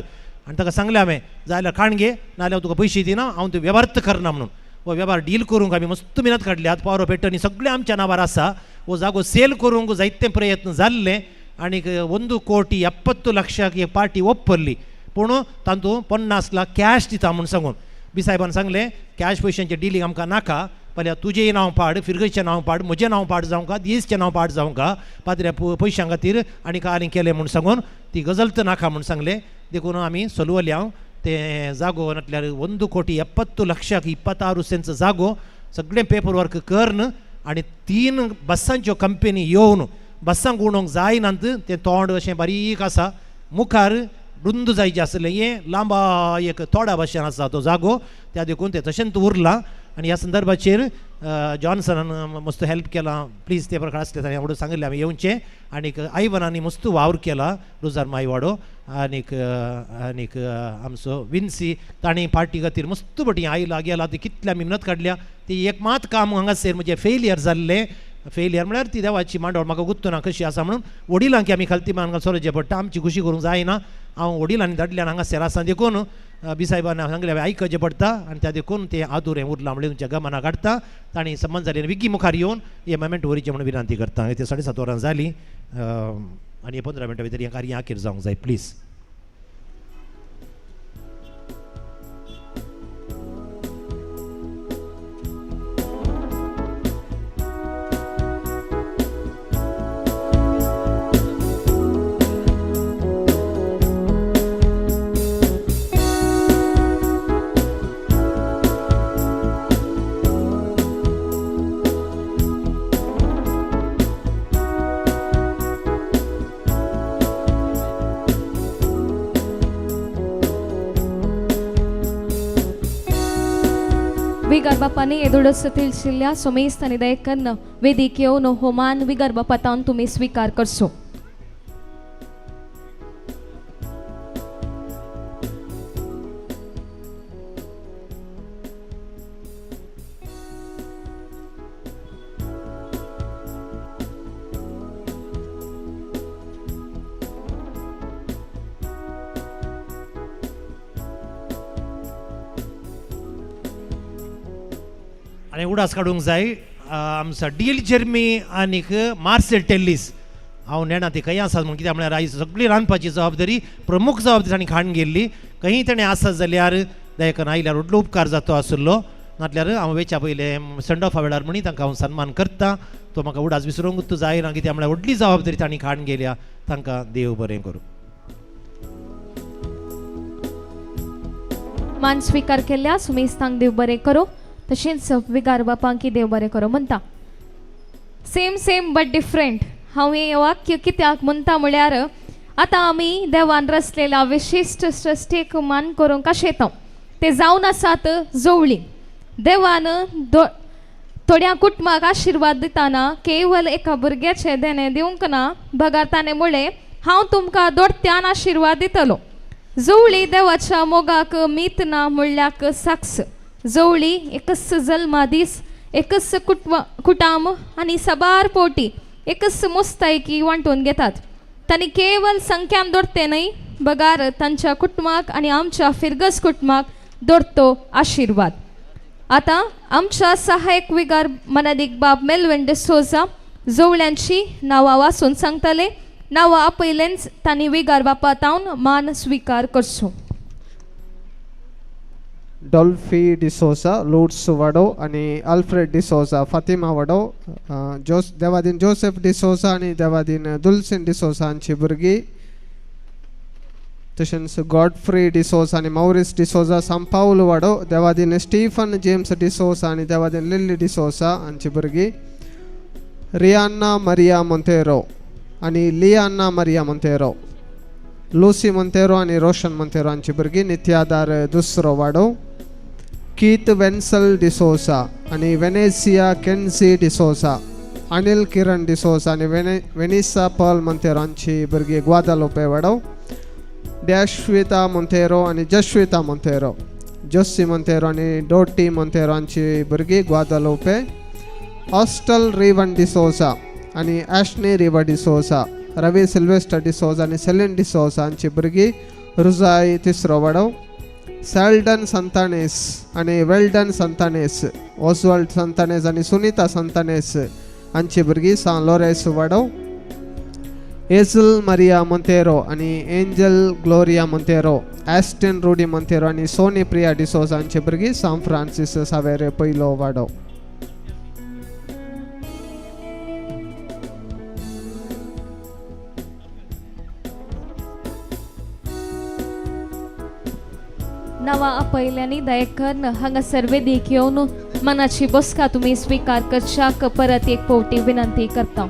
S2: आनी ताका सांगलें हांवें जाल्यार खाण घे, नाल्यार हांव तुका पयशे दिना, हांव तो वेव्हारच करना म्हणून. हो वेव्हार डील करूंक आमी मस्त मेहनत काडली. आतां पावरो पेट्टनी सगळें आमच्या नांवार आसा. हो जागो सेल करूंक जायते प्रयत्न जाल्ले. आनीक 1,70,00,000 एक पार्टी ओप्परली. पूण तातूंत 50 लाख कॅश दिता म्हूण सांगून बी साहेबान सांगलें कॅश पयशांचें डिलींग आमकां नाका. फाल्यां तुजेंय नांव पाड, फिरगेचें नांव पाड, म्हजें नांव पाड जावंका, दियेसचें नांव पाड जावंका पाद्र्या पयशां खातीर आनीक आनी केलें म्हूण सांगून ती गजलत नाका म्हूण सांगलें. देखून आमी सोलवल्या तें जागो म्हटल्यार 1,70,00,000 26 सेंच जागो सगळें पेपर वर्क करन. आनी 3 बसांच्यो कंपनी येवन बसांक उडोवंक जायनात. तें तोंड अशें बारीक आसा, मुखार रुंद जायचें आसलें. हें लांबा एक तोडा भशेन आसा तो जागो. त्या देखून तें तशेंच उरलां. आनी ह्या संदर्भाचेर जॉन्सनान मस्त हेल्प केलां. प्लीज ते प्रकार आसले ताणें एवढं सांगिल्लें हांवें येवचें. आनीक आयवनांनी मस्त वावर केला रोजार मायवाडो. आनीक आमचो विन्सी ताणें पार्टी खातीर मस्त बटी आयला गेला. ती कितले आमी मेहनत काडल्या. ती एक मात काम हांगासर म्हणजे फेलियर जाल्लें. फेलियर म्हळ्यार ती देवाची मांडोळ म्हाका गुत्तुना कशी आसा म्हणून वडिलांक आमी खालती हांगा सोरचें पडटा. आमची खुशी करूंक जायना. हांव वडिलांनी धाडल्यान हांगासर आसा देखून बी साहेबान सांगलें हांवें आयकचें पडटा. आनी त्या देखून तें आदुरें उरलां म्हणून तुमच्या गमना काडटा. तांणी संबंद जालें विकी मुखार येवन हे मोमेंट व्हरचें म्हणून विनंती करता. ते 7:30 वरां जालीं आनी 15 मिनटां भितर हें कार्य आखीर जावंक जाय प्लीज.
S15: विगर बापाने एदोडस तिळशिल्ल्या सोमेस्तानी दयकन वेदिक येवन होमान विगर बापातान तुम्ही स्वीकार करसो.
S2: आनी उडास काडूंक जाय. आमचो डील जर्मी आनीक मार्सेल टेल्लीस हांव नेणा ती खंय आसात म्हूण. कित्याक म्हळ्यार आयज सगळी रांदपाची जबाबदारी प्रमुख जबाबदारी तांणी खाण गेल्ली. खंय ताणें आसत जाल्यार दयकन आयल्यार व्हडलो उपकार जातो आसलो. नाटल्यार हांव वेच्या पयलें सेंड ऑफा वेळार म्हणी तांकां हांव सन्मान करता. तो म्हाका उडास विसरूंकूच जायना. कित्याक म्हळ्यार व्हडली जबाबदारी तांणी खाण गेल्या. तांकां देव बरें करूं.
S15: मान स्वीकार केल्या सुमेस्तांक देव बरें करो. तशेंच विगार बापांकी देव बरें करो म्हणटा. Same same but different. हांव हें वाक्य कित्याक म्हणटा म्हळ्यार आतां आमी देवान रचलेल्या विशिश्ट सृश्टेक मान करूंक आशेता. ते जावन आसात जवळी. देवान थोड्या कुटुंबाक आशिर्वाद दिताना केवळ एका भुरग्याचें देणें दिवंक ना. भगार ताणें म्हळें हांव तुमकां दोडत्यान आशिर्वाद दितलो. जवळी देवाच्या मोगाक मीत ना म्हणल्याक साक्ष. जवळी एकच जल्मा दीस, एकच कुटाम आनी सबार पोटी एकच मुस्तायकी वांटून घेतात. तांणी केवळ संख्यान दोडते न्हय, बगार तांच्या कुटुंबाक आनी आमच्या फिरगस कुटुंबाक दोडतो आशिर्वाद. आता आमच्या सहाय्यक विगार मनादिक बाब मेलविन डिसोजा जवळ्यांची नांवां वाचून सांगतले. नांवां आपयलेंच तांणी विगार बापातावन मान स्वीकार करचो.
S4: डॉल्फी डिसोसा लूट्स वाडो आणि अल्फ्रेड डिसोसा फातिमा वाडो, देवादीन जोसेफ डिसोसा आणि देवादीन दुल्सिन डिसोसा हांची भुरगीं, तशेंच गॉडफ्री डिसोसा आणि मौरिस डिसोजा सांपाउल वाडो, देवादीन स्टीफन जेम्स डिसोसा आणि देवादीन लिली डिसोसा हांची भुरगीं, रियान्ना मारिया मोंतेरो आणि लियान्ना मारिया मोंतेरो, लुसी मोंतेरो आणि रोशन मोंतेरो हांची भुरगीं, नित्यादार दुसरो वाडो, कीत वेन्सल डिसोसा आणि वेनेसिया केन्सी डिसोसा, अनिल किरण डिसोसा आणि वेनिसा पॉल मोंतेरो हांची भुरगीं ग्वादालोपे वाडो, डॅश्विता मोंतेरो आणि जश्विता मोंतेरो, जोसी मोंतेरो आणि डोटी मोंतेरो हांची भुरगीं ग्वादालोपे, ऑस्टल रिवन डिसोसा आणि ॲशनी रिवा डिसोसा, रवी सिल्वेस्टर डिसोसा आणि सेलिन डिसोसा हांची भुरगीं रुजाई तिसरो वाडो, सॅल्डन संतानेस आणि वेल्डन संतानेस, ओसवाल्ड संतानेस आणि सुनीता संतानेस हांची भुरगीं सान लोरेस वाडो, एझल मारिया मोंतेरो आणि एंजल ग्लोरिया मोंतेरो, ॲस्टिन रुडी मोंतेरो आणि सोनी प्रिया डिसोसा हांची भुरगीं सान फ्रांसिस सावेरे पयलो वाडो.
S15: नांवां आपयल्यांनी दयेकन हांगासर वेदीक येवन मनाची बसका तुमी स्वीकार करच्याक परत एक फावटी विनंती करता.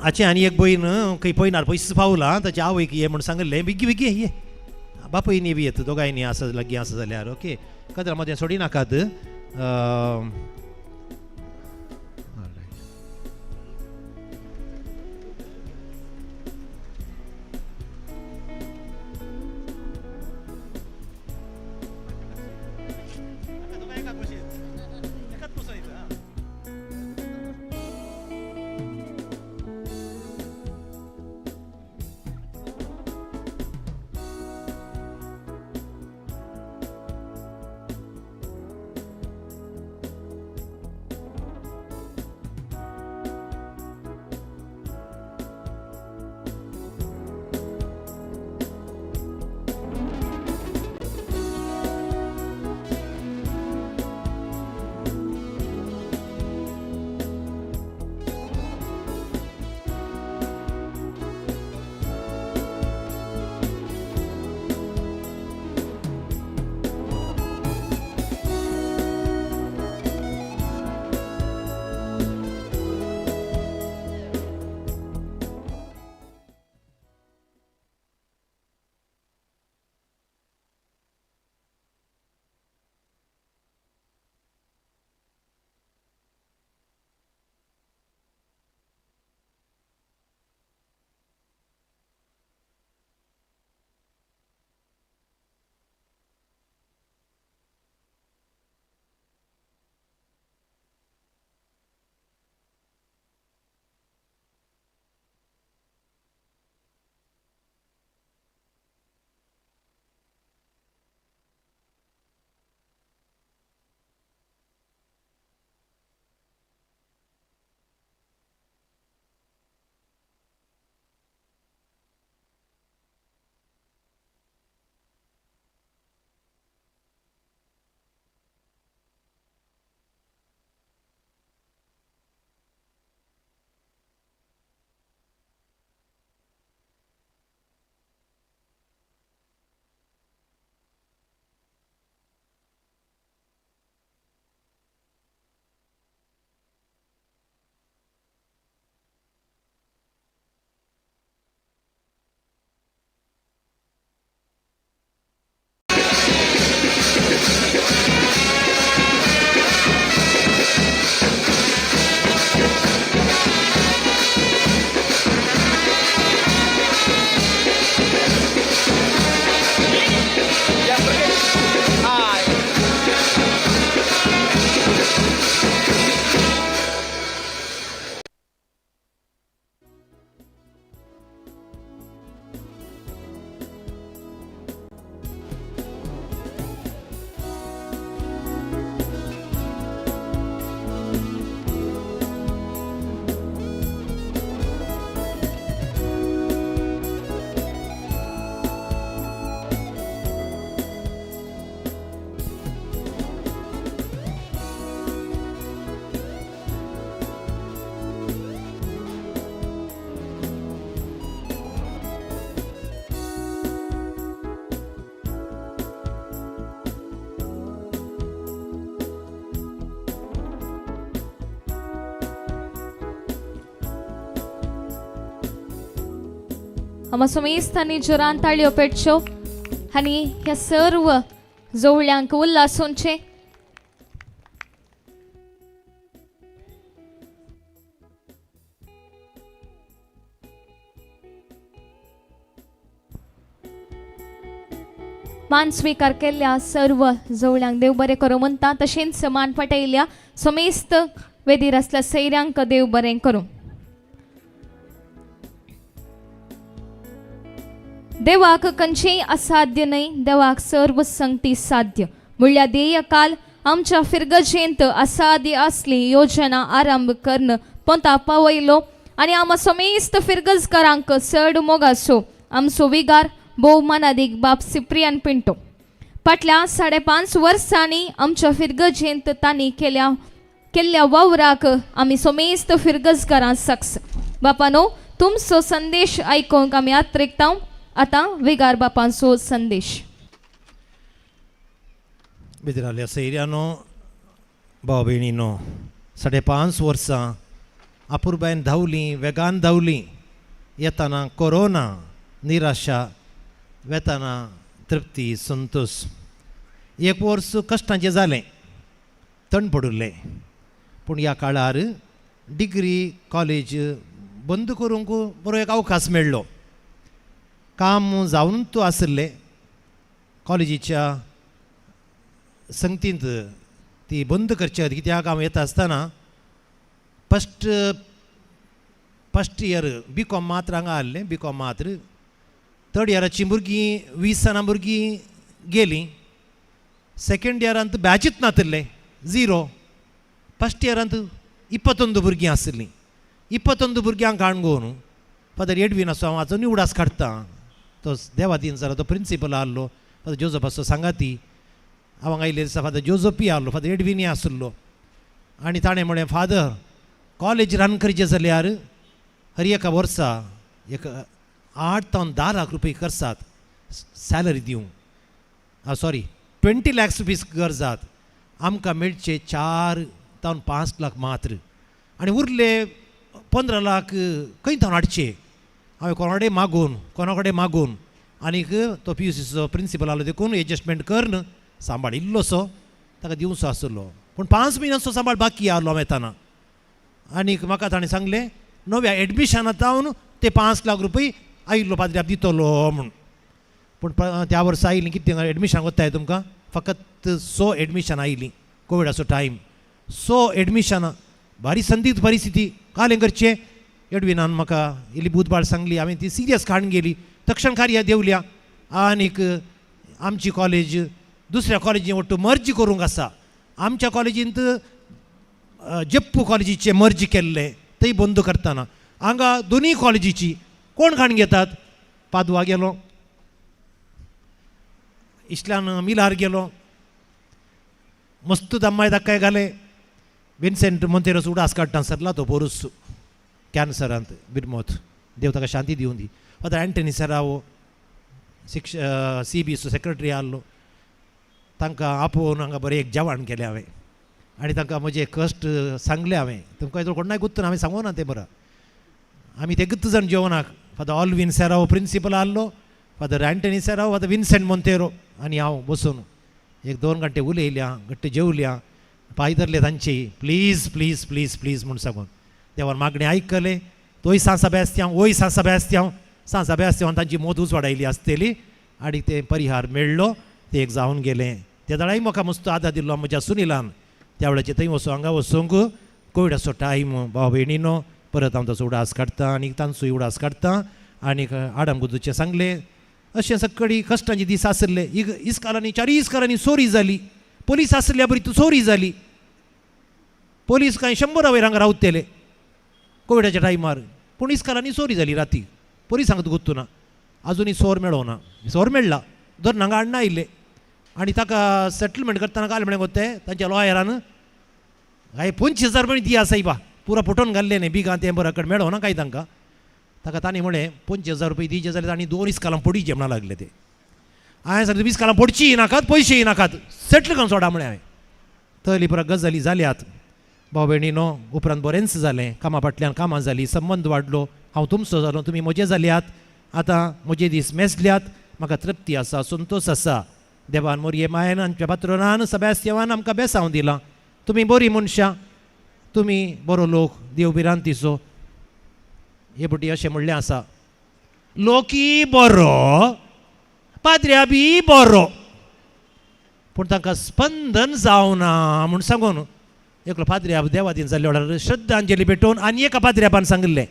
S2: आजी आनी एक भयण खंय पयनार पयस पावला, ताच्या आवयक ये म्हणून सांगलें बेगी बेगी ये बापयनी बी येता दोगांयनी आसा लागीं आसा जाल्यार ओके कदर मदें सोडी नाकात.
S15: आम्हा समेस्तांनी जोरान ताळयो पेटच्यो आनी ह्या सर्व जवळ्यांक उल्हासोंचे मान स्वीकार केल्ल्या सर्व जवळ्यांक देव बरें करूं म्हणटा. तशेंच मान पटयल्या समेस्त वेदीर आसल्या सैऱ्यांक देव बरें करूं. देवाक खंयचेय असाध्य न्हय, देवाक सर्व संगती साध्य. म्हणल्यार ध्येय काल आमच्या फिरगजेंत असाध्य असली योजना आरंभ करण पोंता पावयलो आनी आम समेस्त फिरगजकारांक चड मोगासो आमचो विगार भोवमानादीक बाप सिप्रियान पिंटो. फाटल्या 5.5 वर्सांनी आमच्या फिरगजेंत तांणी केल्ल्या वावराक आमी समेस्त फिरगजकारां सक्स. बापानो, तुमचो संदेश आयकोंक आमी आत्रेकता. आतां विगार बापांचो संदेश.
S2: बिदराल्या सैऱ्यानो, भाव भयणीनो, 5.5 वर्सां अपुरबायन धांवलीं, वेगान धांवलीं. येताना कोरोना, निराशा, वेताना तृप्ती, संतोष. 1 वर्स कश्टांचें जालें, तण पडुल्लें. पूण ह्या काळार डिग्री कॉलेज बंद करूंक बरो एक अवकाश मेळ्ळो. काम जावन तूं आसलें कॉलेजीच्या संगतींत ती बंद करची खातीर. कित्याक हांव येता आसतना फस्ट इयर BCom मात्र हांगा आहलें. BCom मात्र 3rd इयराची भुरगीं 20 जाणां भुरगीं गेलीं. 2nd इयरांत बॅचीच नासलें, 0. फस्ट इयरांत 21 भुरगीं आसलीं. 21 भुरग्यांक आणगोवन फादर एडवीन असो हांव हाचो निवडास काडटा. तो देवादीन जालो, तो प्रिंसिपल आहलो. फादर जोजफ असो सांगाती. हांव हांगा आयिल्ले दिसा फादर जोजफी आहलो, फादर एडविनी आसलो. आनी ताणें म्हळें, फादर कॉलेज रन करचें जाल्यार हर एका वर्सा एक 8 ते 10 लाख रुपये करसात सॅलरी दिवंक. 20 लाख रुपीज गरजात. आमकां मेळचे 4 ते 5 लाख मात्र. आनी उरले 15 लाख खंय थावन हाडचे. हांवें कोणा कडेन मागून आनीक तो PUCचो प्रिंसिपल आहलो देखून एडजस्टमेंट करन सांबाळिल्लोसो ताका दिवचो आसलो. पूण 5 म्हयन्यांचो सांबाळ बाकी आहलो हांव येताना. आनीक म्हाका ताणें सांगलें नव्या एडमिशनांत जावन ते 5 लाख रुपये आयिल्लो पाद्र्याक दितलो म्हूण. पूण त्या वर्सा आयिल्लीं कितें एडमिशन कोत्ताय तुमकां फकत 100 एडमिशन आयिल्लीं. कोविडाचो टायम 100 एडमिशनां. भारी संदीत परिस्थिती. कालें करचें. एडविनान म्हाका इल्ली बुधबार सांगली. हांवें ती सिरियस काडून गेली. तक्षण कार्य देवल्या. आनीक आमची कॉलेज दुसऱ्या कॉलेजीन वट्ट मर्ज करूंक आसा. आमच्या कॉलेजींत जप्पू कॉलेजीचे मर्ज केल्ले, थंय बंद करतना हांगा दोनी कॉलेजीची कोण खाण घेतात. पादवा गेलो, इस्लान मिलार गेलो, मस्तूद अम्माय दाकाय घाले. विन्सेंट मोंतेरोस उडास काडटा सरला तो पोरूस कॅन्सरांत बिरमोत. देव ताका शांती दिवं दी. फादर अँटनी सरावो CBSचो सेक्रेटरी आहलो. तांकां आपोवन हांगा बरें एक जेवण केलें हांवें. आनी तांकां म्हजे कश्ट सांगले हांवें. तुमकां इतलो कोणाय गुत्त हांवें सांगो ना तें बरं. आमी ते 3 जाण जेवणाक फादर ऑल्विन सेरावो प्रिंसिपल आहलो, फादर अँटनी सेरावो, फादर विन्सेंट मोंतेरो आनी हांव बसून 1-2 घंटे उलयल्या, घट्ट जेवल्या. पांय धरले तांचे प्लीज प्लीज प्लीज प्लीज म्हूण सांगून. देवान मागणें आयकलें. तोय सांसा बेस्त्यांव, वय सांसा बेस्त्यांव, सांसा बेस्त्यांवान तांची मोत उजवाडायली आसतली. आनी ते परिहार मेळ्ळो. ते एक जावन गेलें. त्या दाडाय म्हाका मस्त आदार दिल्लो म्हज्या सुनिलान. त्या वेळाचेर थंय वचूं हांगा वचूंक कोविडाचो टायम. भाव भयणीनो, परत हांव ताचो उडास काडटां आनी तांचोय उडास काडटां. आनीक आडमगुदूचे सांगलें अशें सकळी कश्टांचे दीस आसले. इस्कालांनी 4 इस्कालांनी चोरी जाली. पोलीस आसल्या बरी तूं चोरी जाली. पोलीस कांय 100 वयर हांगा रावतले कोविडाच्या टायमार. पूण इस्कालांनी चोरी जाली राती. पोलिसांक गुत्तू ना. आजुनी सोर मेळोना. सोर मेळ्ळा. धरून हांगा हाडून आयिल्ले. आनी ताका सेटलमेंट करतना काल म्हळें गोते तांच्या लॉयरान हांवें 25,000 रुपया दिया सायबा. पुरो फुटोवन घाल्ले न्ही बिगां तें बरं कडेन मेळोना कांय तांकां. ताका ताणें म्हळें 25,000 रुपया दिवचे जाल्यार तांणी 2 इस्कालां पडीचे म्हणून लागले ते. हांवें सांगलें 20 इस्कालां पडचीय नाकात, पयशेय नाकात, सेटल करून सोडा म्हळें हांवें. थंय परत गजाली जाल्यात. भाव भयणीनो, उपरांत बरेंच जालें. कामा फाटल्यान कामां जालीं, संबंद वाडलो. हांव तुमचो जालो, तुमी म्हजे जाल्यात. आतां म्हजे दीस मेजल्यात, म्हाका तृप्ती आसा, संतोश आसा. देवान मोरये मायेन आमच्या पात्रोनान सब्यास्तिवान आमकां बेसांव दिलां. तुमी बरीं मनशां, तुमी बरो लोक, देव भिरांतीचो. हे बटी अशें म्हणलें आसा, लोकी बरो, पाद्र्या बी बरो, पूण तांकां स्पंदन जावना म्हूण सांगून एकलो पाद्र्या देवादीन जाल्ले वेळार श्रद्धांजली भेटोवन आनी एका पाद्र्याबान सांगलें,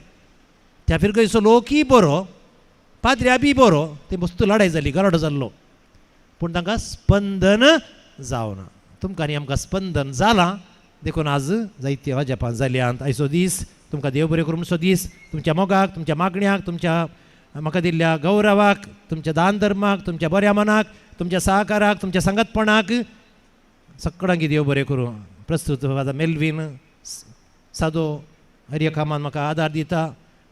S2: त्या फिरगेचो लोकी बरो, पाद्र्या बी बरो. ते मस्त लढाई जाली, गलाडो जाल्लो, पूण तांकां स्पंदन जावना. तुमकां आनी आमकां स्पंदन जालां, देखून आज जायत्यो अजापां जाल्यांत. आयचो दीस तुमकां देव बरें करूं. दीस तुमच्या मोगाक, तुमच्या मागण्याक, तुमच्या म्हाका दिल्ल्या गौरवाक, तुमच्या दान धर्माक, तुमच्या बऱ्या मनाक, तुमच्या सहकाराक, तुमच्या संगतपणाक सगळ्यांक देव बरें करूं. प्रस्तुत मेल्वीन सादो हर एक कामान म्हाका आदार दिता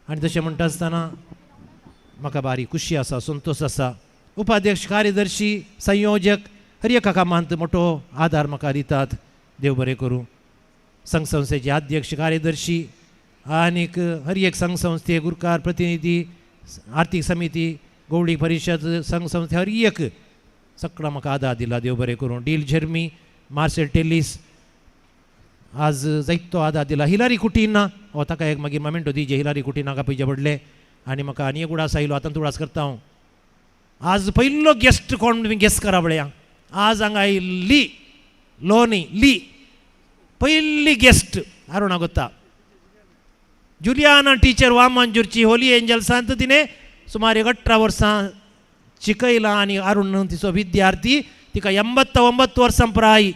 S2: आनी तशें म्हणटा आसतना म्हाका बारी खुशी आसा, संतोश आसा. उपाध्यक्ष, कार्यदर्शी, संयोजक हर एका कामांत मोठो आदार म्हाका दितात. देव बरें करूं. संघ संस्थेचे अध्यक्ष, कार्यदर्शी आनीक हर एक संघ संस्थे, गुरकार प्रतिनिधी, आर्थीक समिती, गवळी परिशद, संघ संस्थे हर एक सगळा म्हाका आदार दिला. देव बरें करूं. डील जर्मी, मार्सेल टेलिस आज जायतो आदार दिला. हिलारी कुटीना हो ताका एक मागीर मोमेंटो दी जे हिलारी कुटीनाका पयजे पडले आनी म्हाका आनी एक उडास आयलो. आतां उडास करता हांव. आज पयलो गेस्ट कोण तुमी गेस करा बळ्या. आज हांगा आयिल्ली लोनी ली पयली गेस्ट अरुणा गोत्ता. जुलियाना टीचर वामंजूरची होली एंजल्सांत तिने सुमार 18 वर्सां शिकयलां आनी अरुण तिचो विद्यार्थी. तिका 89 वर्सां पुराय.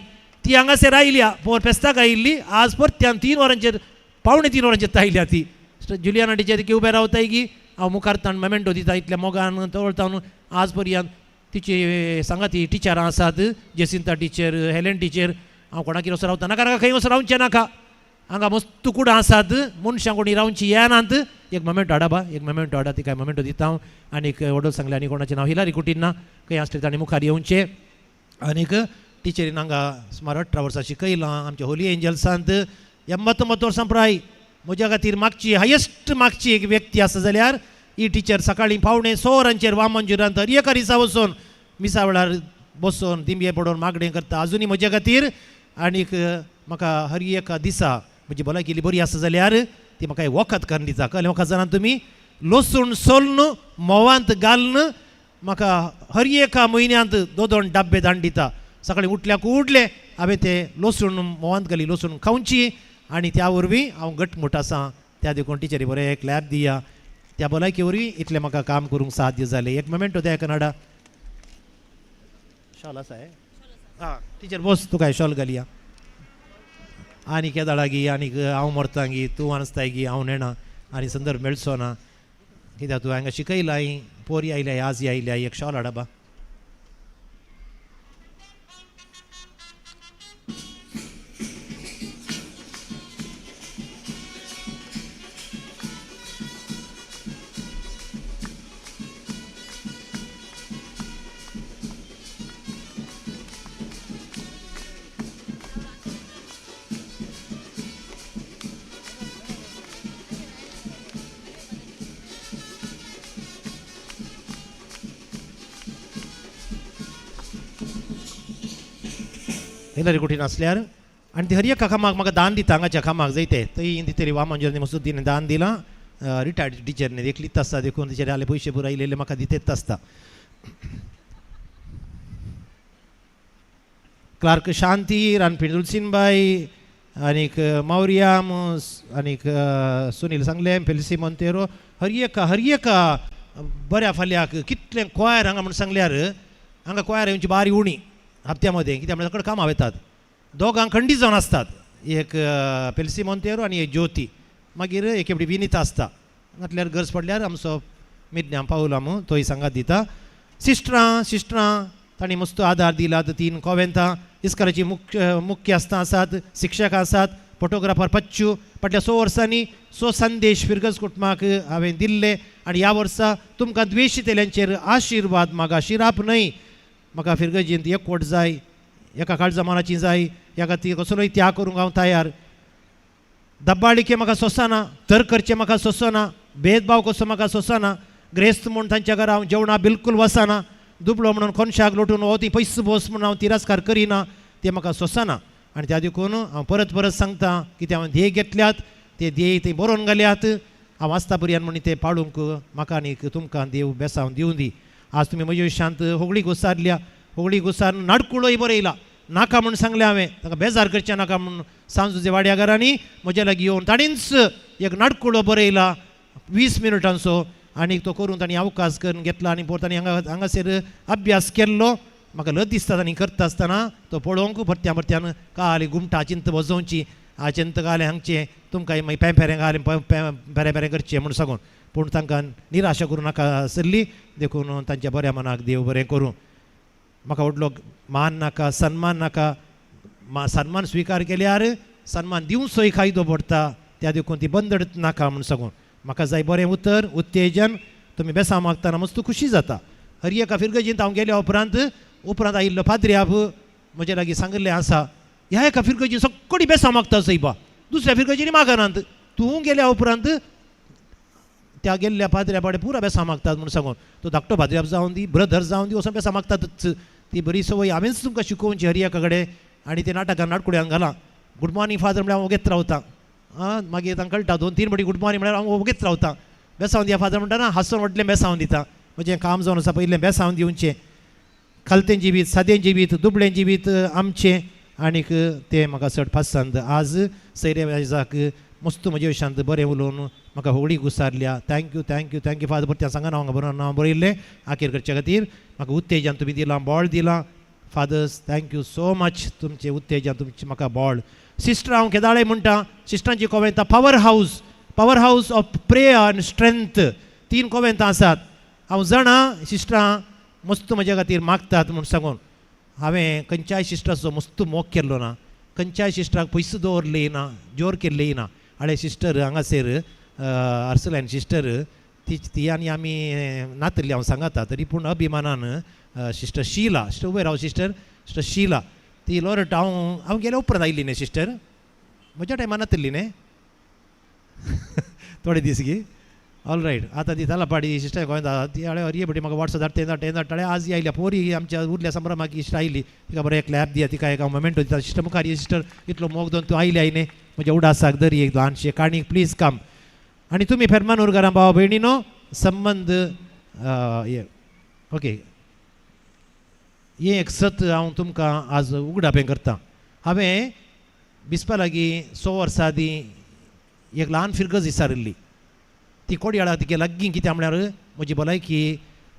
S2: ती हांगासर आयल्या पोर फेस्ताक आयिल्ली. आज परत्यान 3 वरांचेर पावणे 3 वरांचेर आयल्या ती. जुलियाना टीचर ती उबे रावताय की हांव मुखार ताण मोमेंटो दिता इतल्या मोगान तवळतावन. आज पर्यंत तिची सांगाती टिचरां आसात. Jacinta teacher, Helen teacher. हांव कोणाकीर वचून रावता नाका, खंय वचून रावचें नाका. हांगा मस्त कुडां आसात. मनशां कोणी रावची येनात. एक मोमेंटो हाडा बा, एक मोमेंटो हाडा. ती कांय मोमेंटो दिता हांव. आनीक वडोल सांगलें आनी कोणाचें नांव हिलारी कुटीन ना, खंय आसलें ताणें मुखार येवचें. आनीक टिचरीन हांगा सुमार 18 वर्सां शिकयलां आमच्या होली एंजल्सांत. 89 वर्सां पुराय. म्हज्या खातीर मागची हायेस्ट मागची एक व्यक्ती आसा जाल्यार ही टीचर. सकाळीं पावणे 6 वरांचेर वामंजुरांत हर एका दिसा वचून मिसा वेळार बसून दिंबये पडोवन मागणें करता. आजुनी म्हजे खातीर. आनीक म्हाका हर एका दिसा म्हजी भलायकी बरी आसा जाल्यार ती म्हाका वखद करून दिता. कळ्ळें म्हाका जाणां तुमी. लसूण सोलून मोवांत घालून म्हाका हर एका म्हयन्यांत 2 डब्बे धाडून दिता. सकाळीं उठल्याक उठलें हांवें ते लसूण मोवांत घाली लसूण खावची आनी त्या वरवीं हांव घटमूट आसां. त्या देखून टिचरी बरें एक क्लॅप दिया. त्या भलायकी वरवीं इतलें म्हाका काम करूंक साध्य जालें. एक मोमेंटो त्या कनाडा शॉल आसा हे. हां टिचर बस तुका शॉल घालया. आनी केदाळा गी आनीक हांव मरतां गी तूं आनसताय गी हांव नेणा आनी संदर्भ मेळचो ना. कित्याक तूं हांगा शिकयलां पोरी आयल्या आज आयल्या. एक शॉल हाडा बा. हिलारी कुठीन आसल्यार आनी ती हर एका कामाक म्हाका दान दिता. हांगाच्या कामाक जायते थंय तरी वामंजुरांनी मसूदीन दान दिलां. रिटायर्ड टिचरने एकलीच आसता देखून तिचे जाले पयशे पुरायलेले म्हाका दितेच आसता. क्लार्क शांती, रानपीठ दुलसीनबाई आनीक मौर्याम आनीक सुनील सांगले, फेलिसी मोंतेरो हर एका बऱ्या फाल्याक कितलें कोयर हांगा म्हणून सांगल्यार हांगा कोयर येवची बारी उणी हप्त्या मध्ये कित्याक म्हणल्यार सगळे कामां वतात. दोगांक खंडीत जावन आसतात. एक फेलिसी मोंतेरो आनी एक ज्योती. मागीर एक एवढी विनीता आसता. म्हटल्यार गरज पडल्यार आमचो मिरण्यां पावलाम तोय सांगात दिता. सिस्टरां तांणी मस्त आदार दिला. 3 कॉवेंतां इस्कराची मुख्य आसता आसात. शिक्षक आसात. फोटोग्राफर पच्चू फाटल्या 6 वर्सांनी संदेश फिरगज कुटुंबाक हांवें दिल्ले आनी ह्या वर्सा तुमकां द्वेशितेल्यांचेर आशिर्वाद मागा. शिराप न्हय म्हाका फिरगजींत एकवट जाय, एका काळजामानाची जाय. ह्या खातीर कसलोय त्याग करूंक हांव तयार. दब्बाळिके म्हाका सोंसना, तर करचें म्हाका सोंसना, भेदभाव कसो म्हाका सोंसना. ग्रेस्त म्हूण तांच्या घरा हांव जेवणा बिलकूल वचना, दुबळो म्हणून कोनशाक लोटून हो ती पयस बोस म्हणून हांव तिरस्कार करिना, ते म्हाका सोंसना. आनी त्या देखून हांव परत परत सांगता की ते हांवें ध्येय घेतल्यात, ते ध्येय ते बरोवन घाल्यात. हांव वाचता पर्यंत म्हणी ते पाळूंक म्हाका आनी तुमकां देव बेसांव दिवं दी. आज तुमी म्हज्या विशयांत होगळीक उसारल्या, होगळीक उसारून नाडकुळोय बरयला. नाका म्हूण सांगलें हांवें, ताका बेजार करचें नाका म्हूण सांजुजे वाड्या घरांनी म्हजे लागीं येवन ताणींच एक नाडकुळो बरयला 20 मिनटांचो, आनी तो करून ताणी अवकाश करून घेतला. आनी परत ताणी हांगासर अभ्यास केल्लो. म्हाका लज दिसता ताणी करता आसतना तो पळोवंक परत्यान काली घुमटा चिंत वजोवची, चिंत घालें हांगचें तुमकां मागीर पेंपेरें घालें पेरें करचें म्हूण सांगून. पूण तांकां निराशा करूं नाका आसली. देखून तांच्या बऱ्या मनाक देव बरें करूं. म्हाका व्हडलो मान नाका, सन्मान नाका. सन्मान स्विकार केल्यार सन्मान दिवचोय कायदो पडटा, त्या देखून ती बंदडत नाका म्हूण सांगून. म्हाका जाय बरें उतर, उत्तेजन. तुमी बेसांव मागतना मस्त खुशी जाता. हर एका फिरगजींत हांव गेल्या उपरांत आयिल्लो पाद्र्याप म्हजे लागीं सांगिल्लें आसा, ह्या एका फिरगजीन सगळीं बेसांव मागता सैबा, दुसऱ्या फिरगजींनी मागनात. तूं गेल्या उपरांत त्या गेल्ल्या पाद्र्यापाडे पुरा बेसांव मागतात म्हूण सांगून. तो धाकटो पाद्र्याप जावन दी, ब्रदर जावन दी, वचून बेसांव मागतातच. ती बरी संवय हांवेंच तुमकां शिकोवची हर एका कडेन. आनी ते नाटकान नाटकुड्यांक घालां. गुड मॉर्निंग फादर म्हळ्यार हांव ओगेत रावतां. मागीर तांकां कळटा 2-3 फावटी गुड मॉर्निंग म्हळ्यार हांव ओगेत रावतां. बेसांव दिया फादर म्हणटा ना, हांसून व्हडलें बेसांव दिता. म्हजें काम जावन आसा पयलें बेसांव दिवचें. खालतें जिवीत, सादें जिवीत, दुबळें जिवीत आमचें. आनीक तें म्हाका चड पसंद. आज सैर्याजाक मस्त म्हजे विशयांत बरें उलोवन म्हाका होगळीक उसारल्या. Thank you father. परत्या सांगाना हांगा बरोवन नांव बरयल्लें आखेर करचे खातीर. म्हाका उत्तेजन तुमी दिलां, बळ दिलां. Fathers thank you so much. तुमचें उत्तेजन, तुमचें म्हाका बळ. सिस्टर हांव केदाळे म्हणटा, सिस्टरांची कोवेंतां पावर हावस ऑफ प्रेयर आनी स्ट्रेंथ, 3 कोवेंतां आसात. हांव जाणा सिस्टरां मस्त म्हजे खातीर मागतात म्हूण सांगून. हांवें खंयच्याय सिस्टराचो मस्त मोग केल्लो ना, खंयच्याय सिस्टराक पयस दवरले ना, जोर केल्लेय ना. आळे सिस्टर हांगासर आर्सलायन सिस्टर ती आनी आमी नातल्ली हांव सांगता, तरी पूण अभिमानान सिस्टर शीला, सिस्टर उबे राव सिस्टर शीला, ती लॉरट हांव गेल्या उपरांत आयिल्ली न्ही सिस्टर, म्हज्या टायमान नातल्ली न्ही थोडे दीस गी. All right. आतां ती तालापाडी सिस्टर गोंयांत ती हाळे हरये बटी म्हाका वॉट्सॅप धाडटा. आज आयल्या पोरी आमच्या उरल्या संभ्रमाक इश्ट आयली, तिका बरें एक क्लॅप दिया, तिका एक हांव मोमेंटो दिता. सिस्टर मुखार ये सिस्टर इतलो मोग दोन तूं आयली न्ही, म्हज्या उडासाक धरी एक ल्हानशे काणी प्लीज कम. आनी तुमी फेर्मानूर घरां भाव भयणीनो संबंद ओके हें एक सत हांव तुमकां आज उगडापें करतां. हांवें बिस्पा लागीं 100 वर्सां आदीं एक ल्हान फिरगज विचारिल्ली. ती कोडयाळा तिके लागीं कित्याक म्हळ्यार म्हजी भलायकी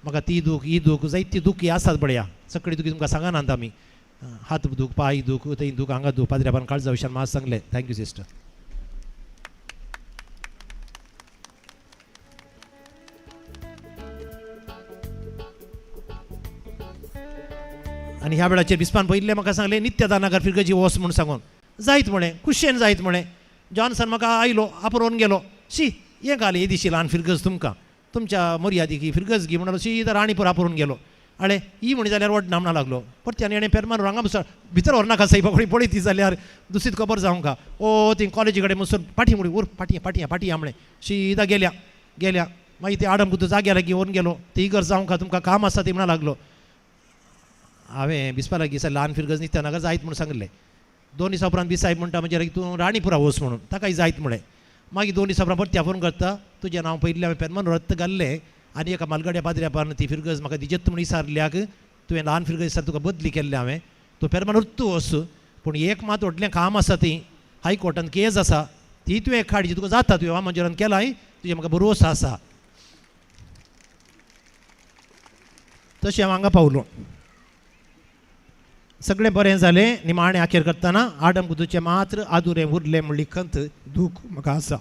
S2: म्हाका ती दूख ही दूख जायती दुखी आसात बड्या. सगळी दुखी तुमकां सांगनात आमी. हात दूख, पांय दूख, थंय दूख, हांगा दूख. पाद्र्यापान काळजा विशयान म्हाका सांगलें. Thank you sister. आनी ह्या वेळाचेर बिस्पान पयिल्लें म्हाका सांगलें नित्यदानागार फिरगजी वच म्हूण सांगून. जायत म्हळें, खुशेन जायत म्हळें. जॉन्सन म्हाका आयलो, आपुरोवन गेलो. शी हें घाल हे दिशी ल्हान फिरगज तुमकां, तुमच्या मर्यादेक ही फिरगज घे म्हणून शी राणीपूर आपुरोवन गेलो. आळे ही म्हणी जाल्यार वडना म्हणा लागलो. परत्यान हेणें पेरमानूर हांगा बसो भितर व्हरनाका सायबा कोणी पळय ती जाल्यार दुसरीत खबर जावंका. ती कॉलेजी कडेन बसून फाटीं मुडी उर फाटीं म्हळें. शीदा गेल्या मागीर ते आडमकुतो जाग्या लागीं व्हरून गेलो. ती इगर जावंका, तुमकां काम आसा ती म्हणा लागलो. हांवें बिस्पा लागीं ल्हान फिरगज नित्यनागार जायत म्हणून सांगलें. 2 दिसा उपरांत बी साहेब म्हणटा म्हणजे तूं राणीपुरा वच म्हणून, ताकाय जायत म्हळें. मागीर 2 दिसा उपरांत परत्या फोन करता, तुजें नांव पयलीं हांवें पेरमानूर रद्द घाल्लें आनी एका मालगाड्या पाद्र्यापान ती फिरगज म्हाका दिजत म्हूण विचारल्याक तुवें ल्हान फिरगज दिसा तुका बदली केल्लें हांवें. तूं पेरमानूर तूं वच, पूण एक मात व्हडलें काम आसा ती हायकोर्टान केस आसा ती तुवें काडची. तुका जाता, तुवें वामनजरान केलाय, तुजें म्हाका भरोसा आसा. तशें हांव हांगा पावलो. सगळें बरें जालें. निमाणें आखेर करतना आडमकुतूचें मात्र आदुरें उरलें म्हणली खंत दूख म्हाका आसा.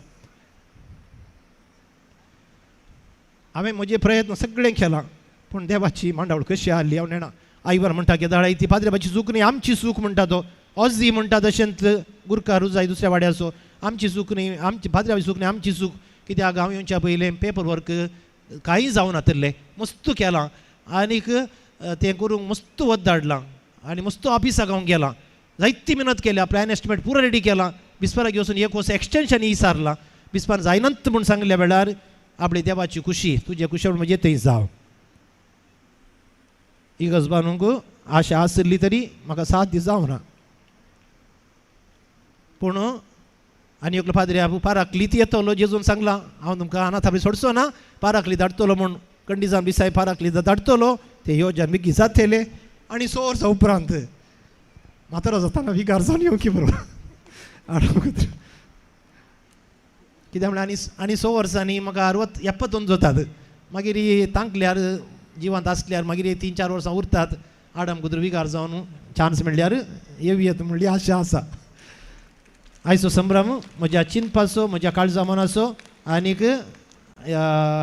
S2: हांवें म्हजे प्रयत्न सगळें केलां, पूण देवाची मांडावळ कशी आसली हांव नेणा. आईवर म्हणटा की दाळा ती पाद्र्यापाची चूक न्ही, आमची चूक म्हणटा तो. ऑजी म्हणटा तशेंच गुरकार रुजाय दुसऱ्या वाड्याचो, आमची चूक न्ही, आमची पाद्र्याची चूक न्ही, आमची चूक. कित्याक हांव येवच्या पयलें पेपर वर्क कांय जावं नातलें, मस्त केलां. आनीक तें करूंक मस्त वत धाडलां आनी मस्त ऑफिसाक हांव गेलां. जायती मेहनत केल्या, प्लॅन एस्टिमेट पुरो रेडी केला. बिस्पाराक वचून एक वर्स एक्सटेंशन विचारलां. बिस्पान जायनात म्हूण सांगल्या वेळार आपली देवाची खुशी तुझ्या कुशळ म्हणजे थंय जाव. ही गजबानूंक आशा आसली तरी म्हाका 7 दीस जावना. पूण आनी एकलो फादर पाराकलीत येतलो जेजून सांगला हांव तुमकां अनाथाबळी सोडचो ना, पाराकली धाडटलो म्हूण कंडिजान बिसाय पाराकली धाडटलो. ते येवजन बेगी जातले आनी 6 वर्सां उपरांत म्हातारो जाताना विकार जावन येवची बरोबर. कित्याक म्हळ्यार आनी 6 वर्सांनी म्हाका 70 जातात. मागीर तांकल्यार जिवंत आसल्यार मागीर 3-4 वर्सां उरतात. आडम कुत्र विकार जावन चान्स मेळ्ळ्यार येवी येता म्हणली आशा आसा. आयचो संभ्रम म्हज्या चिंतपाचो म्हज्या काळजा मनाचो आनीक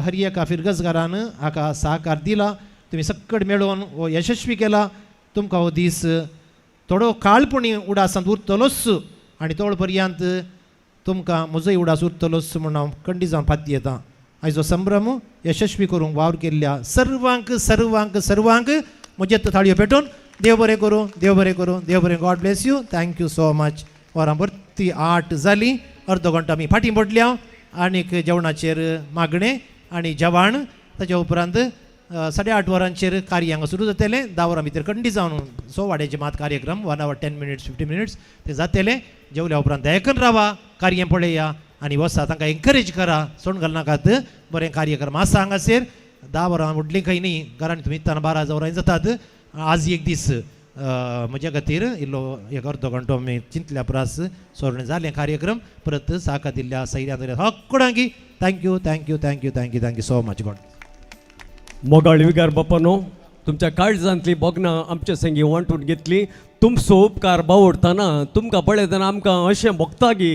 S2: हरियेका फिरगजकारान हाका सहकार दिला. तुमी सक्कड मेळोवन हो यशस्वी केला. तुमकां हो दीस थोडो काळपुणी उडासांत उरतलोच आनी तोळ पर्यंत तुमकां म्हजोय उडास उरतलोच म्हूण हांव खंडी जावन फाती येता. आयचो संभ्रम यशस्वी करूंक वावर केल्ल्या सर्वांक सर्वांक सर्वांक म्हजे थाळयो पेटोवन देव बरें करूं, देव बरें करूं, देव बरें. God bless you. Thank you so much. वरां भरती 8 जाली. अर्दो घंटो आमी फाटीं पडल्या आनीक जेवणाचेर मागणें आनी जेवण. ताच्या उपरांत 8:30 वरांचेर कार्य हांगा सुरू जातलें. 10 वरां भितर खंडी जावन वाड्याचे मात कार्यक्रम 1 hour 10 minutes 50 minutes ते जातले. जेवल्या उपरांत आयकन रावा, कार्य पळया आनी वसा तांकां एनकरेज करा. सोड घालनाकात. बरें कार्यक्रम आसा हांगासर. 10 वरां उडलीं खंय न्ही, घरांनी तुमी इत्ताना 12 वरां जातात. आज एक दीस म्हज्या खातीर इल्लो 1 अर्दो घंटो आमी चिंतल्या प्रास सोडणें जालें कार्यक्रम. परत साका दिल्ल्या सैर्यान हक्कोडांकी thank you thank you thank you thank you thank you so much. God
S19: मोगाळ विकार बापानो, तुमच्या काळजांतली बोगनां आमचे संगी वांटून घेतली. तुमचो उपकार बावडटाना तुमकां पळयतना आमकां अशें भोगता गे.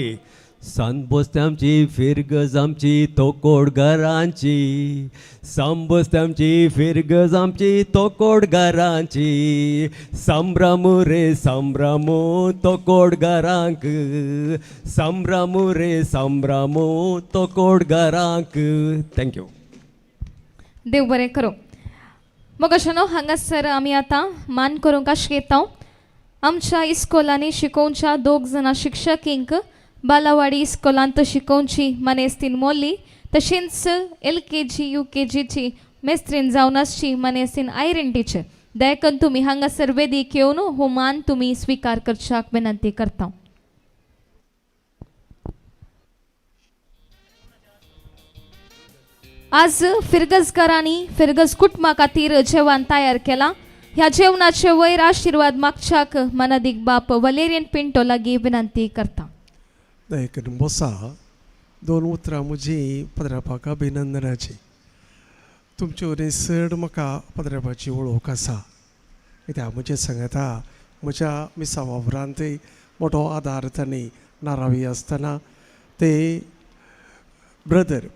S19: सांबोस्ते आमची फिरगज आमची तोकोड घरांची, सांबोस्ते आमची फिरगज आमची तोकोड घरांची. सांभ्रामू रे सांभ्रामू तोकोड घरांक, सांभ्रामू रे सांभ्रामू तोकोड घरांक. थँक्यू.
S15: देव बरें करूं. मग अशें न्हू हांगासर आमी आतां मान करूंक आश घेता. आमच्या इस्कोलांनी शिकोवच्या 2 जाणां शिक्षकींक बालावाडी इस्कोलांत शिकोवची मनेस्तीन मोल्ली, तशेंच LKG UKGची मेस्त्रीन जावन आसची मनेस्तीन आयरन टीचर. दयकन तुमी हांगासर वेदीक येवन हो मान तुमी स्विकार करच्याक विनंती करता. आज फिरगजकारांनी फिरगज कुटुंबा खातीर जेवण तयार केलां. ह्या जेवणाचे वयर आशिर्वाद मागच्याक मनादीक बाप वलेरियन पिंटो लागीं विनंती करता.
S12: दयकन बसा. 2 उतरां म्हजी पदरापाक अभिनंदनाची. तुमचे वरवीं चड म्हाका पदरापाची वळख आसा. कित्याक म्हजें सांगता म्हज्या मिसा वावरांत मोठो आदार तांणी नारावी आसतना ते ब्रदर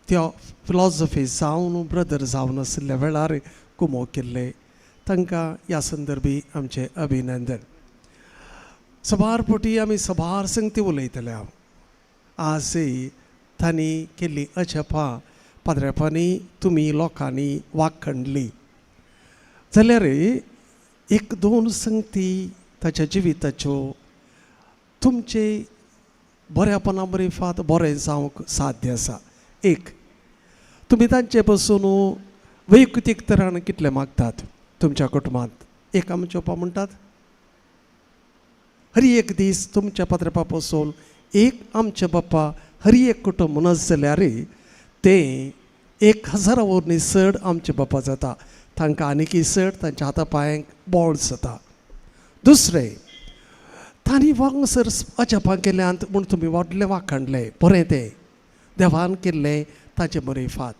S12: त्या फिलॉसॉफी जावन ब्रदर जावन आशिल्ल्या वेळार कुमो केल्ले. तांकां ह्या संदर्भी आमचें अभिनंदन. सबार पोटी आमी सबार संगती उलयतले. आजय तांणी केल्ली अजपां पाद्रेपांनी तुमी लोकांनी वाखणली जाल्यार 1-2 संगती ताच्या जिविताच्यो तुमचे बऱ्यापणा बरेफात बरें जावंक साध्य आसा. एक, तुमी तांचे पासून वैयक्तीक तरान कितले मागतात तुमच्या कुटुंबांत. एक आमचे पप्पा म्हणटात हर एक दीस तुमच्या पाद्रेपा पासून एक आमचे बाप्पा हर एक कुटुंब नस जाल्यार ते 1000 वरनी चड आमचे बाप्पा जाता. तांकां आनीकय चड तांच्या हाता पांयांक बोळ जाता. दुसरें, तांणी वांगसर अजपां केल्यांत म्हूण तुमी व्हडलें वाखणलें. बरें तें देवान केल्लें ताचे बरेफात.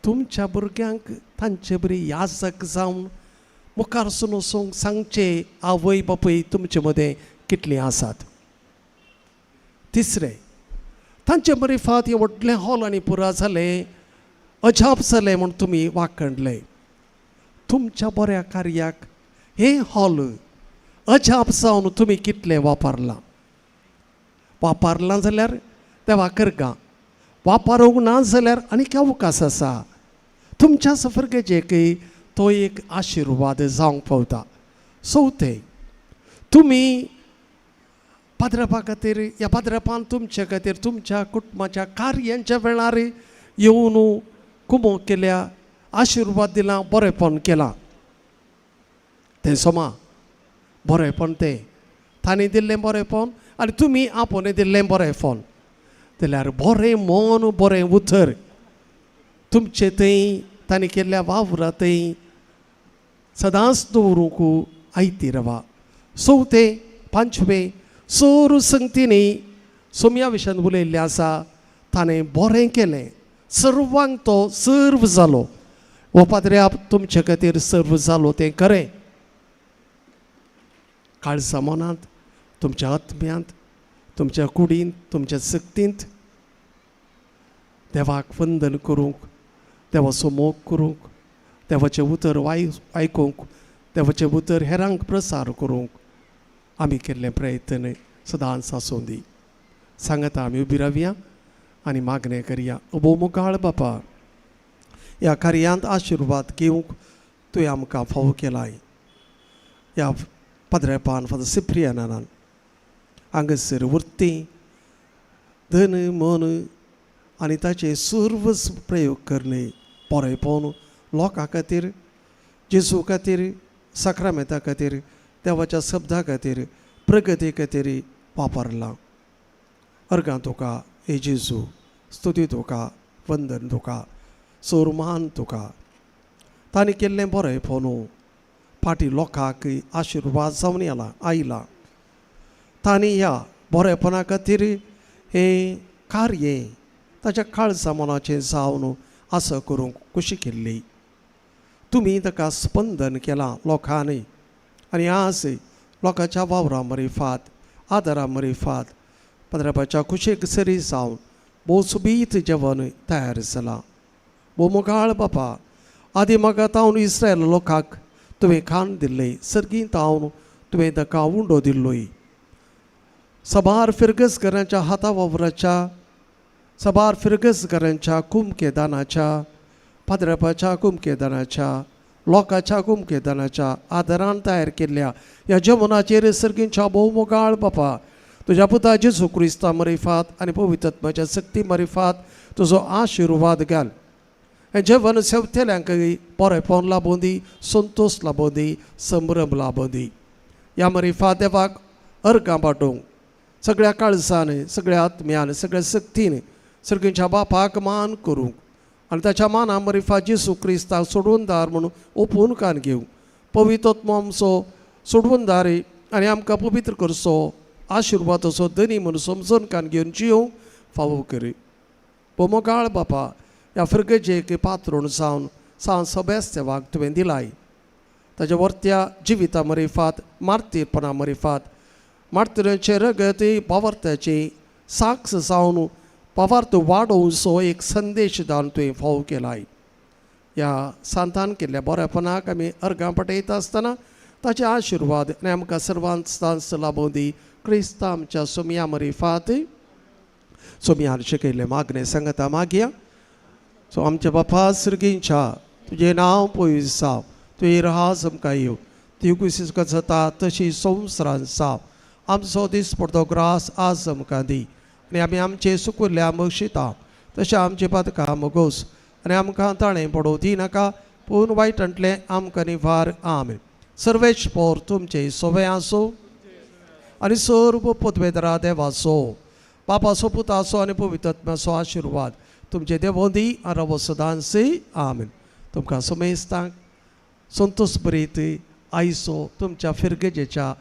S12: तुमच्या भुरग्यांक तांचे बरी याजक जावन मुखार वचून वचूंक सांगचे आवय बापूय तुमचे मदें कितलीं आसात. तिसरें, तांचे बरेफात हे व्हडलें हॉल आनी पुरा जालें अजाप जालें म्हूण तुमी वाखणलें. तुमच्या बऱ्या कार्याक हे हॉल अजाप जावन तुमी कितलें वापरलां जाल्यार देवा करगा. वापरूंक ना जाल्यार आनीक अवकाश आसा. तुमच्या सफरकेजेक तो एक आशिर्वाद जावंक पावता. चवथें, तुमी पाद्रपा खातीर ह्या पाद्रपान तुमचे खातीर तुमच्या कुटुंबाच्या कार्यांच्या वेळार येवन कुमो केल्या, आशिर्वाद दिला, बरेपण केलां. तें सोमा बरेपण तें तांणी दिल्लें बरेपण आनी तुमी आपोवणें दिल्लें बरेपण जाल्यार बरें मन बरें उतर तुमचे थंय तांणी केल्ल्या वावरां थंय सदांच दवरूंक आयती रावा. चवथे पांचवे सोर संगतींनी सोम्या विशयान उलयल्लें आसा. ताणें बरें केलें, सर्वांक तो सर्व जालो. हो पाद्र्या तुमचे खातीर सर्व जालो तें खरें. काळजा मनांत, तुमच्या आत्म्यांत, तुमच्या कुडींत, तुमच्या सक्तींत देवाक वंदन करूंक, देवाचो मोग करूंक, देवाचें उतर आयकूंक, देवाचें उतर हेरांक प्रसार करूंक आमी केल्लें प्रयत्न सदांच आसूं दी. सांगता आमी उबी रावया आनी मागणें करया. अबो मुखार बापा, ह्या कार्यांत आशिर्वाद घेवंक तुवें आमकां फावो केलाय. ह्या पाद्रेपान फादर सिप्रियानान हांगासर वृत्ती धन मन आनी ताचे सर्व प्रयोग करणे बरेपण लोकां खातीर, जेजू खातीर, साक्रामेंता खातीर, देवाच्या शब्दा खातीर, प्रगती खातीर वापरलां. अर्गां तुका हे जेजू, स्तुती तुका, वंदन तुका, सोरमान तुका. तांणी केल्लें बरेपण फाटीं लोकांक आशिर्वाद जावन आयला. तांणी ह्या बरेपणा खातीर हे कार्य ताच्या काळजा मनाचें जावन आसा करूंक कशी केल्ली. तुमी ताका स्पंदन केलां लोकांनी आनी आज लोकांच्या वावरां मरिफात, आदारा मरिफात पाद्रपाच्या कुशेक सरी जावन भोव सुबीत जेवण तयार जालां. भोव मोगाळ बापा, आदी म्हाका तावन इस्रायल लोकांक तुवें खाण दिल्लें, सर्गींत तावन तुवें ताका उंडो दिल्लोय. सबार फिरगसकरांच्या हाता वावराच्या, सबार फिरगसकरांच्या कुमकेदानाच्या, पाद्रपाच्या कुमकेदानाच्या, लोकांच्या कुमकेदानाच्या आदारान तयार केल्ल्या ह्या जेवणाचेर सर्गींच्या भोव मोगाळ बापा तुज्या पुता जेजू क्रिस्ता मरिफात आनी पवित्र आत्म्याच्या शक्ती मरिफात तुजो आशिर्वाद घाल. हें जेवण सेवतेल्यांक बरेपण लाबों दी, संतोश लाबों दी, संभ्रम लाबों दी. ह्या मरिफात देवाक अर्गां पाठोवंक सगळ्या काळजान, सगळ्या आत्म्यान, सगळ्या शक्तीन सर्गींच्या बापाक मान करूंक आनी ताच्या माना मरिफात जेजू क्रिस्ताक सोडवूनदार म्हणून ओपून कान घेवंक. पवित्र आत्मो आमचो सोडवूनदार आनी आमकां पवित्र करचो, आशिर्वादाचो धनी म्हणून समजून कान घेवन जियोवंक फावो करी. मोगाळ बापा, ह्या फिरगेजेक पात्रोण जावन सगळ्याच सेवाक तुवें दिलाय. ताच्या वर्त्या जिविता मरिफात, मार्तीरपणा मरिफात, मार्तिरांचे रगत पावर्त्याची साक्ष जावन पावार्थ वाडोवचो एक संदेश जावन तुवें फावो केलाय. ह्या सांतान केल्ल्या बरेपणाक आमी अर्गां पटयता आसतना ताचे आशिर्वाद आनी आमकां सर्वांच लाबों दी. क्रिस्ता आमच्या सोम्या मरिफात सोम्यान शिकयल्लें मागणें सांगता मागया. सो आमच्या बापा सर्गींच्या तुजें नांव पयस जाव, तुवें राज आमकां येव, ती कुशीक जाता तशी संवसारांत जाव. आमचो दीस पडतो ग्रास आज आमकां दी आनी आमी आमचे सुकुल्ल्या बक्षिता तशें आमचे पातकां मोगोस आनी आमकां ताणें पडोवं दी नाका, पूण वायटांतलें आमकां निवार. आमेन. सर्वेश पोर तुमचे सोवे आसूं आनी सर्व पदवेदरा देवाचो, बापाचो, पुताचो आनी पवित्र आत्म्याचो आशिर्वाद तुमचे देवों दी आनी सदांच. आमेन. तुमकां समेस्तांक संतोश बरीत आयचो तुमच्या फिरगेजेच्या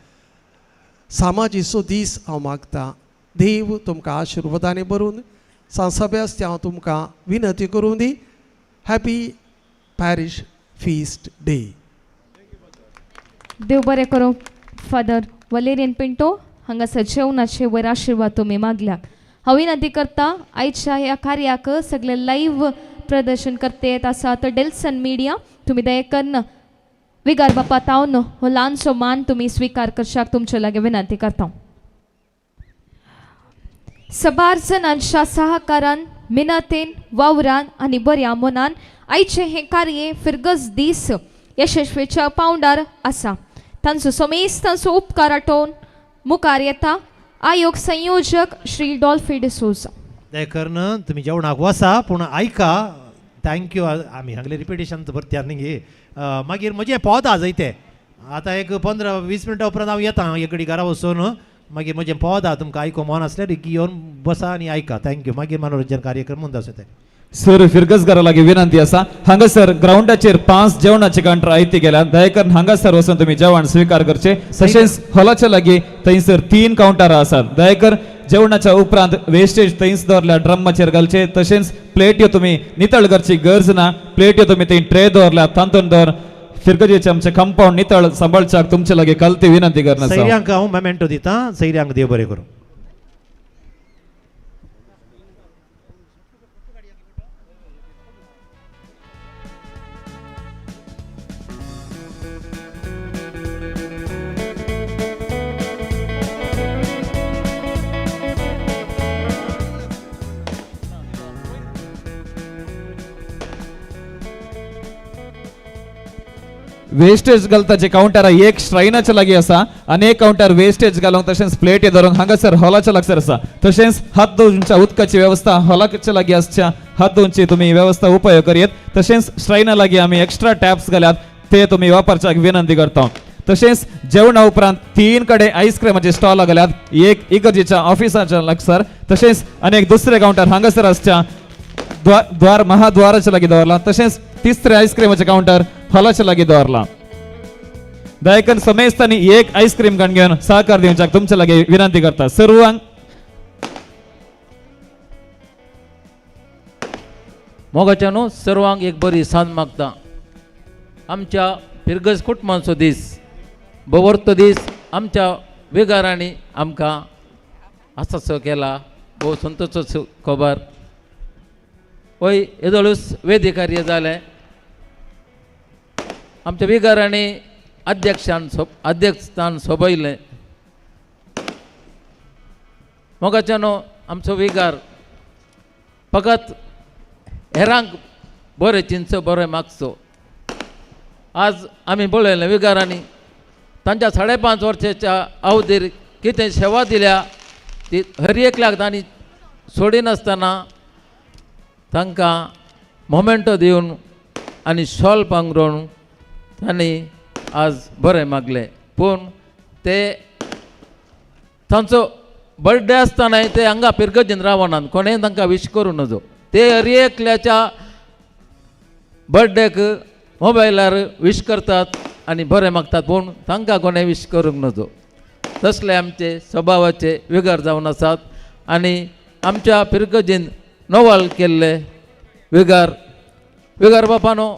S12: सामाजीचो दीस हांव मागतां. देव तुमकां आशिर्वादांनी भरून सांसभ्यास हांव तुमकां विनंती करूं दी. Happy parish feast day.
S15: देव बरें करूं. फादर वलेरियन पिंटो हांगासर जेवणाचे वयर आशिर्वाद तुमी मागल्याक हांव विनंती करता. आयच्या ह्या कार्याक सगळे लाईव्ह प्रदर्शन करते येत आसा तर डेल्सन मिडिया तुमी दयेकन विगार बापा तावन हो ल्हानसो मान तुमी स्विकार करशाक तुमचे लागी विनंती करता. सबार जणांच्या सहकारान, मिनतेन, वावरान आनी बऱ्या मनान आयचे हे कार्य फिरगस दीस यशस्वीच्या पावंडार आसा. तांचो समेस्तांचो उपकार आठोवन मुखार येता आयोग संयोजक श्री डॉल्फी डिसोजा.
S2: दयकरन तुम्ही जेवणाक वसा पूण ऐका थँक्यू आमी सांगले रिपिटेशन भरत्या न्ही मागीर म्हजें पोवता जायते आतां एक 15-20 मिनटां उपरांत हांव येता एक घडी घरा वचून मागीर म्हजें पोवता तुमकां आयकूंक मन आसल्यार येवन बसा आनी आयका थँक्यू मागीर मनोरंजन कार्यक्रम म्हणटा ते.
S18: सर फिरगसगारा लागीं विनंती आसा हांगासर ग्राउंडाचेर 5 जेवणाचे कावंटर आयती गेल्यात दयकरून हांगासर वचून तुम्ही जेवण स्वीकार करचे. तशेंच हॉलाच्या लागीं थंयसर 3 कावंटरां आसात दयकर जेवणाच्या उपरांत वेस्टेज थंयच दवरल्या ड्रमाचेर घालचे. तशेंच प्लेट्यो तुम्ही नितळ करची गरज ना. प्लेट्यो तुम्ही थंय ट्रे दवरल्या तातूंत दवर फिरगजेचे आमचे कंपाऊंड नितळ सांबाळच्याक तुमचे लागीं कलती विनंती करना.
S2: सैर्यांक हांव मेमेंटो दिता. सैर्यांक देव बरें करूं.
S18: वेस्टेज घालताचे काउंटर एक श्रायनाच्या लागीं आसा आनी एक काउंटर वेस्टेज घालूंक तशेंच प्लेटी धरूंक हांगासर हॉलाच्या लागसर आसा. तशेंच हात धुवच्या उदकाची वेवस्था हॉलाच्या लागीं आसच्या हात धुवची तुम्ही वेवस्था उपयोग करीत. तशेंच श्रायना लागीं आमी एक्स्ट्रा टॅप्स घाल्यात ते तुम्ही वापरच्याक विनंती करता. तशेंच जेवणा उपरांत 3 कडे आईस्क्रीमाचे स्टॉल घाल्यात एक इगर्जेच्या ऑफिसाच्या लागसर. तशेंच अनेक दुसरे काउंटर हांगासर आसच्या द्वार महाद्वाराच्या लागीं दवरला. तशेंच तिसरे आईस्क्रीमाचे काउंटर हॉलाच्या लागीं दवरला. दयकन समेस्तांनी एक आईस्क्रीम काण घेवन सहकार दिवच्याक तुमच्या लागीं विनंती करता. सर्वांक
S6: मोगाच्यानो सर्वांक एक बरी सांज मागता. आमच्या फिरगज कुटुंबाचो दीस बवरतो दीस आमच्या वेगारांनी आमकां आसासो केला. भोव संतोषाचो खबर. होय येदोळूच वेदी कार्य जालें. आमच्या विगारांनी अध्यक्षस्थान सोबयलें. मोगाच्यानो आमचो विगार फकत हेरांक बरें चिंतचो बरें मागचो. आज आमी पळयलें विगारांनी तांच्या 5.5 वर्साच्या अवधीर कितें सेवा दिल्या ती हर एकल्याक तांणी सोडिनासतना तांकां मोमेंटो दिवन आनी शॉल पांघरून तांणी आज बरें मागलें. पूण ते तांचो बर्थडे आसतनाय ते हांगा फिरगजीन रावनात. कोणेंय तांकां विश करूं नजो. ते हर एकल्याच्या बर्थडेक मोबायलार विश करतात आनी बरें मागतात पूण तांकां कोणें विश करूंक नजो. तसले आमचे स्वभावाचे विगार जावन आसात. आनी आमच्या फिरगजीन नोवाल केल्ले विगार बापानो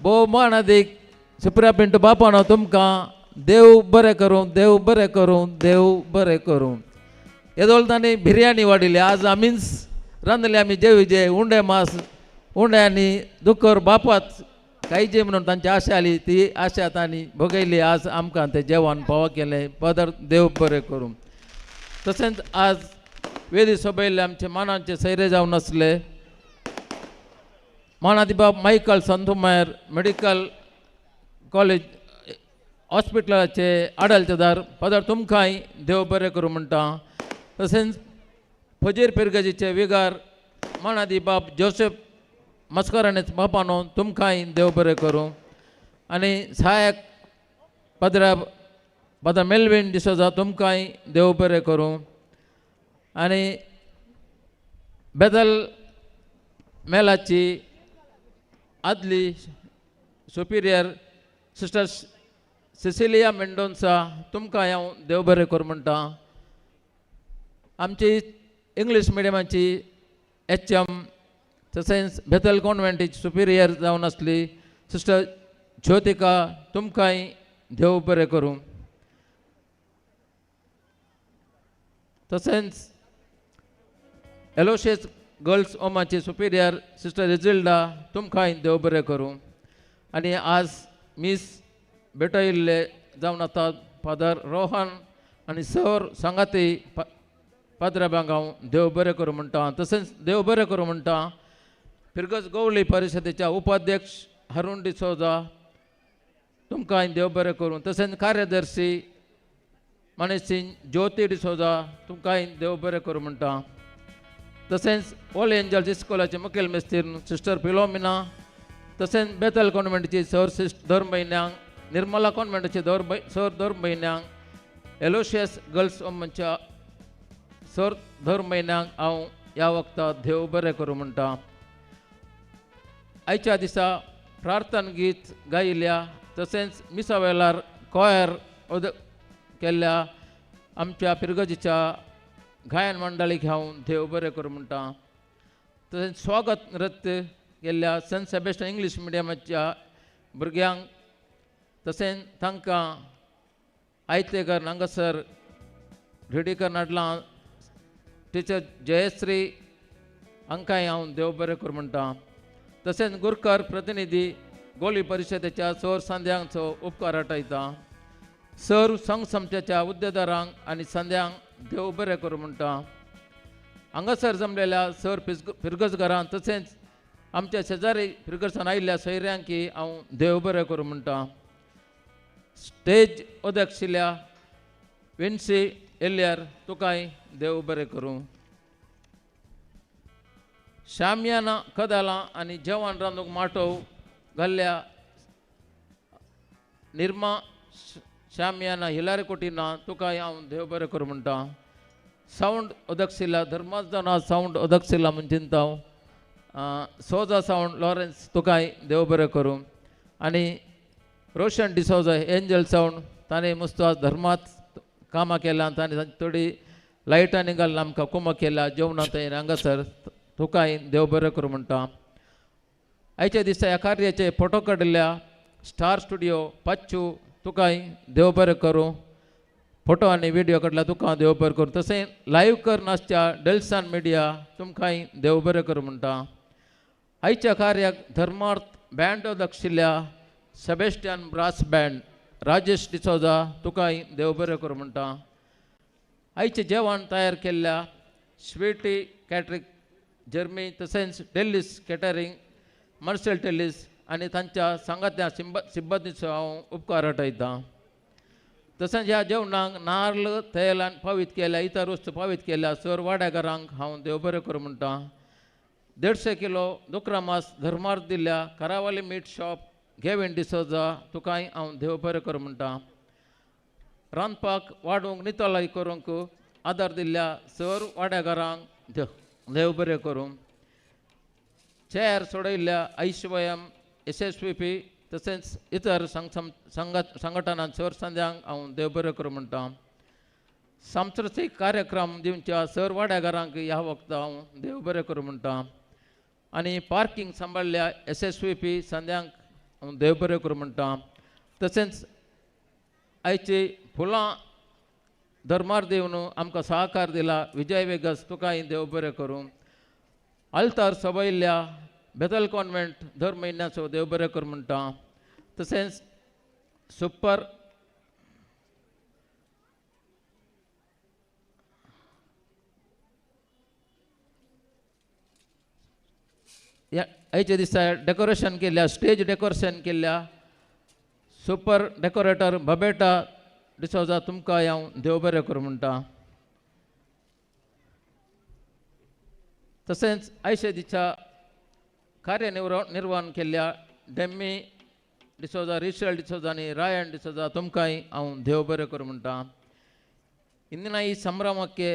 S6: भोव मानादीक सुप्रिया पिंटू बापानो तुमकां देव बरें करूं देव बरें करूं देव बरें करूं. येदोळ तांणी बिर्याणी वाडिल्ली. आज आमीच रांदले आमी जेवीचे उंडे मास उंडे आनी दुकर बापाच खायचे म्हणून तांची आशा आली. ती आशा तांणी भोगयली. आज आमकां तें जेवण फावो केलें. पदर देव बरें करूं. तशेंच आज वेदी सोबयल्ले आमचे मानाचे सैरे जावन आसले. मानादिबाब मायकल संतुमायर मेडिकल कॉलेज हॉस्पिटलाचे आडलतेदार पदर तुमकांय देव बरें करूं म्हणटा. तशेंच फजीर पिरगजीचे विगार मानादिबाब जोसेफ मस्कराणेच बापानो तुमकांय देव बरें करूं. आनी सहायक पदर मेल्विन डिसोजा तुमकांय देव बरें करूं. आनी बेदल मेलाची आदली सुपिरियर सिस्टर सिसिलिया मेंडोन्सा तुमकां हांव देव बरें करूं म्हणटा. आमची इंग्लीश मिडियमाची HM तशेंच बेथल कॉन्व्हेंटीची सुपिरियर जावन आसली सिस्टर ज्योतिका तुमकांय देव बरें करूं. तशेंच एलोशियस गर्ल्स होमाची सुपिरियर सिस्टर रिजिल्डा तुमकांय देव बरें करूं. आनी आज मीस भेटयल्ले जावन आतां फादर रोहन आनी सर सांगाती पाद्राबांक हांव देव बरें करूं म्हणटा. तशेंच देव बरें करूं म्हणटा फिरगज गवळी परिशदेच्या उपाध्यक्ष हरून डिसोजा तुमकांय देव बरें करूं. तशेंच कार्यदर्शी मनीष सिंग ज्योती डिसोजा तुमकांय देव बरें करूं म्हणटा. तशेंच ऑल एंजल्स इस्कॉलाचे मुखेल मेस्तीर सिस्टर फिलोमिना, तशेंच बेथल कॉन्व्हेंटची सर दर म्हयन्याक, निर्मला कॉन्व्हेंटची सर दर म्हयन्याक, एलोशियस गर्ल्स होमच्या सर दर म्हयन्याक हांव ह्या वक्ता देव बरें करूं म्हणटा. आयच्या दिसा प्रार्थन गीत गायिल्ल्या तशेंच मिसा वेळार कॉयर केल्ल्या आमच्या पिरगजीच्या गायन मंडळीक हांव देव बरें करूं म्हणटा. तशेंच स्वागत नृत्य केल्ल्या सेंट सेबेस्टियन इंग्लीश मिडियमाच्या भुरग्यांक, तशेंच तांकां आयतेकर हांगासर रेडीकर नाटलां टिचर जयश्री हांकांय हांव देव बरें करूं म्हणटा. तशेंच गुरकर प्रतिनिधी गोली परिशदेच्या सर संध्यांचो उपकार आठयता. सर संघ समत्याच्या उद्देदारांक आनी संध्यांक देव बरें करूं म्हणटा. हांगासर जमलेल्या सर फिरगजगारांक तशेंच आमच्या शेजारी फिरगसान आयिल्ल्या सोयऱ्यांकी हांव देव बरें करूं म्हणटा. स्टेज अध्यक्षिल्ल्या विन्सी एल्ल्यार तुकांय देव बरें करूं. शामियाना कदालां आनी जेवण रांदूंक माटोव घाल्ल्या निर्मा शामियाना हिलारी कोटिना तुकांय हांव देव बरें करूं म्हणटा. सावंड अध्यक्षिल्ल्या धर्माजना सावंड अध्यक्षिल्ला म्हूण चिंता सोजा सावंड लॉरेन्स तुकांय देव बरें करूं. आनी रोशन डिसोजा एंजल सावंड ताणें मस्त आज धर्मात कामां केल्यां, ताणें थोडी लायटांनी घालून आमकां कुमक केल्या जेवणांत हांगासर तुकांय देव बरें करूं म्हणटा. आयच्या दिसा ह्या कार्याचे फोटो काडिल्ल्या स्टार स्टुडिओ पाच्चू तुकांय देव बरें करूं. फोटो आनी व्हिडिओ काडला तुका देव बरें करूं. तशें लायव्ह कर नासच्या डेल्सान मिडिया तुमकांय देव बरें करूं म्हणटा. आयच्या कार्याक धर्मार्थ बँड दक्षिल्ल्या सेबेस्टियन ब्रास बँड राजेश डिसोजा तुकांय देव बरें करूं म्हणटा. आयचें जेवण तयार केल्ल्या स्वीटी कॅटरिंग जर्मी तशेंच टेलिस कॅटरिंग मार्सेल टेलिस आनी तांच्या सांगात्या सिब्बंदीचो हांव उपकार आठयतां. तशेंच ह्या जेवणाक नाल्ल तेलान पावीत केल्या, इतर वस्तू पावीत केल्या सर वाड्याकारांक हांव देव बरें करूं म्हणटा. 150 किलो दुकरा मास धर्मार्थ दिल्ल्या करावली मीट शॉप गेविन डिसोजा तुकांय हांव देव बरें करूं म्हणटा. रांदपाक वाडूंक नितळाय करूंक आदार दिल्ल्या सर वाड्याकारांक देव बरें करूं. चेर सोडयल्ल्या ऐश्वयम SSVP तशेंच इतर संघटनां सर संध्यांक हांव देव बरें करूं म्हणटा. सांस्कृतीक कार्यक्रम दिवच्या सर वाड्याकारांक ह्या वक्ता हांव देव बरें करूं म्हणटा. आनी पार्किंग सांबाळल्या SSVP संध्यांक हांव देव बरें करूं म्हणटा. तशेंच आयची फुलां धर्मार दिवन आमकां सहकार दिला विजय वेगस तुकांय देव बरें करूं. आल्तार सोबयल्ल्या बेथल कॉन्व्हेंट दर म्हयन्याचो देव बरें करूं म्हणटा. तशेंच सुपर आयच्या दिसा डेकोरेशन केल्ल्या स्टेज डेकोरेशन केल्ल्या सुपर डेकोरेटर बबेटा डिसोजा तुमकां हांव देव बरें करूं म्हणटा. तशेंच आयच्या दिसा कार्यनिर्वहण केल्ल्या डेम्मी डिसोजा रिशल डिसोजा आनी रायन डिसोजा तुमकांय हांव देव बरें करूं म्हणटा. ಇಂದಿನ ಈ ಸಂಭ್ರಮಕ್ಕೆ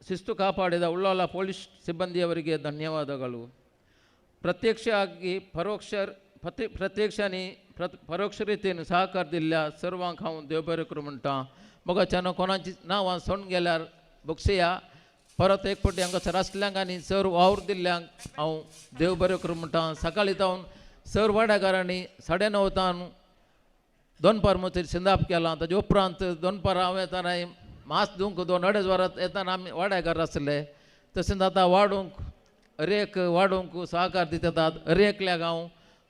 S6: ಶಿಸ್ತು ಕಾಪಾಡಿದ ಉಳ್ಳಾಲ ಪೊಲೀಸ್ ಸಿಬ್ಬಂದಿಯವರಿಗೆ ಧನ್ಯವಾದಗಳು. ಪ್ರತ್ಯಕ್ಷವಾಗಿ ಪರೋಕ್ಷ ರೀತಿಯನ್ನು सहकार दिल्ल्या सर्वांक हांव देव बरें करूं म्हणटा. मोगाच्यान कोणाची नांवां सोडून गेल्यार बक्षया परत एक फावटी हांगासर आसल्यांक आनी सर वावर दिल्ल्यांक हांव देव बरें करूं म्हणटा. सकाळी जावन सर वाड्याकारांनी 9:30 दोनपार मथीर सिंदाप केला. ताजे उपरांत दोनपार हांव येताना मास दिवंक 2-2.5 वरां येताना आमी वाड्याकार आसले. तशेंच आतां वाडूंक हरेक वाडूंक सहकार दितात. हरेकल्याक हांव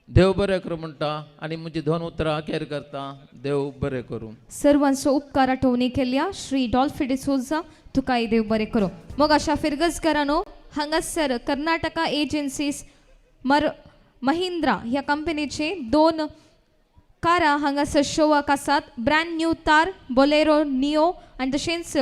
S6: देव बरें करूं म्हणटा आनी म्हजी 2 उतरां अखेर करता. देव बरें करूं.
S15: सर्वांचो उपकार आठवणी केल्या श्री डॉल्फी डिसोजा तुकांय देव बरें करूं. मग अशा फिरगजकारांनो हांगासर कर्नाटका एजन्सीज महिंद्रा ह्या कंपनीचे 2 कारां हांगासर शोवाक आसात. ब्रँड न्यू तार, बोलेरो नियो आनी तशेंच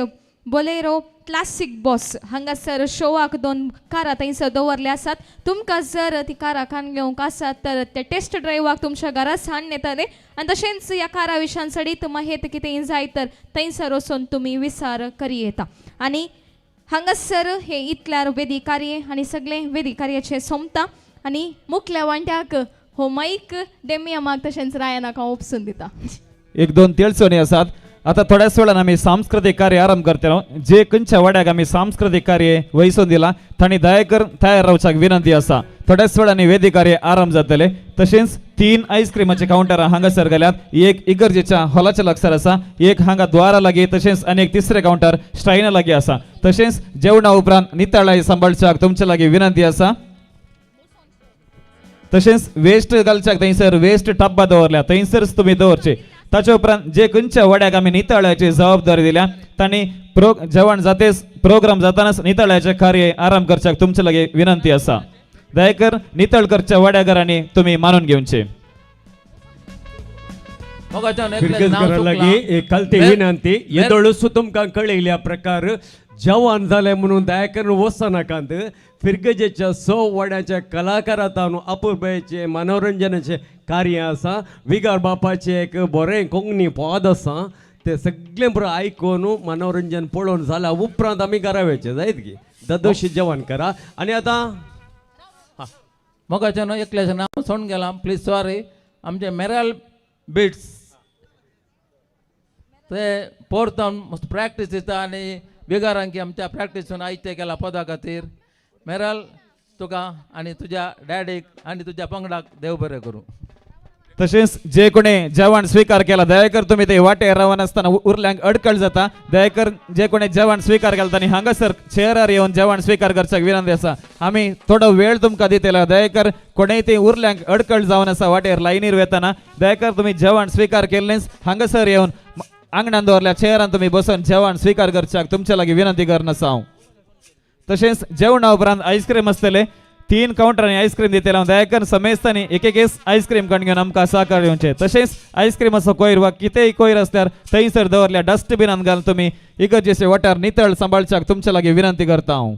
S15: बोलेरो क्लासीक बॉस हांगासर शोवाक 2 कारां थंयसर दवरले आसात. तुमकां जर ती कारां खान घेवंक आसात तर ते टेस्ट ड्रायवाक तुमच्या घरा सावन येतले आनी तशेंच ह्या कारा विशयान सडीत माहिती कितेंय जाय तर थंयसर वचून तुमी विचार करी येता. आनी हांगासर हे इतल्यार वेदी कार्य आनी सगळे वेदी कार्याचे सोंपता आनी मुखल्या वांट्याक हो माईक डेमियमाक तशेंच रायनाक हांव उपसून दिता.
S18: 1-2 तिळसोनी आसात. आता थोड्याच वेळान आमी सांस्कृतिक कार्य आरंभ करतलो. जे खंयच्या वाड्याक आमी सांस्कृतिक कार्य वयसून दिला तांणी दयाकर तयार रावच्याक विनंती आसा. थोड्याच वेळांनी वेदी कार्य आरंभ जातले. तशेंच 3 आईस्क्रीमाचे काउंटरां हांगासर घाल्यात. एक इगर्जेच्या हॉलाच्या लागसार आसा, एक हांगा द्वारा लागीं, तशेंच आनी एक तिसरे काउंटर स्ट्रायना लागीं आसा. तशेंच जेवणा उपरांत नितळाय सांबाळच्याक तुमच्या लागीं विनंती आसा. तशेंच वेस्ट घालच्याक थंयसर वेस्ट टब्बा दवरल्या थंयसरच तुमी दवरचे. ताचे उपरांत जे खंयच्या वाड्याक आमी नितळायची जबाबदारी दिल्या तांणी जेवण जातेच प्रोग्राम जातानाच नितळायचे कार्य आरंभ करच्याक तुमच्या लागीं विनंती आसा. दयाकर नितळ करच्या वाड्याकारांनी तुमी मानून घेवचे.
S19: लागीं एक कलते विनंती येदोळूच तुमकां कळयल्या प्रकार जेवण जालें म्हणून दयाकर वचनाकांत फिरगजेच्या 6 वाड्याच्या कलाकारांतान अपुरबायेचे मनोरंजनाचे कार्य आसा. विगार बापाचे एक बरें कोंकणी पद आसा ते सगळें बरें आयकून मनोरंजन पळोवन जाल्या उपरांत आमी घरा वयचे जायत की ददोशी जेवण करा. आनी आतां
S6: मोगाचें एकल्याचें नांव सोडून गेलां प्लीज सॉरी. आमचे मेराल बिट्स ते पोरतावन प्रॅक्टीस दिता आनी बिगारांकी आमच्या प्रॅक्टीसून आयते केला पदा खातीर. मेराल तुका आनी तुज्या डॅडीक आनी तुज्या पंगडाक देव बरें करूं.
S18: तशेंच जे कोणी जेवण स्वीकार केला दयाकर तुमी ते वाटेर रावन आसतना उरल्यांक अडकळ जाता. दयाकर जे कोणी जेवण स्वीकार केला तांणी हांगासर चेअरार येवन जेवण स्वीकार करच्याक विनंती आसा. आमी थोडो वेळ तुमकां दितलो. दयाकर कोणेय ते उरल्यांक अडकळ जावन आसा वाटेर लायनीर वेतना दयाकर तुमी जेवण स्वीकार केल्लेच हांगासर येवन आंगणान दवरल्या चेअरान तुमी बसून जेवण स्वीकार करच्याक तुमच्या लागीं विनंती करन आसा हांव. तशेंच जेवणा उपरांत आईस्क्रीम आसतले. 3 काउंटरांनी आईस्क्रीम दितले. हांव दयाकर समेस्तांनी एक आईस्क्रीम कण घेवन आमकां सहकार येवचें. तशेंच आईस्क्रीमाचो कोयर वा कितेंय कोयर आसल्यार थंयसर दवरल्या डस्टबिनान घालून तुमी इगर्जेचे वाठार नितळ सांबाळच्याक तुमच्या लागीं विनंती करता हांव.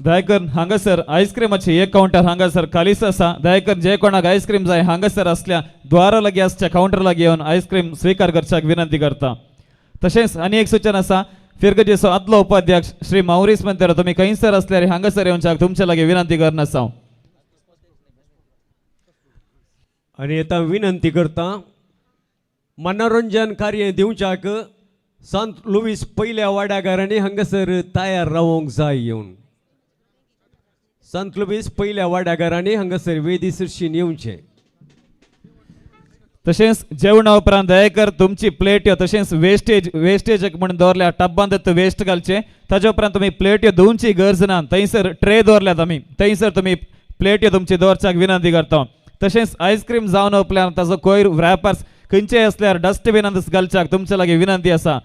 S18: दयाकर हांगासर आईस्क्रीमाची एक काउंटर हांगासर खालीच असा. दयाकर जे कोणाक आईस्क्रीम जाय हांगासर असल्या द्वारा लागीं आसच्या काउंटर लागीं येवन आईस्क्रीम स्वीकार करच्याक विनंती करता. तशेंच आनी एक सूचना आसा. फिरगजेचो आदलो उपाध्यक्ष श्री माउरीस मंतेरो तुमी खंयसर असल्यार हांगासर येवच्याक तुमच्या लागीं विनंती करन आसा.
S19: आनी आतां विनंती करता मनोरंजन कार्य दिवच्याक सांत लुईस पयल्या वाड्यागारांनी हांगासर तयार रावंक जाय येवन. सांत लुईस पयल्या वाड्यागारांनी हांगासर वेदीसरशीन येवचें.
S18: तशेंच जेवणा उपरांत दयाकर तुमची प्लेट्यो तशेंच वेस्टेज म्हणून दवरल्या टब्बांत वेस्ट घालचे. ताजे उपरांत तुमी प्लेट्यो धुवची गरज ना. थंयसर ट्रे दवरल्यात आमी थंयसर तुमी प्लेट्यो तुमची दवरच्याक विनंती करता. तशेंच आईस्क्रीम जावन उपल्यान ताजो कोयर रॅपर्स खंयचेय असल्यार डस्टबिनांत घालच्याक तुमच्या लागीं विनंती आसा.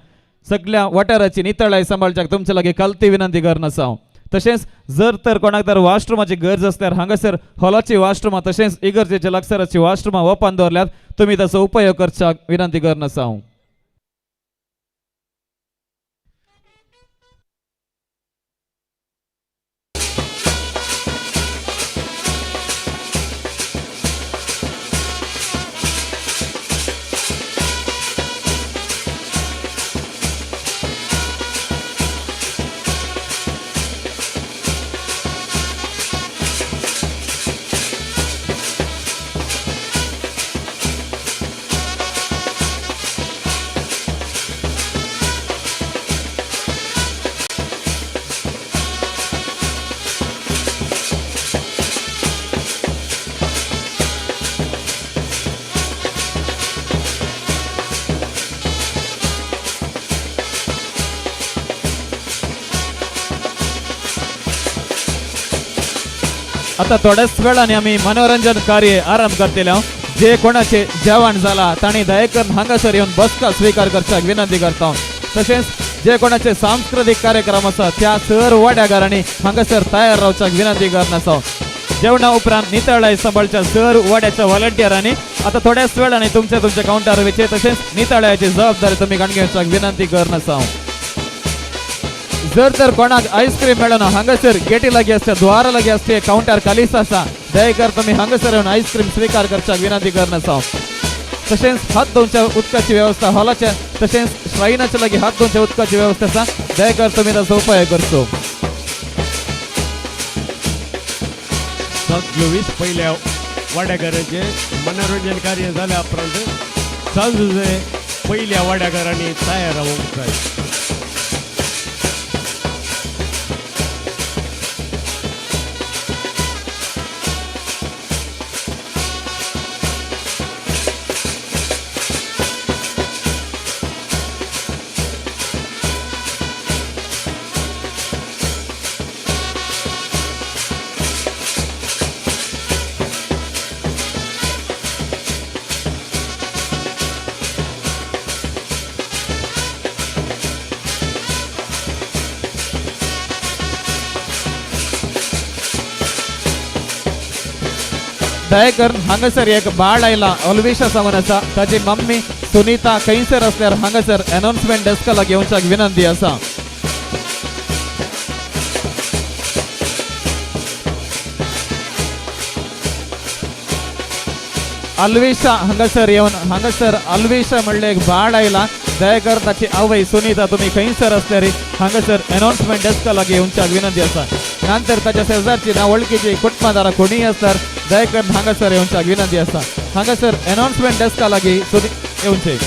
S18: सगळ्या वाठाराची नितळाय सांबाळच्याक तुमच्या लागीं कल्ती विनंती करन आसा. तशेंच जर तर कोणाक तर वॉशरूमाची गरज असल्यार हांगासर हॉलाची वॉशरूमां तशेंच इगर्जेच्या लागसाराची वॉशरूमां ओपन दवरल्यात तुमी ताचो उपयोग करच्याक विनंती करन आसा. आता थोड्याच वेळाने आम्ही मनोरंजन कार्य आरंभ करतले. जे कोणाचे जेवण जाला ताणी दयाकर हांगासर येवन बसका स्वीकार करच्याक विनंती करता. तशेंच जे कोणाचे सांस्कृतिक कार्यक्रम आसा त्या सर वाड्यागारांनी हांगासर तयार रावच्याक विनंती करन आसा. जेवणा उपरांत नितळाय सांबाळच्या सर वाड्याच्या व्हॉलंटियरांनी आता थोड्याच वेळाने तुमच्या काउंटर वेचे तशेंच नितळायची जबाबदारी तुमी घेवच्याक विनंती करन आसा. जर तर कोणाक आईस्क्रीम मेळना हांगासर गेटी लागीं आसता द्वारा लागीं आसता काउंटर खालीच आसा. दयाकर तुमी हांगासर येवन आईस्क्रीम स्वीकार करच्याक विनंती करन आसा. तशेंच हात धुवच्या उदकाची व्यवस्था हॉलाच्या तशेंच श्राईनाच्या लागीं हात धुवच्या उदकाची व्यवस्था आसा. दयाकर तुमी ताचो उपाय करचो.
S19: सांत लुईस पयल्या वाड्यागारांचे मनोरंजन कार्य जाल्या उपरांत सांजे पयल्या वाड्यागारांनी तयार रावंक जाय.
S18: दयाकर हांगासर एक बाळ आयला अल्विशा सावन आसा. ताची मम्मी सुनीता खंयसर असल्यार हांगासर अनाउन्समेंट डेस्का लागीं येवच्याक विनंती आसा. अल्विशा हांगासर येवन हांगासर अल्विशा म्हणले एक बाळ आयला. दयाकर ताची आवय सुनीता तुमी खंयसर असल्यार हांगासर अनाउन्समेंट डेस्का लागीं येवच्याक विनंती आसा. नंतर ताच्या शेजारची ना वळखीची कुटुंबदारां कोणीय असल्यार दयाकर हांगासर येवच्याक विनंती आसा. हांगासर अनाउन्समेंट डेस्का लागीं येवचे.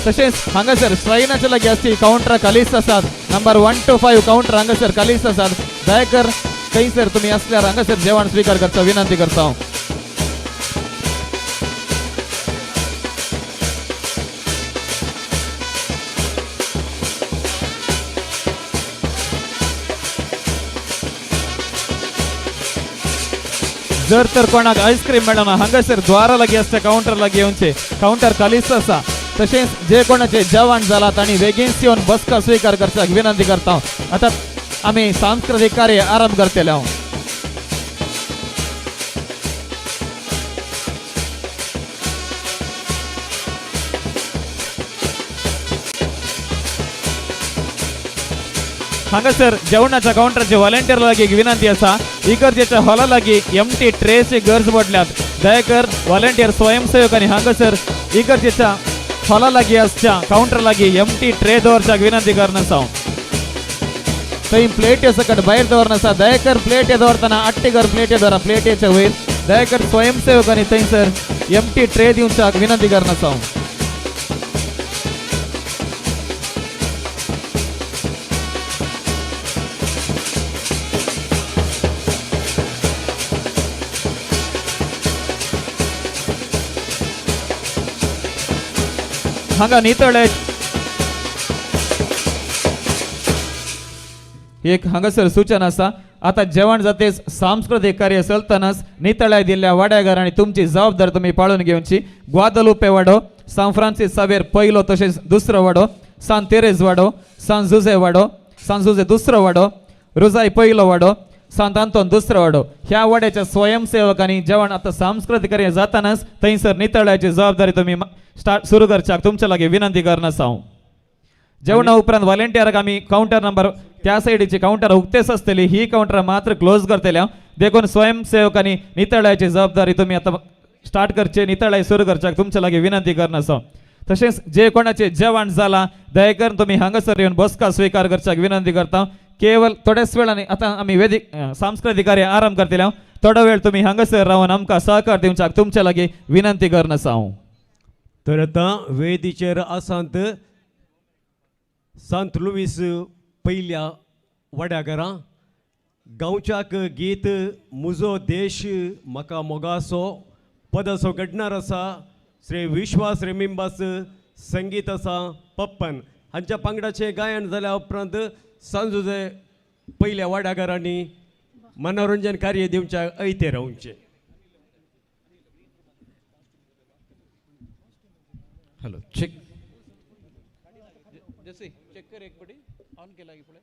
S18: तशेंच हांगासर श्राईनाच्या लागीं आसची काउंटरां खालीच आसात. नंबर 1 to 5 काउंटर हांगासर खालीच आसात. दयाकर खंयसर तुमी असल्यार हांगासर जेवण स्वीकार करचा विनंती करता. जर तर कोणाक आईस्क्रीम मेळना हांगासर द्वारा लागीं आसता काउंटर लागीं येवचे. काउंटर खालीच आसा. तशेंच जे कोणाचे जेवण जाला तांणी बेगीनच येवन बसका स्वीकार करच्याक विनंती करता. आता आमी सांस्कृतिक कार्य आरंभ करतले. हांगासर जेवणाच्या काउंटराचे व्हॉलेंटियर लागी एक विनंती असा, इगर्जेच्या हॉला लागी एमटी ट्रेची गरज पडल्यात. दयाकर व्हॉलेंटियर स्वयंसेवकांनी हांगासर इगर्जेच्या हॉला लागी असच्या काउंटर लागी एमटी ट्रे दवरच्याक विनंती करना साव. थंय प्लेट सकट भायर दवरनासा. दयाकर प्लेट दवरतना आट्टेकर प्लेट दवरा. प्लेटेच्या वयर दयाकर स्वयंसेवकांनी थंयसर एमटी ट्रे दिवच्याक विनंती करना साव. हांगा नितळे एक हांगासर सूचना आसा. आता जेवण जातेच सांस्कृतिक कार्य चलतनाच नितळ्या दिल्ल्या वाड्या घरांनी तुमची जबाबदारी तुम्ही पाळून घेवची. ग्वादलुपे वाडो, सान फ्रांसीस सावेर पयलो तशेंच दुसरो वाडो, सान तेरेज वाडो, सान जुजे दुसरो वाडो, रुजाई पयलो वाडो, सांत आंतोन दुसरो वाडो ह्या वाड्याच्या स्वयंसेवकांनी जेवण आता सांस्कृतिक कार्य जातानाच थंयसर नितळ्याची जबाबदारी तुम्ही स्टार्ट सुरू करच्याक तुमच्या लागी विनंती करना साव. जेवणा उपरांत व्हॉलेंटियराक आमी काउंटर नंबर त्या सायडीची काउंटर उक्तेच आसतली, ही काउंटर मात्र क्लोज करतल्या. देखून स्वयंसेवकांनी नितळ्याची जबाबदारी तुम्ही आता स्टार्ट करचे, नितळ्या सुरू करच्याक तुमच्या लागी विनंती करना साव. तशेंच जे कोणाचे जेवण जाला दयाकर तुम्ही हांगासर येवन बसका स्वीकार करच्याक विनंती करता. केवळ थोड्याच वेळाने आता आम्ही वेदिक सांस्कृतिक कार्य आरंभ करतल्या. थोडा वेळ तुम्ही हांगासर रावन आमकां सहकार दिवच्याक तुमच्या लागी विनंती करना साव.
S19: तर आता वेदीचेर आसांत सांत लुईस पयल्या वाड्या घरां गांवच्याक गीत मुजो देश म्हाका मोगासो पदाचो घडणार आसा. श्री विश्वास रेमिंबास संगीत आसा पप्पन हांच्या पंगडाचें गायन जाल्या उपरांत सांजुजे पयल्या वाड्या घरांनी मनोरंजन कार्य दिवच्या ऐते रावचे.
S2: हॅलो चेक
S6: चेक कर एक पटी ऑन केला की पुढे.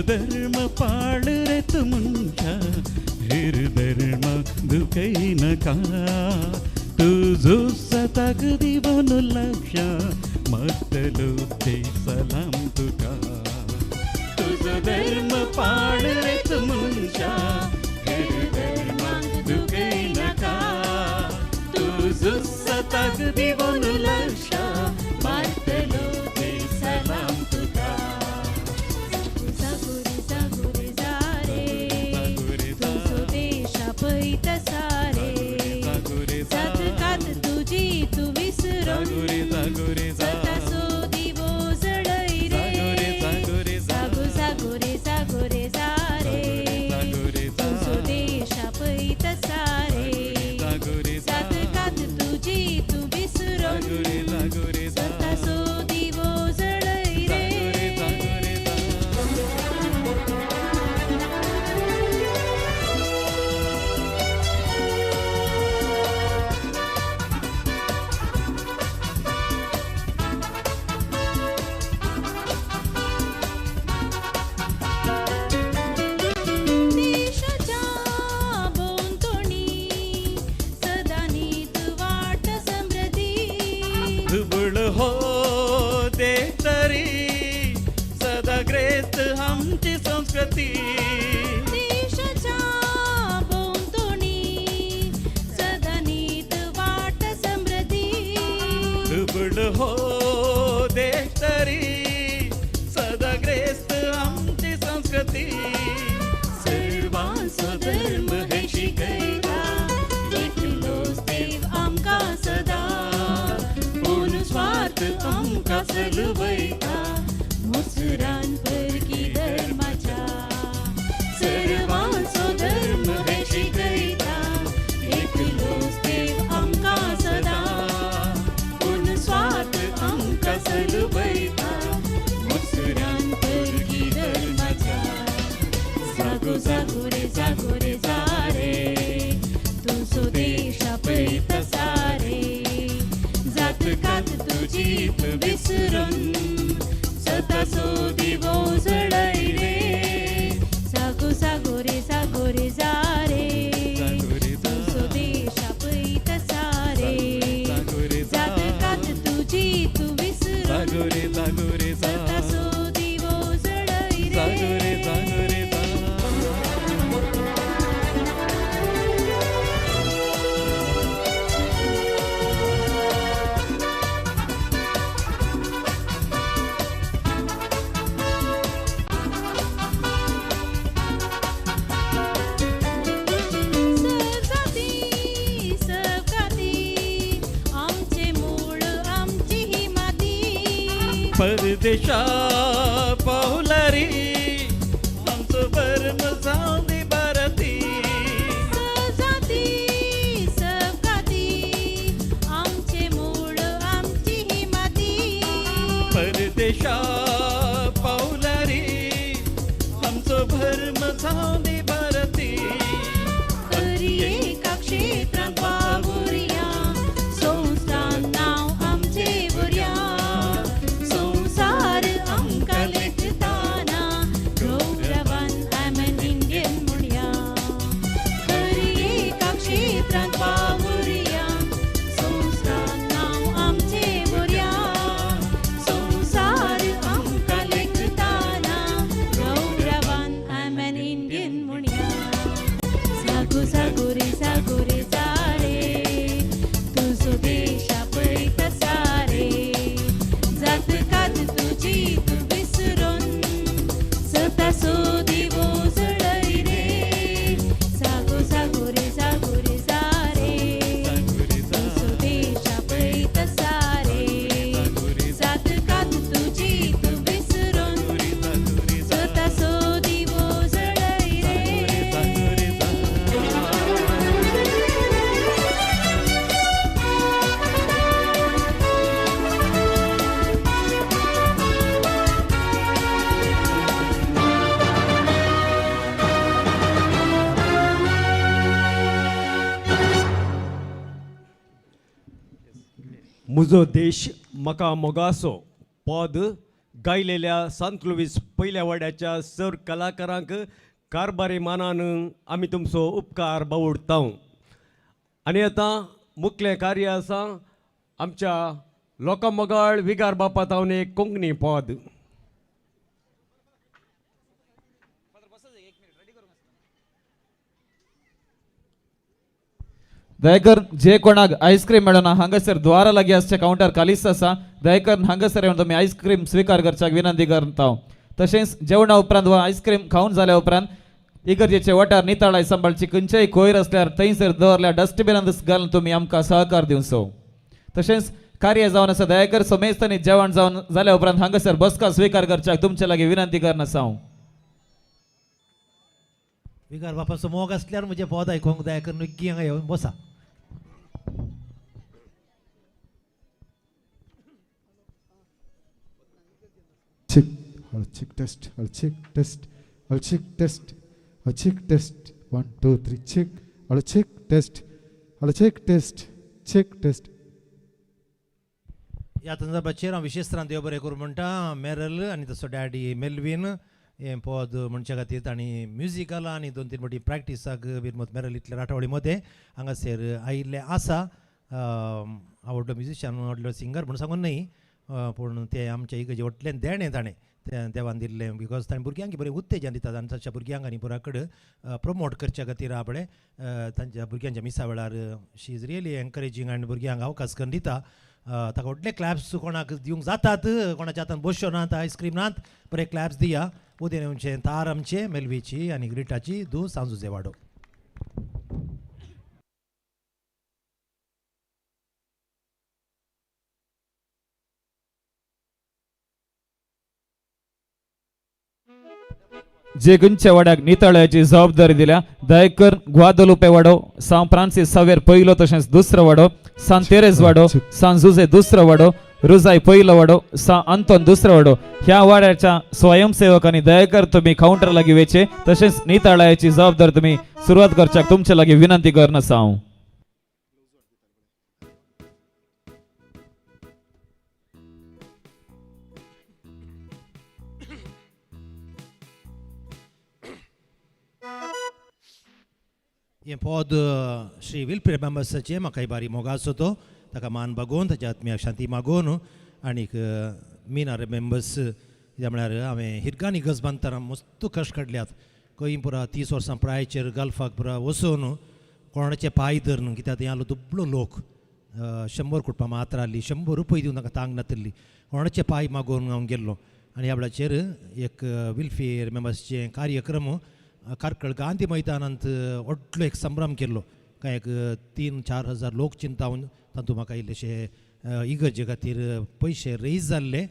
S7: धर्म पाळ रे तुमच्या हेर धर्म दुखै नका तुझो सताक दिवन लक्ष मतलो ते सलाम तुका तुझो धर्म पाळ रे तुमच्या हेर धर्म दुखै नका तुझो सताक दिवन लक्ष मतलो ते सलाम तुका संस्कृती
S16: देशाच्या भोवतणी सदानीत वाट समृद्धी
S7: दुबळ हो देश तरी सदाग्रेस्त आमची संस्कृती सर्वांचो धर्म हे शिकयता एकलोच देव आमकां सदा पूर्ण स्वार्थ आमकां चलवयता मुसरान परकी धर्माच्या सर्वांचो धर्म हे शिकयता एकलोच देव आमकां सदा पूर्ण स्वार्थ आमकां चलवयता मुसरान परकी धर्माच्या जागो जागो रे जा रे तुझो देश आपयता सारे जात कात तुजी विसरून स्वताचो दिवो जळय रे जागो जागो रे जा रे तुझो देश आपयता सारे जात कात तुजी विसरून स्वताचो दिवो जळय रे परदेशा पावलारी आमचो भरम जावली भारती
S16: जाती सबकाती आमचे मूळ आमची ही माती
S7: परदेशा पावलारी आमचो भरम जावली भारती
S16: तरी एका क्षेत्रांत वावुरया संस्थान नांव आमचे बऱ्या संसार आमकां लेखताना गौरवान आय एम इंडियन म्हणया तरी एका क्षेत्रांत वावुरया संस्थान नांव आमचे बऱ्या संसार आमकां लेखताना गौरवान आय एम इंडियन म्हणया जागो जागो रे जा रे तुझो देश आपयता सारे जात कात तुजी विसरून स्वताचो दिवो जळय रे जागो जागो रे जा रे तुझो देश आपयता सारे जात कात तुजी विसरून स्वताचो दिवो जळय रे
S19: मुजो देश मका मोगासो पद गायलेल्या सांत लुईस पहिल्या वाड्याच्या सर कलाकारांक कारभारी मानान आमी तुमचो उपकार बावडता आनी आतां मुखेल कार्य आसा आमच्या लोकांमोगाळ विगार बापा तावन एक कोंकणी पद
S18: दयकर जे कोणाक आईस्क्रीम मेळना हांगासर द्वारा लागीं आसचे काउंटर खालीच आसा दयकर हांगासर येवन तुमी आईस्क्रीम स्वीकार करच्याक विनंती करता तशेंच जेवणा उपरांत वा आईस्क्रीम खावन जाल्या उपरांत इगर्जेचे वाठार नितळाय सांबाळची खंयचेय कोयर असल्यार थंयसर दवरल्या डस्टबिनांत घालून तुमी आमकां सहकार दिवचो तशेंच कार्य जावन आसा दयकर सोमेस्तानी जेवण जावन जाल्या उपरांत हांगासर बसका स्वीकार करच्याक तुमचे लागीं विनंती करना हांव
S2: विकार बापाचो मोग असल्यार म्हजे पद आयकूंक दयकर नक्की हांगा येवन बसा
S9: check test test 1 2 3 check test
S2: ह्या संदर्भाचेर हांव विशेषतरान देव बरें करूं म्हणटा मेरल आनी तसो डॅडी मेल्वीन हें पद म्हणच्या खातीर तांणी म्युजिकल आनी 2-3 फावटी प्रॅक्टिसाक बिरमत मेरल इतले राठवडे मदें हांगासर आयिल्ले आसा आवडलो म्युजिशियन आवडलो सिंगर म्हणून सांगून न्ही पूण ते आमच्या इगर्जे वटल्यान देणें ताणें देवान दिल्लें बिकॉज ताणें भुरग्यांक बरें उत्तेजन दितात आनी ताच्या भुरग्यांक आनी पुरा कडेन प्रमोट करच्या खातीर आपणे तांच्या भुरग्यांच्या मिसा वेळार शी इज रियली एनकरेजींग आनी भुरग्यांक अवकाश करून दिता. ताका व्हडले क्लॅप्स कोणाक दिवंक जातात, कोणाच्या हातान बसच्यो नात, आयस्क्रीम नात, बरे क्लॅप्स दिया. उदें आमचे तार आमचे मेलवीची आनी ग्रिटाची दू सांजुजे वाडो.
S18: जेगूनच्या वाड्याक नितळ्याची जबाबदारी दिल्या. दयकर ग्वादलुपे वाडो, सान फ्रांसीस सावेर पयलो तशेंच दुसरो वाडो, सान तेरेज वाडो, सान जुजे दुसरो वाडो, रुजाय पयलो वाडो, सान आंतोन दुसरो वाडो. ह्या वाड्याच्या स्वयंसेवकांनी दयकर तुम्ही काउंटर लागीं वेचे तशेंच नितळ्याची जबाबदारी तुम्ही सुरवात करच्याक तुमचे लागीं विनंती करन आसा हांव.
S2: हें पद श्री विल्फ्रेड मेंबर्साचें म्हाका बारी मोगा आसो तो ताका मान बागोवन ताच्या आत्म्याक शांती मागोवन आनीक मिनार मेंबर्स कित्याक म्हळ्यार हांवें हिरगांनी गज बांदतना मस्त कश्ट काडल्यात. खंय पुरा 30 वर्सां प्रायचेर गल्फाक पुरा वचून कोणाचे पांय धरून कित्याक थंय आसलो दुबळो लोक 100 कुटुंबां मात्र आसली, 100 रुपया दिवन ताका तांग नातली. कोणाचे पांय मागोवन हांव गेल्लो आनी ह्या वेळाचेर एक विल्फेर मेंबर्सचें कार्यक्रम कारकळ गांधी मैदानांत व्हडलो एक संभ्रम केल्लो. कांय 3-4 हजार लोक चिंतावन तातूंत म्हाका इल्लेशे इगर्जे खातीर पयशे रेज जाल्ले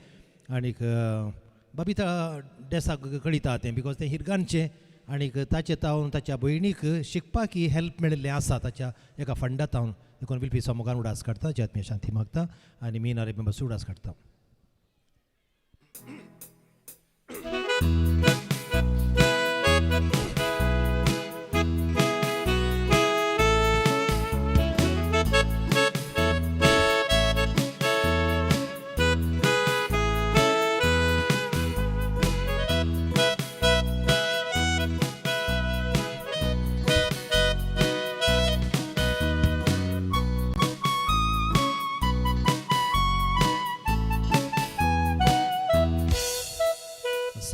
S2: आनीक बबिता डेसाक कळिता तें बिकॉज तें हिरगांचें आनीक ताचे तावन ताच्या भयणीक शिकपाक हेल्प मेळिल्लें आसा ताच्या एका फंडांत तावन देखून विल्फी समुखान उडास काडटा, जे आत्मीय शांती मागता आनी मिनारे मेंबर्स उडास काडटा.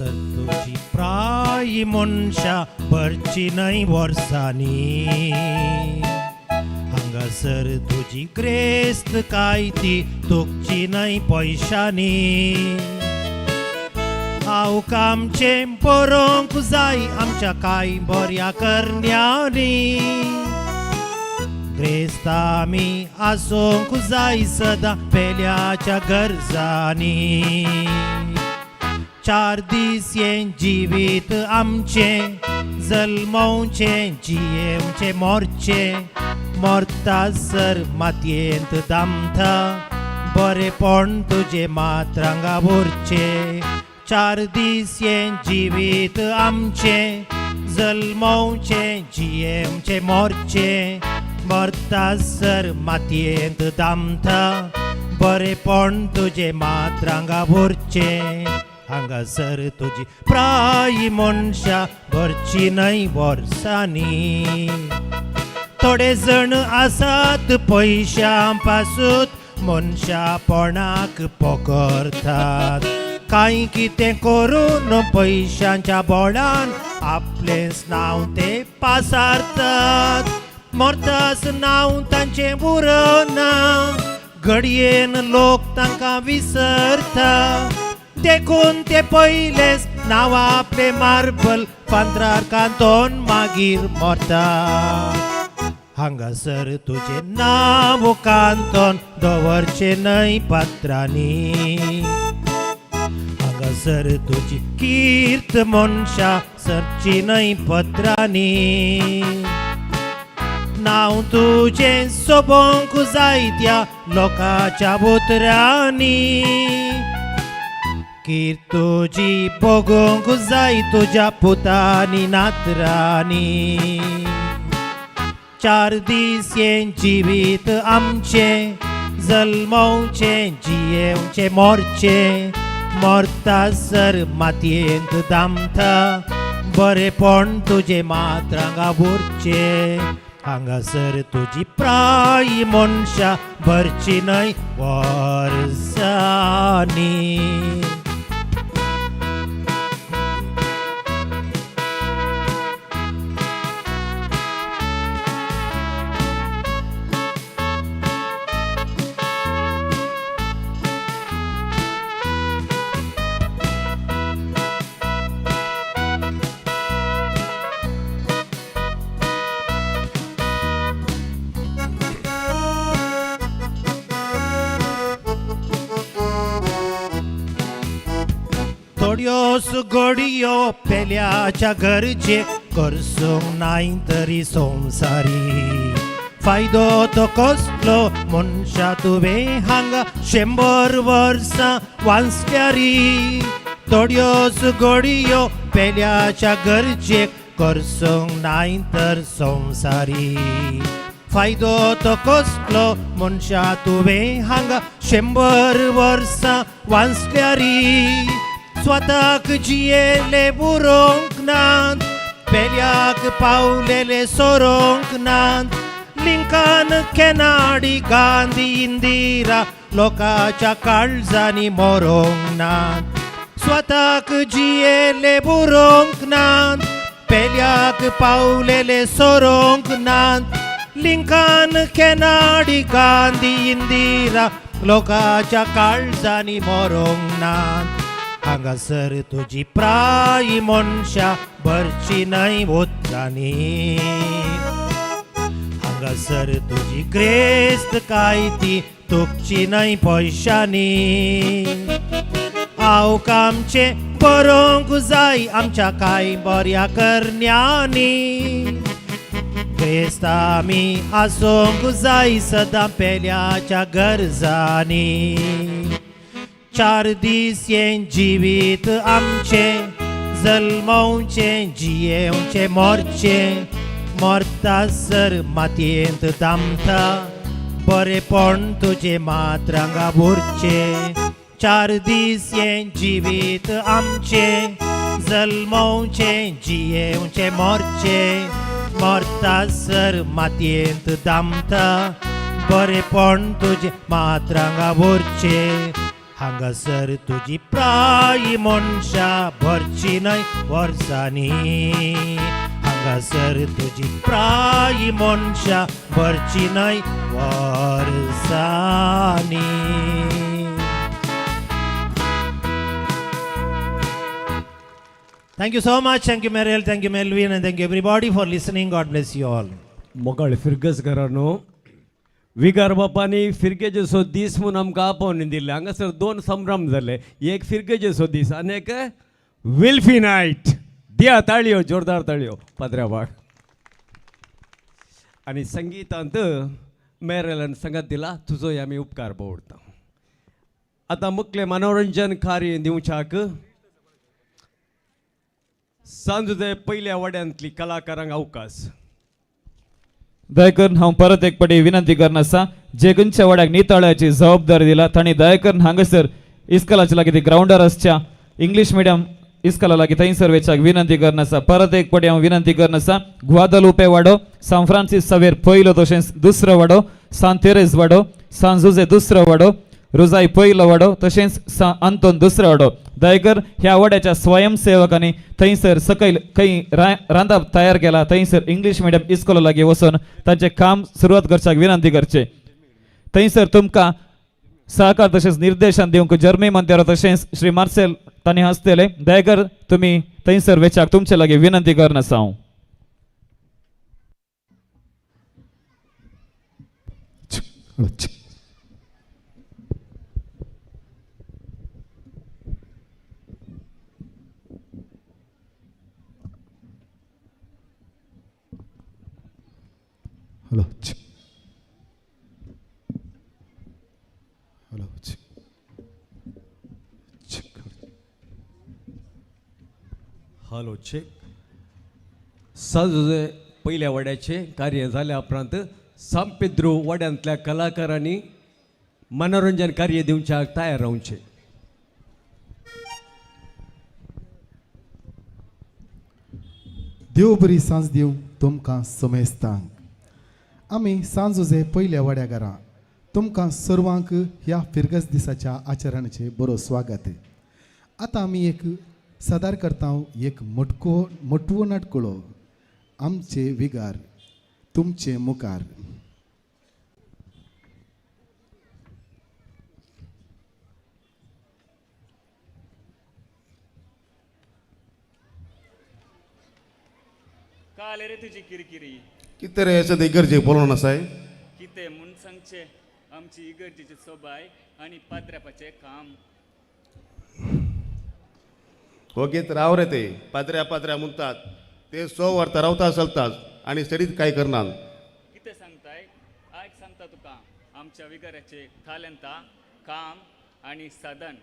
S2: तुझी प्राय मनशा भरची न्हय वर्सांनी हांगासर तुजी क्रेस्त काय ती तुकची न्हय पयशांनी. हांव कामचें बरोवंक जाय आमच्या कांय बऱ्या करण्यांनी. क्रेस्त आमी आसूंक जाय सदां पेल्याच्या गरजांनी. 4 दीस हें जिवीत आमचें जल्मोवचें जियेवचें मोरचें मोरतासर मातयेंत दामता बरेपण तुजें मात्रांगा उरचें. 4 दीस हें जिवीत आमचें जल्मोवचें जियेवचें मोरचें मोरतासर मातयेंत दामता बरेपण तुजें मात्रांगा उरचें. हांगासर तुजी प्राय मनशा भरची न्हय वर्सांनी. थोडे जण आसात पयशां पासून मनशापणाक पोखरतात. कांय कितें करून पयशांच्या बोडान आपलें नांव ते पासारतात. मोरतास नांव तांचें उरना, घडयेन लोक तांकां विसरता. देखून ते पयलेच नांव आपले मार्बल फांतरार कांतोन मागीर मरता. हांगासर तुजें नांव कांतोन दवरचें न्हय पात्रांनी. हांगासर तुजी कीर्त मनशा सरची न्हय पत्रांनी. नांव तुजें सोबोंक जाय त्या लोकाच्या उतरांनी. कीर्त तुजी बगोवंक जाय तुज्या पुतांनी नातरांनी. 4 दीस हें जिवीत आमचें जल्मोवचें जियेवचें मोरचें मोरतासर मातयेंत दामता बरेपण तुजें मात्रांगा उरचें. हांगासर तुजी प्राय मनशा भरची न्हय वर्सांनी. थोड्योस घडयो पेल्याच्या घरचे करसूंक नाय तरी संवसारी फायदो तो कसलो मनशा तुवें हांगा 100 वर्सां वाचल्यारी थोड्योस घडयो पेल्याच्या घरचे करसूंक नाय तर संवसारी फायदो तो कसलो मनशा तुवें हांगा 100 वर्सां वाचल्यारी स्वताक जियेले बुरोंक नात पेल्याक पावलेले सोरोंक नात लिंकन केनाडी गांधी इंदिरा लोकाच्या काळजांनी मरोंक नात स्वताक जियेले बुरोंक नात पेल्याक पावलेले सोरोंक नात लिंकन केनाडी गांधी इंदिरा लोकाच्या काळजांनी मरोंक नात हांगासर तुजी प्राय मनशा भरची न्हय उदकांनी हांगासर तुजी क्रेस्त काय ती तुकची न्हय पयशांनी हांव कामचे बरोवंक जाय आमच्या कांय बऱ्या करण्यांनी क्रेस्त आमी आसूंक जाय सदां पेल्याच्या गरजांनी 4 दीस हें जिवीत आमचें जल्मोवचें जियेवचें मोरचें मोरतासर मातयेंत दामता बरेपण तुजें मात्रांगा उरचें 4 दीस हें जिवीत आमचें जल्मोवचें जियेवचें मोरचें मोरतासर मातयेंत दामता बरेपण तुजें मात्रांगा उरचें हांगासर तुजी प्राय मनशा भरची न्हय वर्सांनी हांगासर तुजी प्राय मनशा भरची न्हय वर्सांनी Thank you so much. Thank you, Mariel. Thank you, Melvin. And thank you, everybody, for listening. God bless you all.
S19: मोकळे फिरगस घरानो विगार बापानी फिरगेचो दीस म्हणून आमकां आपोवन दिले हांगासर 2 संभ्रम जाले एक फिरगेचो दीस आनी एक विल्फी नायट दिया ताळयो जोरदार ताळयो पाद्र्या भाग आनी संगीतांत मेरेलान संगत दिला तुजोय आमी उपकार पळोवता आतां मुख्य मनोरंजन कार्य दिवच्याक सांजुजे पयल्या वड्यांतली कलाकारांक अवकाश
S18: दयकरून हांव परत एक पाटी विनंती करनासा जे खंयच्या वाड्याक नितळ्याची जबाबदारी दिला तांणी दयकरून हांगासर इस्कॉलाच्या लागीं ती ग्राउंडार आसच्या इंग्लीश मिडियम इस्कॉला लागीं थंयसर वेचाक विनंती करनासा परत एक पाटी हांव विनंती करनासा ग्वादालुपे वाडो सान फ्रांसीस सवेर पयलो तशेंच दुसरो वाडो सान तेरेज वाडो सान जुजे दुसरो वाडो रोजाई पयलो वाडो तशेंच सान आंतोन दुसरो वाडो दयकर ह्या वाड्याच्या स्वयंसेवकांनी थंयसर सकयल खंय रांदप तयार केला थंयसर इंग्लीश मिडियम इस्कॉला लागीं वचून तांचें काम सुरवात करच्याक विनंती करचे थंयसर तुमकां सहकार तशेंच निर्देशन दिवंक जर्मी मंत्यारो तशेंच श्री मार्सेल तांणी हसतले दयकर तुमी थंयसर वेचाक तुमचे लागीं विनंती करनासा हांव
S9: Hello. Hello.
S19: हॅलो चेक सांजुजे पयल्या वड्याचे कार्य जाल्या उपरांत सान पेद्रो वड्यांतल्या कलाकारांनी मनोरंजन कार्य दिवच्याक तयार रावचे
S9: देव बरी सांज दिवं तुमकां समेस्तांक आमी सांजुजे पयल्या वड्या घरा तुमकां सर्वांक ह्या फिरगस दिसाच्या आचरणाचे बरो स्वागत आतां आमी एक सादर करता एक मोटवो नाटकुळो आमचे विगार तुमचे मुखार
S5: काल रे तुजी किरकिरी
S20: कितें रे अशें इगर्जेक बोलोवन आसाय
S5: कितें म्हूण सांगचें आमची इगर्जेची सोबाय आनी पाद्रपाचें काम
S20: होगेत राव रे ते पात्र्या म्हणतात ते 100 वर्ता रावता चलतात आणि स्टडीत काय करणार.
S5: कितें सांगताय आयक सांगता तुका आमच्या विगाऱ्याचे थाल्यांता काम आणि साधन.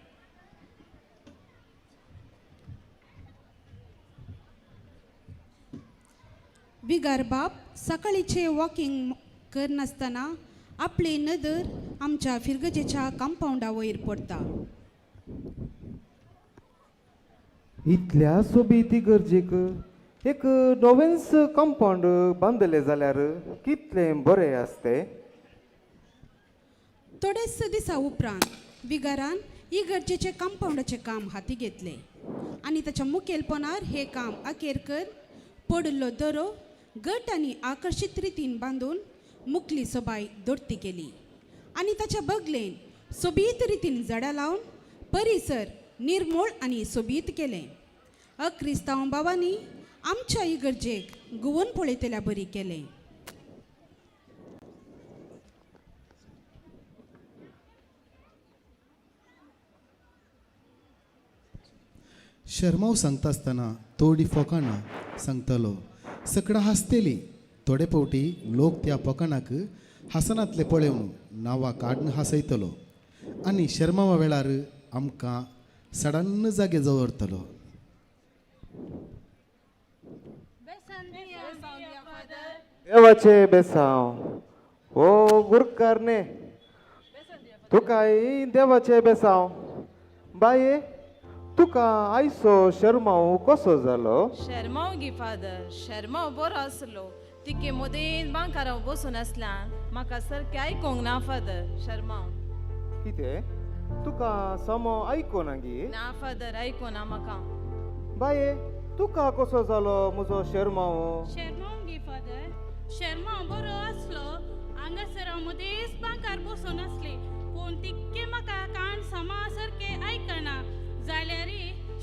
S11: विगार बाप सकाळीचे वॉकिंग करनासतना आपली नदर आमच्या फिरगजेच्या कंपाऊंडा वयर पडटा.
S22: इतल्या सोबीत इगर्जेक एक नवेंच कंपाऊंड बांदले जाल्यार कितलें बरें आसते.
S11: थोडेच दिसा उपरांत विगारान इगर्जेचे कंपाऊंडाचे काम हाती घेतले आणि त्याच्या मुखेलपणार हे काम अखेरकर पडिल्लो दरो गट आणि आकर्षित रितीन बांधून मुखली सबाय दोडती केली आणि ताच्या बगलेन सोबीत रितीन झाडां लावन परिसर निर्मळ आणि सोबीत केले. अक्रिस्तांव बाबांनी आमच्या इगर्जेक गुवून पळयतल्या बरी केले.
S9: शर्माव सांगता आसतना थोडी फोकाणां सांगतलो. सकडां हांसतेली. थोडे फावटी लोक त्या फोकाणाक हासनांतले पळोवन नांवां काडून हांसयतलो आनी शर्मावा वेळार आमकां सडन्न जागे दवरतलो.
S22: देवाचे बेसांव ओ गुरकारने तुकाय देवाचे बेसांव. बाये तुका आयसो शर्माव कसो जालो.
S23: शर्माव गी फादर शर्माव बरो आसलो. तिके मदेन बांकाराव बसून आसल्यान म्हाका सारकें आयकोंक ना फादर. शर्माव
S22: कितें तुका समो आयकोना गी.
S23: ना फादर आयकोना म्हाका.
S22: बाये तुका कसो जालो म्हजो शर्माव.
S16: शर्माव गी फादर शर्माव बरो आसलो. हांगासर हांव मदेंच बांकार बसून आसले पूण तितके म्हाका कान समा सारके आयकना जाल्यार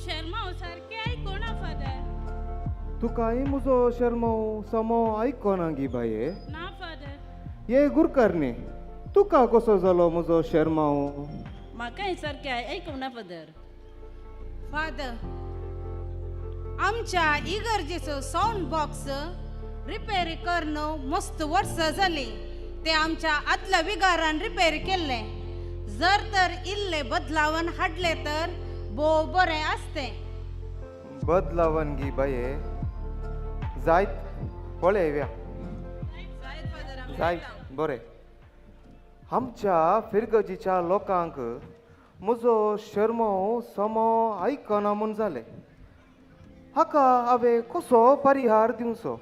S16: शर्माव सारके आयकोना फादर.
S22: तुकाय म्हजो शर्माव समो आयकोना गी बाये.
S16: ना फादर.
S22: ये गुरकारने तुका कसो जालो म्हजो शर्माव.
S23: म्हाकाय सारकें आयकोना फादर.
S11: फादर आमच्या इगर्जेचो साऊंड बॉक्स रिपेर करणं मस्त वर्स जाली. ते आमच्या आदल्या विगारान रिपेर केल्ले. जर तर इल्ले बदलावन हाडले तर भोव बरें आसते.
S22: बदलावन गी बाये जायत पळयव्या. जायत बरें. आमच्या फिरगजीच्या लोकांक म्हजो शर्माव समो आयकना म्हूण जालें. हाका हांवें कसो परिहार दिवचो.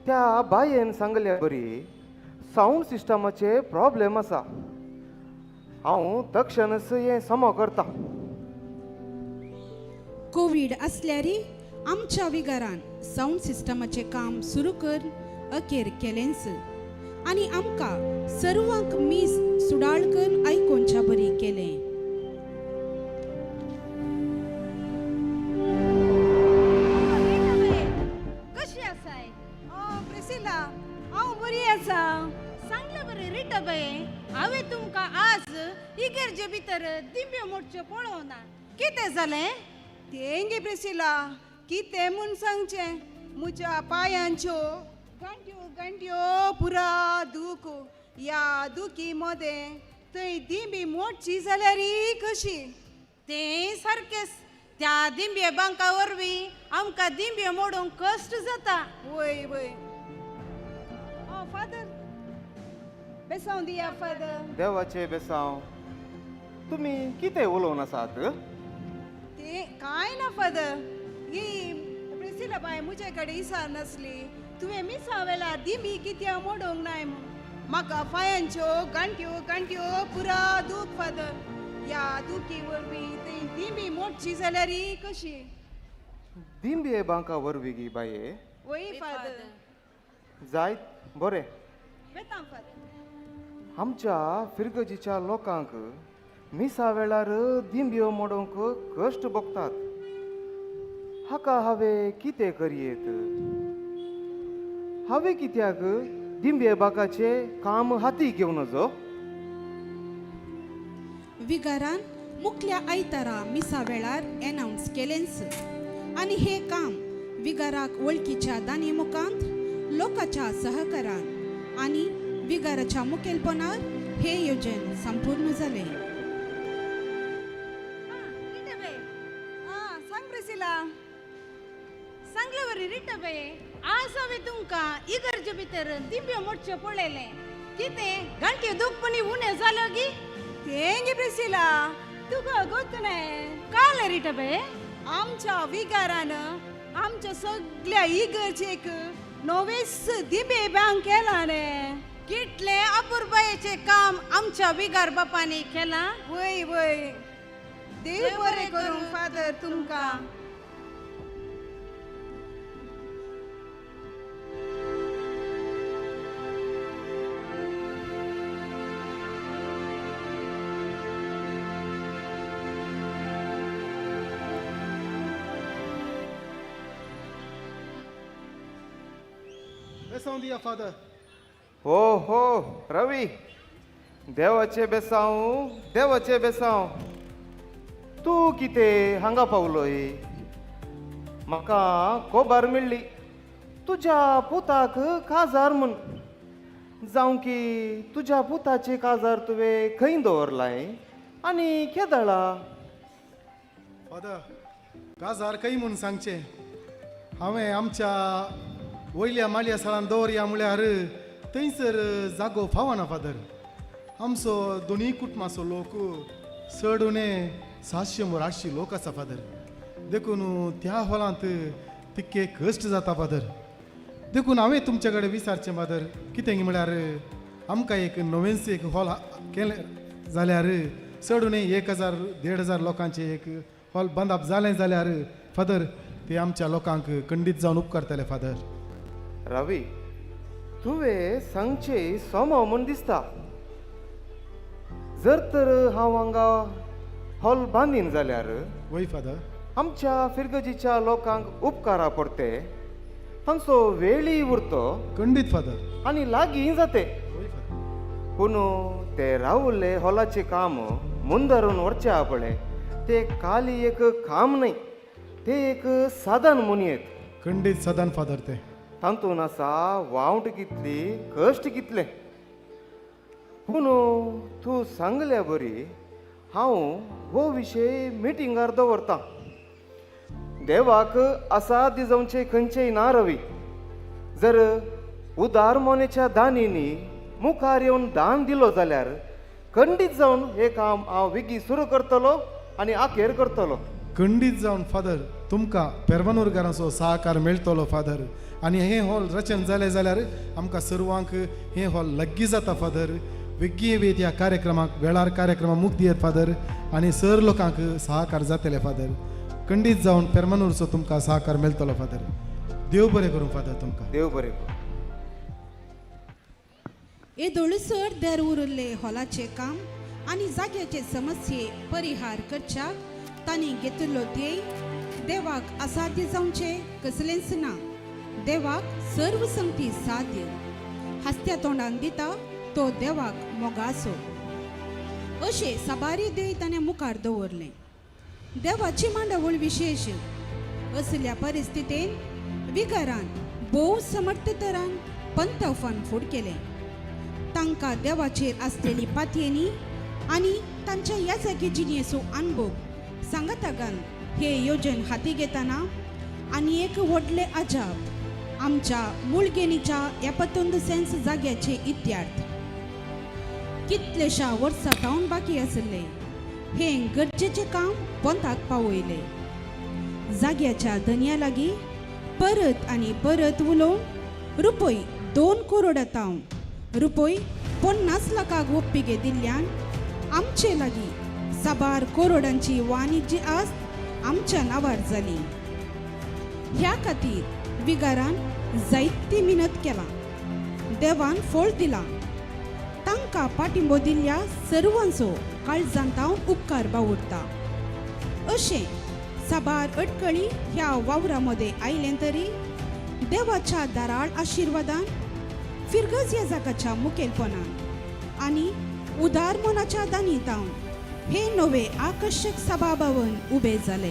S22: त्या बायेन सांगल्या बरी साऊंड सिस्टमाचे प्रॉब्लेम आसा. हांव तक्षणच हें समो करता.
S11: कोविड आसल्यारी आमच्या विगारान साऊंड सिस्टमाचे काम सुरू कर अखेर केलेंच आणि आमकां सर्वांक मीस सुडाळकर आयकोनच्या बरी केलें. कशी आसाय. प्रिसिला हांव बरी आसा. सांगले बरे रिटा बाये हांवें तुमकां आज इगर्जे भितर दिंब्यो मोडच्यो पळोवना. कितें जालें.
S24: तें गे प्रिसिला कितें म्हूण सांगचें. म्हज्या पांयांच्यो गांठ्यो गांठ्यो पुरा दूख. या दुखी मदें थंय दिंबी मोडची जाल्यार कशी.
S11: तें सारकेंच. त्या दिंब्ये बांका वरवीं आमकां दिंब्यो मोडूंक कश्ट जाता.
S24: वय वय. फादर बेसांव दिया फादर.
S22: देवाचे बेसांव तुमी कितें उलोवन आसात.
S24: ते कांय ना फादर. ही प्रिसिला बाय म्हजे कडेन इसार नासली. तुवें मिसा वेळार दिंबी कित्याक मोडोंक नाय म्हूण. म्हाका पांयांच्यो गांठ्यो गांठ्यो पुरा दूख फादर. या दुखी वरवीं थंय दिंबी मोडची जाल्यार कशी.
S22: दिंब्ये बांका वरवीं गी बाये.
S24: वय फादर.
S22: जायत बरें.
S24: बेतां फादर.
S22: आमच्या फिरगजीच्या लोकांक मिसा वेळार दिंब्यो मोडोवंक कश्ट भोगतात. हाका हांवें कितें करयेत. हांवें कित्याक दिंब्ये बाकाचें काम हाती घेवन वचो.
S11: विगारान मुखल्या आयतारा मिसा वेळार अनाउन्स केलेंच आणि हे काम विगाराक वळखीच्या दानी मुखांत लोकांच्या सहकारान आणि विगाराच्या मुखेलपणान हे येवजण संपूर्ण जाले.
S24: सांग प्रिसिला सांगले बरी रिटा बे आज हांवें तुमकां इगर्जे भितर दिव्य मोडचे पळयले कितें घंटे दुखपणी उणें जालो गी तें गे प्रिसिला तुका गोतणे काले रिटा बे आमच्या विगारान आमच्या सगळ्या इगर्जेक नवेस दिबे बँक केला ने कितले अपुरबायेचे काम आमच्या विगार बापाने केला. वय वय देव बरें करूं फादर तुमकां.
S9: बेसावून दिया फादर.
S22: हो हो रवी देवाचे बेसांव तूं कितें हांगा पावलोय. म्हाका खबर मेळ्ळी तुज्या पुताक काजार म्हूण जावं की तुज्या पुताचे काजार तुवें खंय दवरलाय आनी केदळा.
S9: फादर काजार खंय म्हूण सांगचे हांवें आमच्या वयल्या मालया साळान दवरया म्हळ्यार थंयसर जागो फावना फादर. आमचो दोनी कुटुंबाचो लोक चड उणे 700-800 लोक आसा फादर. देखून त्या हॉलांत तितके कश्ट जाता फादर. देखून हांवें तुमचे कडेन विचारचें फादर कितें म्हळ्यार आमकां एक नवेंच एक हॉल केलें जाल्यार चड उणे 1000-1500 लोकांचे एक हॉल बांदप जालें जाल्यार फादर ते आमच्या लोकांक खंडीत जावन उपकारतले फादर.
S22: रवी तुवें सांगचे सोमाव म्हूण दिसता. जर तर हांव हांगा हॉल बांदीन जाल्यार
S9: वय फादर
S22: आमच्या फिरगजीच्या लोकांक उपकारा पडते तांचो वेळी उरतो
S9: खंडीत फादर
S22: आनी लागीं जाते. पूण ते रावले हॉलाचे काम मुंदरून व्हरचे पळय ते खाली एक काम न्हय ते एक साधन म्हूण येत.
S9: खंडीत साधन फादर ते
S22: तातून आसा वावट कितली कश्ट कितले. पूण तूं सांगल्या बरी हांव हो विशय मिटिंगार दवरतां. देवाक असा दिजवचे खंयचेय ना रवी. जर उदार मोनेच्या दानींनी मुखार येवन दान दिलो जाल्यार खंडीत जावन हे काम हांव विगी सुरू करतलो आनी आखेर करतलो.
S9: खंडीत जावन फादर तुमकां पेरवानूरकारांचो सहकार मेळटलो फादर. आनी हे हॉल रचन जालें जाल्यार आमकां सर्वांक हे हॉल लग्गी जाता फादर. वेगळी वेत ह्या कार्यक्रमाक वेळार कार्यक्रमाक मुक्त दियत फादर आनी सर लोकांक सहकार जातले फादर. खंडीत जावन पेरमानूरचो तुमकां सहकार मेळटलो फादर. देव बरें करूं फादर तुमकां.
S22: देव बरें करूं.
S11: येदोळसर देर उरिल्ले हॉलाचे काम आनी जाग्याचे समस्ये परिहार करच्याक तांणी घेतिल्लो ध्येय देवाक असाध्य जावचे कसलेंच ना. देवाक सर्व संगती साध्य. हस्त्या तोंडान दिता तो देवाक मोगासो अशें साबारी ध्येय ताणें मुखार दवरलें. देवाची मांडावळ विशेश असल्या परिस्थितीन विगारान भोव समर्थ तरान पंत फन फूड केलें. तांकां देवाचेर आसलेली पातयेनी आनी तांच्या याचाकी जिणेचो अनुभव सांगतागान हे येवजण हाती घेतना आनी एक व्हडले अजाप आमच्या मुळगेनीच्या 71 सेन्स जाग्याचे इत्यार्थ. कितलेशा वर्सां जावन बाकी आसले हे गरजेचे काम पंताक पावयले. जाग्याच्या धन्या लागीं परत आनी परत उलोवन रुपय 2 करोडां रुपय 50 लाखाक ओप्पिगे दिल्ल्यान आमचे लागीं 7 करोडांची वाणिज्य आस्त आमच्या नांवार जाली. ह्या खातीर विगारान जायती मिनत केला. देवान फळ दिला. तांकां पाठिंबो दिल्ल्या सर्वांचो काळजांत हांव उपकार बावुरता. अशें साबार अडकळी ह्या वावरा मदें आयलें तरी देवाच्या दाराळ आशिर्वादान फिरगज ह्या जागाच्या मुखेलपणान आनी उदार मनाच्या दानीत हांव हे नवे आकर्षक सभाभवन उबे जाले.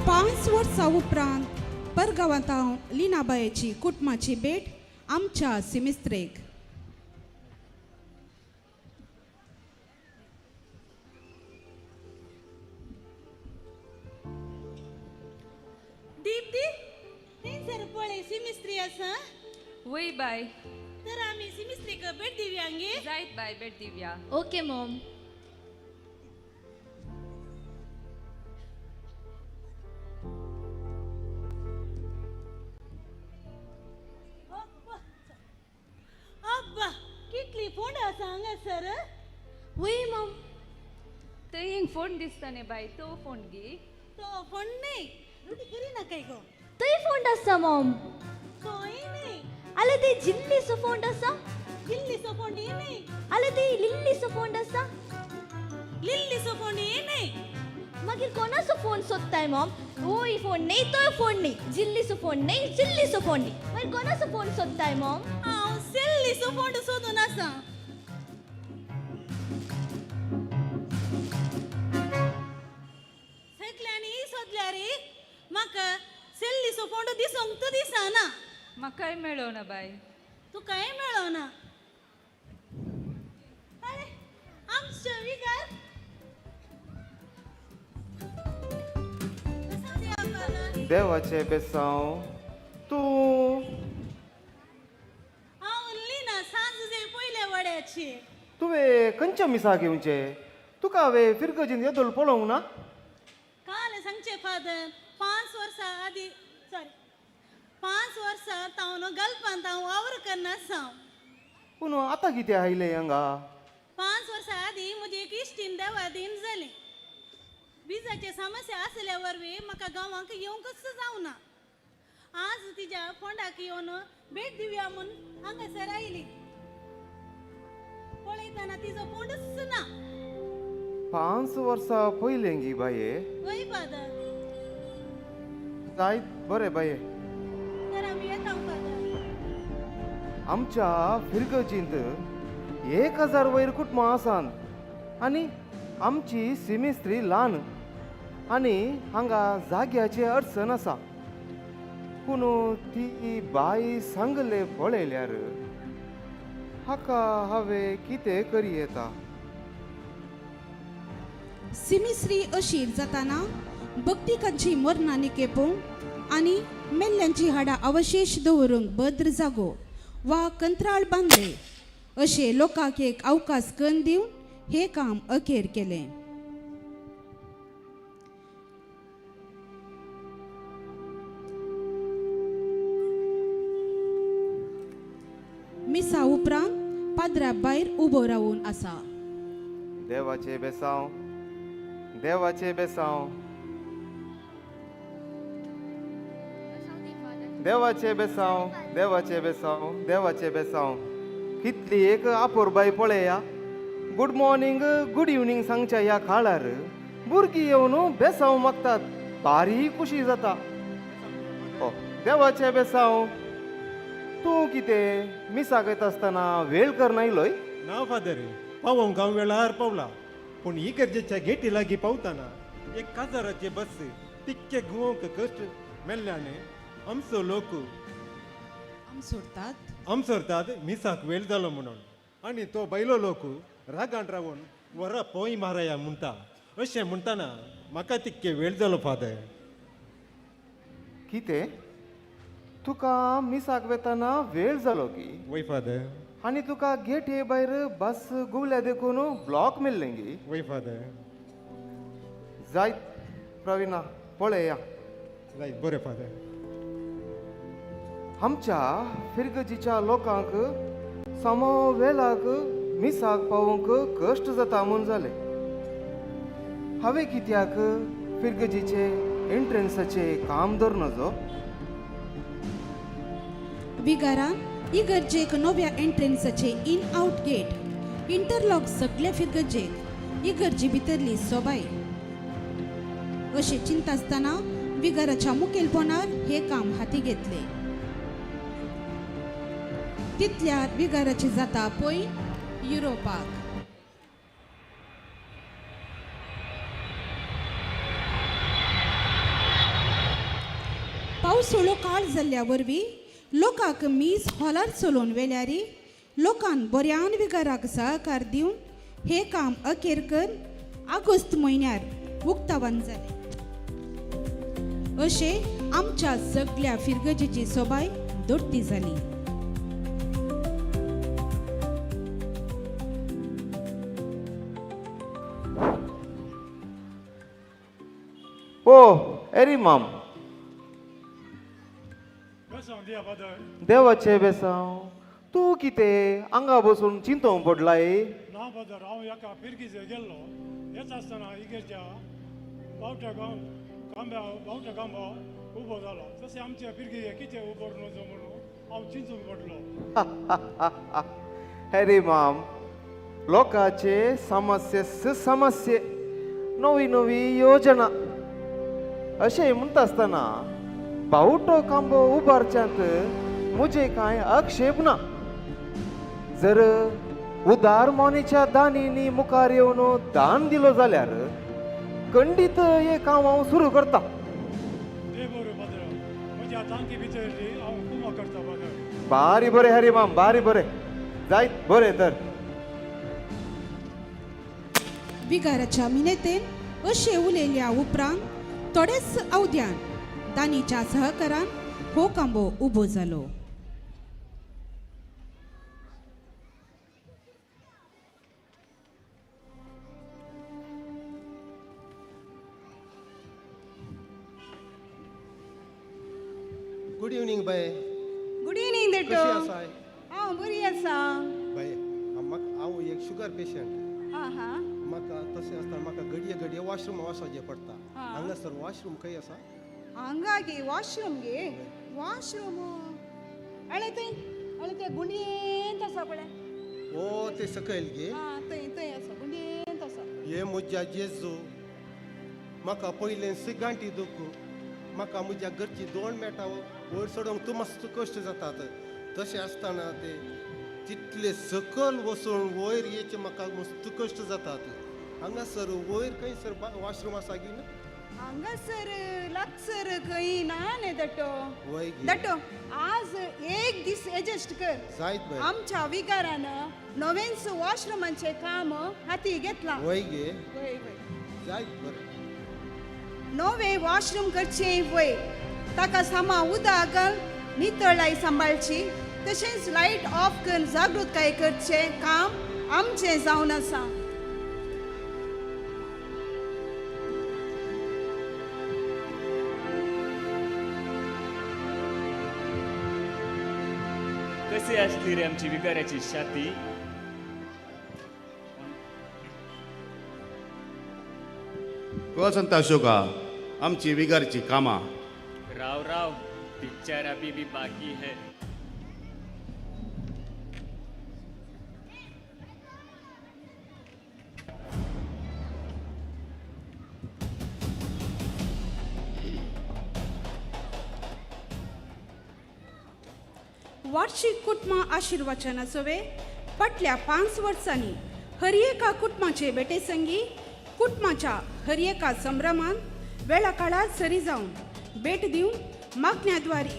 S11: पांच वर्सां उपरांत परगांवांत हांव लिनाबायेची कुटुंबाची भेट आमच्या सिमिस्त्रेक.
S16: दीप्ती थंयसर पळय सिमिस्त्री आसा.
S1: वय बाय.
S16: तर आमी सिमिस्त्रीक भेट दिवया गे.
S1: जायत बाय भेट दिवया.
S15: Okay Maugham.
S16: अब्बा कितली फोंड आसा हांगासर.
S1: वय मॉम. थंय एक फोन दिसता बाय तो फोन घे.
S16: तो फोन नाही रुटी करी ना काय गो.
S15: थंय फोंड आसा मॉम.
S16: कोई नाही.
S15: आले ते जिल्लीसो फोंड आसा.
S16: जिल्लीसो फोंड हे नाही.
S15: आले ते लिल्लीसो फोंड आसा.
S16: लिल्लीसो फोंड हे नाही.
S15: मागीर कोणाचो फोन सोदताय मॉम. ओय फोन नाही तो फोन नाही. जिल्लीसो फोन नाही जिल्लीसो फोन नाही. मागीर कोणाचो फोन सोदताय मॉम.
S16: हांव सेल्लीसो फोंड सोदून आसा. सगळ्यांनी सोदल्या रे. म्हाका सेल्लीसो फोंड दिसोंक तो दिसना.
S1: म्हाकाय मेळो ना बाय.
S16: तुकाय मेळो ना. अरे आमच्या विगार
S22: देवाचे बेसांव तूं
S16: हांव लिना सांजे पयल्या वड्याची.
S22: तुवें खंयच्या मिसाक येवचे. तुका हांवें फिरगजीन येदोल पळोवंक ना.
S16: काल सांगचे फादर 5 वर्सां आदी 5 वर्सां हांव गल्पांत हांव वावर करना आसा.
S22: पूण आतां कितें आयलें हांगा.
S16: 5 वर्सां आदी म्हजी एक इश्टीन देवादीन जाली. विजाचे समस्या आसल्या वरवीं म्हाका गांवांक येवंकच जावना. आज तिच्या फोंडाक येवन भेट दिवया म्हूण हांगासर आयली. पळयतना तिजो फोंडच ना.
S22: 5 वर्सां पयलें गी बाये.
S16: वय फादर.
S22: जायत बरें बाये.
S16: तर आमी येता फादर.
S22: आमच्या फिरगजींत 1000 वयर कुटुंबां आसात. आनी आमची सिमिस्त्री ल्हान आनी हांगा जाग्याची अडचण आसा. पूण ती बाई सांगले पळयल्यार हाका हांवें कितें करी येता.
S11: सिमिस्री अशीर जाताना भक्तिकांची मरणां निकेपोवंक आनी मेल्ल्यांची हाडां अवशेश दवरूंक भद्र जागो वा कंत्राळ बांदले अशें लोकांक एक अवकाश करून दिवन हे काम अखेर केलें. मिसा उपरांत पाद्रा भायर उबो रावून आसा.
S22: देवाचे बेसांव देवाचे बेसांव देवाचे बेसांव देवाचे बेसांव देवाचे बेसांव. कितली एक आपोरबाई पळया. गुड मॉर्निंग गुड इवनिंग सांगच्या ह्या काळार भुरगीं येवन बेसांव मागतात. भारी खुशी जाता. देवाचे बेसांव तूं कितें मिसाक येता आसतना वेळ करनायलोय.
S3: ना फादर पावोंक हांव वेळार पावला. पूण ही गरजेच्या गेटी लागीं पावतना एक काजाराचे बस तितके घुवंक कश्ट मेल्ल्याने आमचो लोक सोडतात मिसाक वेळ जालो म्हणून. आनी तो बैलो लोक रागान रावून वरा पोय मारया म्हणटा. अशें म्हणटाना म्हाका तितके वेळ जालो फादर.
S22: कितें तुका मिसाक वेताना वेळ जालो की.
S3: वय फादर.
S22: आनी तुका गेटये भायर बस गुवल्या देखून ब्लॉक मेल्लें गी.
S3: वय फादर.
S22: जायत प्रवीणा पळया.
S3: जायत बरें फादर.
S22: आमच्या फिरगजीच्या लोकांक समो वेलाक मिसाक पावोवंक कश्ट जाता म्हूण जालें. हांवें कित्याक फिरगजीचे एंट्रन्साचे काम दर नजो.
S11: विगारान इगर्जेक नव्या एंट्रन्साचे इन आउट गेट इंटरलॉक सगळे फिरगजेक इगर्जी भितरली सोबाय. अशें चिंता आसतना विगाराच्या मुखेलपणान हे काम हाती घेतले. तितल्यार विगाराची जाता पळय युरोपाक. पावसाळो काळ जाल्ल्या वरवीं लोकांक मीस हॉलार चलोवन वेल्यारी लोकांन बऱ्यान विगाराक सहकार दिवन हे काम अखेर कर ऑगस्ट म्हयन्यार उक्तावण जालें. अशें आमच्या सगळ्या फिरगजेची सोबाय दोट्टी जाली.
S22: ओ एरी माम देवाचे बेसांव तूं कितें हांगा बसून चिंतोवंक पडलाय?
S8: ना बदर हांव एका फिरकीचे गेल्लो येच आसतना इगर्ज्या बावट्या खांबा उबो जालो. तशें आमच्या फिरकीचे कितें उबो नजो म्हणून हांव चिंतून पडलो.
S22: हॅरी माम लोकांचे समस्ये नवी नवी योजना अशें म्हणटा आसतना बावटो खांबो उबारच्यांत म्हजे कांय आक्षेप ना. जर उदार मोनीच्या दानींनी मुखार येवन दान दिलो जाल्यार खंडीत हे काम हांव सुरू करता.
S8: दे बरो बदर म्हज्या तांकी भितर हांव कुमा करता बदर.
S22: बारी बरें हॅरी माम बारी बरें जायत बरें तर.
S11: विगाराच्या मिनेतेन अशें उलयल्या उपरांत थोडेच अवध्यान दानीच्या सहकारान हो खांबो उबो जालो.
S10: गुड इवनिंग बाय.
S24: गुड इवनिंग
S10: कशी
S24: देटो.
S10: आसाय?
S24: हांव बरी आसा.
S10: बाय हांव एक शुगर पेशंट.
S24: हा
S10: म्हाका तशें आसता म्हाका घडये वॉशरूम वचपाचें पडटा. हांगासर वॉशरूम खंय आसा?
S24: हांगा गे वॉशरूम गे वॉशरूम अळे ते गुंडयेंत आसा पळय.
S10: ओ ते सकयल गे.
S24: थंय आसा गुंडयेंत आसा.
S10: हे म्हज्या जेजू म्हाका पयलें सिगांटी दुखू म्हाका म्हज्या घरची 2 मेटां वयर सोडूंक तूं मस्त कश्ट जातात. तशें आसतना ते तितले सकल वचून वयर येचे म्हाका मस्त कश्ट जातात. हांगासर वयर खंयसर वॉशरूम आसा गी ना?
S24: हांगासर लागसर खंय ना न्ही दटो.
S10: वय
S24: दटो आज एक दीस एडजस्ट कर.
S10: जायत बाय.
S24: आमच्या विगारान नवेंच वॉशरूमांचे काम हाती घेतला.
S10: वय गे
S24: वय
S10: जायत बरें.
S24: नवे वॉशरूम करचे वय ताका सामा उदक घाल नितळाई सांबाळची तशेंच लायट ऑफ करून जागृतकाय करचे काम आमचे जावन आसा.
S5: कशी असली रे आमची विकाराची छाती.
S20: वसंत अशोका आमची विगारची कामा.
S5: राव पिक्चर अभी भी बाकी है.
S11: वार्षिक कुटुंब आशीर्वचनाचोवे फाटल्या 5 वर्सांनी हर एका कुटुंबाचे बेटेसंगी कुटुंबाच्या हर एका संभ्रमान वेळा काळात सरी जावन भेट दिवन मागण्याद्वारे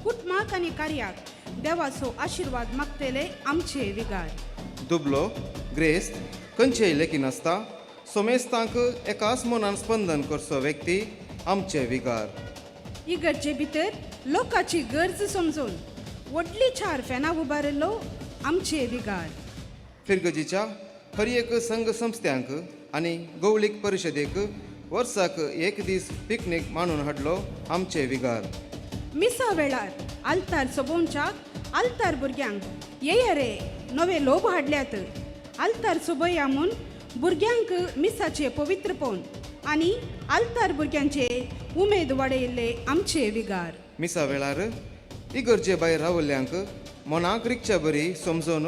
S11: कुटुंबाक आनी कार्याक देवाचो आशीर्वाद मागतले आमचे विगार.
S22: दुबलो ग्रेस्त खंयचेय लेखी नासता सोमेस्तांक एकाच मनान स्पंदन करचो व्यक्ती आमचे विगार.
S11: इगर्जे भितर लोकांची गरज समजून व्हडली 4 फॅनां उबारिल्लो आमचे विगार.
S22: फिरगजीच्या हर एक संघ संस्थ्यांक आनी गवळीक परिशदेक वर्साक एक दीस पिकनीक मांडून हाडलो आमचे विगार.
S11: मिसा वेळार आल्तार सोबोवच्याक आल्तार भुरग्यांक येयरे नवे लोभ हाडल्यात. आल्तार सोबया म्हूण भुरग्यांक मिसाचे पवित्रपण आनी आल्तार भुरग्यांचे उमेद वाडयल्ले आमचे विगार.
S22: मिसा वेळार इगर्जे भायर रावल्ल्यांक मनाक रिक्षा बरी समजून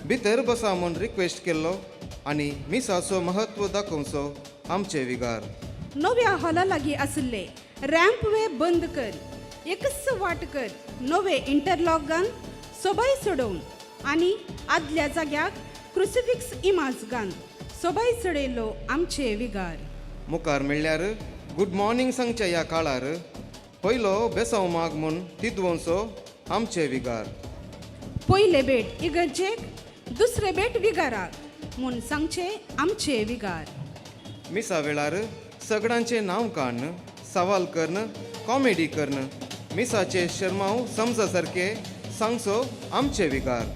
S22: भितर बसा म्हूण रिक्वेस्ट केल्लो आनी मिसाचो महत्व दाखोवचो आमचे विगार.
S11: नव्या हॉला लागीं आशिल्ले रॅम्प वे बंद कर. एकच वाट कर. नवे इंटरलॉक घाल सोबाय सोडोवन आनी आदल्या जाग्याक क्रुसिफिक्स इमाज घान सोबाय चडयलो आमचे विगार.
S22: मुखार म्हणल्यार गुड मॉर्निंग सांगच्या ह्या काळार पयलो बेसांव माग म्हूण तिदवंसो आमचे विगार.
S11: पयले भेट इगर्जेक, दुसरे भेट विगाराक म्हूण सांगचे आमचे विगार.
S22: मिसा वेळार सगळ्यांचे नांव काढन, सवाल करन, कॉमेडी करन, मिसाचे शर्माव समजा सारखे सांगचो आमचे विगार.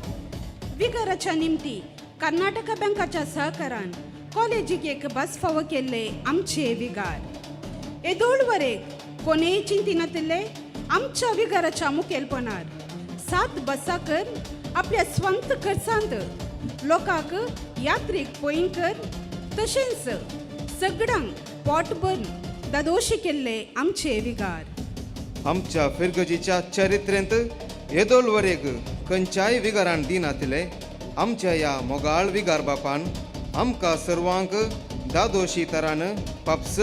S11: विगाराच्या निमती कर्नाटका बँकाच्या सहकारान कॉलेजीक एक बस फावो केल्ले आमचे विगार. येदोळ वरेक कोणेय चिंती नातिल्ले आमच्या विगाराच्या मुखेलपणार 7 बसा कर आपल्या स्वंत खर्चांत लोकांक यात्रेक पयंकर तशेंच सगळ्यांक पोटभर दादोशी केल्ले आमचे विगार.
S22: आमच्या फिरगजीच्या चरित्रेंत येदोळ वरेक खंयच्याय विगारान दिनातले आमच्या ह्या मोगाळ विगार बापान आमकां सर्वांक दादोशी तरान puffs,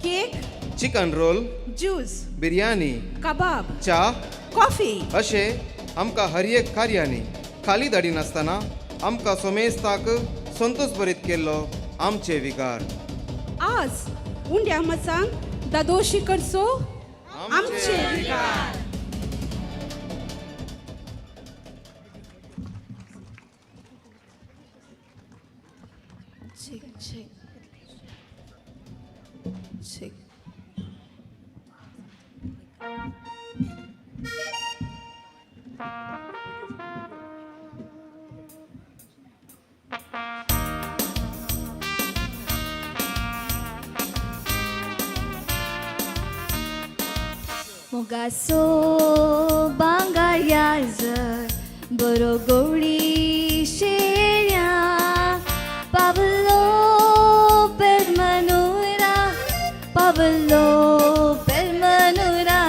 S11: cake,
S22: chicken roll,
S11: juice,
S22: biryani,
S11: kebab,
S22: च्या,
S11: कॉफी
S22: अशे आमकां हर एक कार्यांनी खाली धाडी नासतना आमकां सोमेस्ताक संतोष भरीत केल्लो आमचे विगार.
S11: आज उंड्या मचांक दादोशी करचो आमचे विगार.
S15: मोगासो बांगाया जर बरो गवळी शेळ्या पावलो पेरमनुरा पावलो पेरमनुरा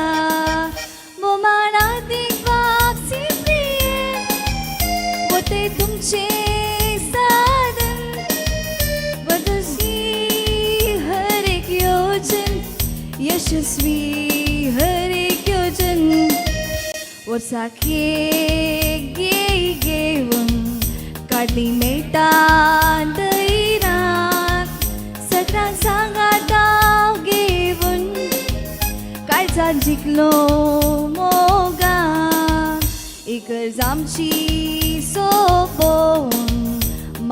S15: मोमाना दिवापसी प्रिय होते तुमचे साधन बदसी हर एक योजन यशस्वी हर एक योजन वर्साखे घेवन काढली मेटा दैरात सगळ्यांक सांगात हांव घेवन काळजान जिखलो मोगा इगर्ज आमची सोपोवन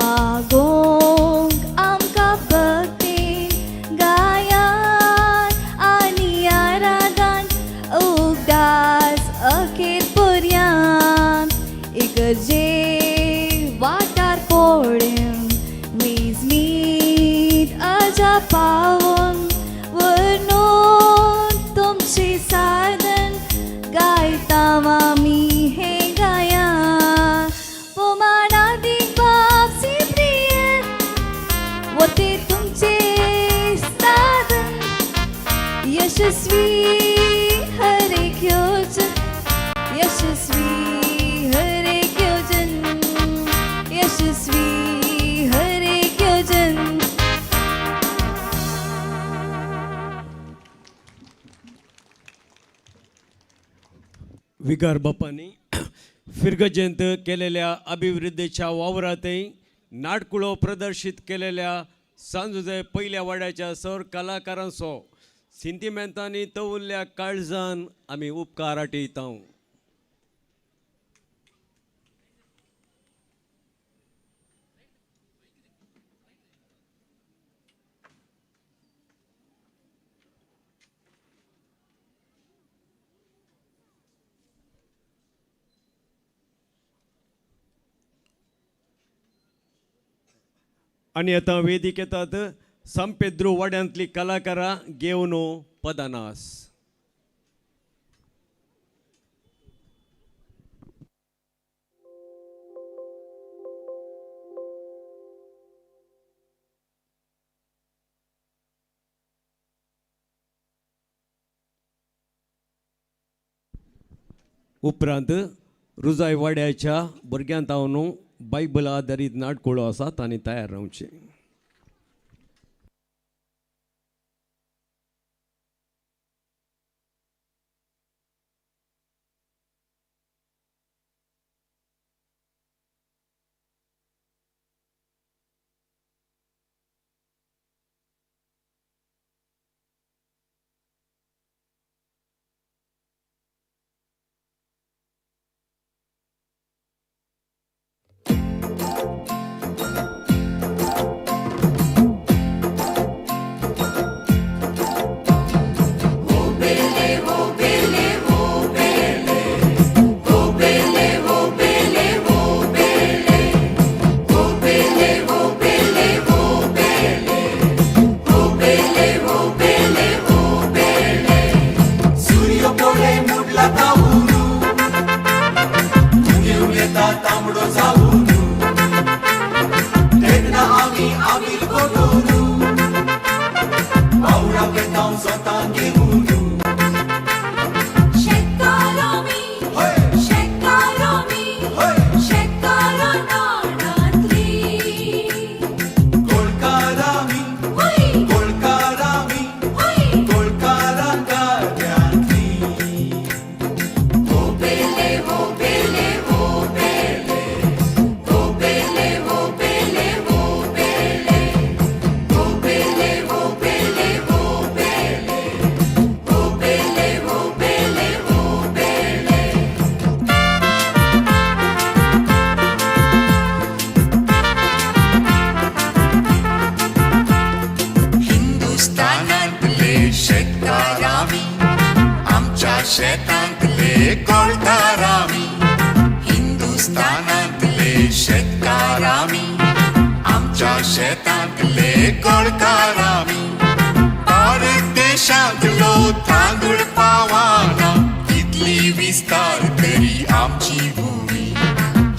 S15: मागोंक आमकां भक्तीन गायान आनी आराधान उगदास अखेर पर्यान इगर्जे वाठार कोळें मेजमीत अजा पावन वर्णोन तुमचे साधन गायता आमी हे गाया पोमाडा दिवापसी प्रिय वते तुमचे साधन यशस्वी हर एक योजन यशस्वी हर एक योजन यशस्वी हर एक योजन.
S19: विगार बापांनी फिरगजेंत केलेल्या अभिवृद्धीच्या वावरातही नाटकुळो प्रदर्शित केलेल्या सांजुजे पहिल्या वाड्याच्या सर कलाकारांचो सिंतिमेंतांनी तवुल्ल्या काळजान आमी उपकार आटयता. आणि आता वेदिकेतात सांपेद्रू वाड्यांतली कलाकारां घेवन पदानास. उपरांत रुजाय वाड्याच्या भुरग्यांत हांव बायबल आधारीत नाटकुळो आसा तांणी तयार रावचे.
S7: स्वतः घेऊन येऊ.
S13: शेतकारामी शेतकारामी शेतकारा नाडातली
S7: गोळकारामी गोळकारामी गोळकारा कार्यातली.
S13: हो बेले हो बेले हो बेले हो बेले हो बेले हो बेले हो बेले हो बेले हो बेले हो बेले हो बेले हो बेले.
S14: हिंदुस्थानातले शेतकारामी आमच्या शेतांतले गोळकारामी. हिंदुस्थानातले शेतकारामी आमच्या शेतांतले गोळकारामी. भारत देशांतलो तांदूळ पावाना कितली विस्तार तरी आमची भूमी.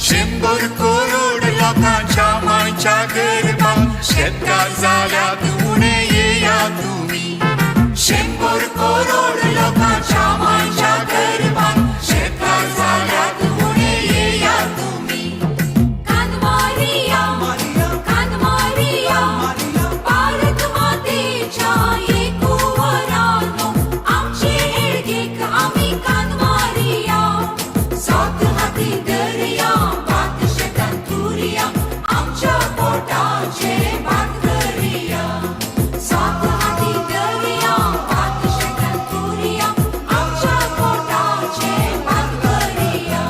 S14: 100 करोड लोकांच्या मायच्या गर्भात शेतकार जाल्यात उणे येया तुम्ही. 100 करोड लोकांच्या मायच्या गर्भात शेतकार जाल्यात उणे येया तुम्ही.
S13: कानमारिया कानमारिया भारत मातेच्या एकूवरानो आमचे एळगेक आम्ही कानमारिया. 7 हाती दर्या 5 शेतान तुरिया आमच्या पोटाचे भात करिया. 7 हाती दर्या 5 शेतान तुरिया आमच्या पोटाचे भात करिया.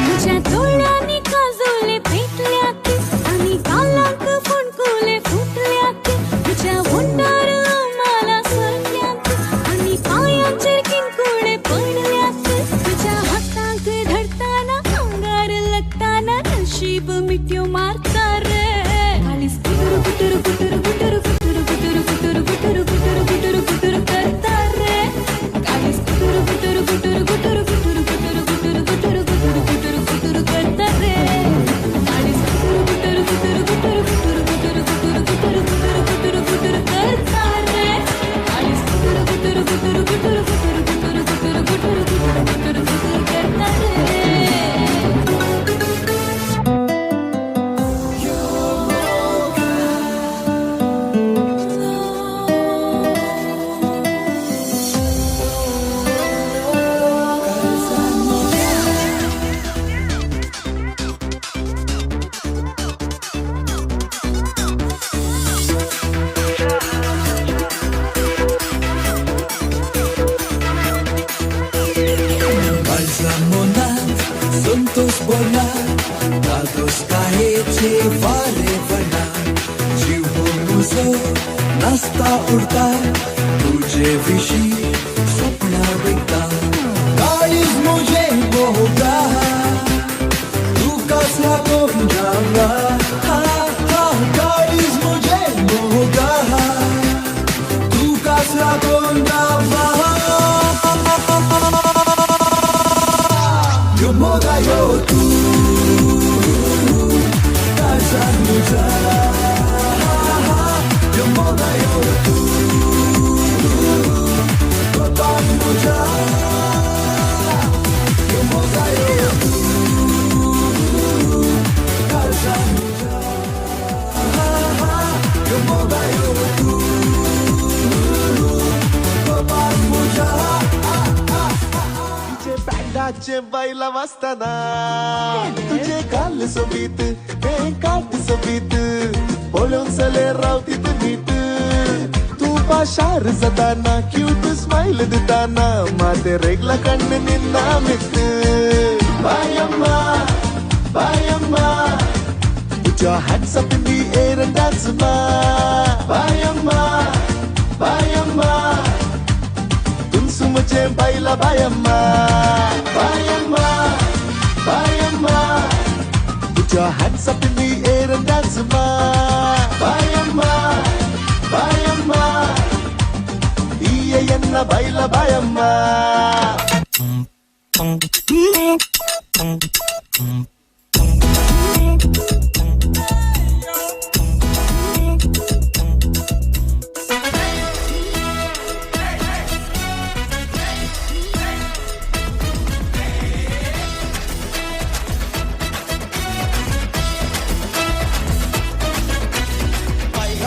S13: तुझ्या डोळ्यांनी काजोले पेटल्या की आणि गालांक फुंकूले फुटल्या की. तुझ्या वंडार आम्हाला सरल्या की आणि पायांचेर किंकुळे पडल्या की. तुझ्या हातांक धरताना अंगार लागताना नशीब मिट्यो मारता रे. आलीस कुटुर कुटुर कुटुर कुटुर कुटुर कुटुर कुटुर कुटुर कुटुर कुटुर कुटुर करता रे. आलीस कुटुर कुटुर कुटुर कुटुर कुटुर कुटुर कुटुर कुटुर कुटुर कुटुर कुटुर करता रे. आलीस कुटुर कुटुर कुटुर कुटुर कुटुर कुटुर कुटुर कुटुर कुटुर कुटुर कुटुर करता रे. आलीस कुटुर कुटुर कुटुर कुटुर कुटुर कुटुर कुटुर कुटुर कुटुर कुटुर कुटुर करता रे.
S7: Balsamonat, संतोष बोला दादोस काहेचे वारे वना. जीव मुझो नाचता उडता तुझे विशी स्वप्न विकता. काळीज मुझे मोगा तू कसला गोंजांगा. काळीज मुझे मोगा तू कसला गोंजांगा. Yo moga yo tu casa muza. Yo moga yo tu copa muza. Yo moga yo tu casa muza. Yo moga yo tu copa muza.
S17: बँडाचे बैला वाजताना तुझे काल सोबीत हे काट सोबीत बोलून सले रावतीत नीट. तू पाशार जाताना क्यूट स्माइल देताना माते रेगला कण्ण निन्ना मित. बायम्मा bye Put your hands up in the air and dance, ma. Bayamma, bayamma. Tunsu mujhe baila bayamma. Bayamma, bayamma. Put your hands up in the air and dance, ma. Bayamma, bayamma. Iye enna baila bayamma.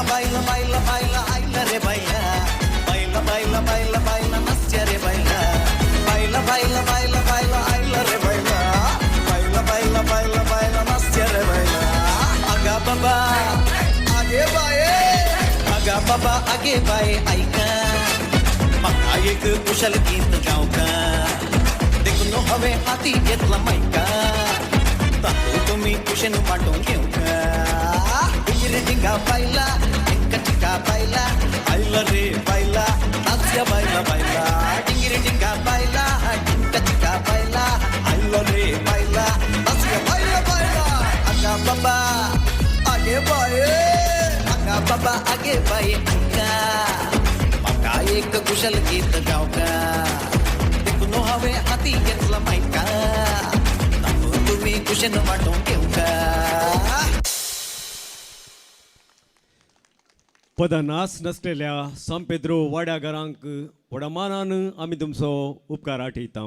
S7: baila baila baila aila re baila baila baila baila baila nasya re baila baila baila baila baila aila re baila baila baila baila baila nasya re baila aga baba age baye aika maka ek kushal गीत गाऊ का देखून हवे हाती घेतला मायका तांदूळ तुम्ही कुशेन वाटून घेऊ का डिंगिरी डिंगा बायला टिका बायला आयला रे बायला नाच्या बायला बायला डिंगिरी डिंगा बायला टिका बायला आयला रे बायला नाच्या बायला बायला आगा बाबा आगे बाये अंका माका एक कुशल गीत गाऊ का देखून हवे हाती घेतला मायका तांदूळ तुम्ही कुशेन वाटून घेऊ का
S19: पदनास नसलेल्या सांपेद्रो वाड्यागारांक वडामानान आमी तुमचो उपकार आठयता.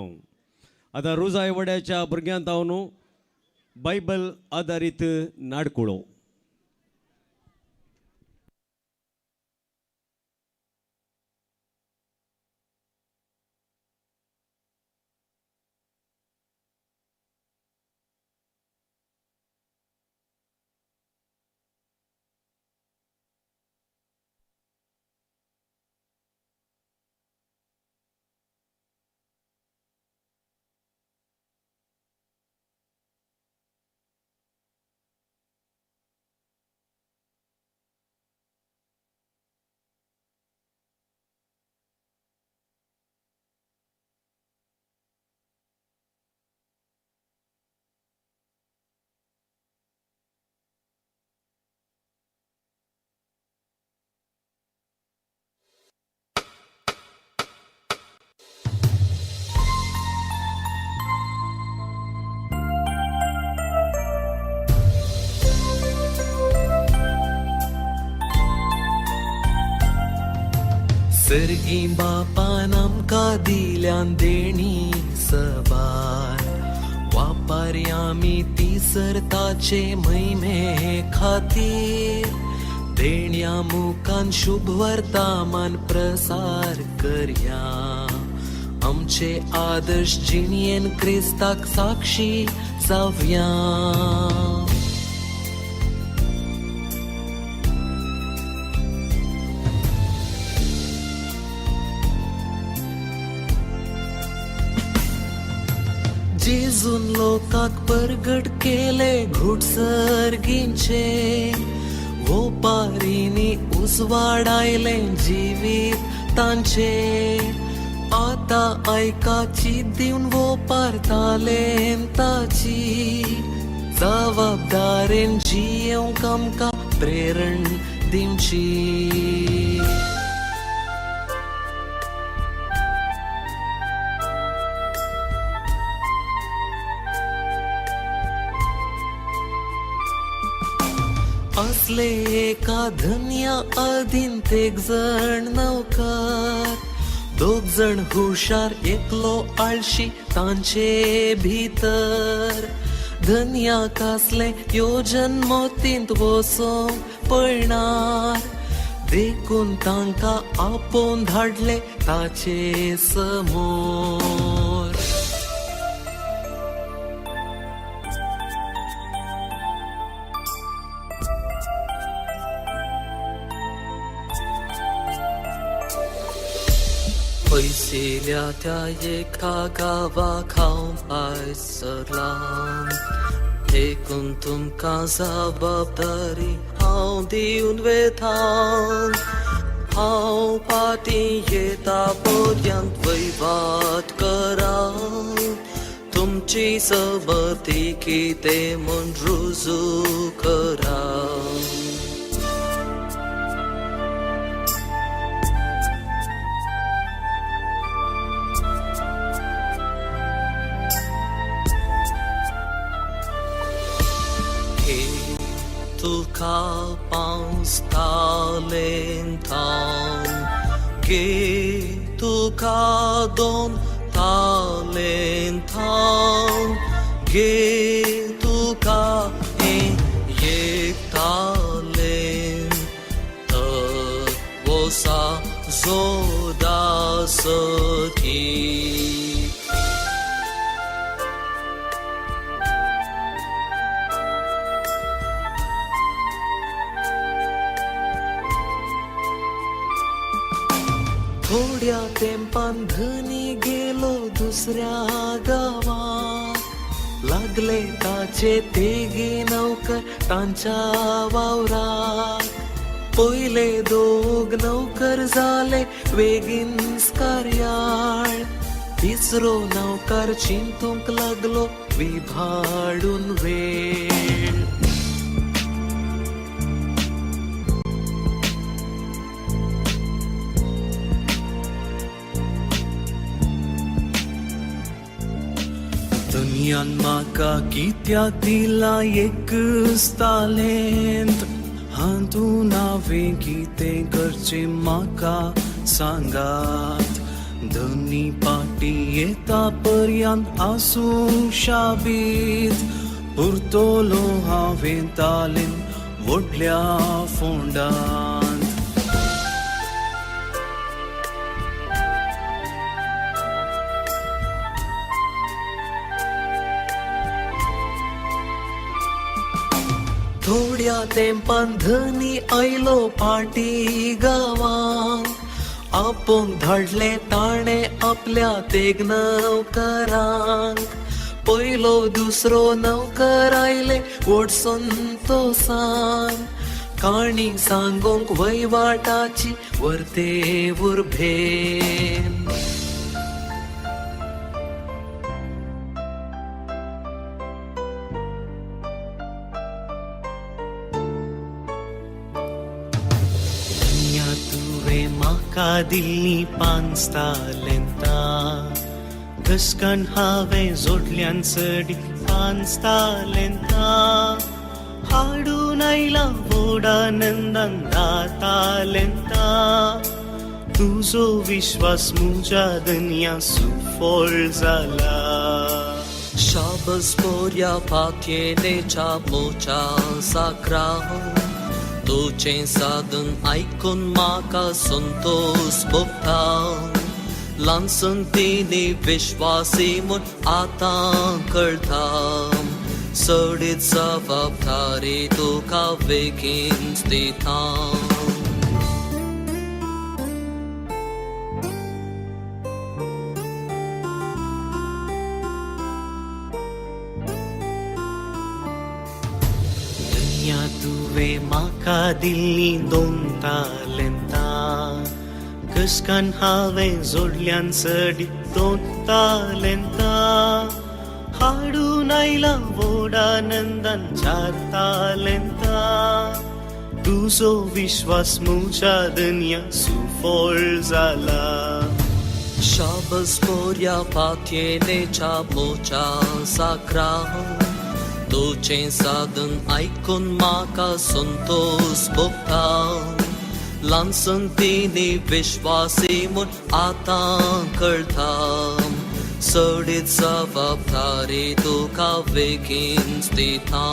S19: आतां रोजाय वड्याच्या भुरग्यांत हांव न्हू बायबल आधारीत नाडकुळो.
S7: सर्गी बापान आमकां दिल्यान देणी सबार वापारी आमी ती सर्ताचे म्हयने खातीर देण्या मुखान शुभ वर्तामान प्रसार करया आमचे आदर्श जिणयेन क्रिस्ताक साक्षी जावया. जेजून लोकाक परगट केले घुटसर्गींचे वोपारीनी उजवाडायले जिवीत तांचे आतां आयकाची दिवन वोपारतालें ताची जबाबदारेन जियेवंक आमकां प्रेरण दिवची. असले एका धन्या अधीन तेग जण नौकार दोग जण हुशार एकलो आळशी तांचे भितर धन्या कसले योजन मोतींत वसोंक पळणार देखून तांकां आपोवन धाडले ताचे समोर. पयसिल्या त्या एका गावाक हांव आयज सरलां
S4: देखून तुमकां जबाबदारी हांव दिवन वेतां हांव पाटी येता पर्यंत वैवाद करा तुमची सबती कितें म्हूण रुजू करा तुका 5 तालेंतां गे तुका 2 तालेंतां गे तुका 1 तालेंत तर वोसा जोदासकी थोड्या तेंपान धनी गेलो दुसऱ्या गांवांत लागले ताचे तेगी नौकर तांच्या वावराक पयले 2 नौकर जाले वेगीन कार्याळ तिसरो नौकर चिंतूंक लागलो विभाडून वेळ दुनियान म्हाका कित्याक दिला 1 तालेंत हातून हांवें कितें करचें म्हाका सांगात धनी पाटी येता पर्यंत आसूं शाबीत पुरतोलो हांवें तालेंत व्हडल्या फोंडांत थोड्या तेंपान धनी आयलो पाटी गांवांत आपूण धाडले ताणे आपल्या 1 नौकरांक पयलो दुसरो नौकर आयले व्हड संतोसान काणी सांगूंक वैवाटाची वर्ते उर्भेन तुवें म्हाका दिल्ली 5 तालेंतां घसकण हांवें जोडल्यान चडी 5 तालेंतां हाडून आयला व्हड आनंदान 10 तालेंतां तुजो विश्वास म्हज्या दुनिया सुफळ जाला शाबस पोरया पातयेनेच्या मोच्या साकराव तुझें साधन आयकून म्हाका संतोष भोगता ल्हानसुनतीनी विश्वासी म्हूण आतां कळटा सडीत जबाबदारी तुका बेगीन दिता तुवें म्हाका दिल्ली 2 तालेंतां घसकण हांवें जोडल्यान चडी 2 तालेंतां हाडून आयला व्हड आनंदान 4 तालेंतां तुजो विश्वास म्हज्या दुनिया सुफळ जाला शाबस पोरया पातयेनेच्या मोच्या साकराव तुझें साधन आयकून म्हाका संतोष भोगता ल्हानसुनतीनी विश्वासी म्हूण आतां कळटा सडीत जबाबदारी तुका बेगीन दिता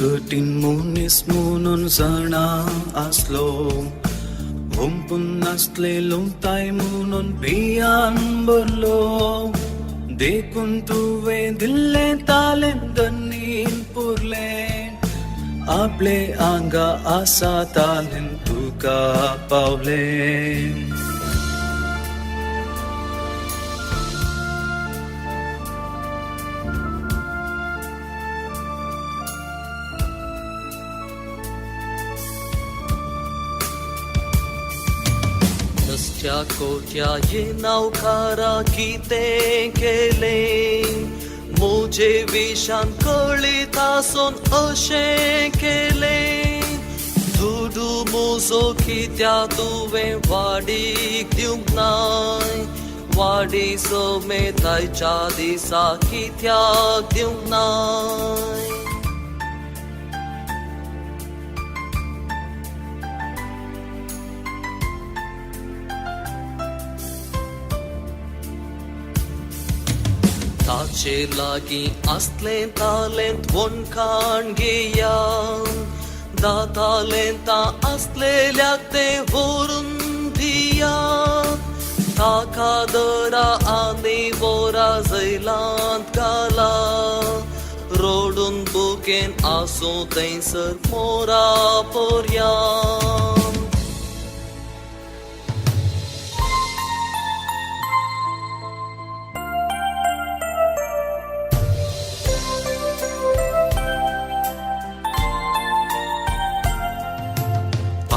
S4: कठीण मनीस म्हणून जाणा आसलो हुंपून नासलेलो ताय म्हणून भियान भरलो देखून तुवें दिल्लें तालें धनीन पुरलें आपले आंगा आसा तालीन तुका पावले नसच्या कोट्या ये नावकारा किते केले मुझे विशान कळीत आसून अशें केलें धुडू मुजो कित्या तुवें वाडीक दिवंक नाय वाडी समेतायच्या दिसा कित्याक दिवंक नाय ताचे लागी असलें तालेंत वणखाण घेया दातालेंता असलेल्याक ते व्हरून दिया ताका दरा आनी बोरा जैलांत घाला रोडून बुकेन आसूं थंयसर मोरा पर्यांत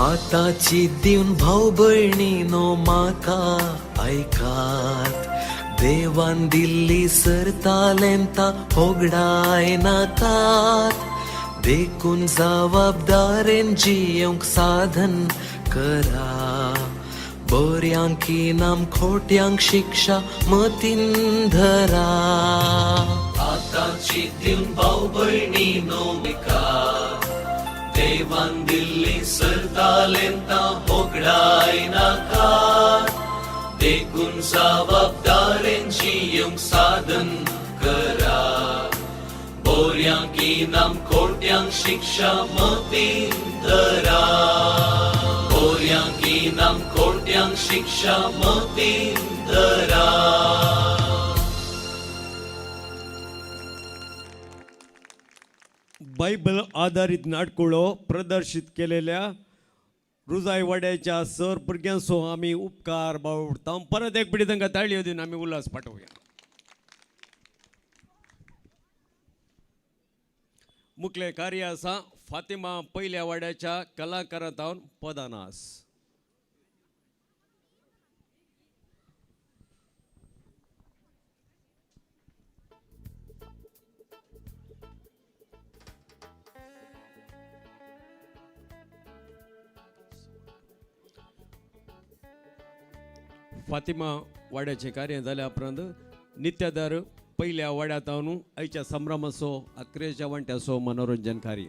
S4: आताची दिवन भाऊ भयणीनो म्हाका ऐकात देवान दिल्ली सरतालेंता होगडाय नाकात देखून जबाबदारेन जियोंक साधन करा बऱ्यांक इनाम खोट्यांक शिक्षा मतीन धरा आताची दिवन भाऊ भयणीनो म्हाका देवान दिल्ली सरतालेंता होगडाय नाका देखून जबाबदारेन जियोंक साधन करा बोऱ्यांक इनाम खोट्यांक शिक्षा मतीन धरा बोऱ्यांक इनाम खोट्यांक शिक्षा मतीन धरा
S19: बायबल आधारित नाटकुळो प्रदर्शित केलेल्या रुजाय वाड्याच्या सर भुरग्यांचो आमी उपकार बावडटा परत एक पिढी तांकां ताळयो दिवन आमी उल्हास पाठोवया मुखले कार्य आसा फातिमा पयल्या वाड्याच्या कलाकारांतावन पदानास फातिमा वाड्याचे कार्य जाल्या उपरांत नित्यादार पयल्या वाड्यात न्हू आयच्या संभ्रमाचो अकरेच्या वंट्याचो मनोरंजन कार्य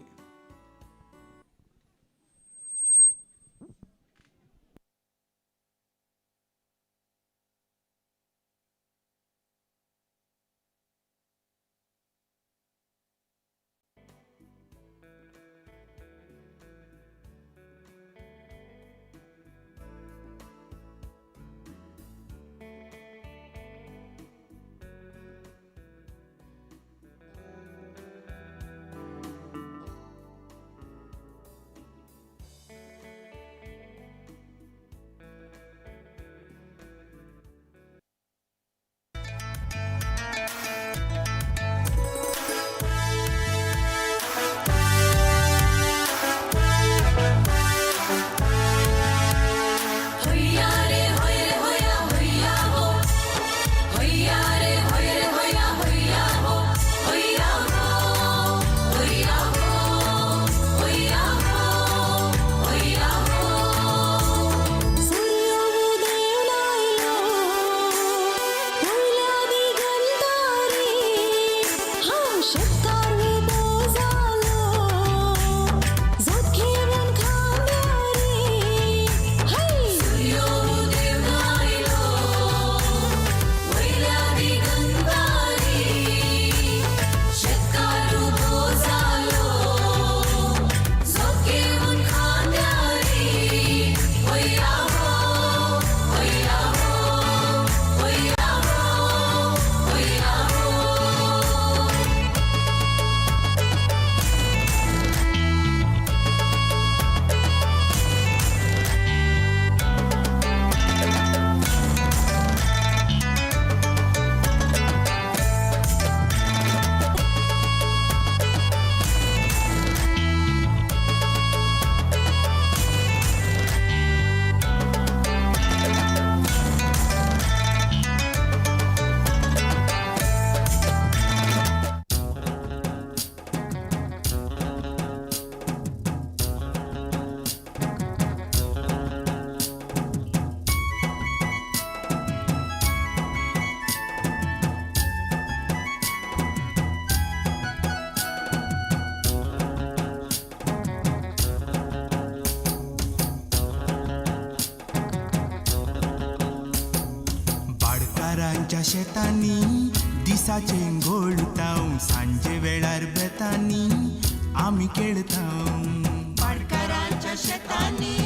S2: भाटकारांच्या शेतांनी दिसाचे घोळताव सांजे वेळार बेतांनी आमी खेळताव
S7: भाटकारांच्या शेतांनी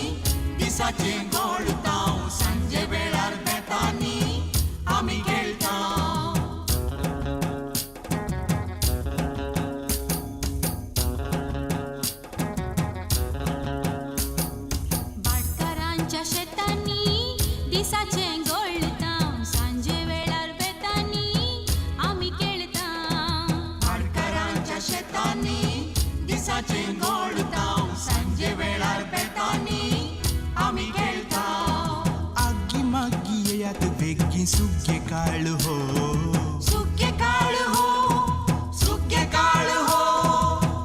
S7: दिसाचे घोळताव सांजे वेळार बेतांनी आमी खेळताव
S13: भाटकारांच्या शेतांनी दिसाचे घोळताव सांजे वेळार बेतांनी आमी खेळताव
S7: भाटकारांच्या शेतांनी दिसाचे घोळताव सांजे वेळार बेतांनी आमी खेळताव
S2: आगी मागी येयात बेगी सुगे काळ हो
S7: सुके काळ हो सुके काळ हो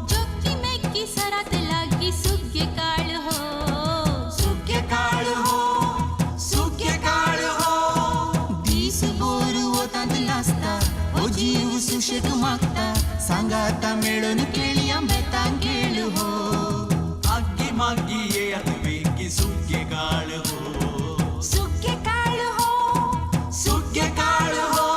S13: जोकी मेकी सरात लागी सुगे काळ हो
S7: सुके काळ हो सुके काळ हो
S2: दीस बोर वतात नाचता ओ जीव सुशेग मागता सांगाता मेळून केळया बेतां खेळ हो
S7: आगी मागी येयात वेगी सुके काळ हो सुके काळ हो सुके काळ हो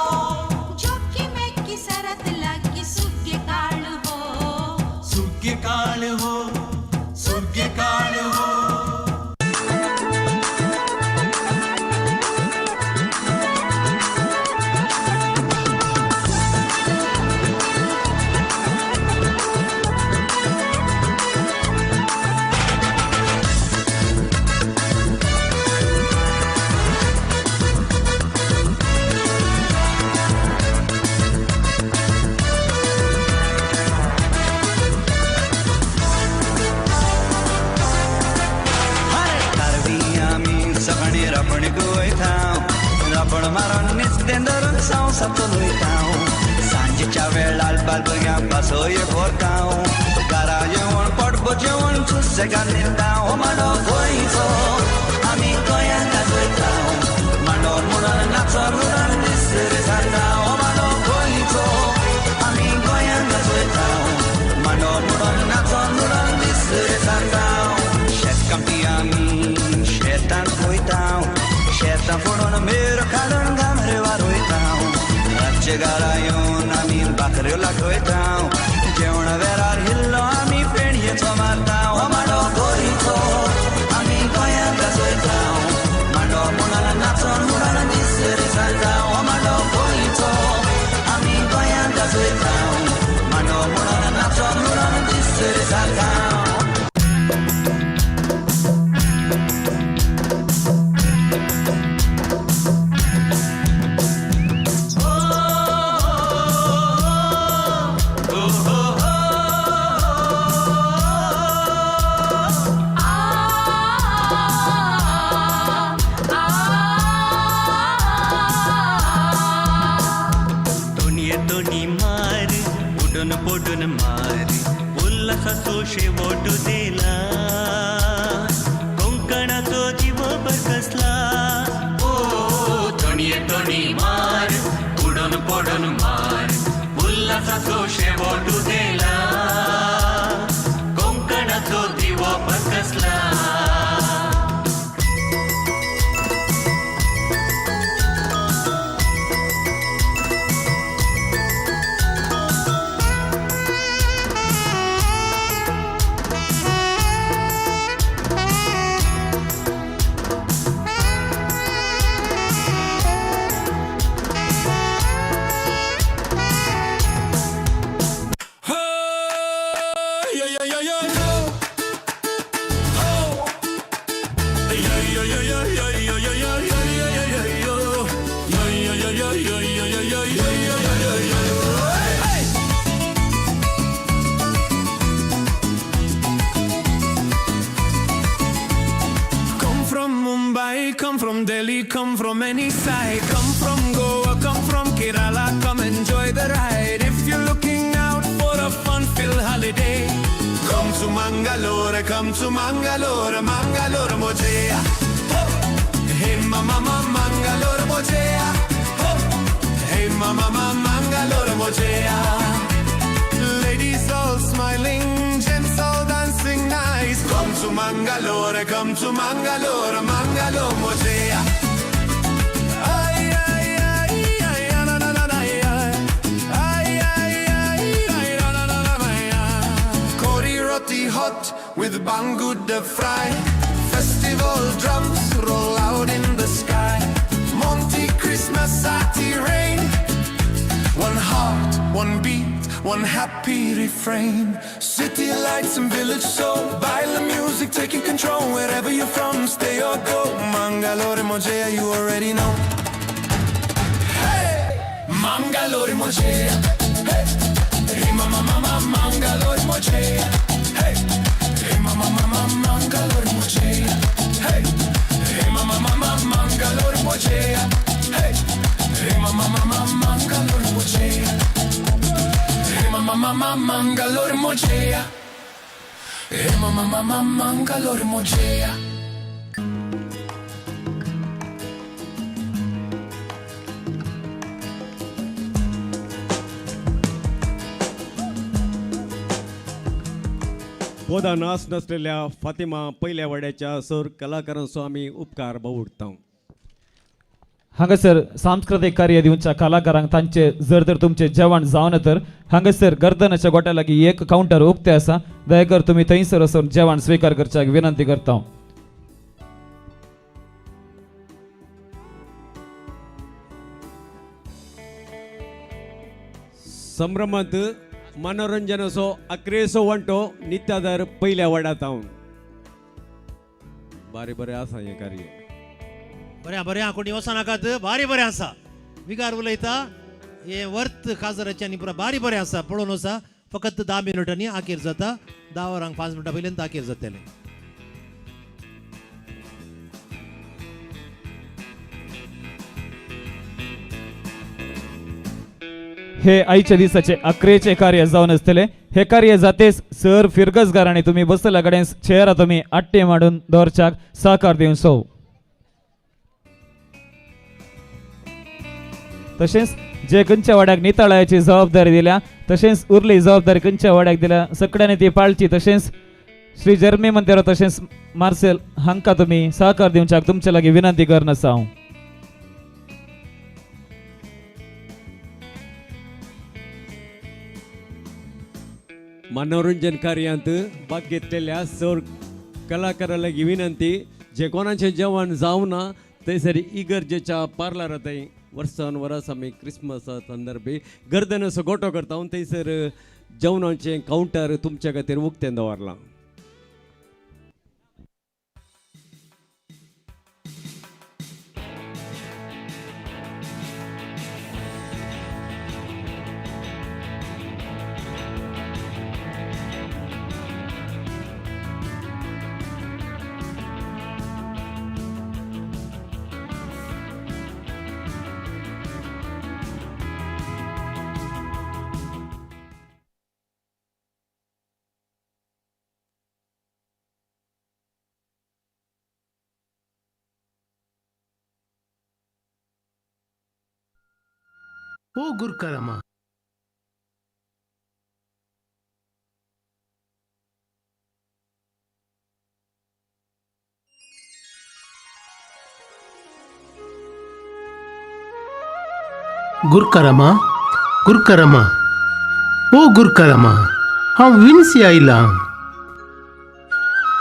S13: जोकी मेकी सरात लागी सुगे काळ हो
S7: सुके काळ हो सुके काळ हो रापण मारून निस्तें धरून संवसातून वयताव सांजेच्या वेळार बालभुरग्यांक बसोय व्हरताव घरा येवन पडबो जेवण सुसेगाद न्हिदताव मांडो गोंयचो आमी गोंयांत गाजयताव मांडो म्हणून नाचोन म्हणून दिसर जाताव मांडो गोंयचो आमी गोंयांत गाजयताव मांडो म्हणून नाचोन म्हणून दिसर जाताव शेतकामती आमी शेतांत वयताव शेतां फोडून मेरो काडून गामरे वारोयताव रातचे घरा येवन आमी भाकऱ्यो लाटयताव जेवण वेळार हिल्लो आमी फेणयेचो मारताव मांडो गोंयचो आमी गोंयांत गाजयताव मांडो म्हणून नाचोन म्हणून दिसर जाताव मांडो गोंयचो आमी गोंयांत गाजयताव मांडो म्हणून नाचोन म्हणून दिसर जाताव
S2: पोटून मार उल्हासाचो शेवट दिला कोंकणाचो जीव बरकसला
S4: ओ तोणये तोणी मार उडून पडून मार उल्हासाचो शेवट दिला कोंकणाचो जीव बरकसला
S2: Come from Delhi, come from any side, come from Goa, come from Kerala, come enjoy the ride. If you're looking out for a fun-filled holiday, come to Mangalore, Mangalore Mojaya. Hey mama, Mangalore Mojaya. Hey mama, Mangalore Mojaya. Ladies all smiling, gents all dancing nice. Come to Mangalore, Mangalore Mojaya. Ay, ay, ay, with Banggood de Frey. Festival drums roll out in the sky. Monty Christmas Arty rain. One heart, one beat, one happy refrain. City lights and village soul. Baila music taking control. Wherever you're from, stay or go. Mangalore Mojea, you already know. Hey! Mangalore Mojea. Hey! Hey mama mama Mangalore Mojea. Hey! Hey mama mama Mangalore Mojea. Hey! Hey mama mama Mangalore Mojea. Hey! Hey mama mama Mangalore Mojea. Hey mama mama Mangalore Mojea. Hey mama mama Mangalore Mojea.
S19: पोदा नास नसलेल्या फातिमा पहिल्या वड्याच्या सर कलाकारांचो आमी उपकार बावडटा.
S6: हांगासर सांस्कृतिक कार्य दिवच्या कलाकारांक तांचे जर तर तुमचे जेवण जावन तर हांगासर गर्दनाच्या गोट्या लागीं एक काउंटर उक्ते आसा. दयेकर तुमी थंयसर वचून जेवण स्वीकार करच्याक विनंती करता.
S19: संभ्रमांत मनोरंजनाचो 11सो वंटो नित्यादार पहिल्या वड्यात हांव. बरें आसा हें कार्य.
S12: बरें कोणी वचनाकात. बरें आसा. विगार उलयता हे वर्थ खासदाराचे आनी पुरा बरें आसा. पळोवन वचा. फकत 10 मिनटांनी आखेर जाता. 10 वरांक 5 मिनटां पयल्यान आखेर जातलें.
S6: हे आयच्या दिसाचे 11चे कार्य जावन आसतले. हे कार्य जातेस सर फिरगसगारांनी तुमी बसल्या कडेन चेअरा तुमी आट्टे मांडून दवरच्याक सहकार दिवचो. तशेंच जे खंयच्या वाड्याक नितळायाची जबाबदारी दिल्या तशेंच उरली जबाबदारी खंयच्या वाड्याक दिल्या सगळ्यांनी ती पाळची. तशेंच श्री जर्मी मंतेरो तशेंच मार्सेल हांकां तुमी सहकार दिवच्याक तुमचे लागीं विनंती करन आसा हांव.
S19: मनोरंजन कार्यांत भाग घेतलेल्या सर कलाकारां लागीं विनंती. जे कोणाचें जेवण जावना थंयसर इगर्जेच्या पार्लरांत वर्सान वरस आमी क्रिसमसा संदर्भी गर्दनाचो गोठो करता. थंयसर जेवणाचें काउंटर तुमच्या खातीर उक्तें दवरलां.
S18: ओ गुरकरमा गुरकरमा गुरकरमा ओ गुरकरमा हांव विन्सी आयला.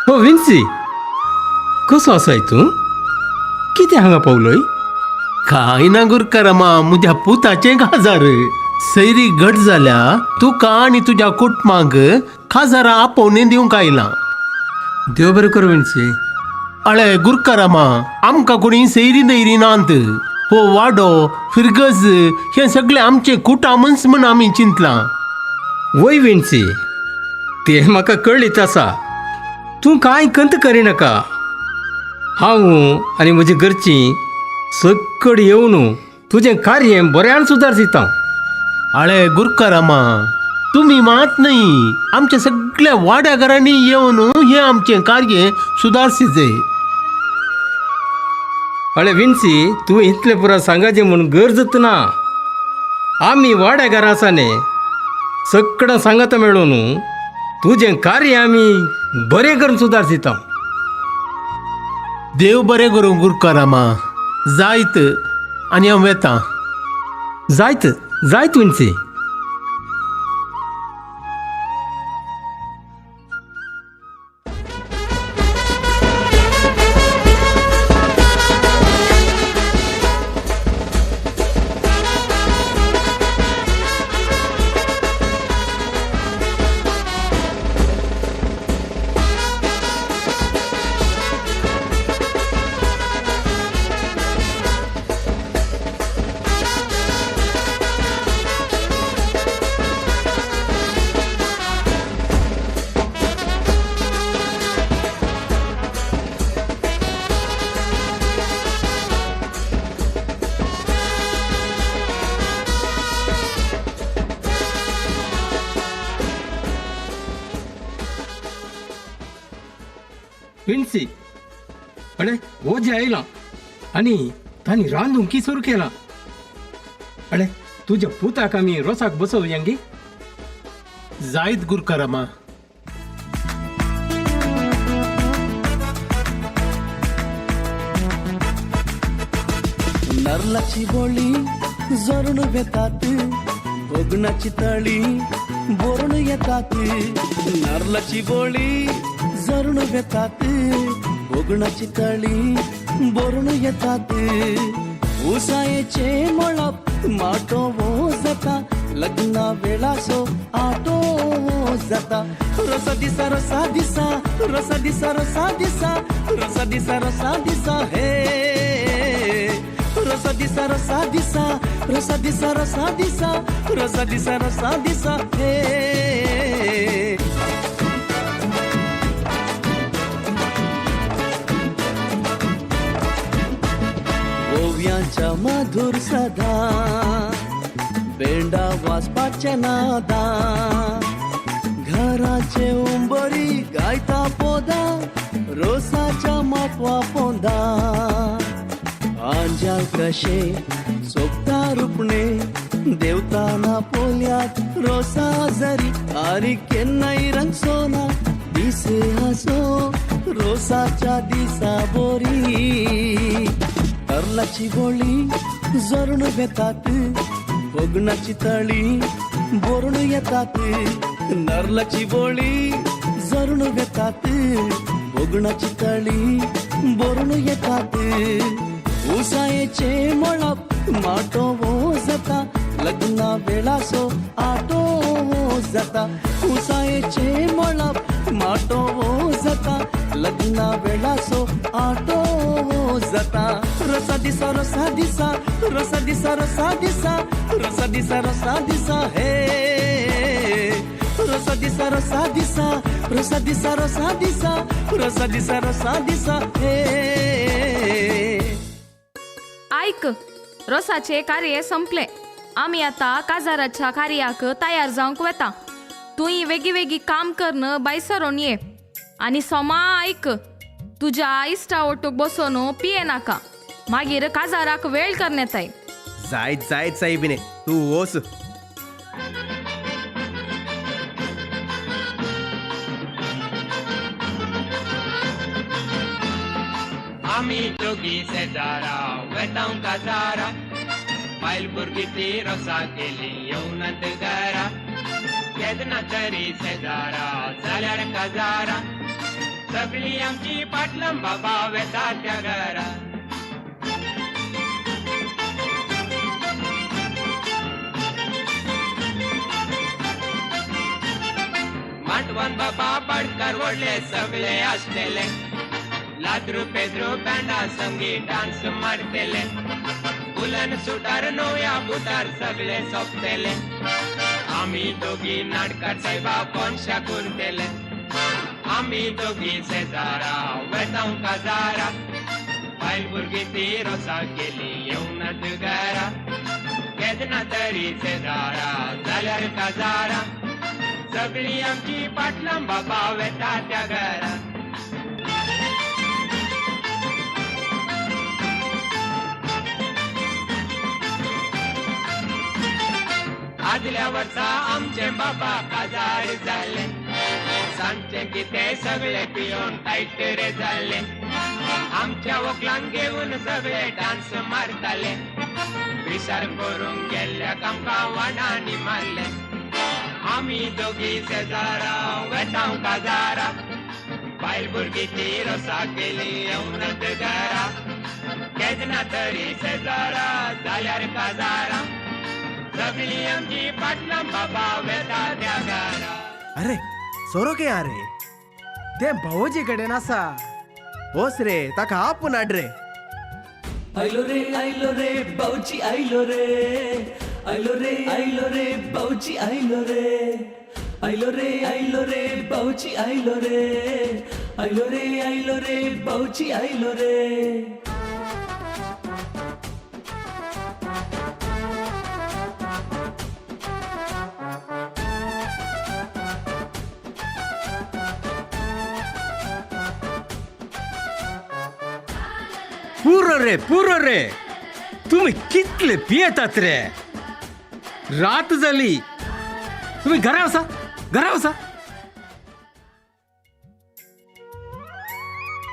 S21: हो विन्सी, कसो आसाय तूं? कितें हांगा पावलोय?
S18: काय ना गुरकरमा, म्हज्या पुताचें काजार. सैरी घट जाल्या तुका आनी तुज्या कुटुंबाक खाजारां आपोवनी दिवंक आयलां.
S21: देव बरें करूं विन्सी.
S18: अळे गुरकरमा, आमकां कोणी सैरी दैरी नात. हो वाडो फिरगज हे सगळे आमचे कुटामन्स म्हण आमी चिंतलां.
S21: वय विन्सी, तें म्हाका कळीत आसा. तूं कांय कंत करिनाका. हांव आनी म्हजी घरचीं सकड येवन तुजें कार्य बऱ्यान सुदारता.
S18: अळे गुरकरमा, तुम्ही मात नाही, आमच्या सगळ्या वाड्याघरांनी येवन हे आमचे कार्य सुदारचे.
S21: अळे विन्सी, तूं इतलें पुरा सांगाचें म्हूण गरजत ना. आमी वाड्याघरा आसाने सगळ्यां सांगाता मेळून तुजें कार्य आमी बरें करून सुदारता.
S18: देव बरें करूं गुरकरमा. जायत आनी हांव येता.
S21: जायत जायत विन्सी. विणसी अरे ओजे आयला आणि तांणी रांदूंक सुरू केला अरे तुझ्या पुताक आमी रोसाक बसोवयांगी
S18: जायत गुरकारामा
S17: नरलाची बोळी जोरून येतात भोगणाची तळी बोरून येतात नरलाची बोळी जोरून येतात भोगणाची तळी बोरून येतात उसायेचे मळप माटो वो जाता लग्ना वेळासो आटो वो जाता रसा दिसा रसा दिसा रसा दिसा रसा दिसा रसा दिसा रसा दिसा हे रसा दिसा रसा दिसा रसा दिसा रसा दिसा रसा दिसा रसा दिसा हे ओव्यांच्या मधुर सदा बेंडा वाजपाच्या नादा घराचे उंबरी गायता पोदा रोसाच्या माटवा पोंदा आंजाल कशे सोपता रुपणे देवताना पोल्यात रोसा जरी आरी केन्नाई रंग सोना दिसे हसो रोसाच्या दिसा बोरी तरलाची बोळी जोरून येतात भोगणाची तळी बोरून येतात नरलाची बोळी जोरून येतात भोगणाची तळी बोरून येतात उसायेचे मळप माटो वो जाता लग्ना वेळासो आटो वो जाता उसायेचे मळप माटो वो जाता लग्ना वेळासो आटो वो जाता रसा दिसा रसा दिसा रसा दिसा रसा दिसा रसा दिसा रसा दिसा हे रसा दिसा रसा दिसा रसा दिसा रसा दिसा रसा दिसा रसा दिसा हे
S15: ऐक रोसाचे कार्य संपले आम्ही आता काजाराच्या कार्याक तयार जावंक वेता तूं वेगी वेगी काम करणं बायसरून ये आणि सोमा ऐक तुझ्या इश्टा ओटूक बसोन पिये नाका मागीर काजाराक वेळ करण्यात आहे
S1: जायत जायत साहेबिने तू वस
S9: आम्ही दोघी शेजारा वेताव काजारा बायल भुरगी ती रोसा केली येवनात घरा केदना तरी शेजारा जाल्यार काजारा सगळी आमची पाटलम बाबा वेता त्या घरा माटवान बाबा बडकर व्हडले सगळे आसलेले लाद्रू पेद्रू बँडा संगी डान्स मारतेले उलन सुटार नोया बुटार सगळे सोपतेले आम्ही दोघी नाटकात साहेबा कोणशा करतेले आम्ही दोघी शेजारा वेताव काजारा बायल भुरगी ती रोसा केली येवनात घरा केदना तरी शेजारा जाल्यार काजारा सगळी आमची पाटलम बाबा वेता त्या घरा आदल्या वर्सा आमचे बाबा काजार झाले सांचे किते सगळे पिऊन टाईट रे झाले आमच्या वकलांक घेऊन सगळे डान्स मारताले विचार करून गेल्या आमकां वाडांनी मारले आम्ही दोघी शेजारा वेताव काजारा बायल भुरगी ती रोसा केली येवनात घरा केदना तरी शेजारा जाल्यार काजारा सगळी आमची पाटलम बाबा वेता त्या घरा
S1: अरे सोरो के अरे ते भाऊजी कडेन आसा होस रे ताका आपून हाड रे
S4: आयलो रे भाऊजी आयलो रे भाऊजी आयलो रे भाऊजी आयलो रे भाऊजी आयलो रे
S21: पुरो रे तुम्ही कितले पियेतात रे रात झाली तुम्ही घरा वसा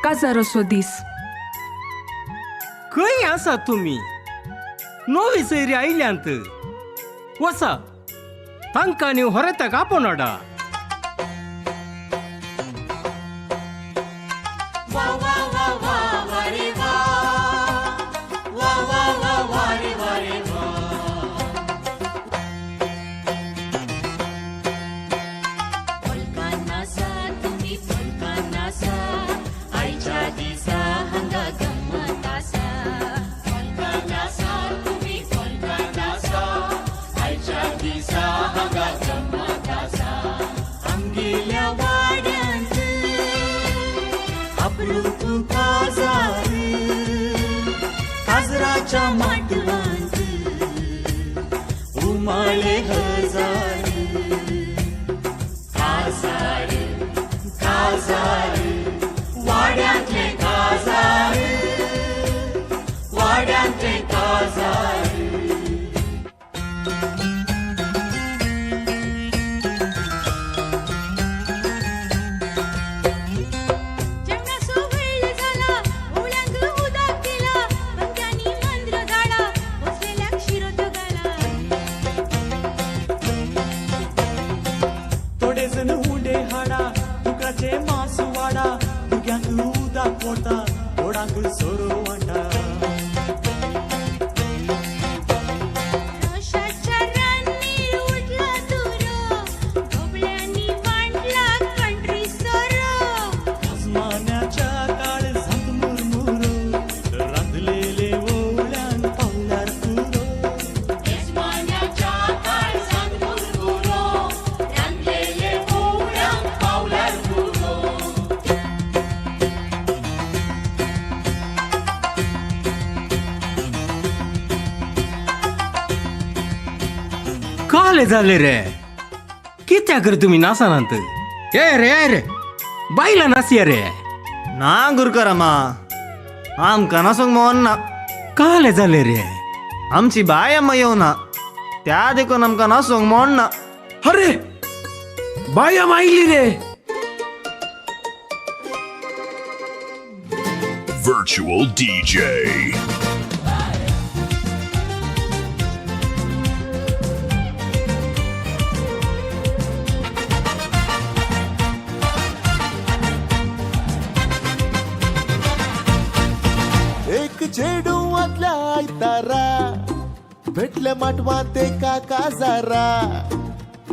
S3: काजारोसो दीस
S21: खंय आसा तुम्ही नवी सैरी आयल्यांत वसा तांकां न्यू ಹೊರತಾಗ ಆಪೋನೋಡ
S13: काजराच्या माटवांत उमाळे हजार काजार काजार वाड्यांतले काजार वाड्यांतले काजार
S21: काले झाले रे कित्याक रे तुम्ही नासानांत ए रे बायला नासिया रे
S8: ना गुरुकरामा आमकां नासूंक मोन ना
S21: काले झाले रे
S8: आमची बाय अम्मा येवना त्या देखून आमकां नासूंक मोन ना
S21: अरे बाया मायली रे
S16: Virtual DJ.
S23: एक चेडू आदल्या आयतारा भेटले माटवांत एका काजारा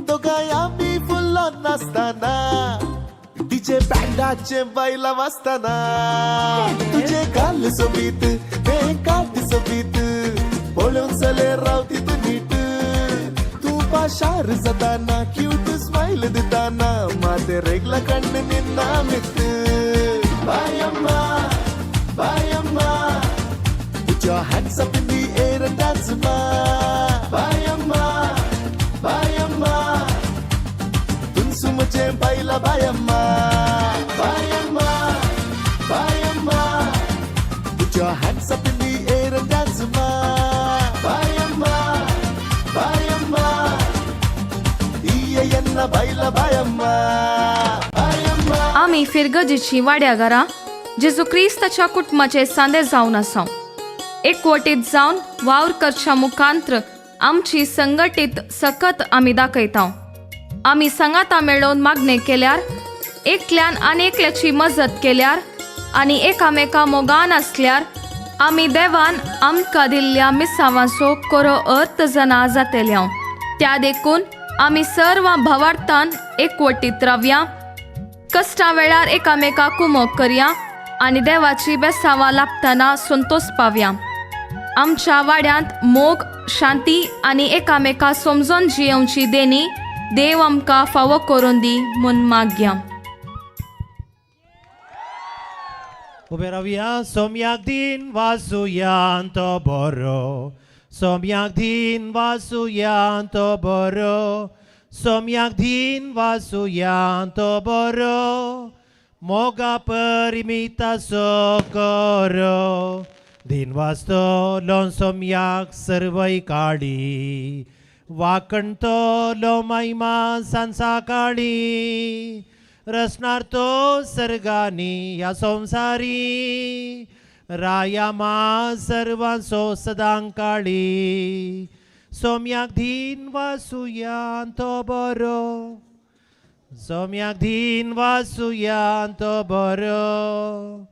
S23: दोगांय आमी फुल्लो नासतना डीजे बँडाचे बायला वाजताना तुझे गाल सोबीत ते काट सोबीत पळून चले रावती तू नीट तू पाशार जाताना क्यूट स्माइल दिताना माते रेगला कण्ण निन्ना मित बायम्मा बायम्मा put your hands up in the air and dance ma बायम्मा बायम्मा तुमचे बायला बायम्मा बायम्मा बायम्मा put your hands up in the air and dance ma बायम्मा बायम्मा इयेन्ना बायला बायम्मा बायम्मा
S15: आमी फिरगजीची वाड्या घरा जेजू क्रिस्ताच्या कुटुंबाचे सांदे जावन आसा एकवटीत जावन वावर करच्या मुखांत्र आमची संघटीत सकत आमी दाखयता आमी संगाता मेळोवन मागणे केल्यार एकल्यान आनी एकल्याची मजत केल्यार आनी एकामेका मोगान आसल्यार आमी देवान आमकां दिल्ल्या मिसावांचो खरो अर्थ जना जातल्या त्या देखून आमी सर्व भावार्थान एकवटीत रावया कश्टा वेळार एकामेका कुमोग करया आनी देवाची बेसावां लाभतना संतोष पावया आमच्या वाड्यांत मोग शांती आनी एकामेका समजून जियोवची देणी देव आमकां फावो करून दी म्हूण मागया
S12: उबे रावया सोम्याक दिन वासुयान तो बरो सोम्याक दिन वासुयान तो बरो सोम्याक दिन वासुयान तो बरो मोगा परिमिता सोकोरो दिन वाजतो लोणसोम्याक सर्वय काळी वाकणतो लो मायमा सांसा काळी रचणार तो सर्गानी ह्या संसारी रायामा सर्वांचो सदां काळी सोम्याक धीन वासुयान तो बरो सोम्याक धीन वासुयान तो बरो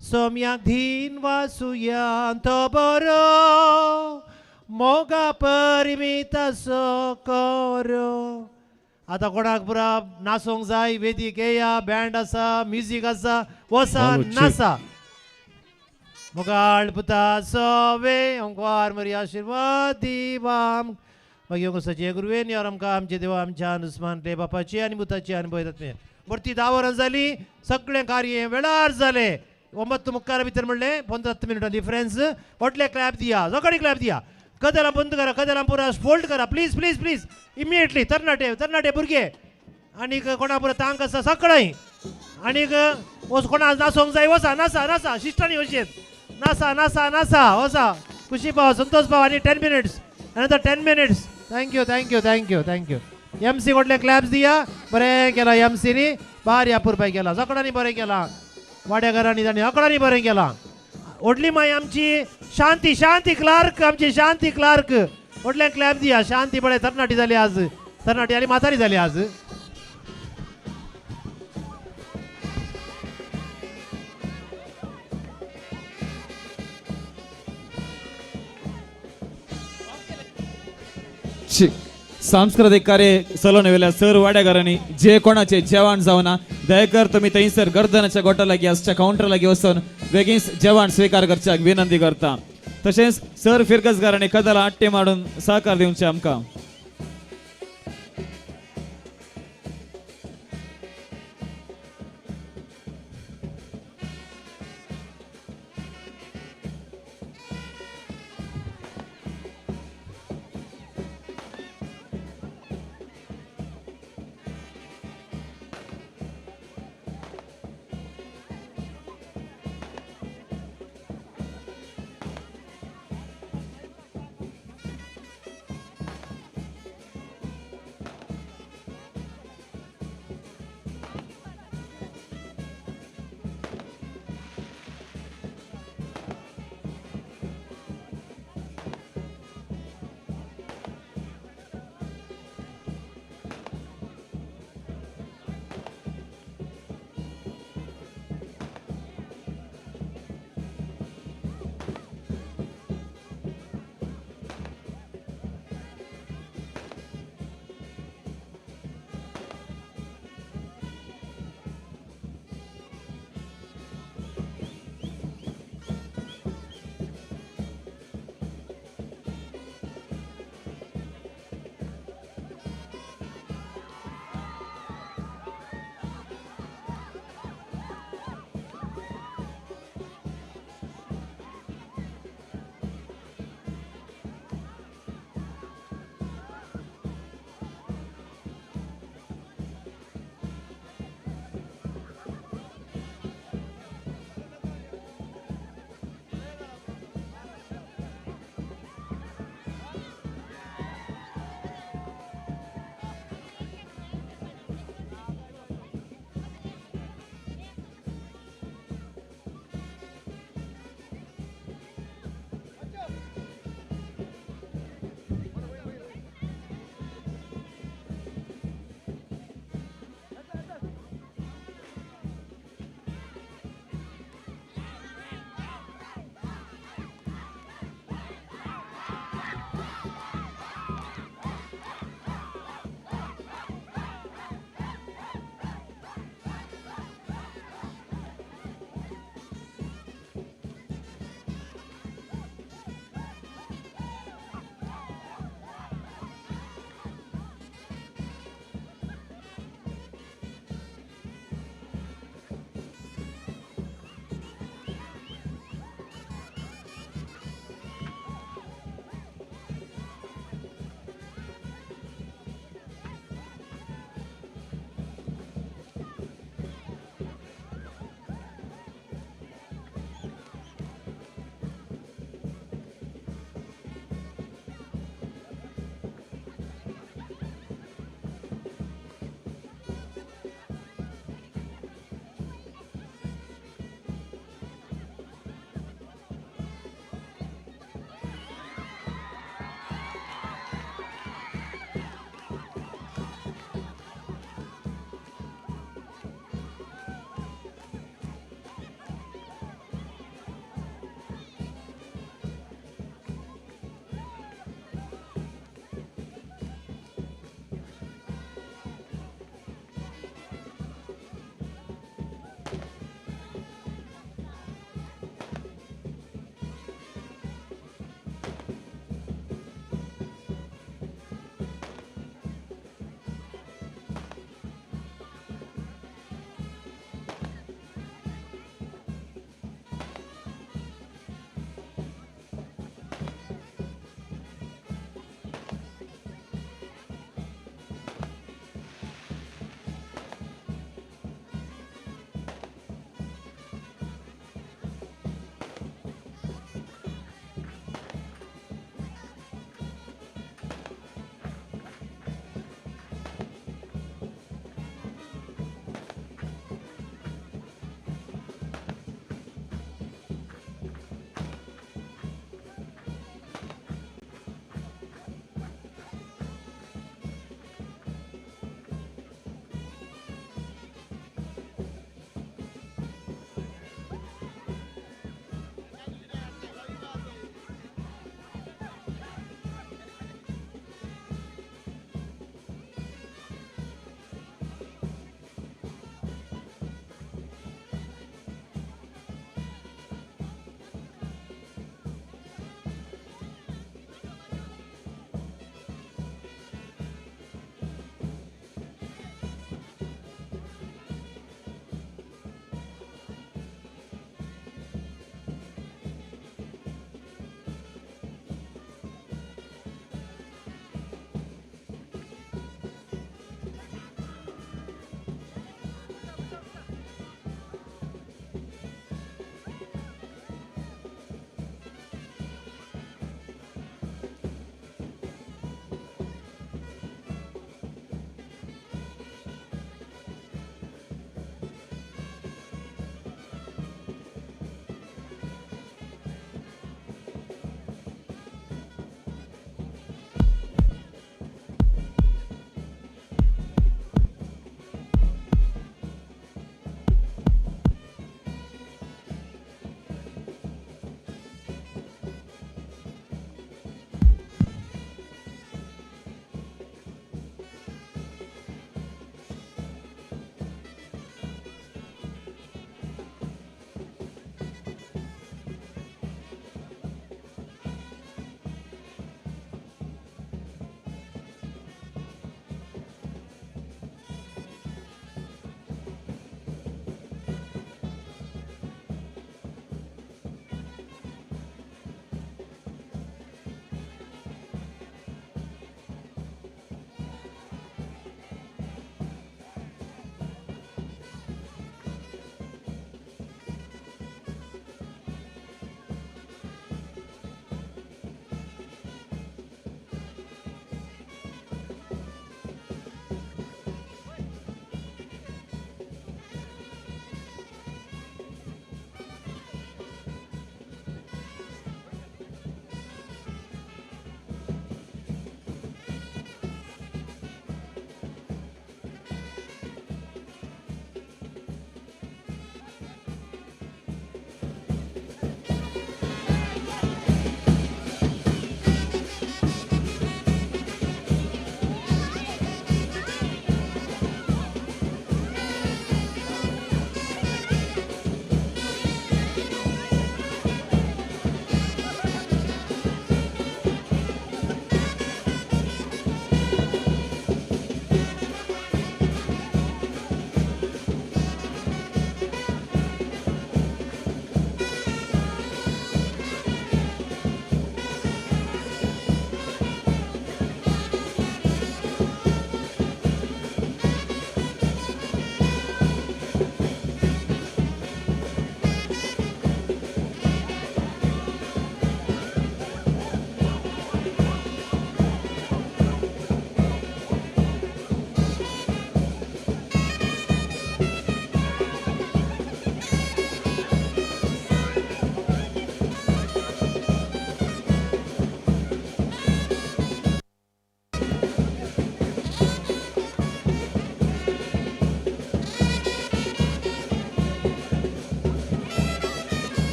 S12: सोम्याक धीन वासुयान तो बरो मोगा परिमिताचो करो. आता कोणाक पुरा नाचोंक जाय वेदीक येया बँड आसा म्युजीक आसा वसा नाचा मोगाळ पुता सोवे ओंकार मरी आशीर्वाद दिवाम मागीर सचे गुरुवेन यार आमकां आमचे देवा आमच्या अनुस्मान ते बापाची आनी मुताची अनुभव येतात परती 10 वरां जाली सगळें कार्य वेळार जालें 9 मुक्कारा भितर म्हणलें 15 मिनटां डिफरन्स व्हडले क्लॅप दिया सकाळी क्लॅप दिया कदेलां बंद करा कदेलां पुरा फोल्ड करा प्लीज प्लीज प्लीज इमिडिएटली तरणाटे भुरगे आनीक कोणा पुरा तांक आसा सकाळी आनीक कोणा नाचोंक जाय वसा नाचा नाचा शिश्टांनी वचेत नाचा नाचा नाचा वसा खुशी पाव संतोष पाव आनी 10 minutes another 10 minutes thank you thank you thank you thank you MC व्हडले क्लॅप्स दिया बरें केलां MCनी भार या पुरपाय केला सकाळांनी बरें केलां वाड्याकारांनी तांणी अकरांनी बरें केलां व्हडली माय आमची शांती शांती क्लार्क आमची शांती क्लार्क व्हडले क्लॅप दिया शांती बरें तरणाटी जाली आज तरणाटी आनी म्हातारी जाली आज.
S6: सांस्कृतिक कार्य चलोवन येयल्या सर वाड्याकारांनी जे कोणाचे जेवण जावना दयकर तुमी थंयसर गर्दनाच्या गोठा लागीं आसच्या कावंटर लागीं वचून बेगीन जेवण स्वीकार करच्याक विनंती करता. तशेंच सर फिरगजकारांनी कदला आट्टे मारून सहकार दिवचे आमकां.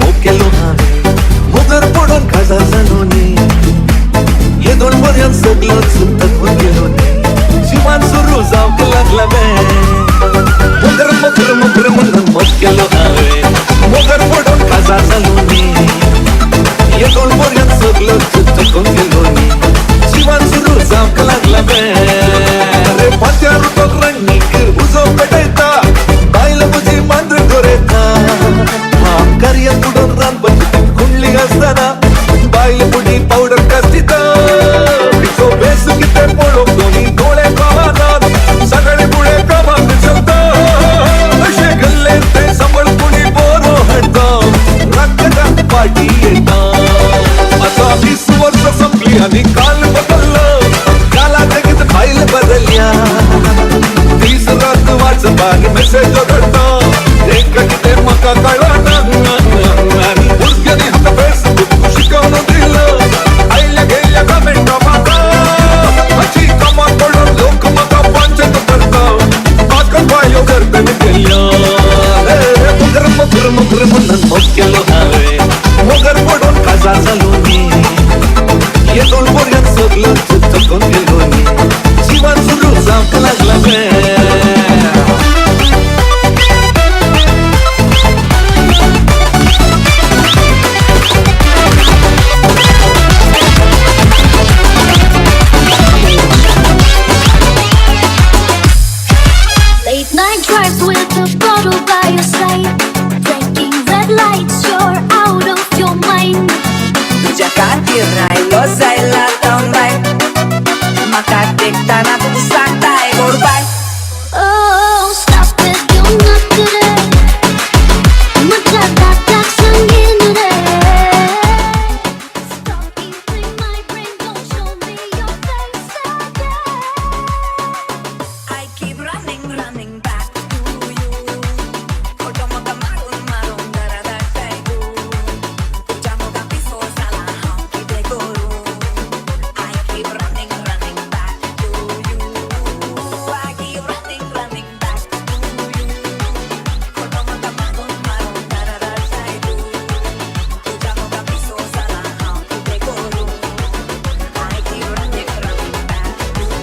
S2: मोग केलो हांवें मोगर पडून काजार जालो न्ही येदोळ पर्यंत सगळो थकून गेलो न्ही जिवान सुरू जावंक लागला मोगर मोगर मोगर म्हणून मोग केलो हांवें मोगर पडून काजार जालो न्ही येदोळ पर्यंत सगळो थकून गेलो न्ही जिवान सुरू जावंक लागला रे पात्या रुतोक रंगीक उजो पेटयता बायल म्हजी मांद्र गोरेता कार्य बुडोन रानबंद कुंडली आसतना बायल बुडी पावडर कास्तिता तिचो बेस कितें पळोवंक दोनी दोळे पावानात सगळे बुळे कामाक चलता अशें गेल्ले ते सांबाळ कुणी बरो हाडटा राखता पार्टी येता आतां 20 वर्सां संपली आनी काल बदल्लो काला तेगीत फायल बदलल्या दीस रात वाचपाक मेसेज घडटा तेंका कितें म्हाका कळना आनी भुरग्यांनी हाका फेसबूक शिकोवन दिलो आयल्या गेल्या कमेंटा म्हाका हाची कामां पडून लोक म्हाका पंचायत करता म्हाका बायो करतन गेल्या मोगर मोगर मोगर म्हणून मोग केलो हांवें मोगर पडून काजार जालो न्ही येदोळ पर्यंत सगळो थकून गेलो न्ही जिवान सुरू जावंक लागला
S13: Late night drives with a bottle by your side, drinking red lights, you're out of your mind.
S3: तुझ्या खातीर रायलो जायला तंबाय म्हाका देखताना तूं सांगताय गोडबाय
S13: Oh, stop it, you're not today. म्हज्या दांताक सांगीन रे. Stop eating my brain, don't show me your face again.
S3: I keep running, running back to you. खोटं मोठं मारून मारून दरादरताय तूं तुझ्या मोगा पिसो जाला हांव कितें करूं I keep running, running back to you. I keep running, running back to you. खोटं मोठं मारून मारून दरादरताय तूं तुझ्या मोगा पिसो जाला हांव कितें करूं I keep running, running back to you.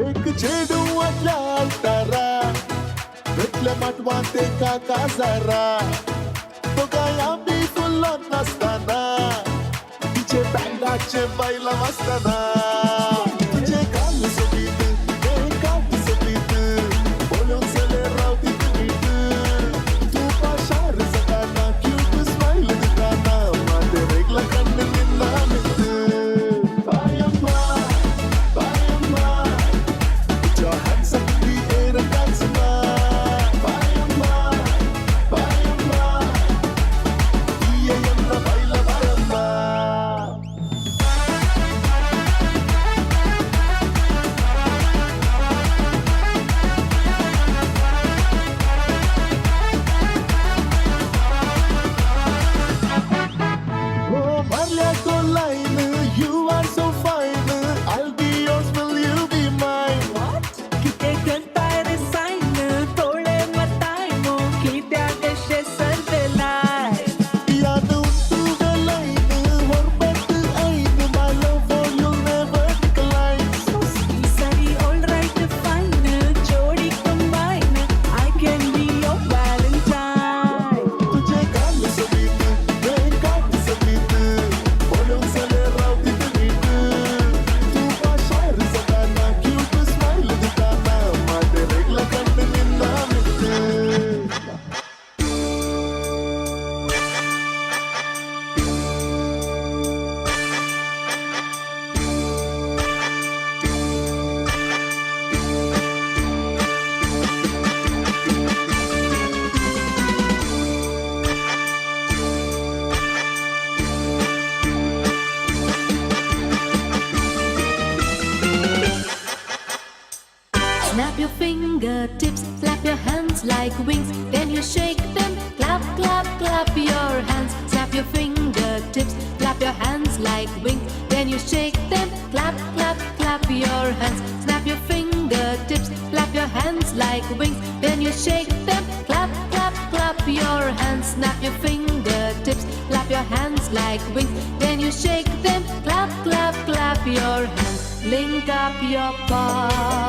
S23: एक चेडू आदल्या आल्तारा वेतल्या माटवांत एका काजारा तो गाया बी फुल्लो नासतना तिचे बँडाचे बायला वाजतना तुझे काल सोबीत हे काल सोबीत बोलून चले रावती नीट तू पाशार जाताना क्यूट स्माइल दिताना माते रेगला कन्न निन्ना मित बायम्मा बायम्मा Put your hands up in the air and dance now. Bayamma, bayamma, iyayamma, baila bayamma.
S13: Snap your fingertips, clap your hands like wings. Then you shake them, clap, clap, clap your hands. Snap your fingertips, clap your hands like wings. Then you shake them, clap, clap, clap your hands. Snap your fingertips, clap your hands like wings. Then you shake them, clap, clap, clap your hands. Snap your fingertips, clap your hands like wings. Then you shake them, clap, clap, clap your hands. Link up your paws.